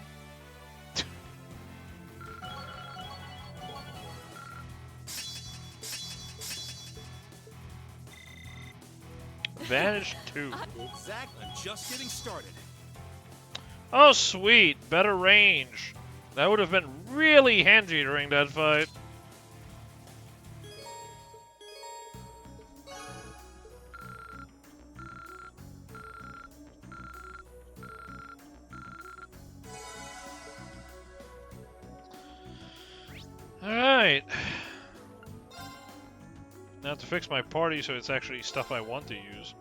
Advantage 2. Exactly. I'm just getting started. Oh, sweet. Better range. That would have been really handy during that fight. Alright. Now to fix my party so it's actually stuff I want to use.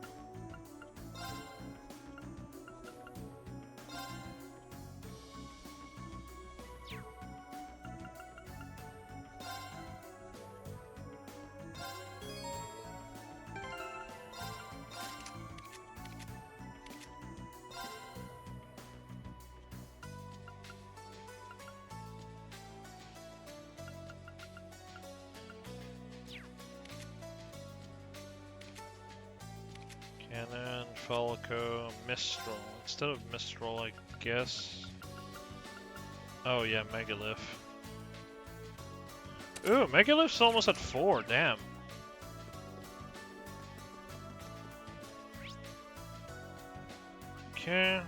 Cannon, Falco, Mistral. Instead of Mistral, I guess. Oh yeah, Megalith. Ooh, Megalith's almost at 4, damn. Okay.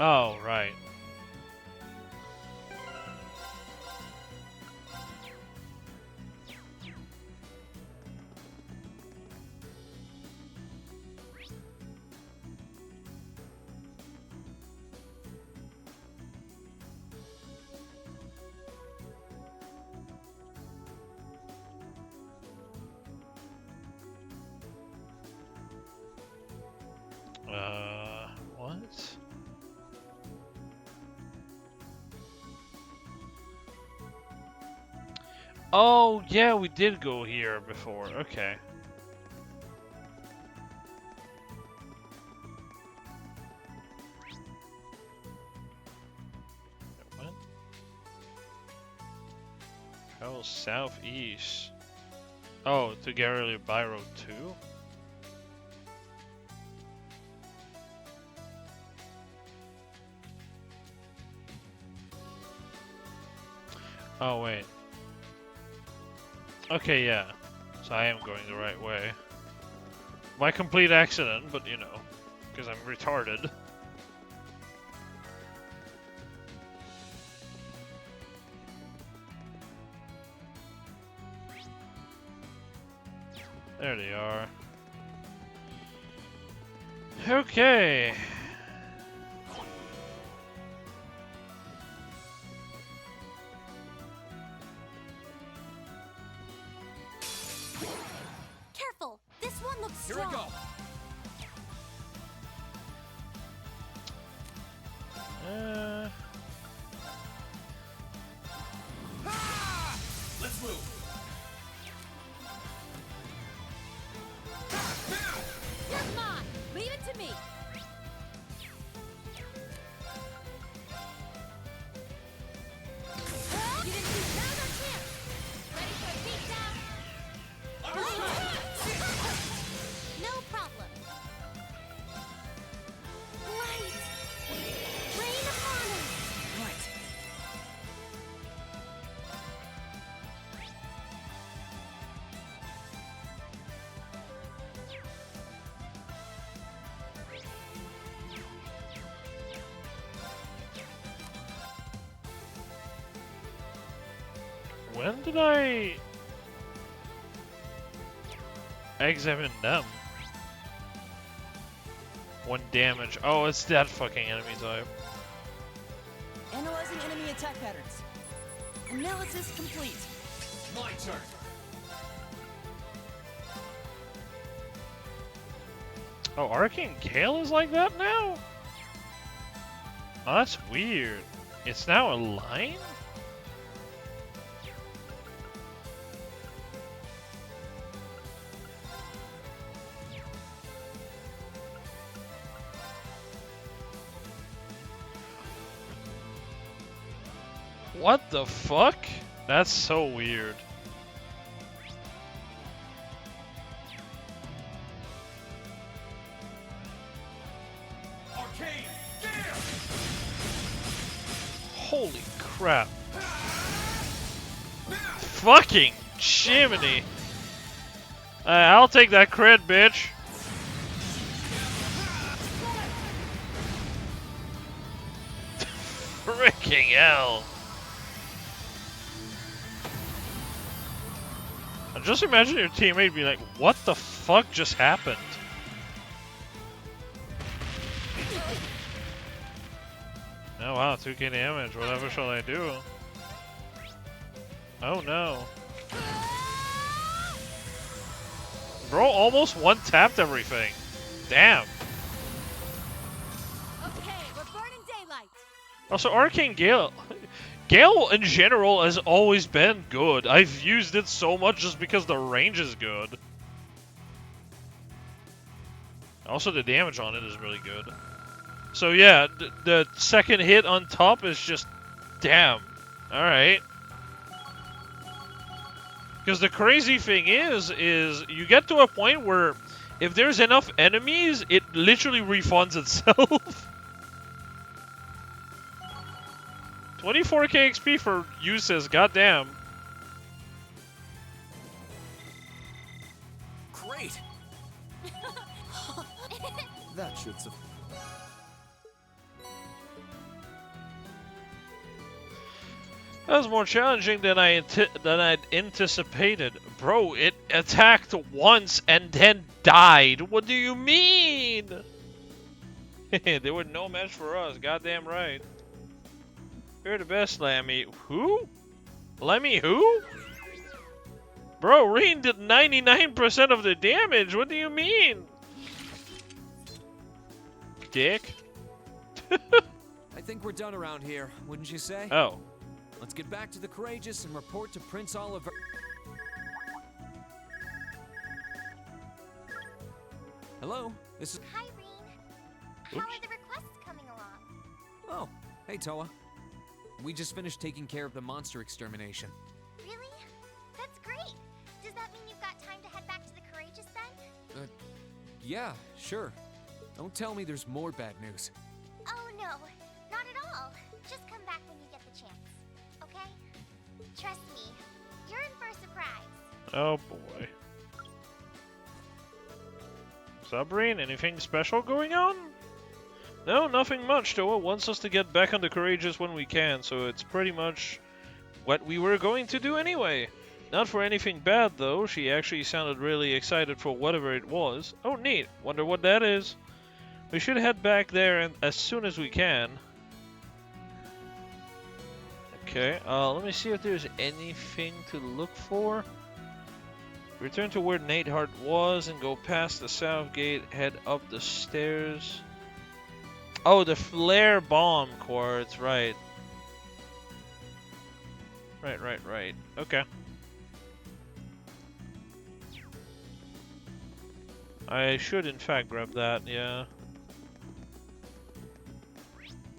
Oh, right. What? Oh, yeah, we did go here before. Okay. What? Travel southeast. Oh, to Garrily Byroad 2? Oh, wait. Okay, yeah. So I am going the right way. By complete accident, but you know, because I'm retarded. There they are. Okay. Careful! This one looks Here strong. we go. Let's move. You're mine! Leave it to me! You didn't see now's our chance! Ready for a beatdown? No problem. Light! Rain upon us! Right. When did I examine them? 1 damage. Oh, it's that fucking enemy type. Analyzing enemy attack patterns. Analysis complete. My turn. Oh, Arcane Gale is like that now? Oh, that's weird. It's now a line? What the fuck? That's so weird. Arcane Gale. Holy crap. Fucking Jiminy. I'll take that crit, bitch. Freaking hell. Just imagine your teammate be like, what the fuck just happened? Oh wow, 2k damage, whatever shall I do? Oh no. Bro almost one-tapped everything. Damn. Okay, we're burning daylight. Also, Arcane Gale. Gale in general has always been good. I've used it so much just because the range is good. Also, the damage on it is really good. So yeah, the second hit on top is just... Damn. Alright. Because the crazy thing is you get to a point where if there's enough enemies, it literally refunds itself. 24k XP for uses, goddamn. Great! That should suffice. That was more challenging than I'd anticipated. Bro, it attacked once and then died. What do you mean? They were no match for us, goddamn right. You're the best, Lammy. Who? Lemmy who? Bro, Reen did 99% of the damage. What do you mean? Dick? I think we're done around here, wouldn't you say? Oh. Let's get back to the Courageous and report to Prince Oliver. Hello, this is... Hi, Reen. How are the requests coming along? Oh, hey Toa. We just finished taking care of the monster extermination. Really? That's great. Does that mean you've got time to head back to the Courageous then? Yeah, sure. Don't tell me there's more bad news. Oh, no. Not at all. Just come back when you get the chance. Okay? Trust me. You're in for a surprise. Oh boy. Sabrine, anything special going on? No, nothing much. Toa wants us to get back on the Courageous when we can, so it's pretty much what we were going to do anyway. Not for anything bad, though. She actually sounded really excited for whatever it was. Oh, neat. Wonder what that is. We should head back there as soon as we can. Okay, let me see if there's anything to look for. Return to where Neidhart was and go past the south gate, head up the stairs. Oh, the flare bomb quartz, right. Right. Okay. I should in fact grab that, yeah.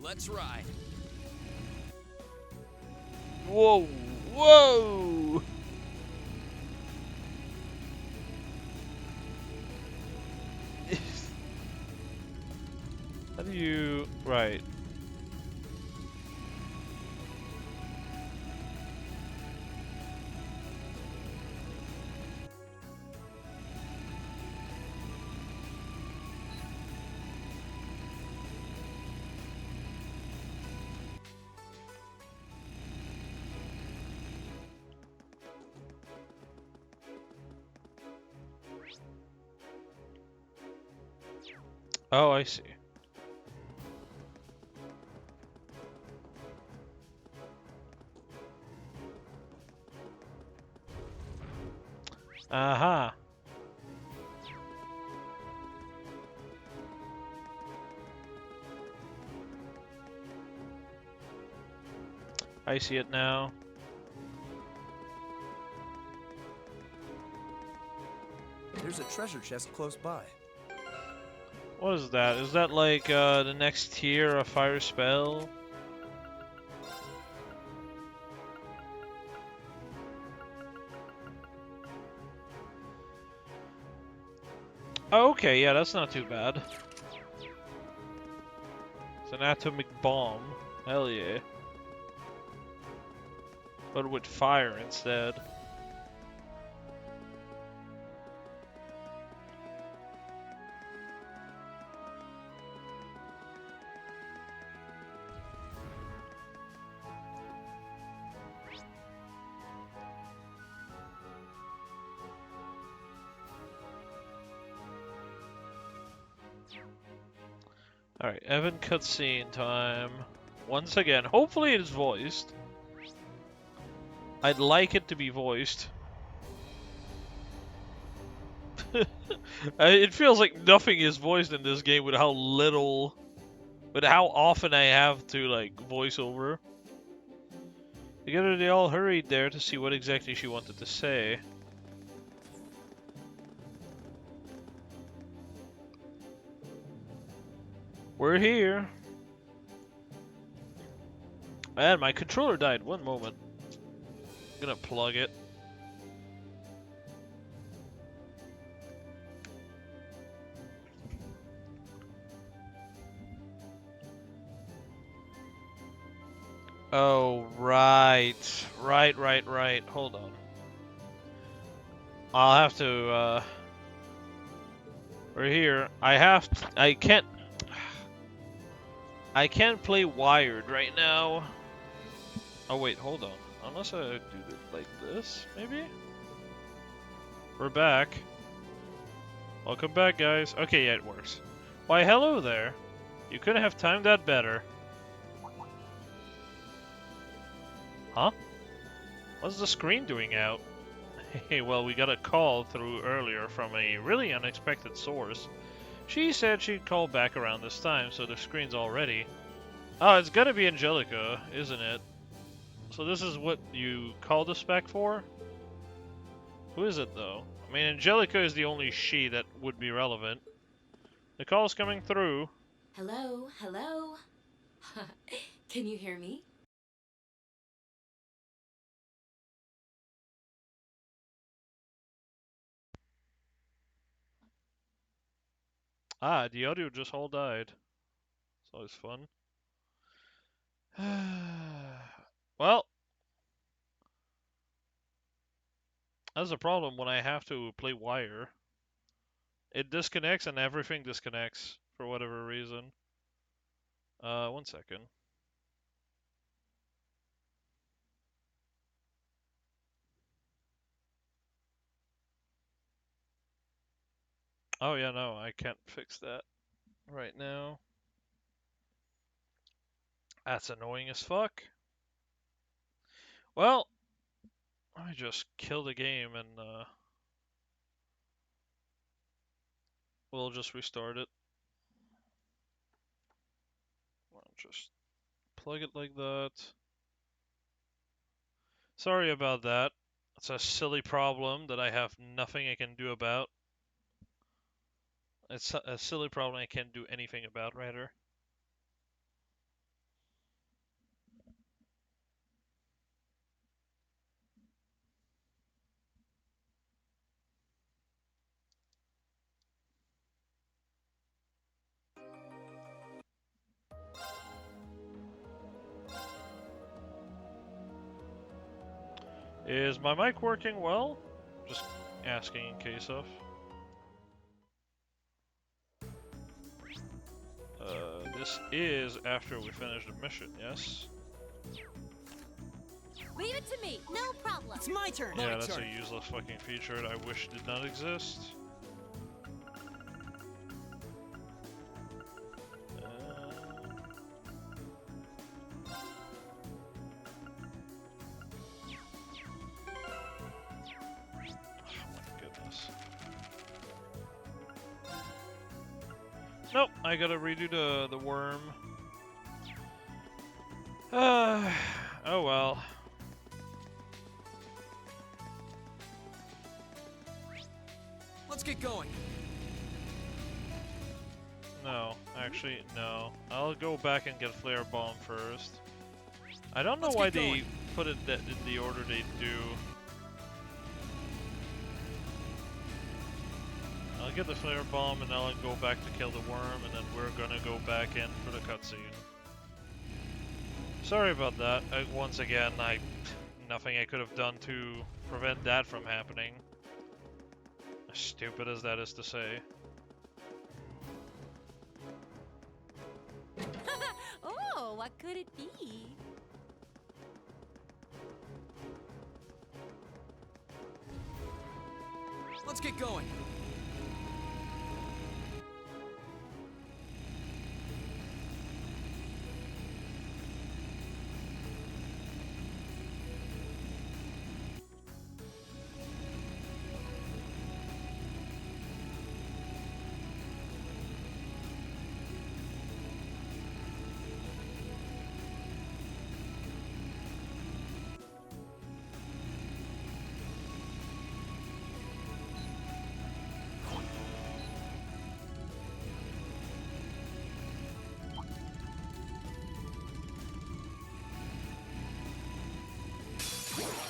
Let's ride. Whoa! Whoa! How do you... Right. Oh, I see. Aha. I see it now. There's a treasure chest close by. What is that? Is that like the next tier of fire spell? Oh, okay, yeah, that's not too bad. It's an atomic bomb. Hell yeah. But with fire instead. Alright, Evan cutscene time. Once again, hopefully it is voiced. I'd like it to be voiced. It feels like nothing is voiced in this game with how little But how often I have to like voice over. Together they all hurried there to see what exactly she wanted to say. We're here. And my controller died. One moment. I'm gonna plug it. Oh, right. Right. Hold on. I'll have to, we're here. I can't play wired right now. Oh wait, hold on. Unless I do it like this, maybe? We're back. Welcome back, guys. Okay, yeah, it works. Why, hello there. You couldn't have timed that better. Huh? What's the screen doing out? Hey, well, we got a call through earlier from a really unexpected source. She said she'd call back around this time, so the screen's all ready. Oh, it's gotta be Angelica, isn't it? So this is what you called us back for? Who is it, though? I mean, Angelica is the only she that would be relevant. The call's coming through. Hello? Can you hear me? Ah, the audio just all died. It's always fun. Well, that's a problem when I have to play wire. It disconnects and everything disconnects for whatever reason. 1 second. Oh yeah, no, I can't fix that right now. That's annoying as fuck. Well, let me just kill the game and we'll just restart it. I'll just plug it like that. Sorry about that. It's a silly problem that I have nothing I can do about. It's a silly problem I can't do anything about, rather. Is my mic working well? Just asking in case of. This is after we finish the mission, yes? Leave it to me. No problem. It's my turn. Yeah, that's a useless fucking feature that I wish did not exist. Nope, I gotta redo the worm. Oh well. Let's get going. No, actually, no. I'll go back and get Flare Bomb first. I don't know Let's why get they going. put it in the order they do. I'll get the Flare Bomb and I'll go back to kill the worm, and then we're gonna go back in for the cutscene. Sorry about that. Once again, nothing I could have done to prevent that from happening. As stupid as that is to say. Oh, what could it be? Let's get going.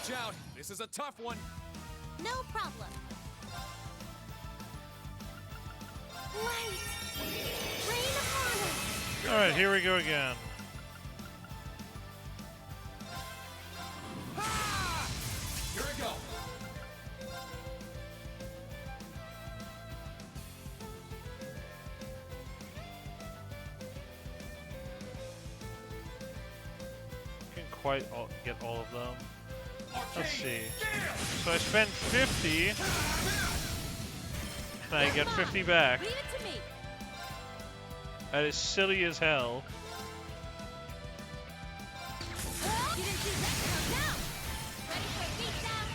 Watch out! This is a tough one! No problem. Light! Rain upon us! Alright, here we go again. Ah! Here we go! Can quite get all of them. Let's see. So I spend 50, and I get 50 back. Leave it to me. That is silly as hell. You didn't see that come down! Ready for beat down?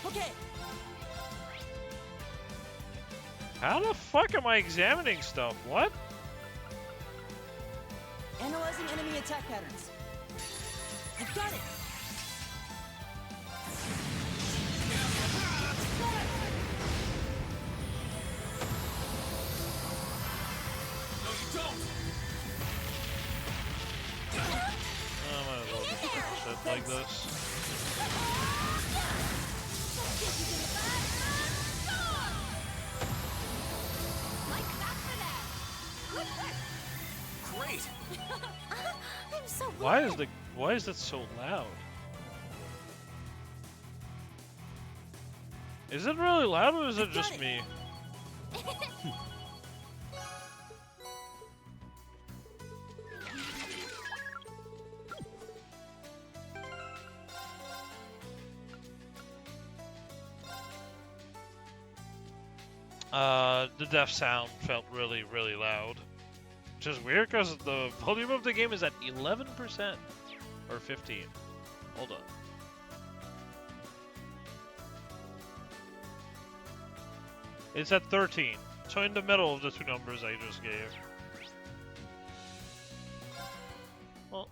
Okay. How the fuck am I examining stuff? What? Analyzing enemy attack patterns. I've got it. No, you don't! I might as well just do shit like this. Like that for that! Good work! Great! I'm so glad! Why is that so loud? Is it really loud or is it just me? The deaf sound felt really, really loud. Which is weird because the volume of the game is at 11%. Or 15. Hold on. It's at 13. So in the middle of the two numbers I just gave. Well.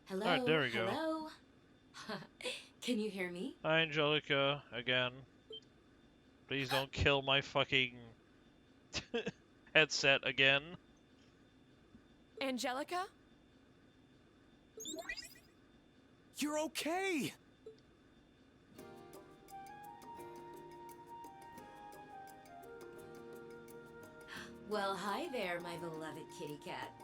Hello. Alright, there we go. Hello. Can you hear me? Hi, Angelica, again. Please don't kill my fucking headset again. Angelica? You're okay! Well, hi there, my beloved kitty cats.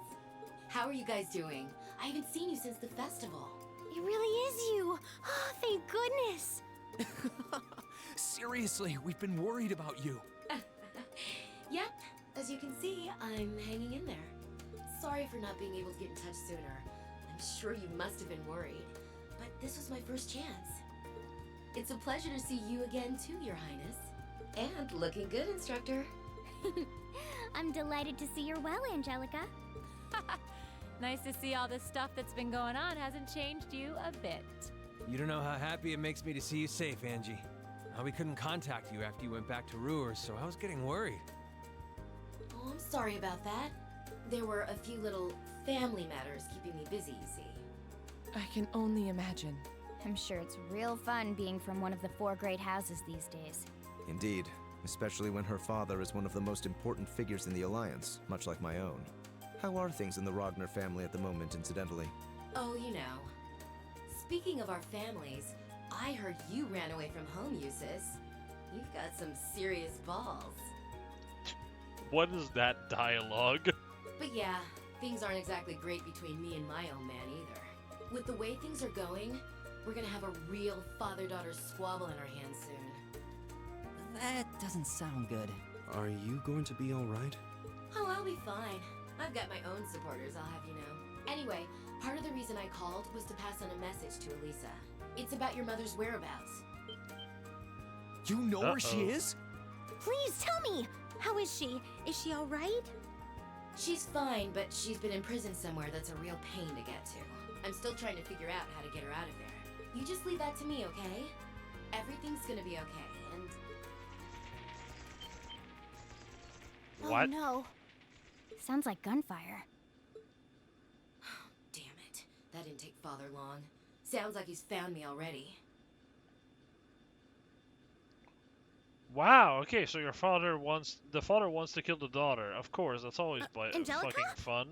How are you guys doing? I haven't seen you since the festival. It really is you! Oh, thank goodness! Seriously, we've been worried about you. Yep, as you can see, I'm hanging in there. Sorry for not being able to get in touch sooner. I'm sure you must have been worried, but this was my first chance. It's a pleasure to see you again too, Your Highness. And looking good, Instructor. I'm delighted to see you're well, Angelica. Nice to see all this stuff that's been going on hasn't changed you a bit. You don't know how happy it makes me to see you safe, Angie. We couldn't contact you after you went back to Ruhr, so I was getting worried. Oh, I'm sorry about that. There were a few little family matters keeping me busy, you see. I can only imagine. I'm sure it's real fun being from one of the 4 great houses these days. Indeed, especially when her father is one of the most important figures in the Alliance, much like my own. How are things in the Ragnar family at the moment, incidentally? Oh, you know. Speaking of our families, I heard you ran away from home, Eustace. You've got some serious balls. What is that dialogue? But yeah, things aren't exactly great between me and my own man either. With the way things are going, we're gonna have a real father-daughter squabble in our hands soon. That doesn't sound good. Are you going to be alright? Oh, I'll be fine. I've got my own supporters, I'll have you know. Anyway, part of the reason I called was to pass on a message to Elisa. It's about your mother's whereabouts. You know where she is? Please tell me! How is she? Is she alright? She's fine, but she's been in prison somewhere that's a real pain to get to. I'm still trying to figure out how to get her out of there. You just leave that to me, okay? Everything's gonna be okay, and What? Oh no. Sounds like gunfire. Damn it. That didn't take Father long. Sounds like he's found me already. Wow, okay, so your father wants to kill the daughter. Of course, that's always Angelica? fucking fun.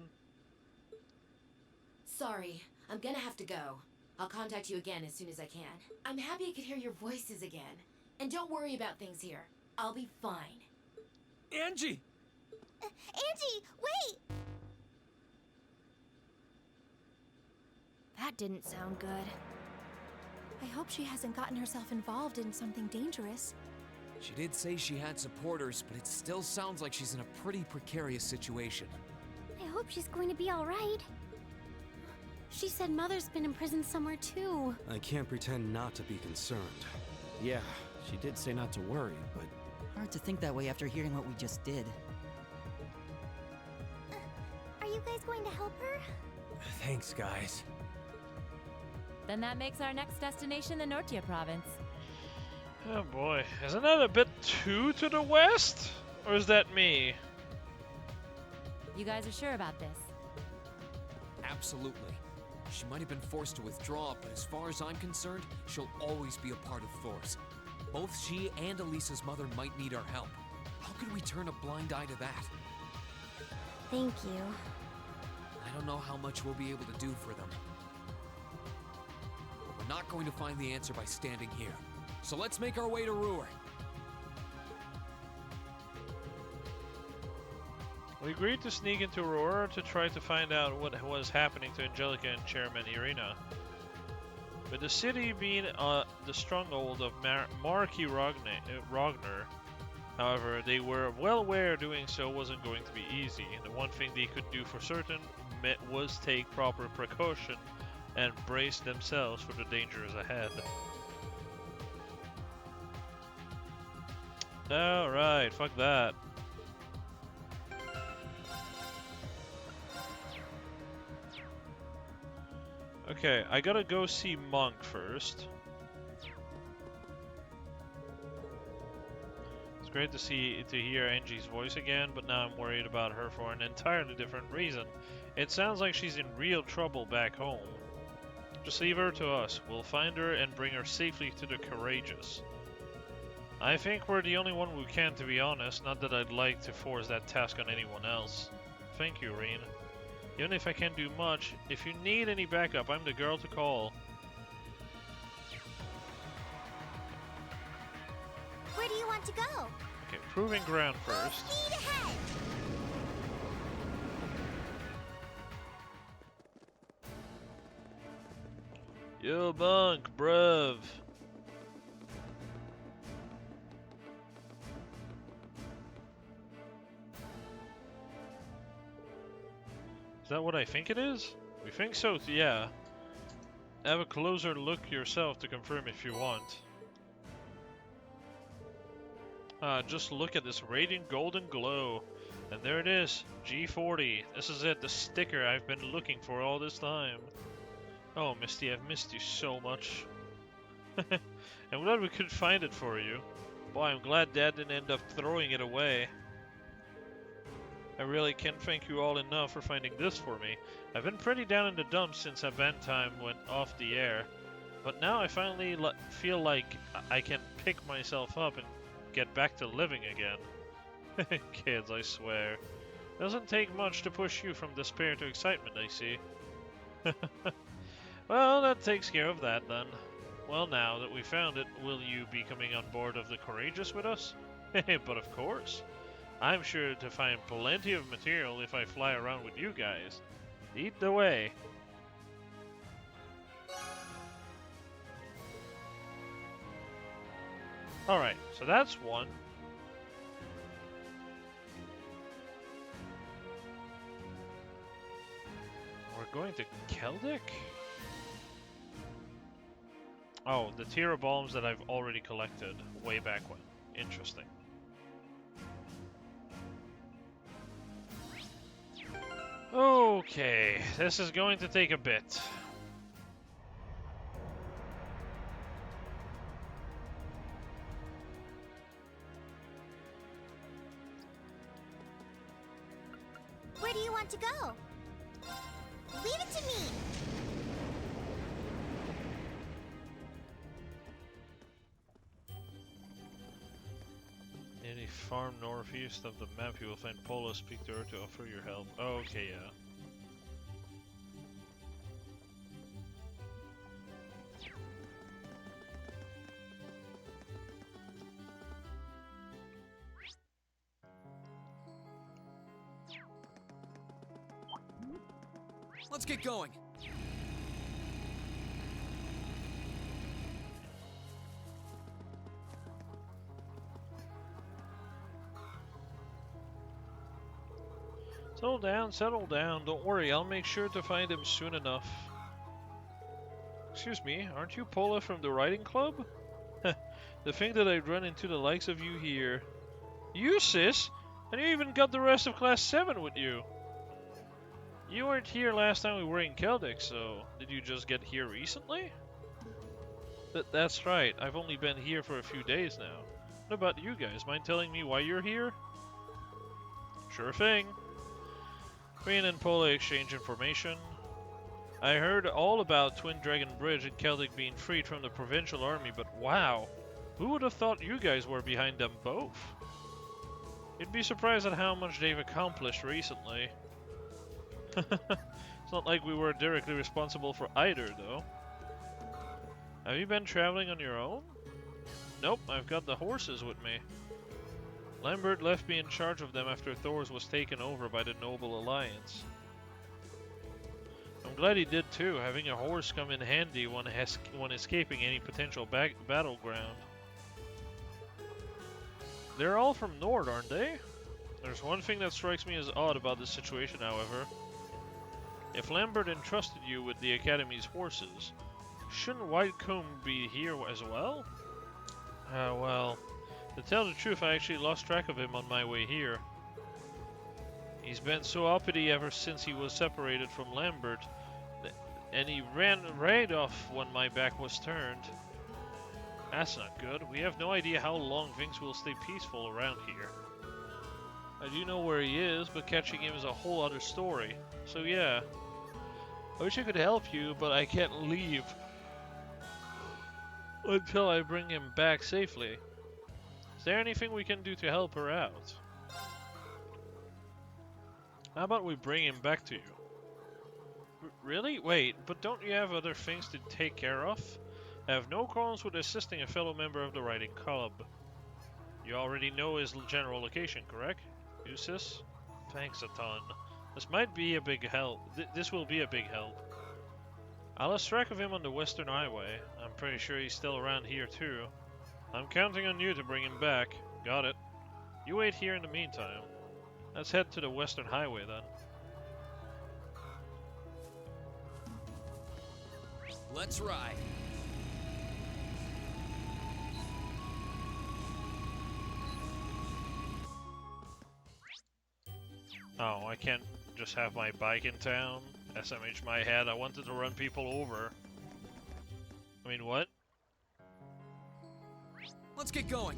Sorry, I'm gonna have to go. I'll contact you again as soon as I can. I'm happy I could hear your voices again. And don't worry about things here. I'll be fine. Angie! Angie, wait! That didn't sound good. I hope she hasn't gotten herself involved in something dangerous. She did say she had supporters, but it still sounds like she's in a pretty precarious situation. I hope she's going to be all right. She said Mother's been in prison somewhere too. I can't pretend not to be concerned. Yeah, she did say not to worry, but... Hard to think that way after hearing what we just did. Are you guys going to help her? Thanks, guys. Then that makes our next destination the Nortia province. Oh boy, isn't that a bit too to the west? Or is that me? You guys are sure about this? Absolutely. She might have been forced to withdraw, but as far as I'm concerned, she'll always be a part of Thor's. Both she and Elisa's mother might need our help. How could we turn a blind eye to that? Thank you. I don't know how much we'll be able to do for them. But we're not going to find the answer by standing here. So let's make our way to Ruhr. We agreed to sneak into Aurora to try to find out what was happening to Angelica and Chairman Irina. With the city being the stronghold of Marquis Ragnar, however, they were well aware doing so wasn't going to be easy, and the one thing they could do for certain was take proper precaution and brace themselves for the dangers ahead. Alright, fuck that. Okay, I gotta go see Monk first. It's great to hear Angie's voice again, but now I'm worried about her for an entirely different reason. It sounds like she's in real trouble back home. Just leave her to us. We'll find her and bring her safely to the Courageous. I think we're the only one who can, to be honest, not that I'd like to force that task on anyone else. Thank you, Reen. Even if I can't do much, if you need any backup, I'm the girl to call. Where do you want to go? Okay, proving ground first. Speed ahead! Yo, Monk, bruv. Is that what I think it is? We think so, yeah. Have a closer look yourself to confirm if you want. Just look at this radiant golden glow. And there it is, G40. This is it, the sticker I've been looking for all this time. Oh, Misty, I've missed you so much. I'm glad we could find it for you. Boy, I'm glad Dad didn't end up throwing it away. I really can't thank you all enough for finding this for me. I've been pretty down in the dumps since event time went off the air. But now I finally feel like I can pick myself up and get back to living again. Kids, I swear. Doesn't take much to push you from despair to excitement, I see. Well, that takes care of that then. Well, now that we found it, will you be coming on board of the Courageous with us? But of course. I'm sure to find plenty of material if I fly around with you guys. Lead the way. Alright, so that's one. We're going to Keldic? Oh, the tier of bombs that I've already collected way back when. Interesting. Okay, this is going to take a bit. Where do you want to go? Leave it to me! Any farm northeast of the map, you will find Paula. Speak to her to offer your help. Oh, okay, yeah. Let's get going. Settle down, settle down. Don't worry, I'll make sure to find him soon enough. Excuse me, aren't you Paula from the riding club? To think that I'd run into the likes of you here. You, sis? And you even got the rest of Class 7 with you. You weren't here last time we were in Keldec, so did you just get here recently? That's right, I've only been here for a few days now. What about you guys? Mind telling me why you're here? Sure thing. Queen and Paula exchange information. I heard all about Twin Dragon Bridge and Keldec being freed from the provincial army, but wow, who would have thought you guys were behind them both? You'd be surprised at how much they've accomplished recently. It's not like we were directly responsible for either, though. Have you been traveling on your own? Nope, I've got the horses with me. Lambert left me in charge of them after Thors was taken over by the Noble Alliance. I'm glad he did too, having a horse come in handy when escaping any potential battleground. They're all from Nord, aren't they? There's one thing that strikes me as odd about this situation, however. If Lambert entrusted you with the Academy's horses, shouldn't Whitecomb be here as well? Well, to tell the truth, I actually lost track of him on my way here. He's been so uppity ever since he was separated from Lambert, and he ran right off when my back was turned. That's not good. We have no idea how long things will stay peaceful around here. I do know where he is, but catching him is a whole other story. So yeah, I wish I could help you, but I can't leave until I bring him back safely. Is there anything we can do to help her out? How about we bring him back to you? Really? Wait, but don't you have other things to take care of? I have no qualms with assisting a fellow member of the riding club. You already know his general location, correct? Sis? Thanks a ton. This might be a big help. This will be a big help. I lost track of him on the Western Highway. I'm pretty sure he's still around here too. I'm counting on you to bring him back. Got it. You wait here in the meantime. Let's head to the Western Highway then. Let's ride. Oh, I can't just have my bike in town? SMH my head, I wanted to run people over. I mean, what? Let's get going.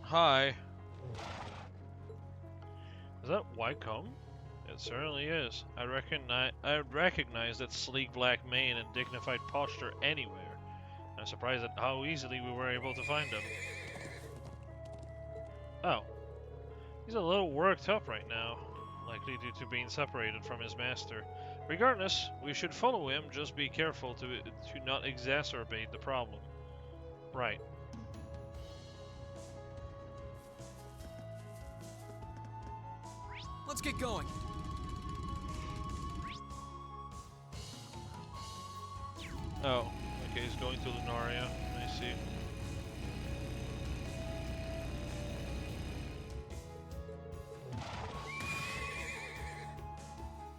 Hi. Is that Whitecomb? It certainly is. I recognize that sleek black mane and dignified posture anywhere. I'm surprised at how easily we were able to find him. Oh. He's a little worked up right now, likely due to being separated from his master. Regardless, we should follow him, just be careful to not exacerbate the problem. Right. Let's get going. Oh, okay, he's going to Lunaria. I see.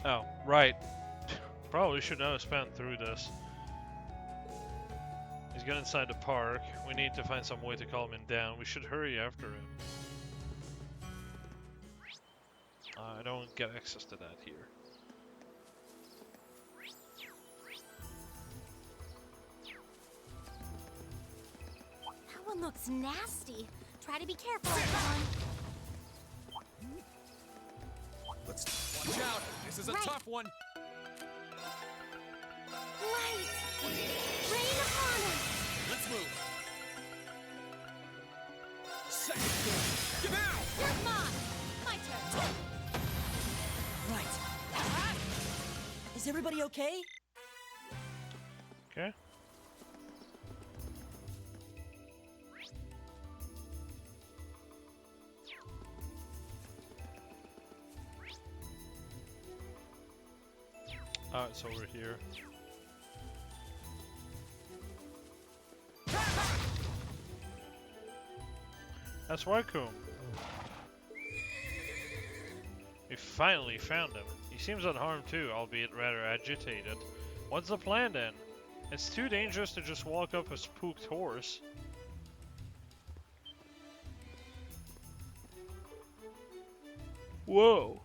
Oh, right. Probably should not have spent through this. He's got inside the park. We need to find some way to calm him down. We should hurry after him. I don't get access to that here. one looks nasty. Try to be careful, everyone. Let's watch out. This is a Right. tough one. Light! Rain upon us! Let's move. Second floor. Give out. You're mine! My turn. Right. Is everybody okay? Okay. Oh, it's over here. That's Wycombe. We finally found him. He seems unharmed too, albeit rather agitated. What's the plan then? It's too dangerous to just walk up a spooked horse. Whoa!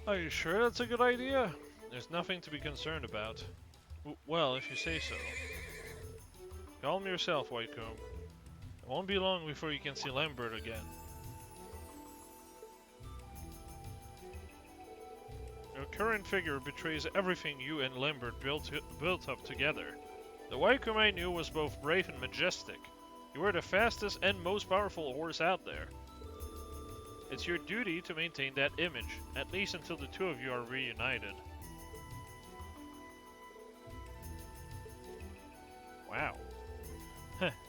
Are you sure that's a good idea? There's nothing to be concerned about. Well, if you say so. Calm yourself, Wycombe. It won't be long before you can see Lambert again. Your current figure betrays everything you and Lambert built up together. The Wycombe I knew was both brave and majestic. You were the fastest and most powerful horse out there. It's your duty to maintain that image, at least until the two of you are reunited. Wow.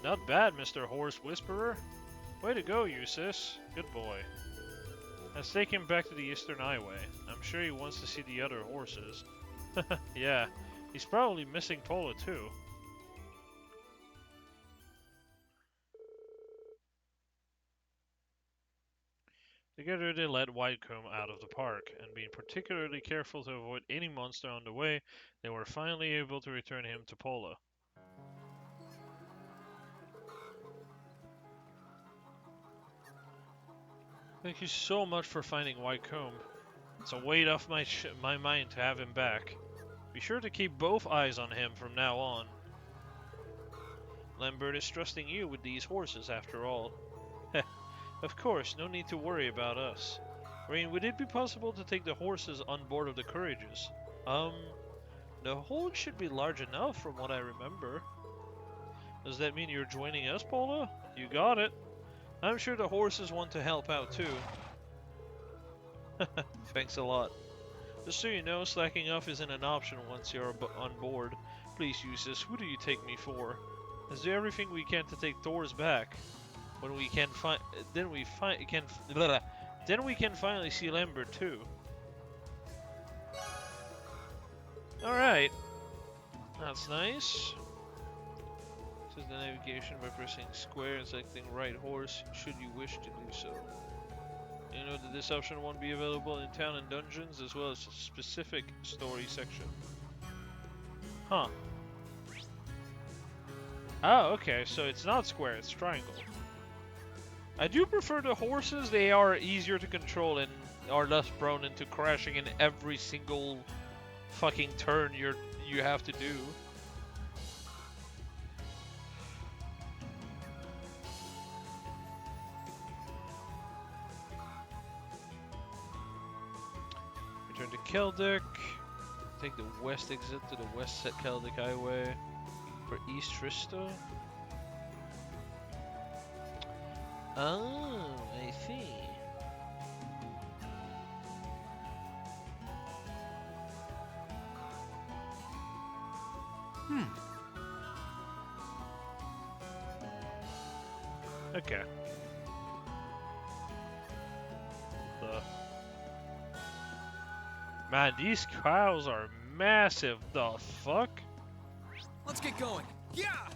Not bad, Mr. Horse Whisperer. Way to go, Eustace. Good boy. Let's take him back to the Eastern Highway. I'm sure he wants to see the other horses. Yeah, he's probably missing Pola too. Together they led Wycombe out of the park, and being particularly careful to avoid any monster on the way, they were finally able to return him to Pola. Thank you so much for finding Wycombe. It's a weight off my mind to have him back. Be sure to keep both eyes on him from now on. Lambert is trusting you with these horses after all. Of course, no need to worry about us. Rain, would it be possible to take the horses on board of the Courageous? The hold should be large enough from what I remember. Does that mean you're joining us, Pola? You got it. I'm sure the horses want to help out too. Thanks a lot. Just so you know, slacking off isn't an option once you're on board. Please, Eustace, who do you take me for? Let's do everything we can to take Thor's back. When we can then we can finally see Lambert too. All right, that's nice. This is the navigation by pressing square and selecting right horse, should you wish to do so. You know that this option won't be available in town and dungeons, as well as a specific story section. Huh. Oh, okay, so it's not square, it's triangle. I do prefer the horses. They are easier to control and are less prone into crashing in every single fucking turn you have to do. Return to Keldic. Take the west exit to the West Keldic Highway for East Trista. Oh, I see. Okay. Man, these cows are massive. The fuck? Let's get going. Yeah!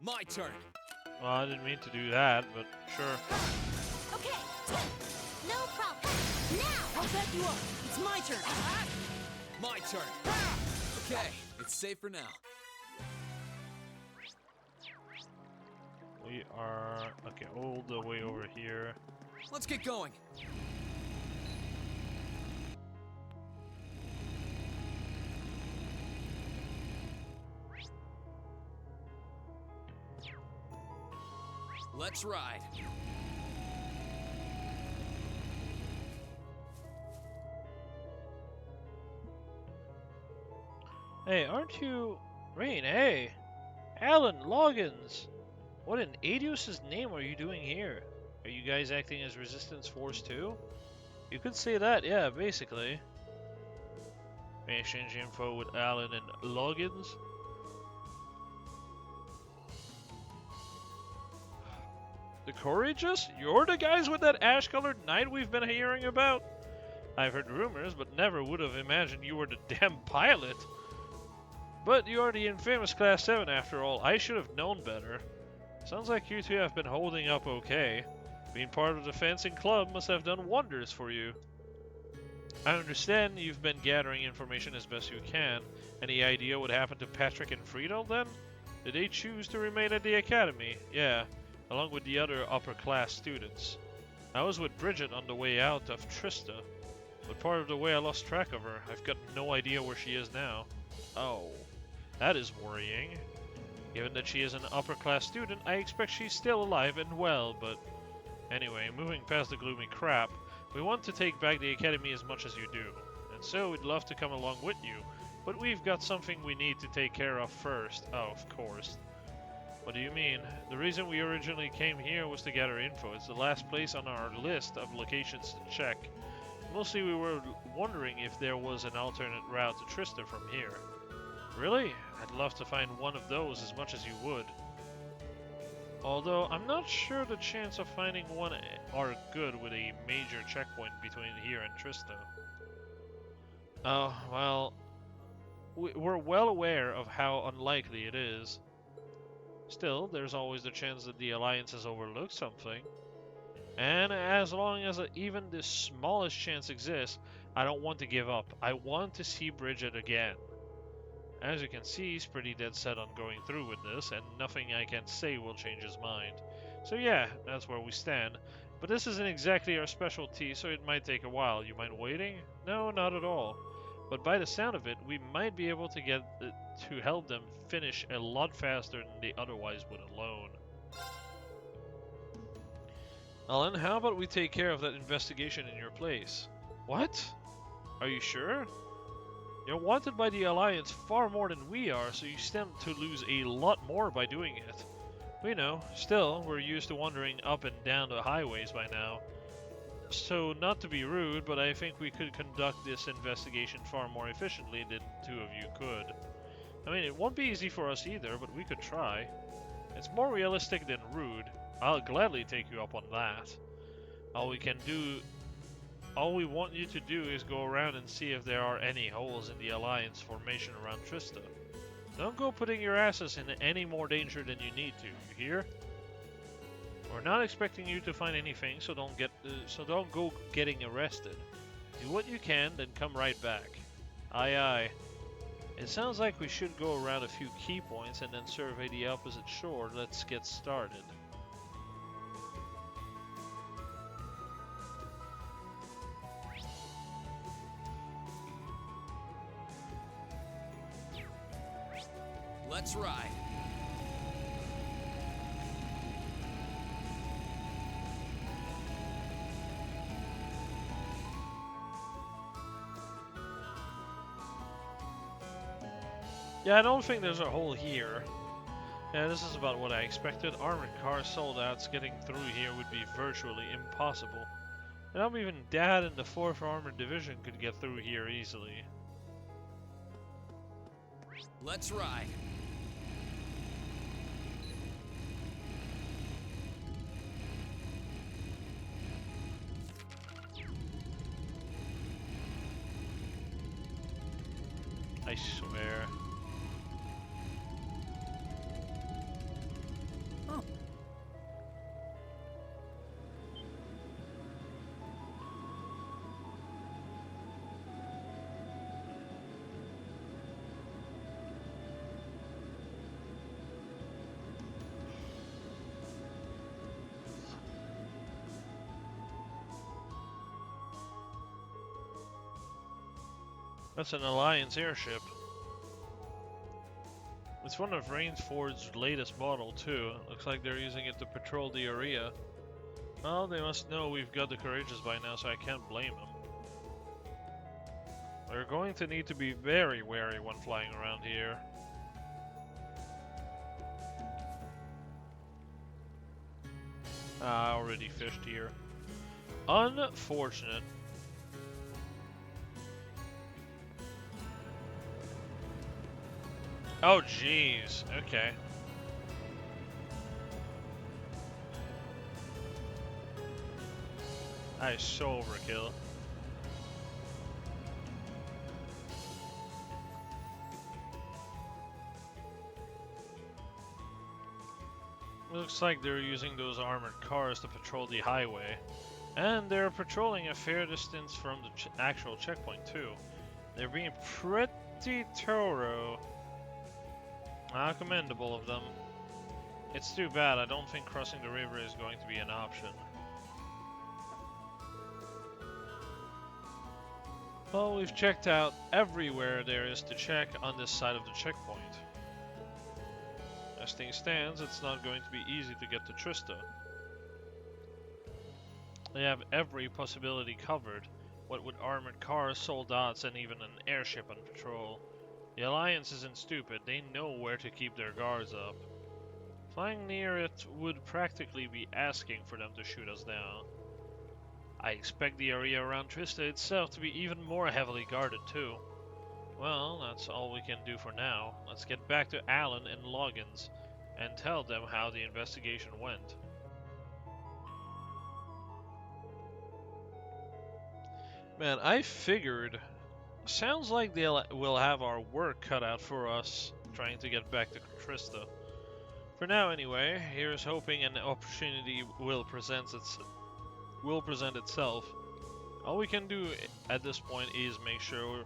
My turn. Well, I didn't mean to do that, but sure. Okay, no problem. Now! I'll back you up. It's my turn. My turn. Okay, it's safe for now. We are okay, all the way over here. Let's get going. Let's ride. Hey, aren't you Rain? Hey, Alan Loggins. What in Adios' name are you doing here? Are you guys acting as resistance force too? You could say that, yeah, basically. May I exchange info with Alan and Loggins? The Courageous? You're the guys with that ash-colored knight we've been hearing about? I've heard rumors, but never would have imagined you were the damn pilot. But you are the infamous Class 7 after all. I should have known better. Sounds like you two have been holding up okay. Being part of the fencing club must have done wonders for you. I understand you've been gathering information as best you can. Any idea what happened to Patrick and Friedel then? Did they choose to remain at the academy? Yeah, along with the other upper class students. I was with Bridget on the way out of Trista, but part of the way I lost track of her. I've got no idea where she is now. Oh, that is worrying. Given that she is an upper class student, I expect she's still alive and well, but anyway, moving past the gloomy crap, we want to take back the academy as much as you do, and so we'd love to come along with you, but we've got something we need to take care of first. Oh, of course. What do you mean? The reason we originally came here was to gather info. It's the last place on our list of locations to check. Mostly we were wondering if there was an alternate route to Trista from here. Really? I'd love to find one of those as much as you would. Although, I'm not sure the chance of finding one are good with a major checkpoint between here and Trista. Oh, well, we're well aware of how unlikely it is. Still, there's always the chance that the Alliance has overlooked something. And as long as even the smallest chance exists, I don't want to give up. I want to see Bridget again. As you can see, he's pretty dead set on going through with this, and nothing I can say will change his mind. So yeah, that's where we stand. But this isn't exactly our specialty, so it might take a while. You mind waiting? No, not at all. But by the sound of it, we might be able to get to help them finish a lot faster than they otherwise would alone. Alan, how about we take care of that investigation in your place? What? Are you sure? You're wanted by the Alliance far more than we are, so you stand to lose a lot more by doing it. We know. Still, we're used to wandering up and down the highways by now. So, not to be rude, but I think we could conduct this investigation far more efficiently than the two of you could. I mean, it won't be easy for us either, but we could try. It's more realistic than rude. I'll gladly take you up on that. All we want you to do is go around and see if there are any holes in the Alliance formation around Trista. Don't go putting your asses in any more danger than you need to, you hear? We're not expecting you to find anything, so don't go getting arrested. Do what you can, then come right back. Aye aye. It sounds like we should go around a few key points and then survey the opposite shore. Let's get started. Let's ride. Yeah, I don't think there's a hole here. Yeah, this is about what I expected. Armored car sold-outs getting through here would be virtually impossible. And not even Dad and the 4th Armored Division could get through here easily. Let's ride. I swear. Oh. That's an Alliance airship. It's one of Rainsford's latest model too. Looks like they're using it to patrol the area. Well, they must know we've got the Courageous by now, so I can't blame them. We're going to need to be very wary when flying around here. I already fished here. Unfortunate. Oh, jeez. Okay. That is so overkill. Looks like they're using those armored cars to patrol the highway. And they're patrolling a fair distance from the actual checkpoint too. They're being pretty thorough. Commendable of them. It's too bad, I don't think crossing the river is going to be an option. Well, we've checked out everywhere there is to check on this side of the checkpoint. As things stands, it's not going to be easy to get to Trista. They have every possibility covered, what with armored cars, soldats, and even an airship on patrol. The Alliance isn't stupid, they know where to keep their guards up. Flying near it would practically be asking for them to shoot us down. I expect the area around Trista itself to be even more heavily guarded too. Well, that's all we can do for now. Let's get back to Alan and Loggins and tell them how the investigation went. Man, I figured... Sounds like we'll have our work cut out for us trying to get back to Trista. For now anyway, here's hoping an opportunity will present itself. All we can do at this point is make sure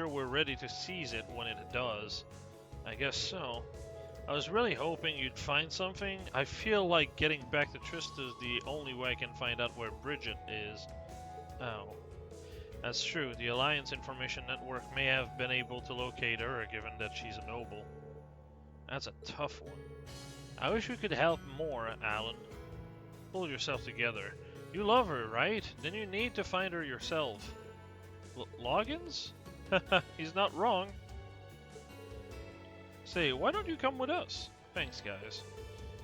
we're ready to seize it when it does. I guess so. I was really hoping you'd find something. I feel like getting back to Trista is the only way I can find out where Bridget is. Oh. That's true, the Alliance Information Network may have been able to locate her, given that she's a noble. That's a tough one. I wish we could help more, Alan. Pull yourself together. You love her, right? Then you need to find her yourself. Loggins? He's not wrong. Say, why don't you come with us? Thanks, guys.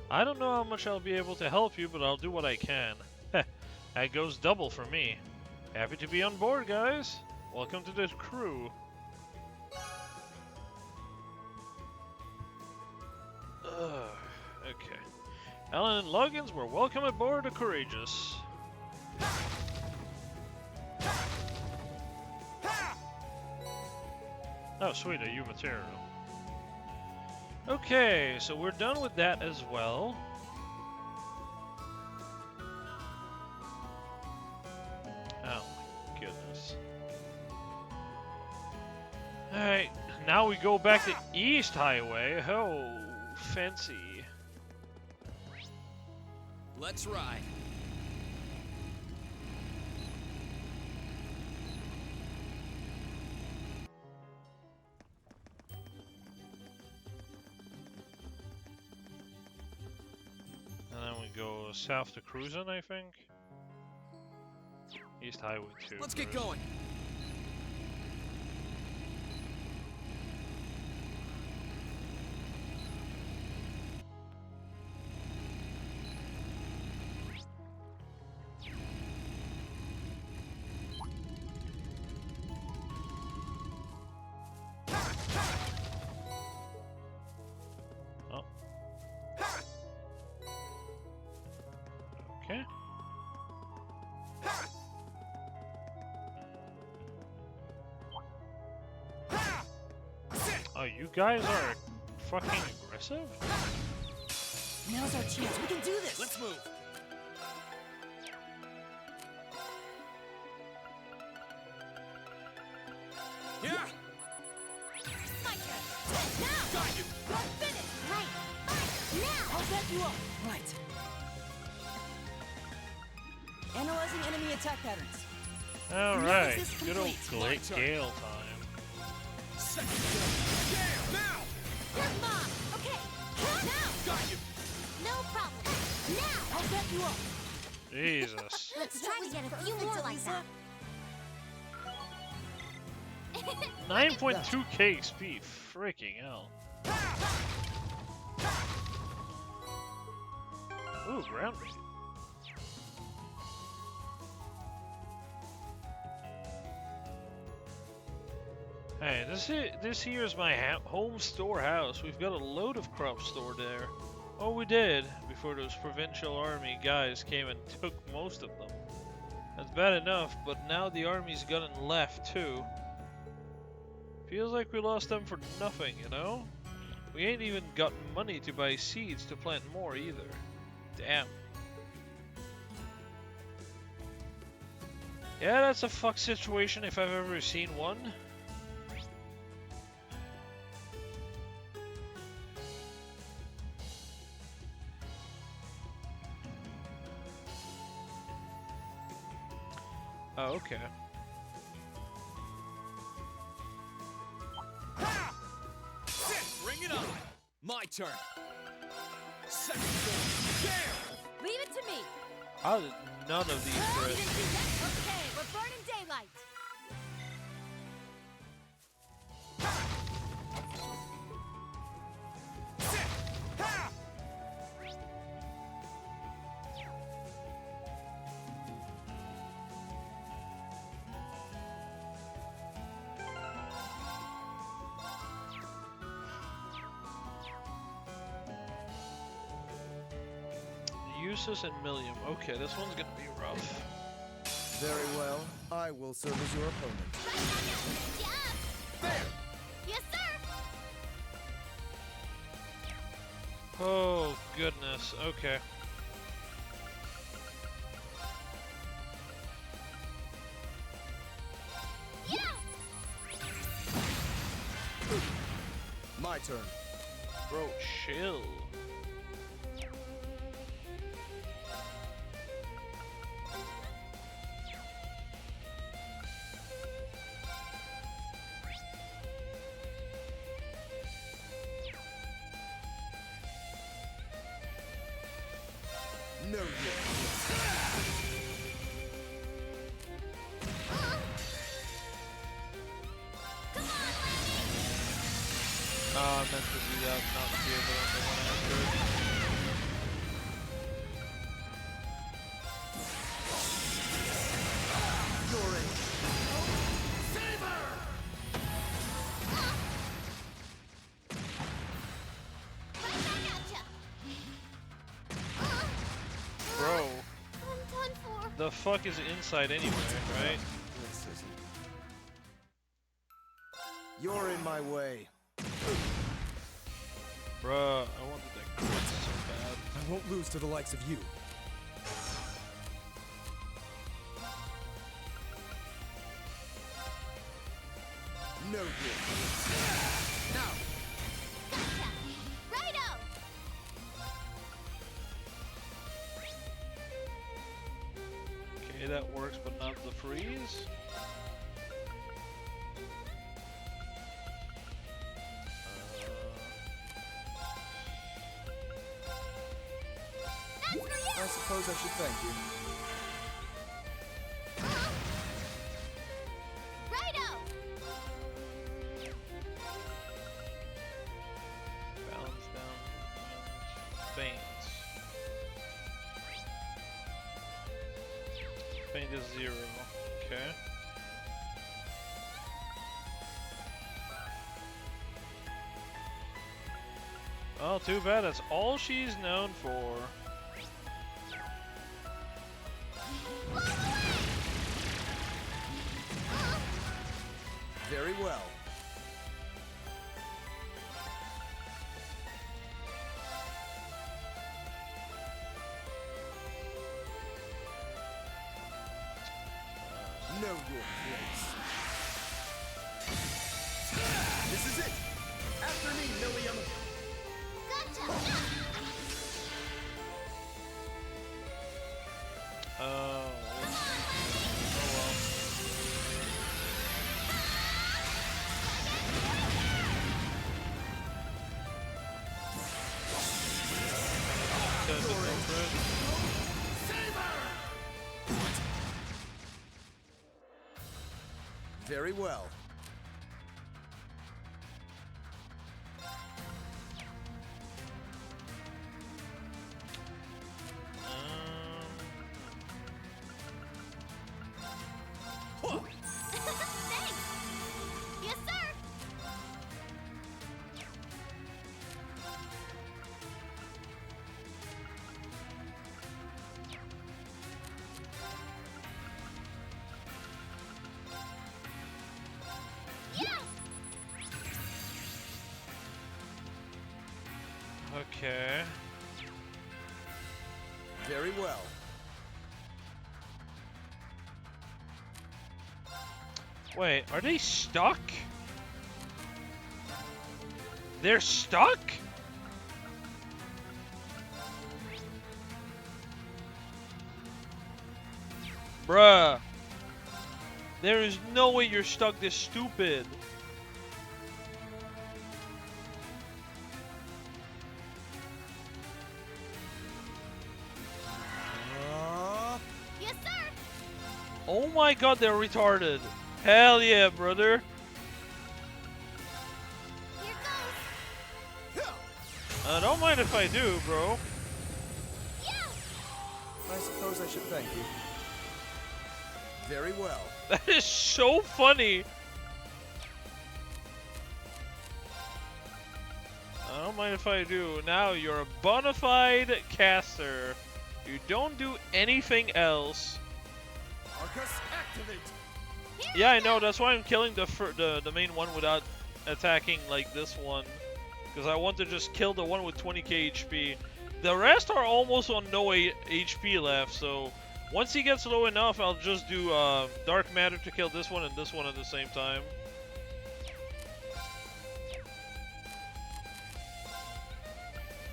I don't know how much I'll be able to help you, but I'll do what I can. That goes double for me. Happy to be on board, guys. Welcome to the crew. Okay. Alan and Loggins were welcome aboard the Courageous. Oh, sweet, a U material. Okay, so we're done with that as well. Oh my goodness. Alright, now we go back to East Highway. Oh, fancy. Let's ride. And then we go south to Cruisin', I think. East Highway 2. Let's get going. Oh. Okay. Oh, you guys are fucking aggressive? Now's our chance. We can do this. Let's move. Yeah. My turn. Now. Got you. You're finished. Right. Fight. Now. I'll back you up. Right. Analyzing enemy attack patterns. Alright, Analysis good old complete. Gale time. Come on! Okay! Now! Got you. No problem. Now I'll get you up. Jesus. Let's try to get a few more like that. 9.2k XP. Freaking hell. Ooh, ground rate. Hey, this here is my home storehouse. We've got a load of crops stored there. Oh, we did, before those provincial army guys came and took most of them. That's bad enough, but now the army's gone and left too. Feels like we lost them for nothing, you know? We ain't even got money to buy seeds to plant more either. Damn. Yeah, that's a fuck situation if I've ever seen one. Oh, okay. Bring it on! My turn! Second Leave it to me! How did none of these You hit? didn't see that? Okay, we're burning daylight! Usus and Millium. Okay, this one's gonna be rough. Very well. I will serve as your opponent. Yes, sir. Oh, goodness. Okay. My turn. Bro, chill. No I meant to do that, not to be able to one after it. Bro, the fuck is inside anyway, right? This isn't. You're in my way. Bruh, I wanted that crit so bad. I won't lose to the likes of you. No good. Now. Gotcha. Righto. Okay, that works, but not the freeze. I suppose I should thank you. Righto. Balance down. Faints. Faint is 0. Okay. Oh, too bad. That's all she's known for. Very well. Know your place. This is it. After me, Millium. Gotcha. Oh. Oh well. Very well. Thanks! Yes, sir! Yes! Okay. Very well. Wait, are they stuck? They're stuck? Bruh. There is no way you're stuck this stupid. Yes, sir! Oh my god, they're retarded. Hell yeah, brother. Here goes! I don't mind if I do, bro. I suppose I should thank you. Very well. That is so funny. I don't mind if I do. Now you're a bona fide caster. You don't do anything else. Arcus, activate! Yeah, I know. That's why I'm killing the main one without attacking like this one, because I want to just kill the one with 20k HP. The rest are almost on no HP left, so once he gets low enough, I'll just do Dark Matter to kill this one and this one at the same time.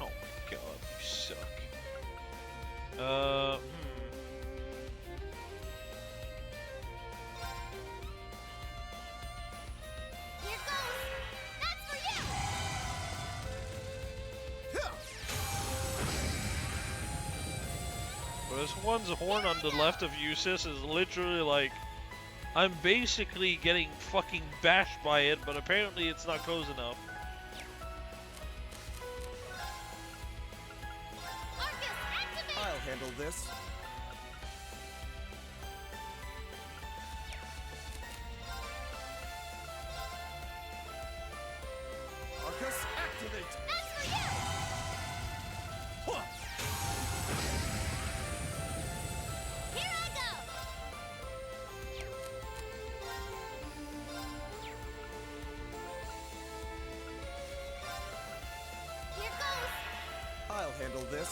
Oh my god, you suck. Here goes! That's for you! But this one's horn on the left of Eustace is literally like, I'm basically getting fucking bashed by it, but apparently it's not close enough. Arcus, activate! I'll handle this. Arcus, activate! That's for you! Here I go! Here goes! I'll handle this.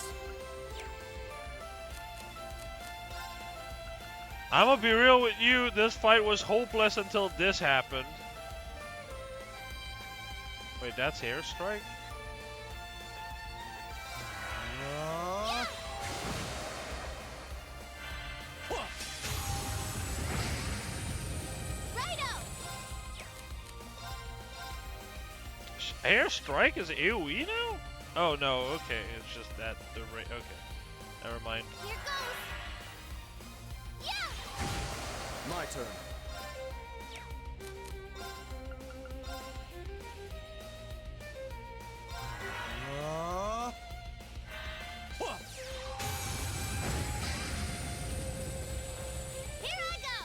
I'm gonna be real with you, this fight was hopeless until this happened. Wait, that's Airstrike? Righto! Airstrike is AoE now? Oh no, okay, it's just that the rate. Okay, never mind. Here goes! Yeah! My turn. Here I go!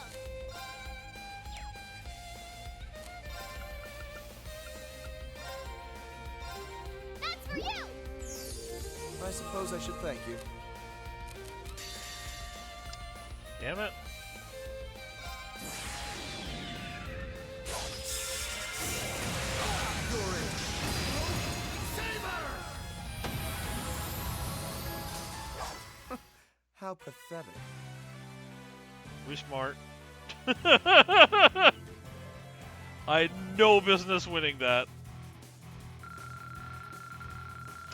That's for you! I suppose I should thank you. Damn it. How pathetic. We're smart. I had no business winning that.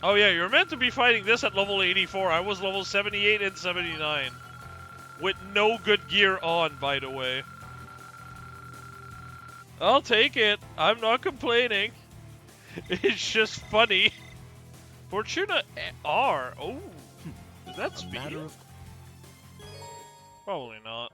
Oh yeah, you're meant to be fighting this at level 84. I was level 78 and 79. With no good gear on, by the way. I'll take it. I'm not complaining. It's just funny. Fortuna R. Oh. that A speed? matter of Probably not.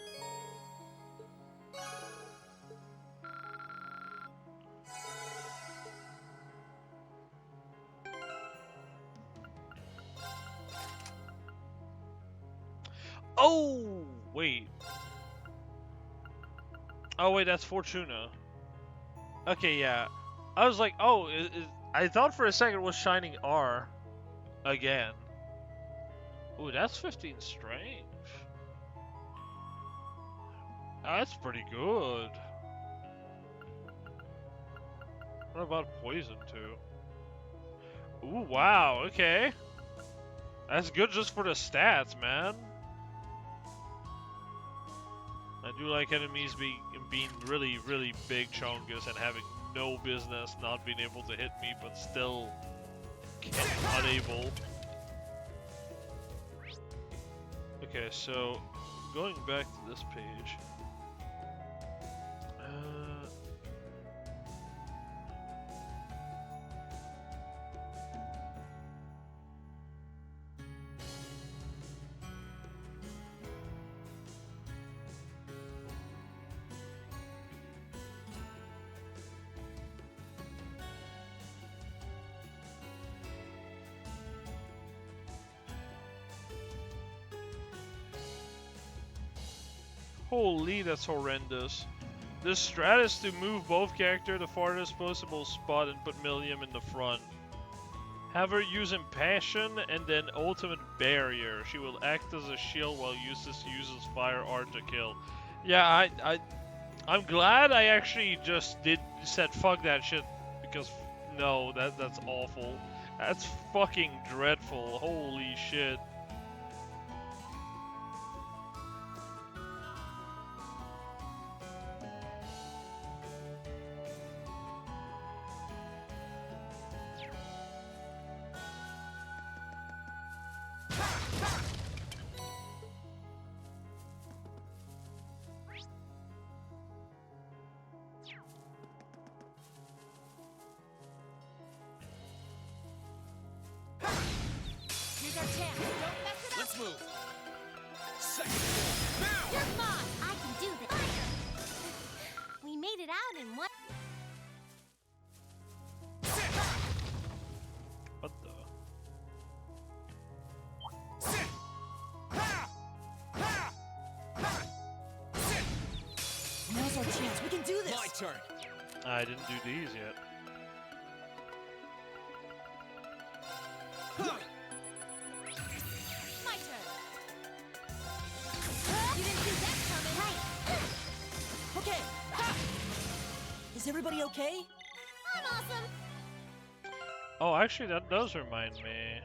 Oh, wait. Oh, wait, that's Fortuna. Okay, yeah. I was like, oh, I thought for a second it was Shining R again. Ooh, that's 15 strange. That's pretty good. What about Poison too? Ooh, wow, okay. That's good just for the stats, man. I do like enemies being really, really big chungus and having no business not being able to hit me, but still unable. Okay, so going back to this page. Holy, that's horrendous. This strat is to move both characters to the farthest possible spot and put Millium in the front. Have her use Impassion and then Ultimate Barrier. She will act as a shield while Eustace uses Fire Art to kill. Yeah, I'm glad I actually just said fuck that shit, because no, that's awful. That's fucking dreadful. Holy shit. Here's our chance. Don't mess it up. Let's move. Second You're fine. I can do this. We made it out in one. What the? Now's our chance. We can do this. My turn. I didn't do these yet. My turn. You didn't see that coming. Right. Okay. Ha! Is everybody okay? I'm awesome. Oh, actually, that does remind me.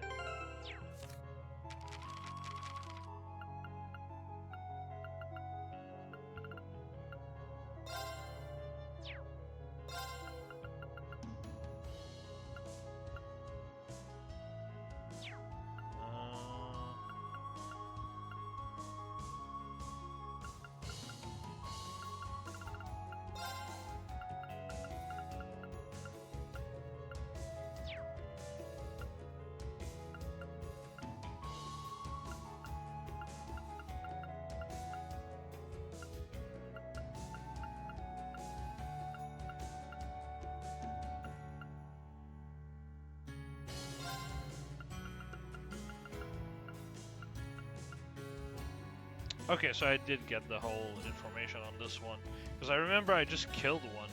Okay, so I did get the whole information on this one. Because I remember I just killed one.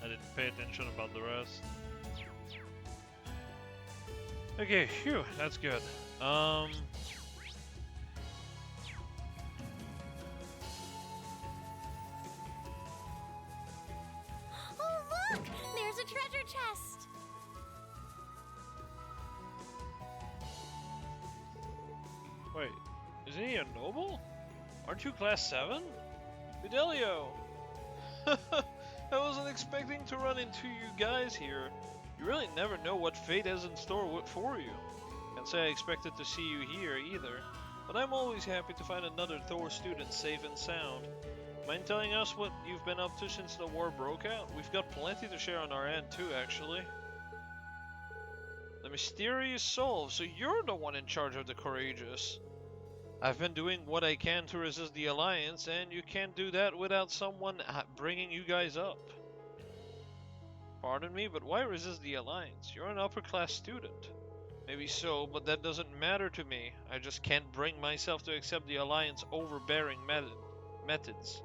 I didn't pay attention about the rest. Okay, phew, that's good. Oh, look! There's a treasure chest. Wait, isn't he a noble? Aren't you class 7? Fidelio! I wasn't expecting to run into you guys here. You really never know what fate has in store for you. Can't say I expected to see you here either, but I'm always happy to find another Thor student safe and sound. Mind telling us what you've been up to since the war broke out? We've got plenty to share on our end too, actually. The mysterious soul, so you're the one in charge of the courageous. I've been doing what I can to resist the Alliance, and you can't do that without someone bringing you guys up. Pardon me, but why resist the Alliance? You're an upper-class student. Maybe so, but that doesn't matter to me. I just can't bring myself to accept the Alliance overbearing methods.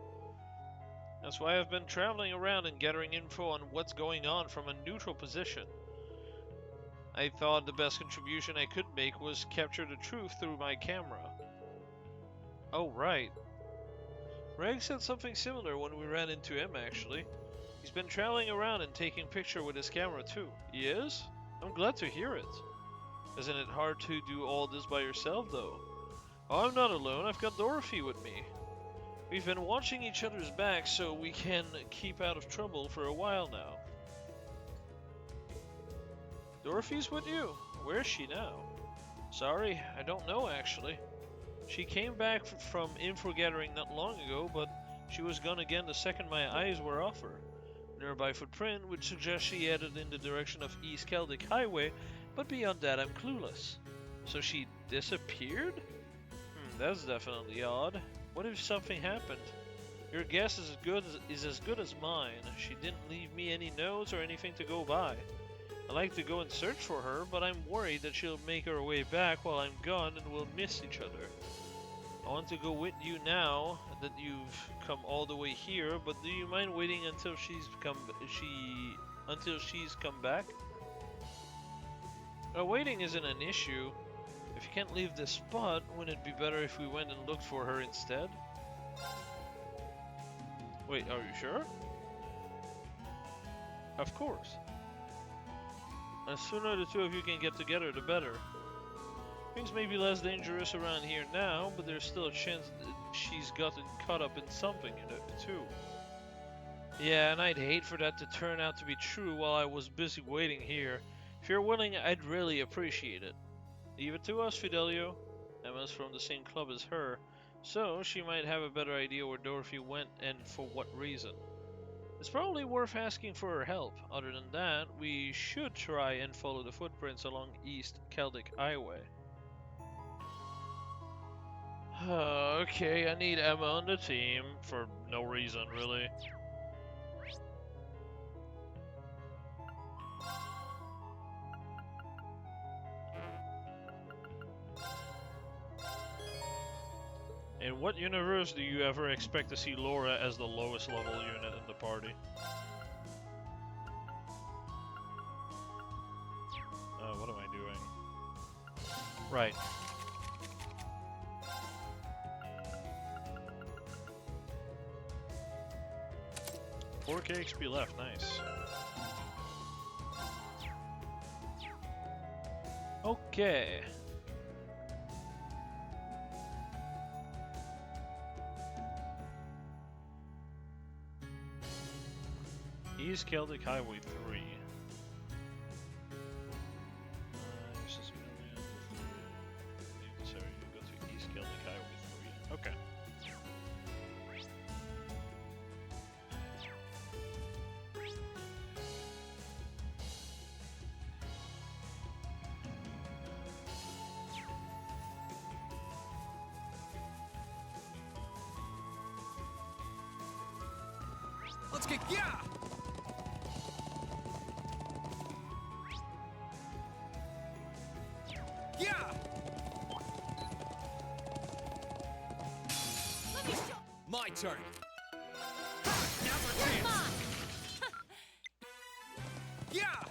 That's why I've been traveling around and gathering info on what's going on from a neutral position. I thought the best contribution I could make was capture the truth through my camera. Oh, right. Reg said something similar when we ran into him, actually. He's been traveling around and taking pictures with his camera, too. He is? I'm glad to hear it. Isn't it hard to do all this by yourself, though? Oh, I'm not alone. I've got Dorothy with me. We've been watching each other's backs so we can keep out of trouble for a while now. Dorothy's with you? Where's she now? Sorry, I don't know actually. She came back from info gathering not long ago, but she was gone again the second my eyes were off her. Nearby footprint would suggest she headed in the direction of East Celtic Highway, but beyond that I'm clueless. So she disappeared? That's definitely odd. What if something happened? Your guess is as good as mine. She didn't leave me any notes or anything to go by. I'd like to go and search for her, but I'm worried that she'll make her way back while I'm gone and we'll miss each other. I want to go with you now that you've come all the way here, but do you mind waiting until she's come back? Waiting isn't an issue. If you can't leave this spot, wouldn't it be better if we went and looked for her instead? Wait, are you sure? Of course. The sooner the two of you can get together, the better. Things may be less dangerous around here now, but there's still a chance that she's gotten caught up in something, too. Yeah, and I'd hate for that to turn out to be true while I was busy waiting here. If you're willing, I'd really appreciate it. Leave it to us, Fidelio. Emma's from the same club as her, so she might have a better idea where Dorothy went and for what reason. It's probably worth asking for her help. Other than that, we should try and follow the footprints along East Celtic Highway. Okay, I need Emma on the team for no reason, really. In what universe do you ever expect to see Laura as the lowest level unit in the party? What am I doing? Right. 4k XP left, nice. Okay. East Celtic Highway 3. Sorry, you go to East Celtic Highway 3. Okay. Let's get yeah. Yeah. Let me show. My turn. Come on. Yeah.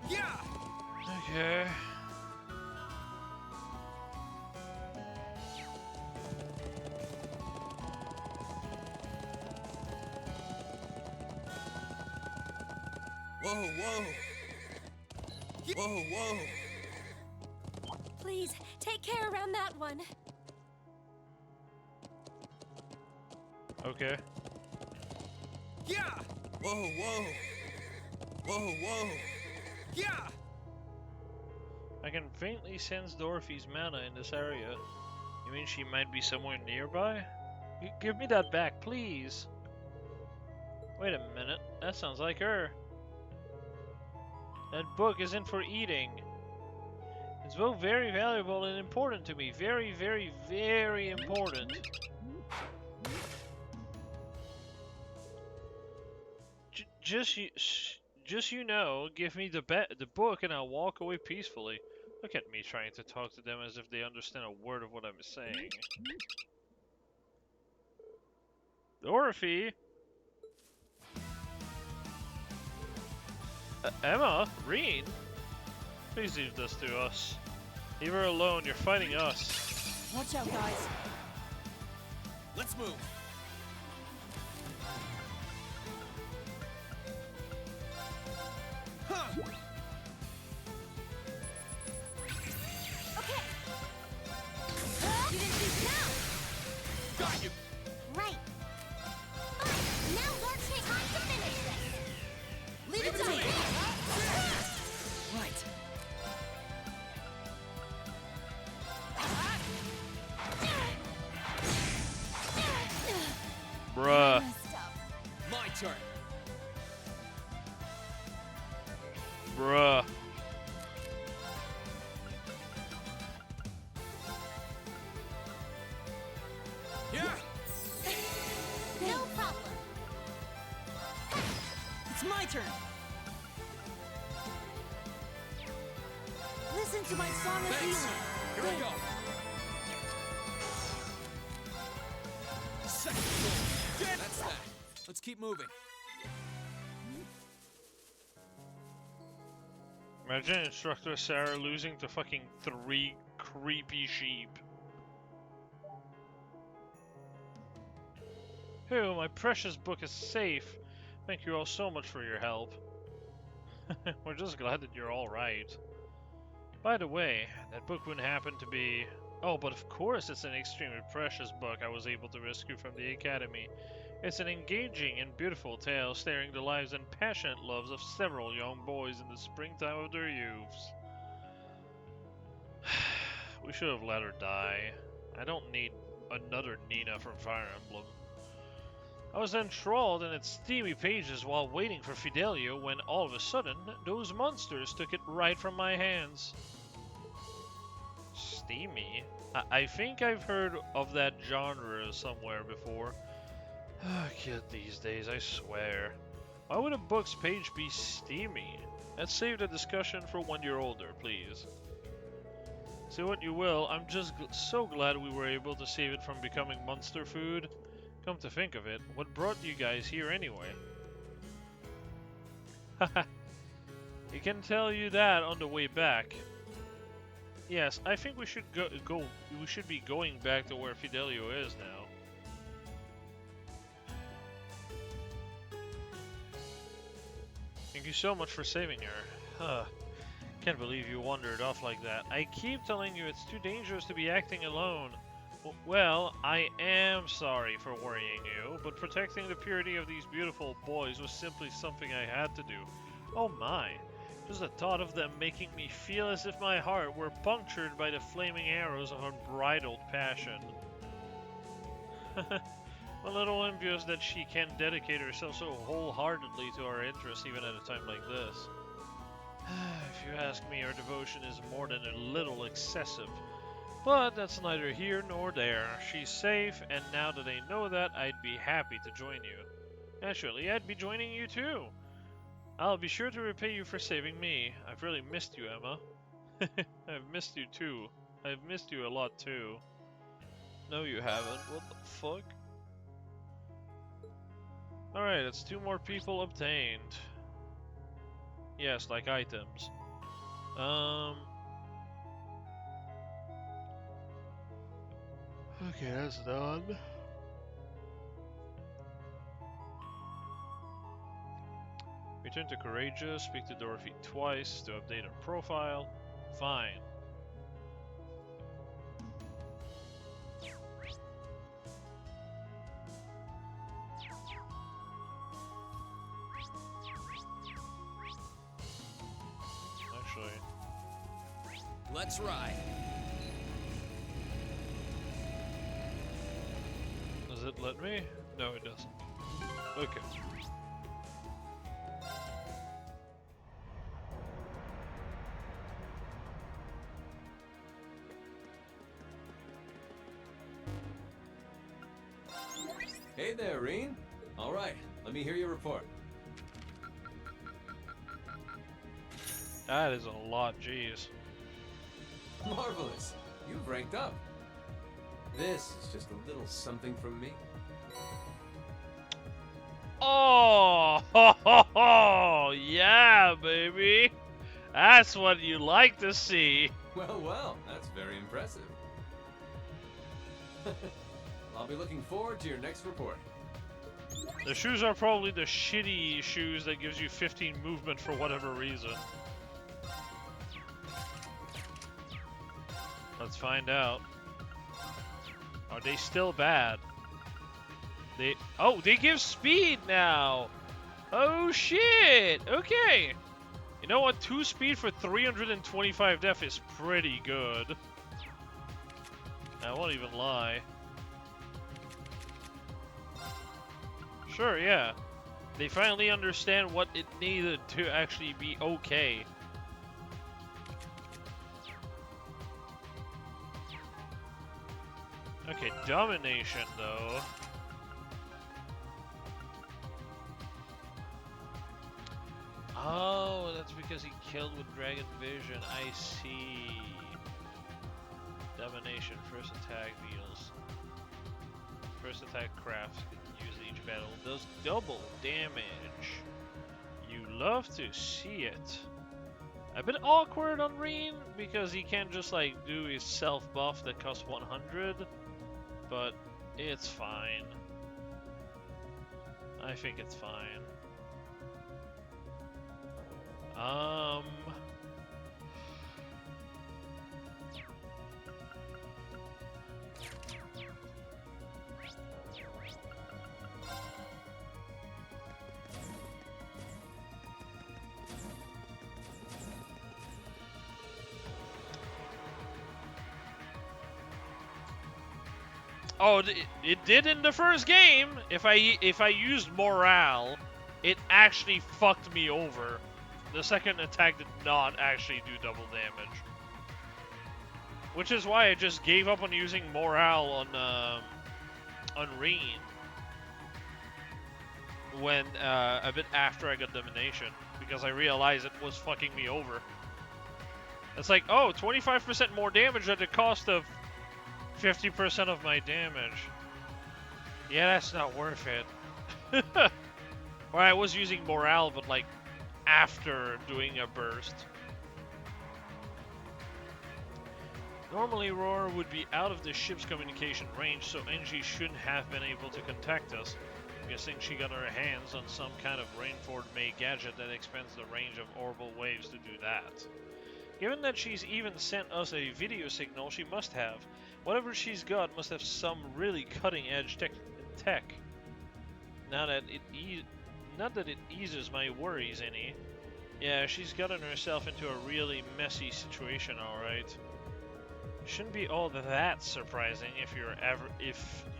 Yeah. Okay. Whoa, whoa. Whoa, whoa. Please, take care around that one. Okay. Yeah. Whoa, whoa. Whoa, whoa. Yeah. I can faintly sense Dorothy's mana in this area. You mean she might be somewhere nearby? Give me that back, please. Wait a minute, that sounds like her. That book isn't for eating. It's both very valuable and important to me. Very, very, very important. Just you know, give me the book and I'll walk away peacefully. Look at me trying to talk to them as if they understand a word of what I'm saying. Dorothy! Emma? Reen? Please leave this to us. Leave her alone, you're fighting us. Watch out, guys. Let's move. Huh. Okay. You didn't shoot now. Got you. Right. Fine. Now let's take time to finish this. Leave it to me. Right. Bruh. My turn. Bruh. Yeah. No problem. It's my turn. Listen to my song of Thanks. healing. Here we go. Second goal. That's that. Let's keep moving. Imagine Instructor Sarah losing to fucking 3 creepy sheep. Phew, my precious book is safe. Thank you all so much for your help. We're just glad that you're alright. By the way, that book wouldn't happen to be... Oh, but of course it's an extremely precious book I was able to rescue from the Academy. It's an engaging and beautiful tale staring the lives and passionate loves of several young boys in the springtime of their youths. We should have let her die. I don't need another Nina from Fire Emblem. I was enthralled in its steamy pages while waiting for Fidelio when all of a sudden, those monsters took it right from my hands. Steamy? I think I've heard of that genre somewhere before. Kid these days, I swear. Why would a book's page be steamy? Let's save the discussion for when you're older, please. Say what you will, I'm just so glad we were able to save it from becoming monster food. Come to think of it, what brought you guys here anyway? Haha. You can tell you that on the way back. Yes, I think we should we should be going back to where Fidelio is now. Thank you so much for saving her. Can't believe you wandered off like that. I keep telling you it's too dangerous to be acting alone. Well, I am sorry for worrying you, but protecting the purity of these beautiful boys was simply something I had to do. Oh my. Just the thought of them making me feel as if my heart were punctured by the flaming arrows of unbridled passion. A little envious that she can dedicate herself so wholeheartedly to our interests even at a time like this. If you ask me, our devotion is more than a little excessive. But that's neither here nor there. She's safe, and now that I know that, I'd be happy to join you. Naturally, I'd be joining you too. I'll be sure to repay you for saving me. I've really missed you, Emma. I've missed you too. I've missed you a lot too. No, you haven't. What the fuck? Alright, it's 2 more people obtained. Yes, like items. Okay, that's done. Return to Courageous, speak to Dorothy twice to update her profile. Fine. Actually, let's ride. Does it let me? No, it doesn't. Okay. Hey there, Reen. All right, let me hear your report. That is a lot, jeez. Marvelous. You've ranked up. This is just a little something from me. Oh, ho, ho, ho. Yeah, baby. That's what you like to see. Well, that's very impressive. I'll be looking forward to your next report. The shoes are probably the shitty shoes that gives you 15 movement for whatever reason. Let's find out. Are they still bad? They give speed now. Oh shit. Okay. You know what? 2 speed for 325 def is pretty good. I won't even lie. Sure, yeah. They finally understand what it needed to actually be okay. Okay, domination though. Oh, that's because he killed with Dragon Vision. I see. Domination, first attack deals. First attack crafts can use each battle. Does double damage. You love to see it. A bit awkward on Reen because he can't just like do his self buff that costs 100, but it's fine. I think it's fine. Oh, it did in the first game. If I used morale, it actually fucked me over. The second attack did not actually do double damage, which is why I just gave up on using morale on Reen when a bit after I got domination, because I realized it was fucking me over. It's like, oh, 25% more damage at the cost of 50% of my damage. Yeah, that's not worth it. Or I was using morale, but like after doing a burst. Normally Roar would be out of the ship's communication range, so Angie shouldn't have been able to contact us. I'm guessing she got her hands on some kind of Rainford-made gadget that expands the range of orbital waves to do that. Given that she's even sent us a video signal, she must have. Whatever she's got must have some really cutting-edge tech. Not that it eases my worries any. Yeah, she's gotten herself into a really messy situation, alright. Shouldn't be all that surprising if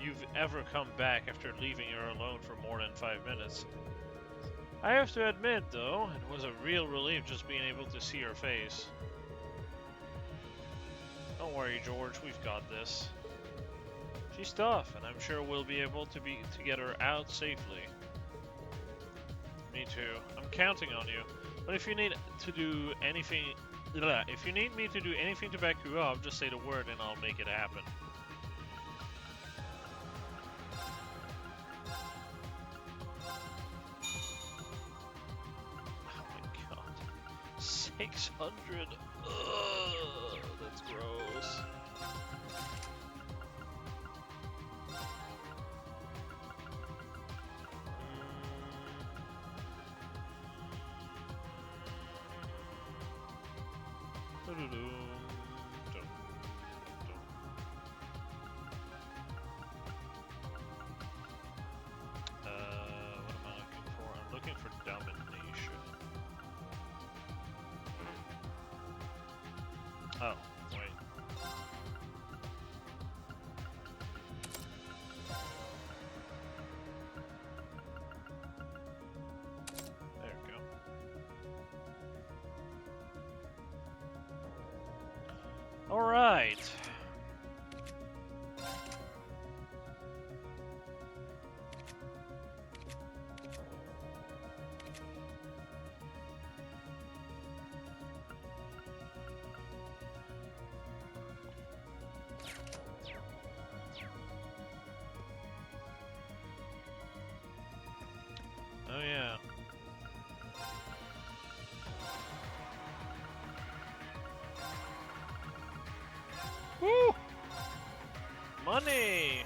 you've ever come back after leaving her alone for more than 5 minutes. I have to admit, though, it was a real relief just being able to see her face. Don't worry, George, we've got this. She's tough, and I'm sure we'll be able to get her out safely. Me too. I'm counting on you. But if you need to do anything, if you need me to do anything to back you up, just say the word and I'll make it happen. Oh my god. 600. Ugh, that's gross. What am I looking for? I'm looking for domination. Oh, wait. There we go. All right. money!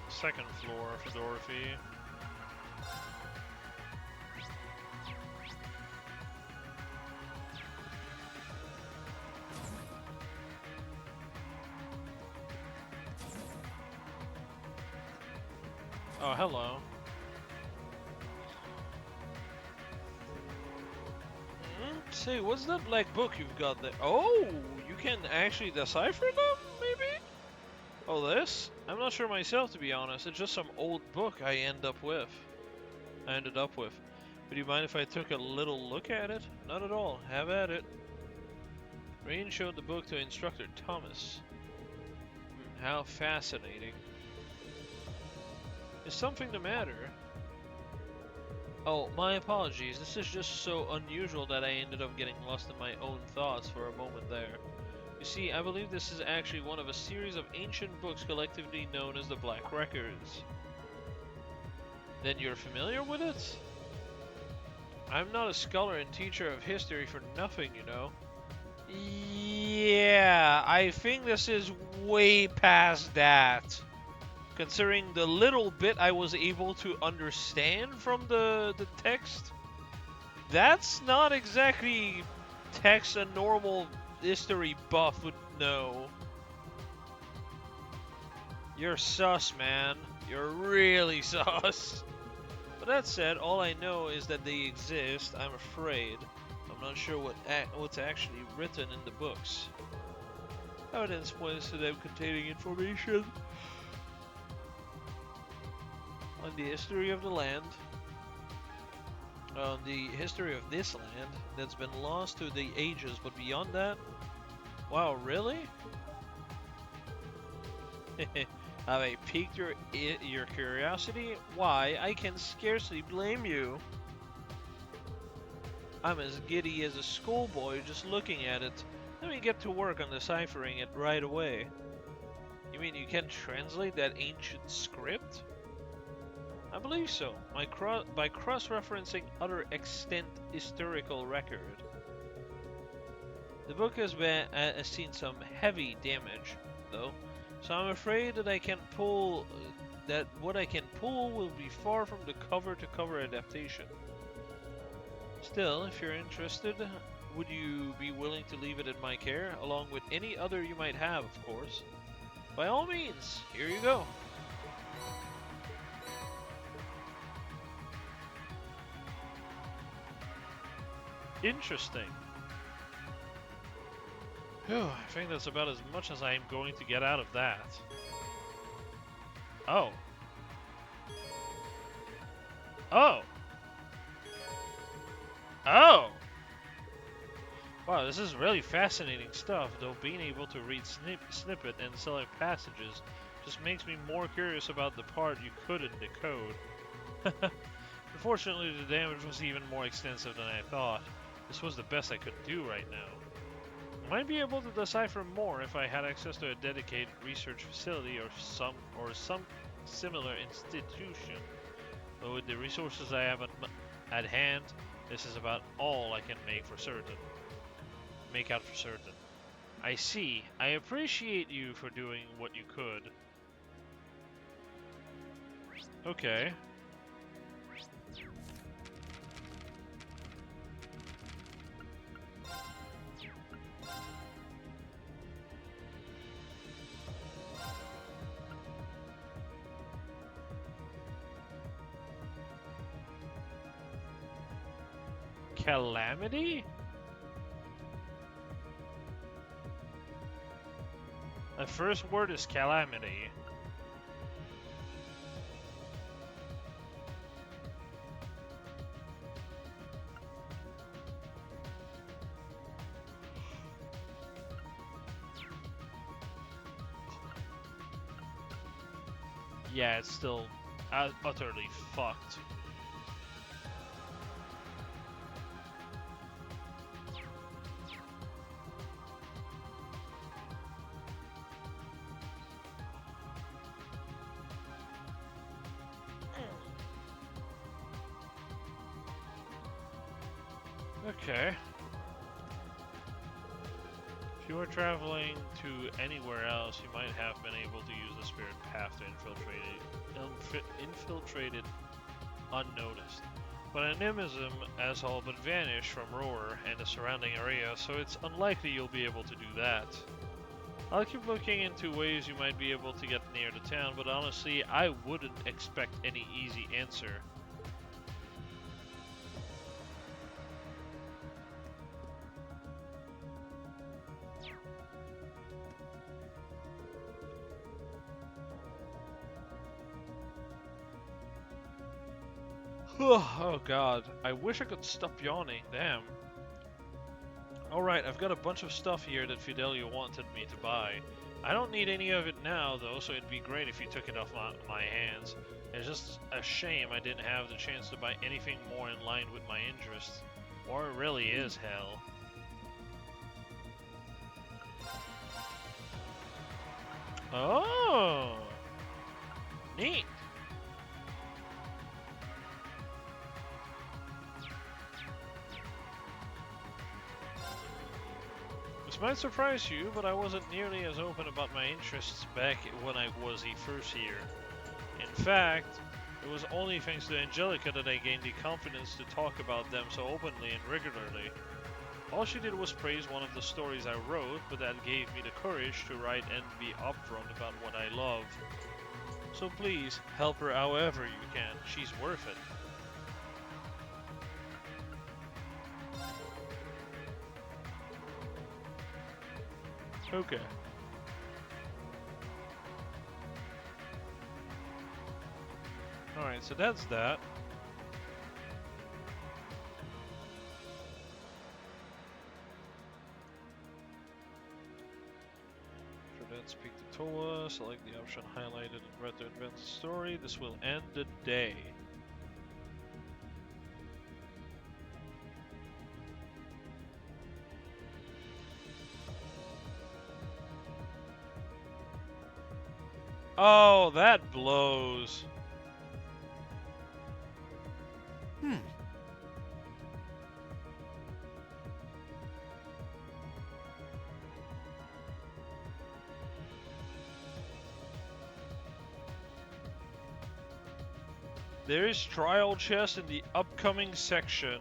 Second floor for Dorothy. Oh, hello. Say, what's that black book you've got there? Oh, you can actually decipher them, maybe? Oh, this? I'm not sure myself, to be honest. It's just some old book I ended up with. Would you mind if I took a little look at it? Not at all. Have at it. Rain showed the book to Instructor Thomas. How fascinating. Is something the matter? Oh, my apologies. This is just so unusual that I ended up getting lost in my own thoughts for a moment there. You see, I believe this is actually one of a series of ancient books collectively known as the Black Records. Then you're familiar with it? I'm not a scholar and teacher of history for nothing, you know. Yeah, I think this is way past that. Considering the little bit I was able to understand from the text, that's not exactly text a normal history buff would know. You're sus, man. You're really sus. But that said, all I know is that they exist, I'm afraid. I'm not sure what's actually written in the books. Evidence points to them containing information on the history of the land, on the history of this land that's been lost to the ages, but beyond that, wow, really? Have I piqued your curiosity? Why, I can scarcely blame you. I'm as giddy as a schoolboy just looking at it. Let me get to work on deciphering it right away. You mean you can translate that ancient script? I believe so, by cross-referencing other extant historical record. The book has seen some heavy damage, though, so I'm afraid that what I can pull will be far from the cover-to-cover adaptation. Still, if you're interested, would you be willing to leave it in my care, along with any other you might have, of course? By all means, here you go. Interesting. Whew, I think that's about as much as I'm going to get out of that. Oh. Oh! Oh! Wow, this is really fascinating stuff, though being able to read snippet and select passages just makes me more curious about the part you couldn't decode. Unfortunately, the damage was even more extensive than I thought. This was the best I could do right now. I might be able to decipher more if I had access to a dedicated research facility or some similar institution. But with the resources I have at hand, this is about all I can make out for certain. I see. I appreciate you for doing what you could. Okay. Calamity? The first word is calamity. Yeah, it's still utterly fucked. Okay. If you were traveling to anywhere else, you might have been able to use the spirit path to infiltrate it unnoticed. But animism has all but vanished from Roar and the surrounding area, so it's unlikely you'll be able to do that. I'll keep looking into ways you might be able to get near the town, but honestly, I wouldn't expect any easy answer. Oh god, I wish I could stop yawning, damn. Alright, I've got a bunch of stuff here that Fidelia wanted me to buy. I don't need any of it now though, so it'd be great if you took it off my hands. It's just a shame I didn't have the chance to buy anything more in line with my interests. War really is hell. Oh! Neat! This might surprise you, but I wasn't nearly as open about my interests back when I was a first year. In fact, it was only thanks to Angelica that I gained the confidence to talk about them so openly and regularly. All she did was praise one of the stories I wrote, but that gave me the courage to write and be upfront about what I love. So please, help her however you can. She's worth it. Okay. Alright, so that's that. After that, speak to Toa, select the option highlighted and read to advance the story. This will end the day. Oh, that blows. There is trial chest in the upcoming section.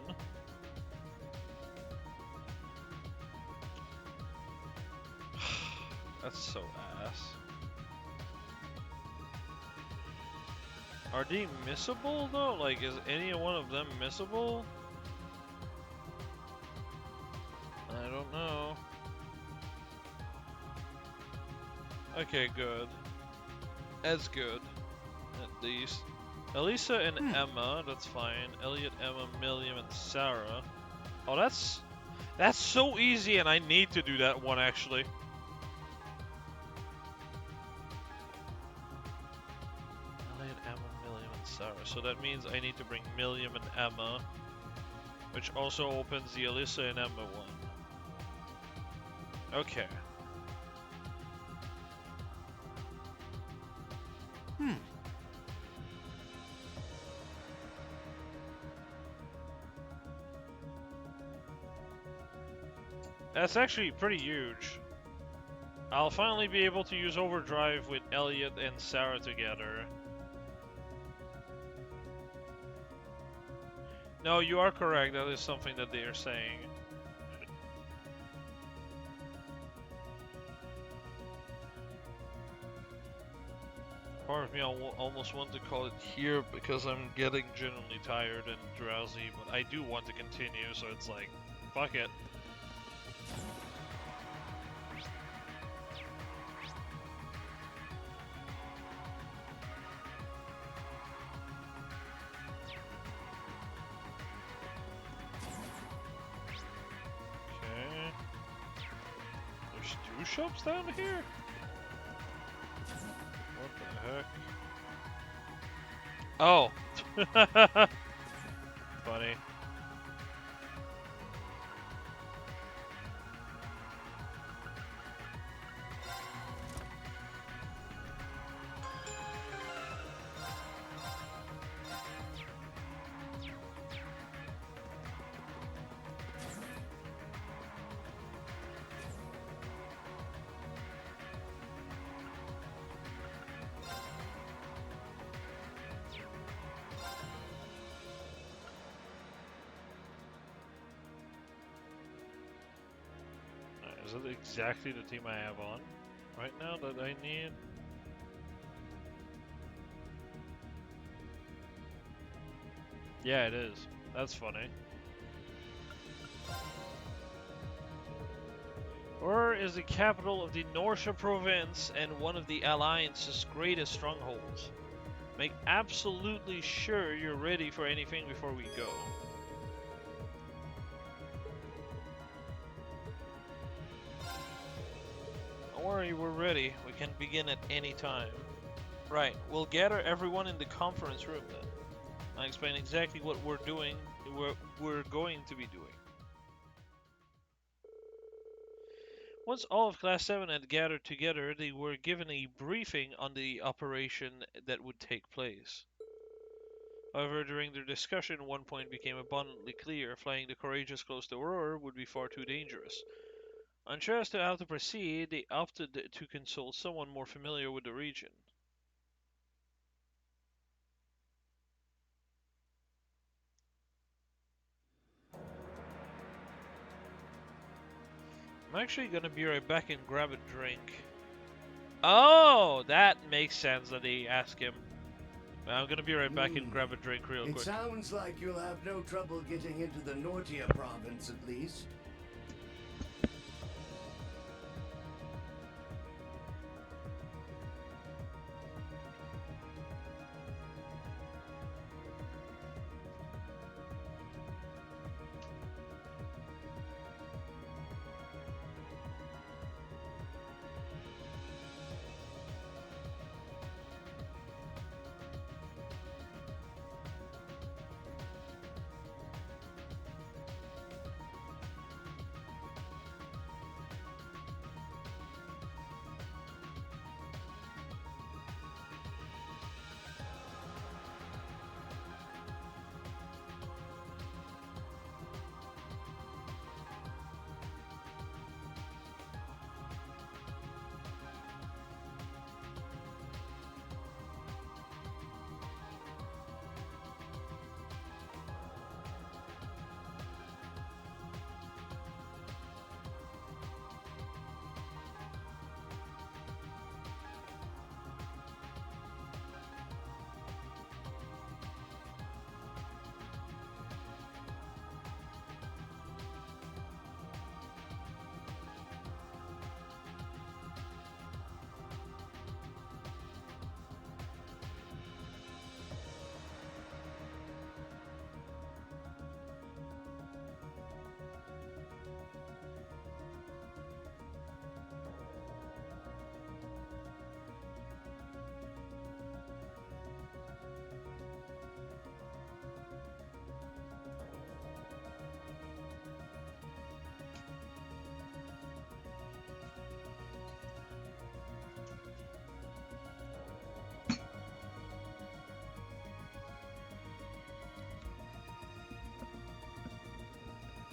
That's so ass. Are they missable though? Like, is any one of them missable? I don't know. Okay, good. That's good. At least. Elisa and Emma, that's fine. Elliot, Emma, Milliam, and Sarah. Oh, that's so easy, and I need to do that one actually. Elliot, Emma, Milliam, and Sarah. So that means I need to bring Milliam and Emma, which also opens the Elisa and Emma one. Okay. That's actually pretty huge. I'll finally be able to use Overdrive with Elliot and Sarah together. No, you are correct. That is something that they are saying. Part of me almost want to call it here because I'm getting genuinely tired and drowsy, but I do want to continue, so it's like, fuck it. Shops down here? What the heck? Oh! Funny. Is it exactly the team I have on right now that I need? Yeah, it is. That's funny. Ur is the capital of the Norsha province and one of the Alliance's greatest strongholds. Make absolutely sure you're ready for anything before we go. Don't worry, we're ready. We can begin at any time. Right, we'll gather everyone in the conference room then. I'll explain exactly what we're going to be doing. Once all of Class 7 had gathered together, they were given a briefing on the operation that would take place. However, during their discussion, one point became abundantly clear: flying the Courageous close to Aurora would be far too dangerous. Unsure as to how to proceed, they opted to consult someone more familiar with the region. I'm actually gonna be right back and grab a drink. Oh, that makes sense that they ask him. I'm gonna be right back and grab a drink real quick. It sounds like you'll have no trouble getting into the Nortia province, at least.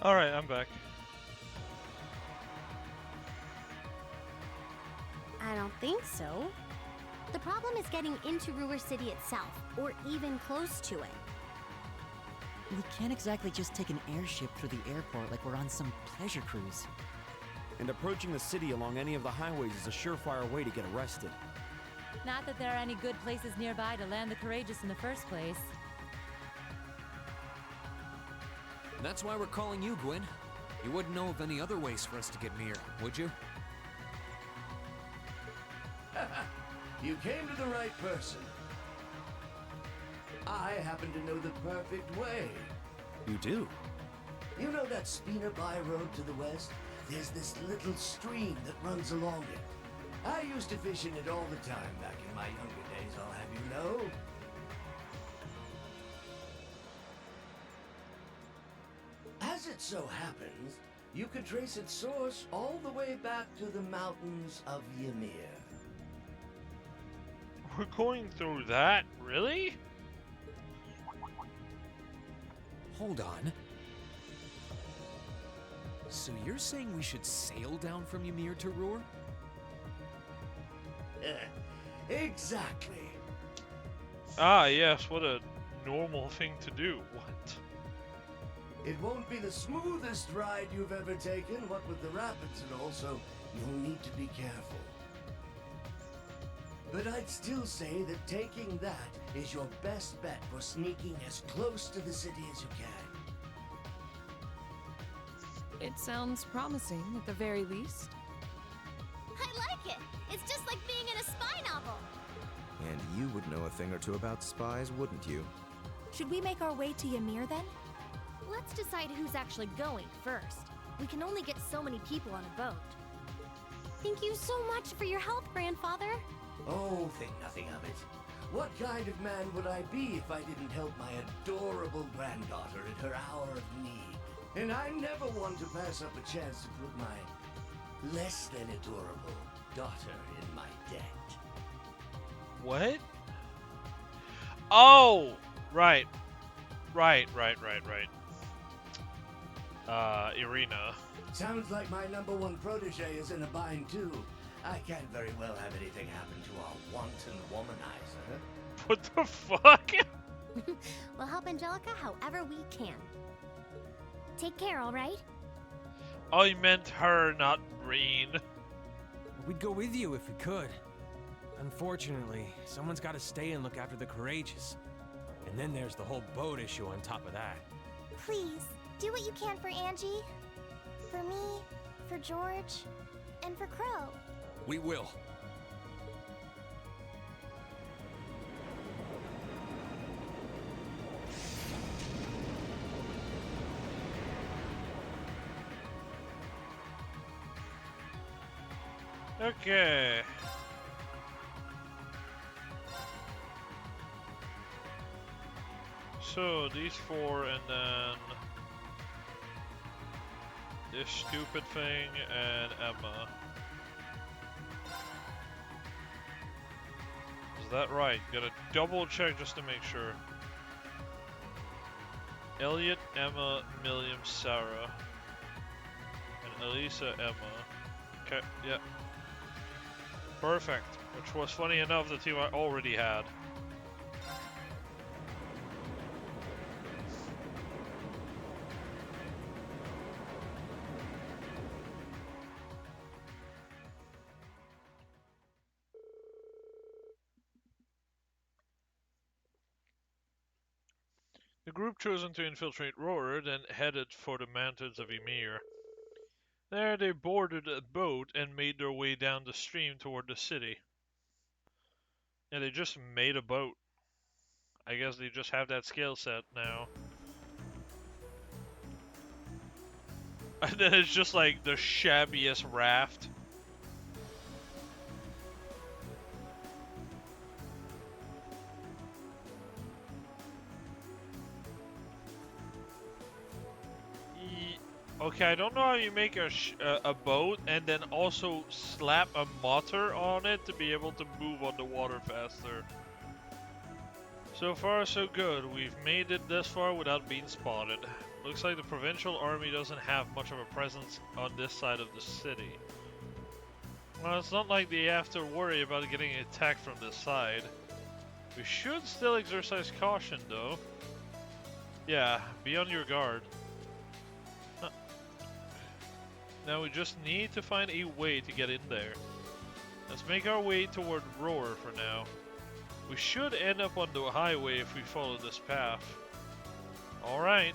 Alright, I'm back. I don't think so. The problem is getting into Ruhr City itself, or even close to it. We can't exactly just take an airship through the airport like we're on some pleasure cruise. And approaching the city along any of the highways is a surefire way to get arrested. Not that there are any good places nearby to land the Courageous in the first place. And that's why we're calling you, Gwyn. You wouldn't know of any other ways for us to get near, would you? You came to the right person. I happen to know the perfect way. You do? You know that Spina By road to the west? There's this little stream that runs along it. I used to fish in it all the time back in my younger days, I'll have you know. As it so happens, you could trace its source all the way back to the mountains of Ymir. We're going through that? Really? Hold on. So you're saying we should sail down from Ymir to Ruhr? Exactly. Ah, yes, what a normal thing to do. What? It won't be the smoothest ride you've ever taken, what with the rapids and all, so you'll need to be careful. But I'd still say that taking that is your best bet for sneaking as close to the city as you can. It sounds promising, at the very least. I like it. It's just like being in a spy novel. And you would know a thing or two about spies, wouldn't you? Should we make our way to Ymir then? Let's decide who's actually going first. We can only get so many people on a boat. Thank you so much for your help, Grandfather. Oh, think nothing of it. What kind of man would I be if I didn't help my adorable granddaughter at her hour of need? And I never want to pass up a chance to put my less than adorable daughter in my debt. What? Oh! Right. Irina. Sounds like my #1 protege is in a bind too. I can't very well have anything happen to our wanton womanizer. What the fuck? We'll help Angelica however we can. Take care, alright? I meant her, not Reen. We'd go with you if we could. Unfortunately, someone's got to stay and look after the courageous. And then there's the whole boat issue on top of that. Please, do what you can for Angie. For me, for George, and for Crow. We will. Okay. So, these four and then this stupid thing and Emma. Is that right? Gotta double check just to make sure. Elliot, Emma, Milliam, Sarah. And Elisa, Emma. Okay, yeah. Perfect. Which was funny enough the team I already had. The group chosen to infiltrate Roar then headed for the mountains of Ymir. There they boarded a boat and made their way down the stream toward the city. Yeah, they just made a boat. I guess they just have that skill set now. And then it's just like the shabbiest raft. Okay, I don't know how you make a boat and then also slap a motor on it to be able to move on the water faster. So far so good, we've made it this far without being spotted. Looks like the provincial army doesn't have much of a presence on this side of the city. Well, it's not like they have to worry about getting attacked from this side. We should still exercise caution though. Yeah, be on your guard. Now we just need to find a way to get in there. Let's make our way toward Roar for now. We should end up on the highway if we follow this path. Alright.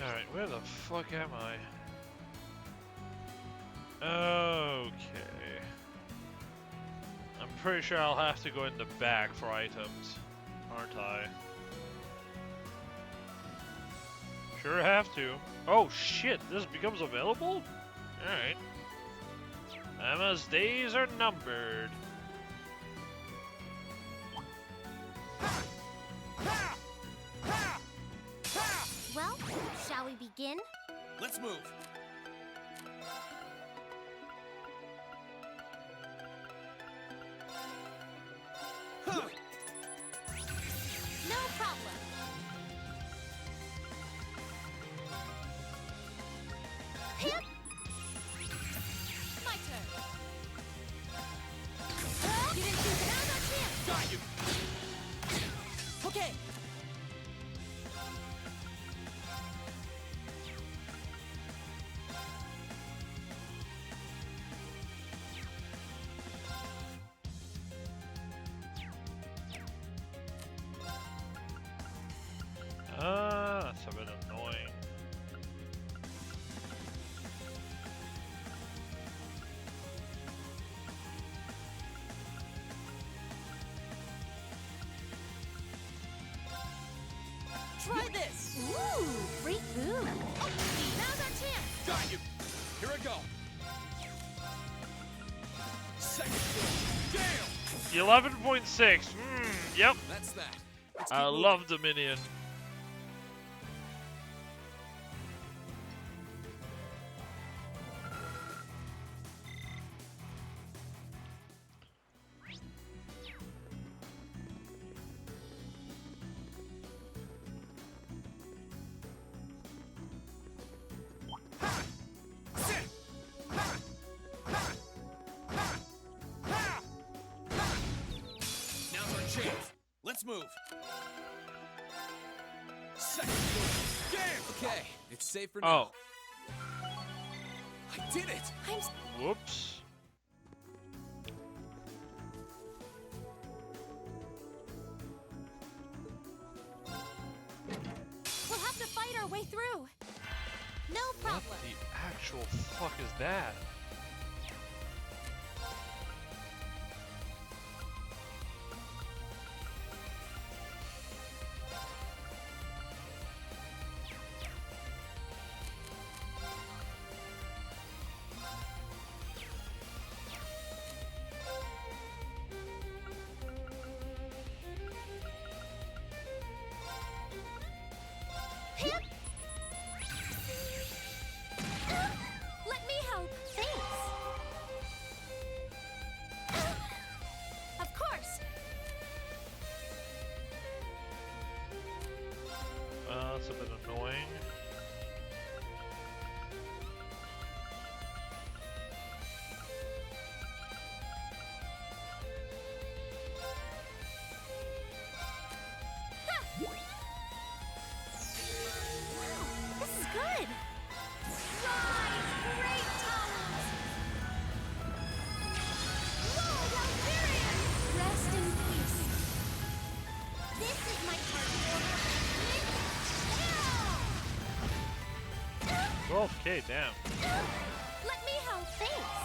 Alright, where the fuck am I? Okay. I'm pretty sure I'll have to go in the back for items. Aren't I? Sure have to. Oh shit, this becomes available? Alright. Emma's days are numbered. Well, shall we begin? Let's move. No problem. Hip. My turn. You didn't think that I got you? 11.6. Yep. That's that. I love Dominion. Now's our chance. Let's move. Second move. Game. Okay, it's safe for now. I did it. Whoops. We'll have to fight our way through. No What problem. the actual fuck is that? Let me help. Thanks. Of course. That's a bit annoying. This is good. Rise, great towers. Lord Alvarian, rest in peace. This is my part. 12k, damn. Let me help. Thanks.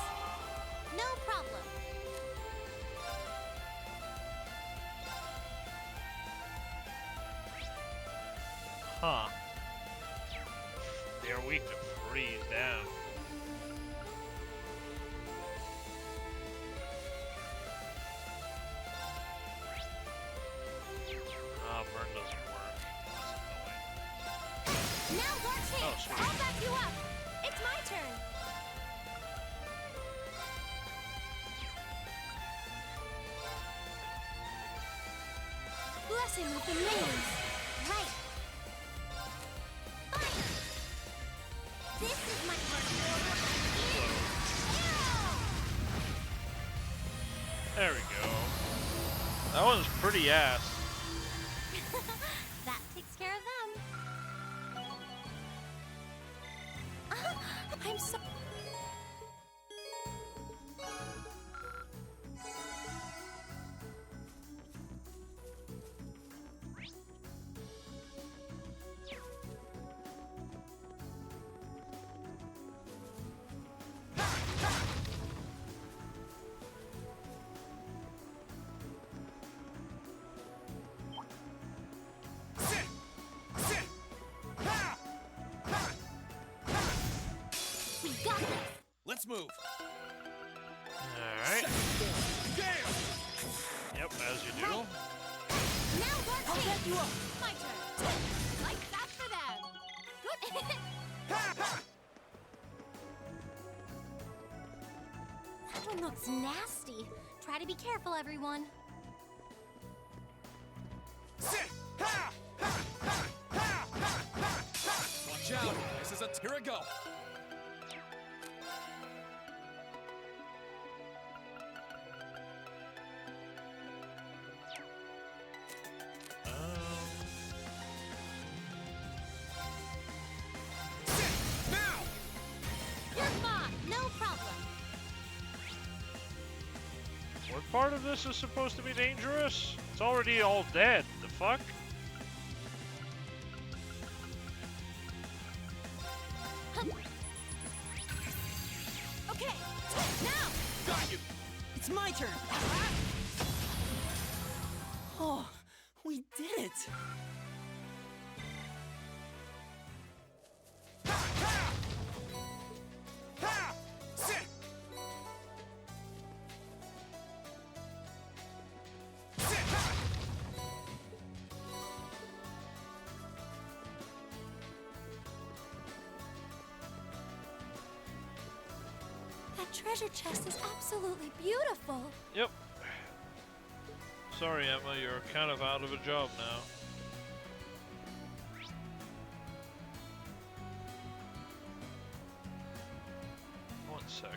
No problem. Huh. They're weak to freeze, damn. Burn doesn't work. That's annoying. Now's our chance. Oh, sweet. I'll back you up. It's my turn. Blessing with the minions. Right. Fine. This is my part. There we go. That one's pretty ass. That takes care of them. I'm so. We got this. Let's move. Alright. Yep, as you do. Now's our chance. I'll back you up. My turn. Like that for them. Good. That one looks nasty. Try to be careful, everyone. Watch out. This is a here we go. You're mine. No problem. What part of this is supposed to be dangerous? It's already all dead. The fuck? Okay. Now. Got you. It's my turn. Oh, we did it. treasure chest is absolutely beautiful. Yep. Sorry, Emma, you're kind of out of a job now. One sec.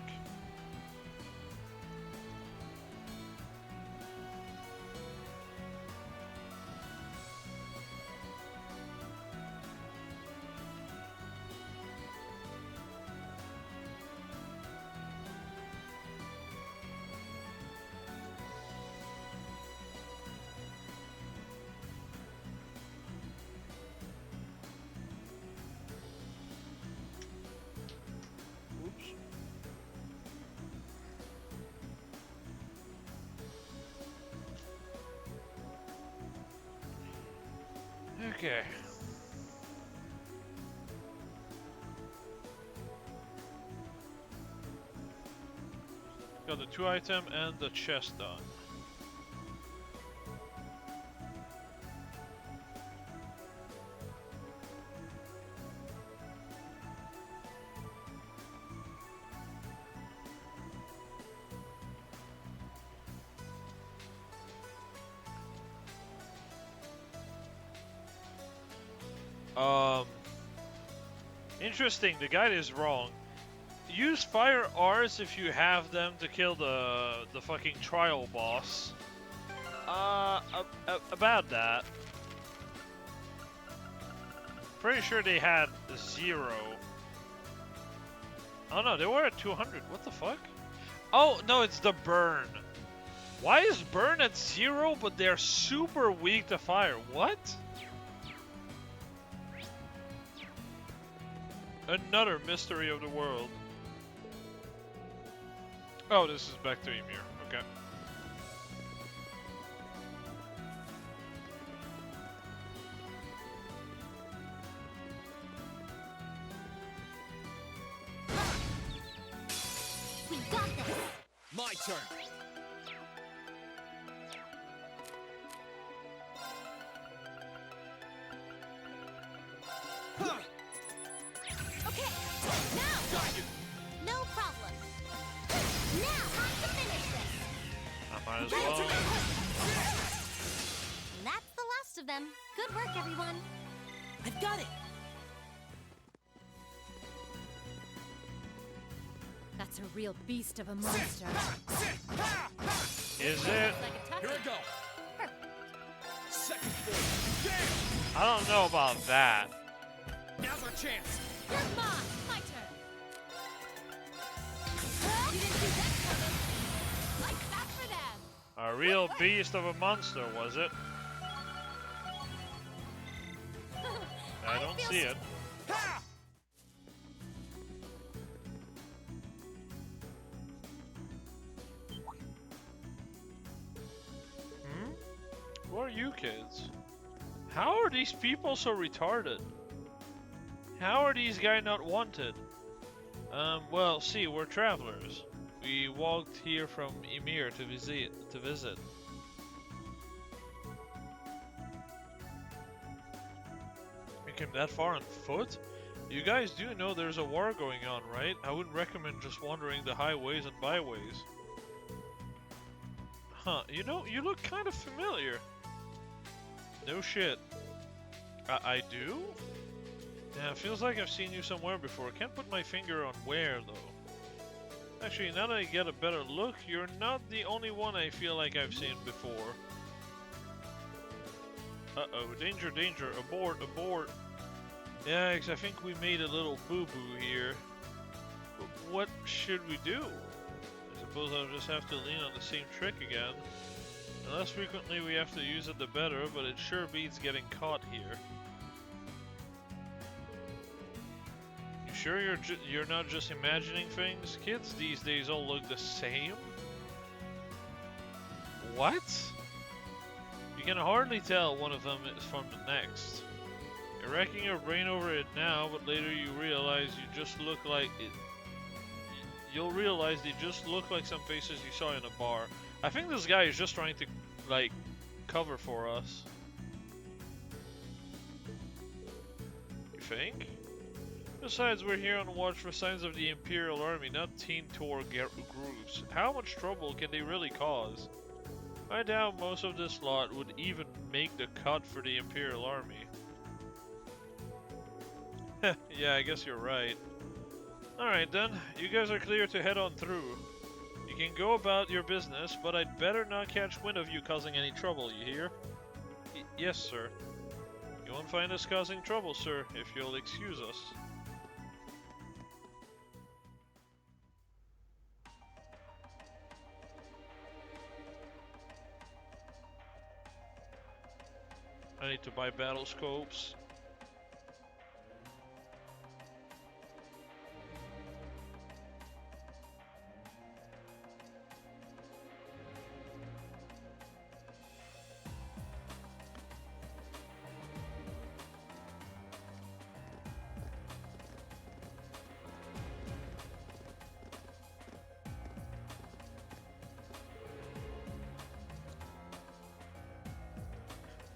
Okay. Got the 2 item and the chest done. Interesting, the guide is wrong. Use fire R's if you have them to kill the fucking trial boss. About that. Pretty sure they had 0. Oh no, they were at 200. What the fuck? Oh no, it's the burn. Why is burn at 0 but they're super weak to fire? What? Another mystery of the world. Oh, this is back to Ymir. Okay. We got this. My turn. Okay, now! Got you. No problem. Now, time to finish this. I might as well. And that's the last of them. Good work, everyone. I've got it. That's a real beast of a monster. Is it? Here I go. Second floor. I don't know about that. Now's our chance. You're mine. My turn. You didn't see that coming. Like that for them. A real beast of a monster, was it? I don't see it. Who are you kids? How are these people so retarded? How are these guys not wanted? Well, see, we're travelers. We walked here from Ymir to visit. We came that far on foot? You guys do know there's a war going on, right? I wouldn't recommend just wandering the highways and byways. Huh, you know, you look kind of familiar. No shit. I do? Yeah, it feels like I've seen you somewhere before. Can't put my finger on where, though. Actually, now that I get a better look, you're not the only one I feel like I've seen before. Uh-oh, danger, danger, abort, abort. Yeah, 'cause I think we made a little boo-boo here. But what should we do? I suppose I'll just have to lean on the same trick again. The less frequently we have to use it, the better, but it sure beats getting caught here. You sure you're not just imagining things? Kids these days all look the same? What? You can hardly tell one of them is from the next. You're racking your brain over it now, but later you realize you just look like it. You'll realize they just look like some faces you saw in a bar. I think this guy is just trying to, like, cover for us. You think? Besides, we're here on watch for signs of the Imperial Army, not Teen Tour groups. How much trouble can they really cause? I doubt most of this lot would even make the cut for the Imperial Army. Yeah, I guess you're right. Alright then, you guys are clear to head on through. You can go about your business, but I'd better not catch wind of you causing any trouble, you hear? Yes, sir. You won't find us causing trouble, sir, if you'll excuse us. I need to buy battle scopes.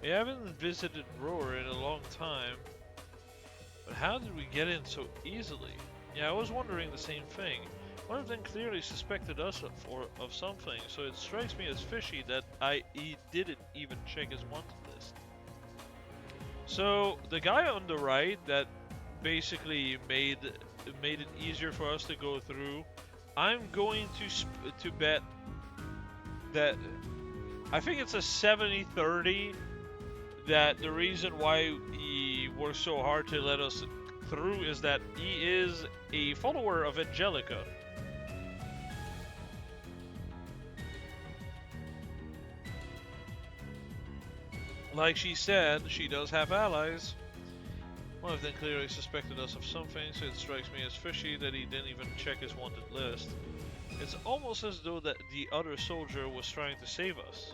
We haven't visited Roar in a long time, but how did we get in so easily? Yeah, I was wondering the same thing. One of them clearly suspected us of something, so it strikes me as fishy that he didn't even check his wanted list. So, the guy on the right that basically made it easier for us to go through, I'm going to bet that I think it's a 70-30 that the reason why he worked so hard to let us through is that he is a follower of Angelica. Like she said, she does have allies. One of them clearly suspected us of something, so it strikes me as fishy that he didn't even check his wanted list. It's almost as though that the other soldier was trying to save us.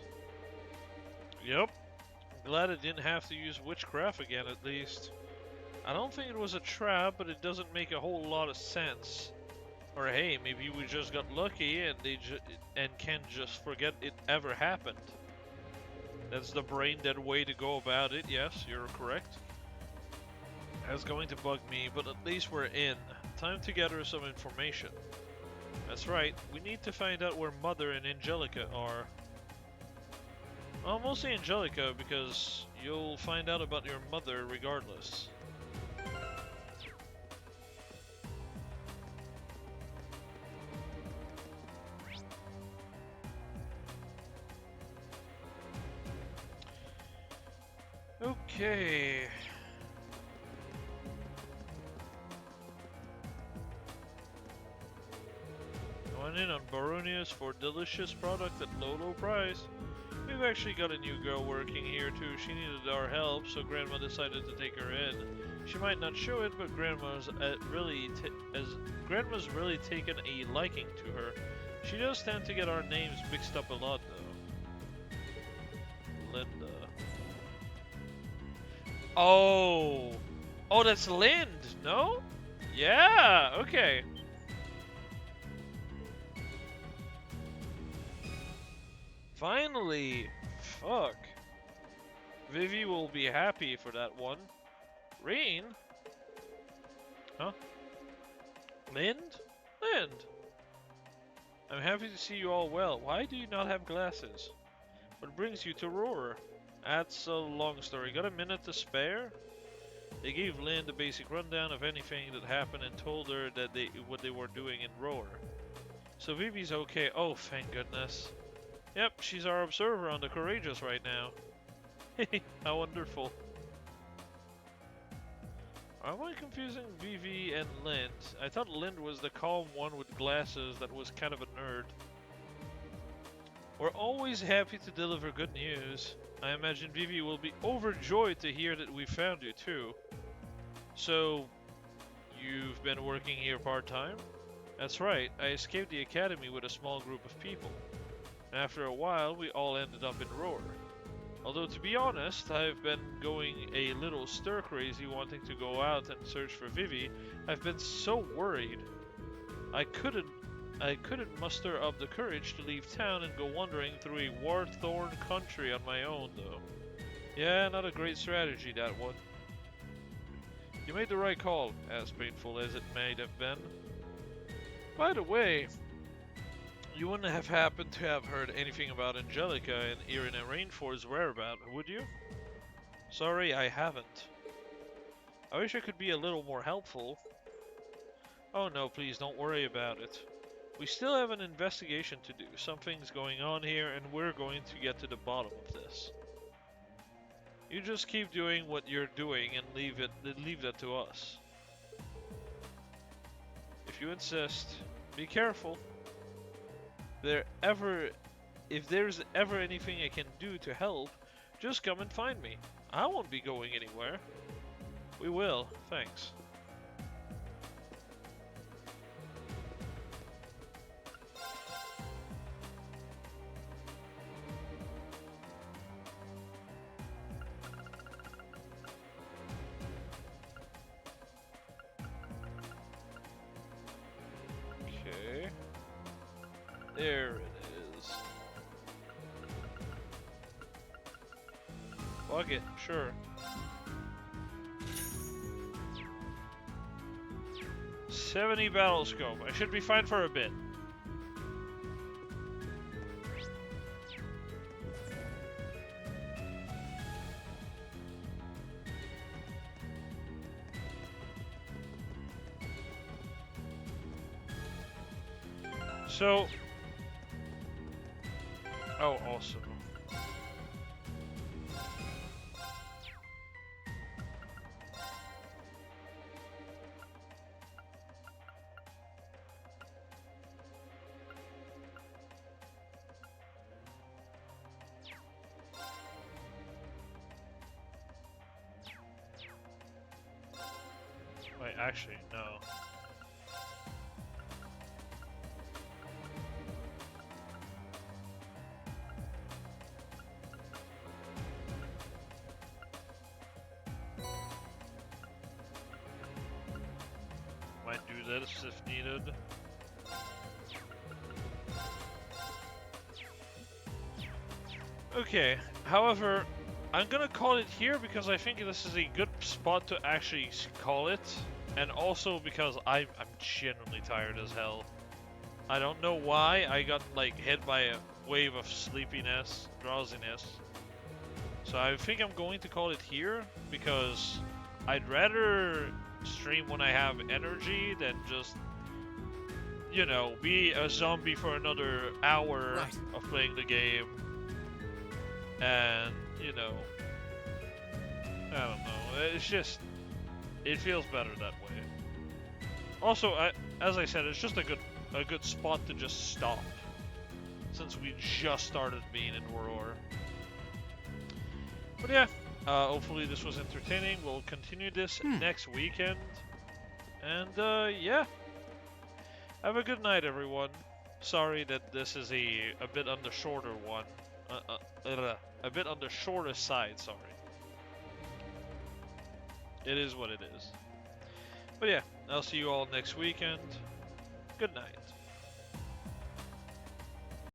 Yep. Glad I didn't have to use witchcraft again, at least. I don't think it was a trap, but it doesn't make a whole lot of sense. Or hey, maybe we just got lucky and can't just forget it ever happened. That's the brain-dead way to go about it. Yes, you're correct. That's going to bug me, but at least we're in. Time to gather some information. That's right. We need to find out where Mother and Angelica are. Well, mostly Angelica, because you'll find out about your mother regardless. Okay. Going in on Baronius for delicious product at low price. We've actually got a new girl working here too. She needed our help, so Grandma decided to take her in. She might not show it, but Grandma's really taken a liking to her. She does tend to get our names mixed up a lot, though. Linda. Oh, that's Lind, no? Yeah, okay. Finally! Fuck. Vivi will be happy for that one. Rain? Huh? Lind? Lind! I'm happy to see you all well. Why do you not have glasses? What brings you to Roar? That's a long story. Got a minute to spare? They gave Lind a basic rundown of anything that happened and told her that what they were doing in Roar. So Vivi's okay. Oh, thank goodness. Yep, she's our observer on the Courageous right now. How wonderful. Am I confusing Vivi and Lind? I thought Lind was the calm one with glasses that was kind of a nerd. We're always happy to deliver good news. I imagine Vivi will be overjoyed to hear that we found you too. So, you've been working here part-time? That's right, I escaped the academy with a small group of people. After a while, we all ended up in Roar. Although, to be honest, I've been going a little stir-crazy wanting to go out and search for Vivi. I've been so worried. I couldn't muster up the courage to leave town and go wandering through a war-torn country on my own, though. Yeah, not a great strategy, that one. You made the right call, as painful as it may have been. By the way, you wouldn't have happened to have heard anything about Angelica and Irina Rainforest's whereabouts, would you? Sorry, I haven't. I wish I could be a little more helpful. Oh no, please don't worry about it. We still have an investigation to do. Something's going on here and we're going to get to the bottom of this. You just keep doing what you're doing and leave that to us. If you insist, be careful. If there's ever anything I can do to help, just come and find me. I won't be going anywhere. We will, thanks. Okay. There it is. Fuck it, sure. 70 battle scope. I should be fine for a bit. So, oh, awesome. Wait, actually, no. Might do this if needed. Okay, however, I'm gonna call it here because I think this is a good spot to actually call it, and also because I'm genuinely tired as hell. I don't know why I got like hit by a wave of sleepiness, drowsiness. So I think I'm going to call it here because I'd rather stream when I have energy than just, you know, be a zombie for another hour of playing the game. And, you know, I don't know, it's just, it feels better that way. Also, as I said, it's just a good spot to just stop, since we just started being in War. But yeah, hopefully this was entertaining. We'll continue this next weekend. And yeah, have a good night, everyone. Sorry that this is a bit on the shorter one. A bit on the shorter side, sorry. It is what it is. But yeah, I'll see you all next weekend. Good night.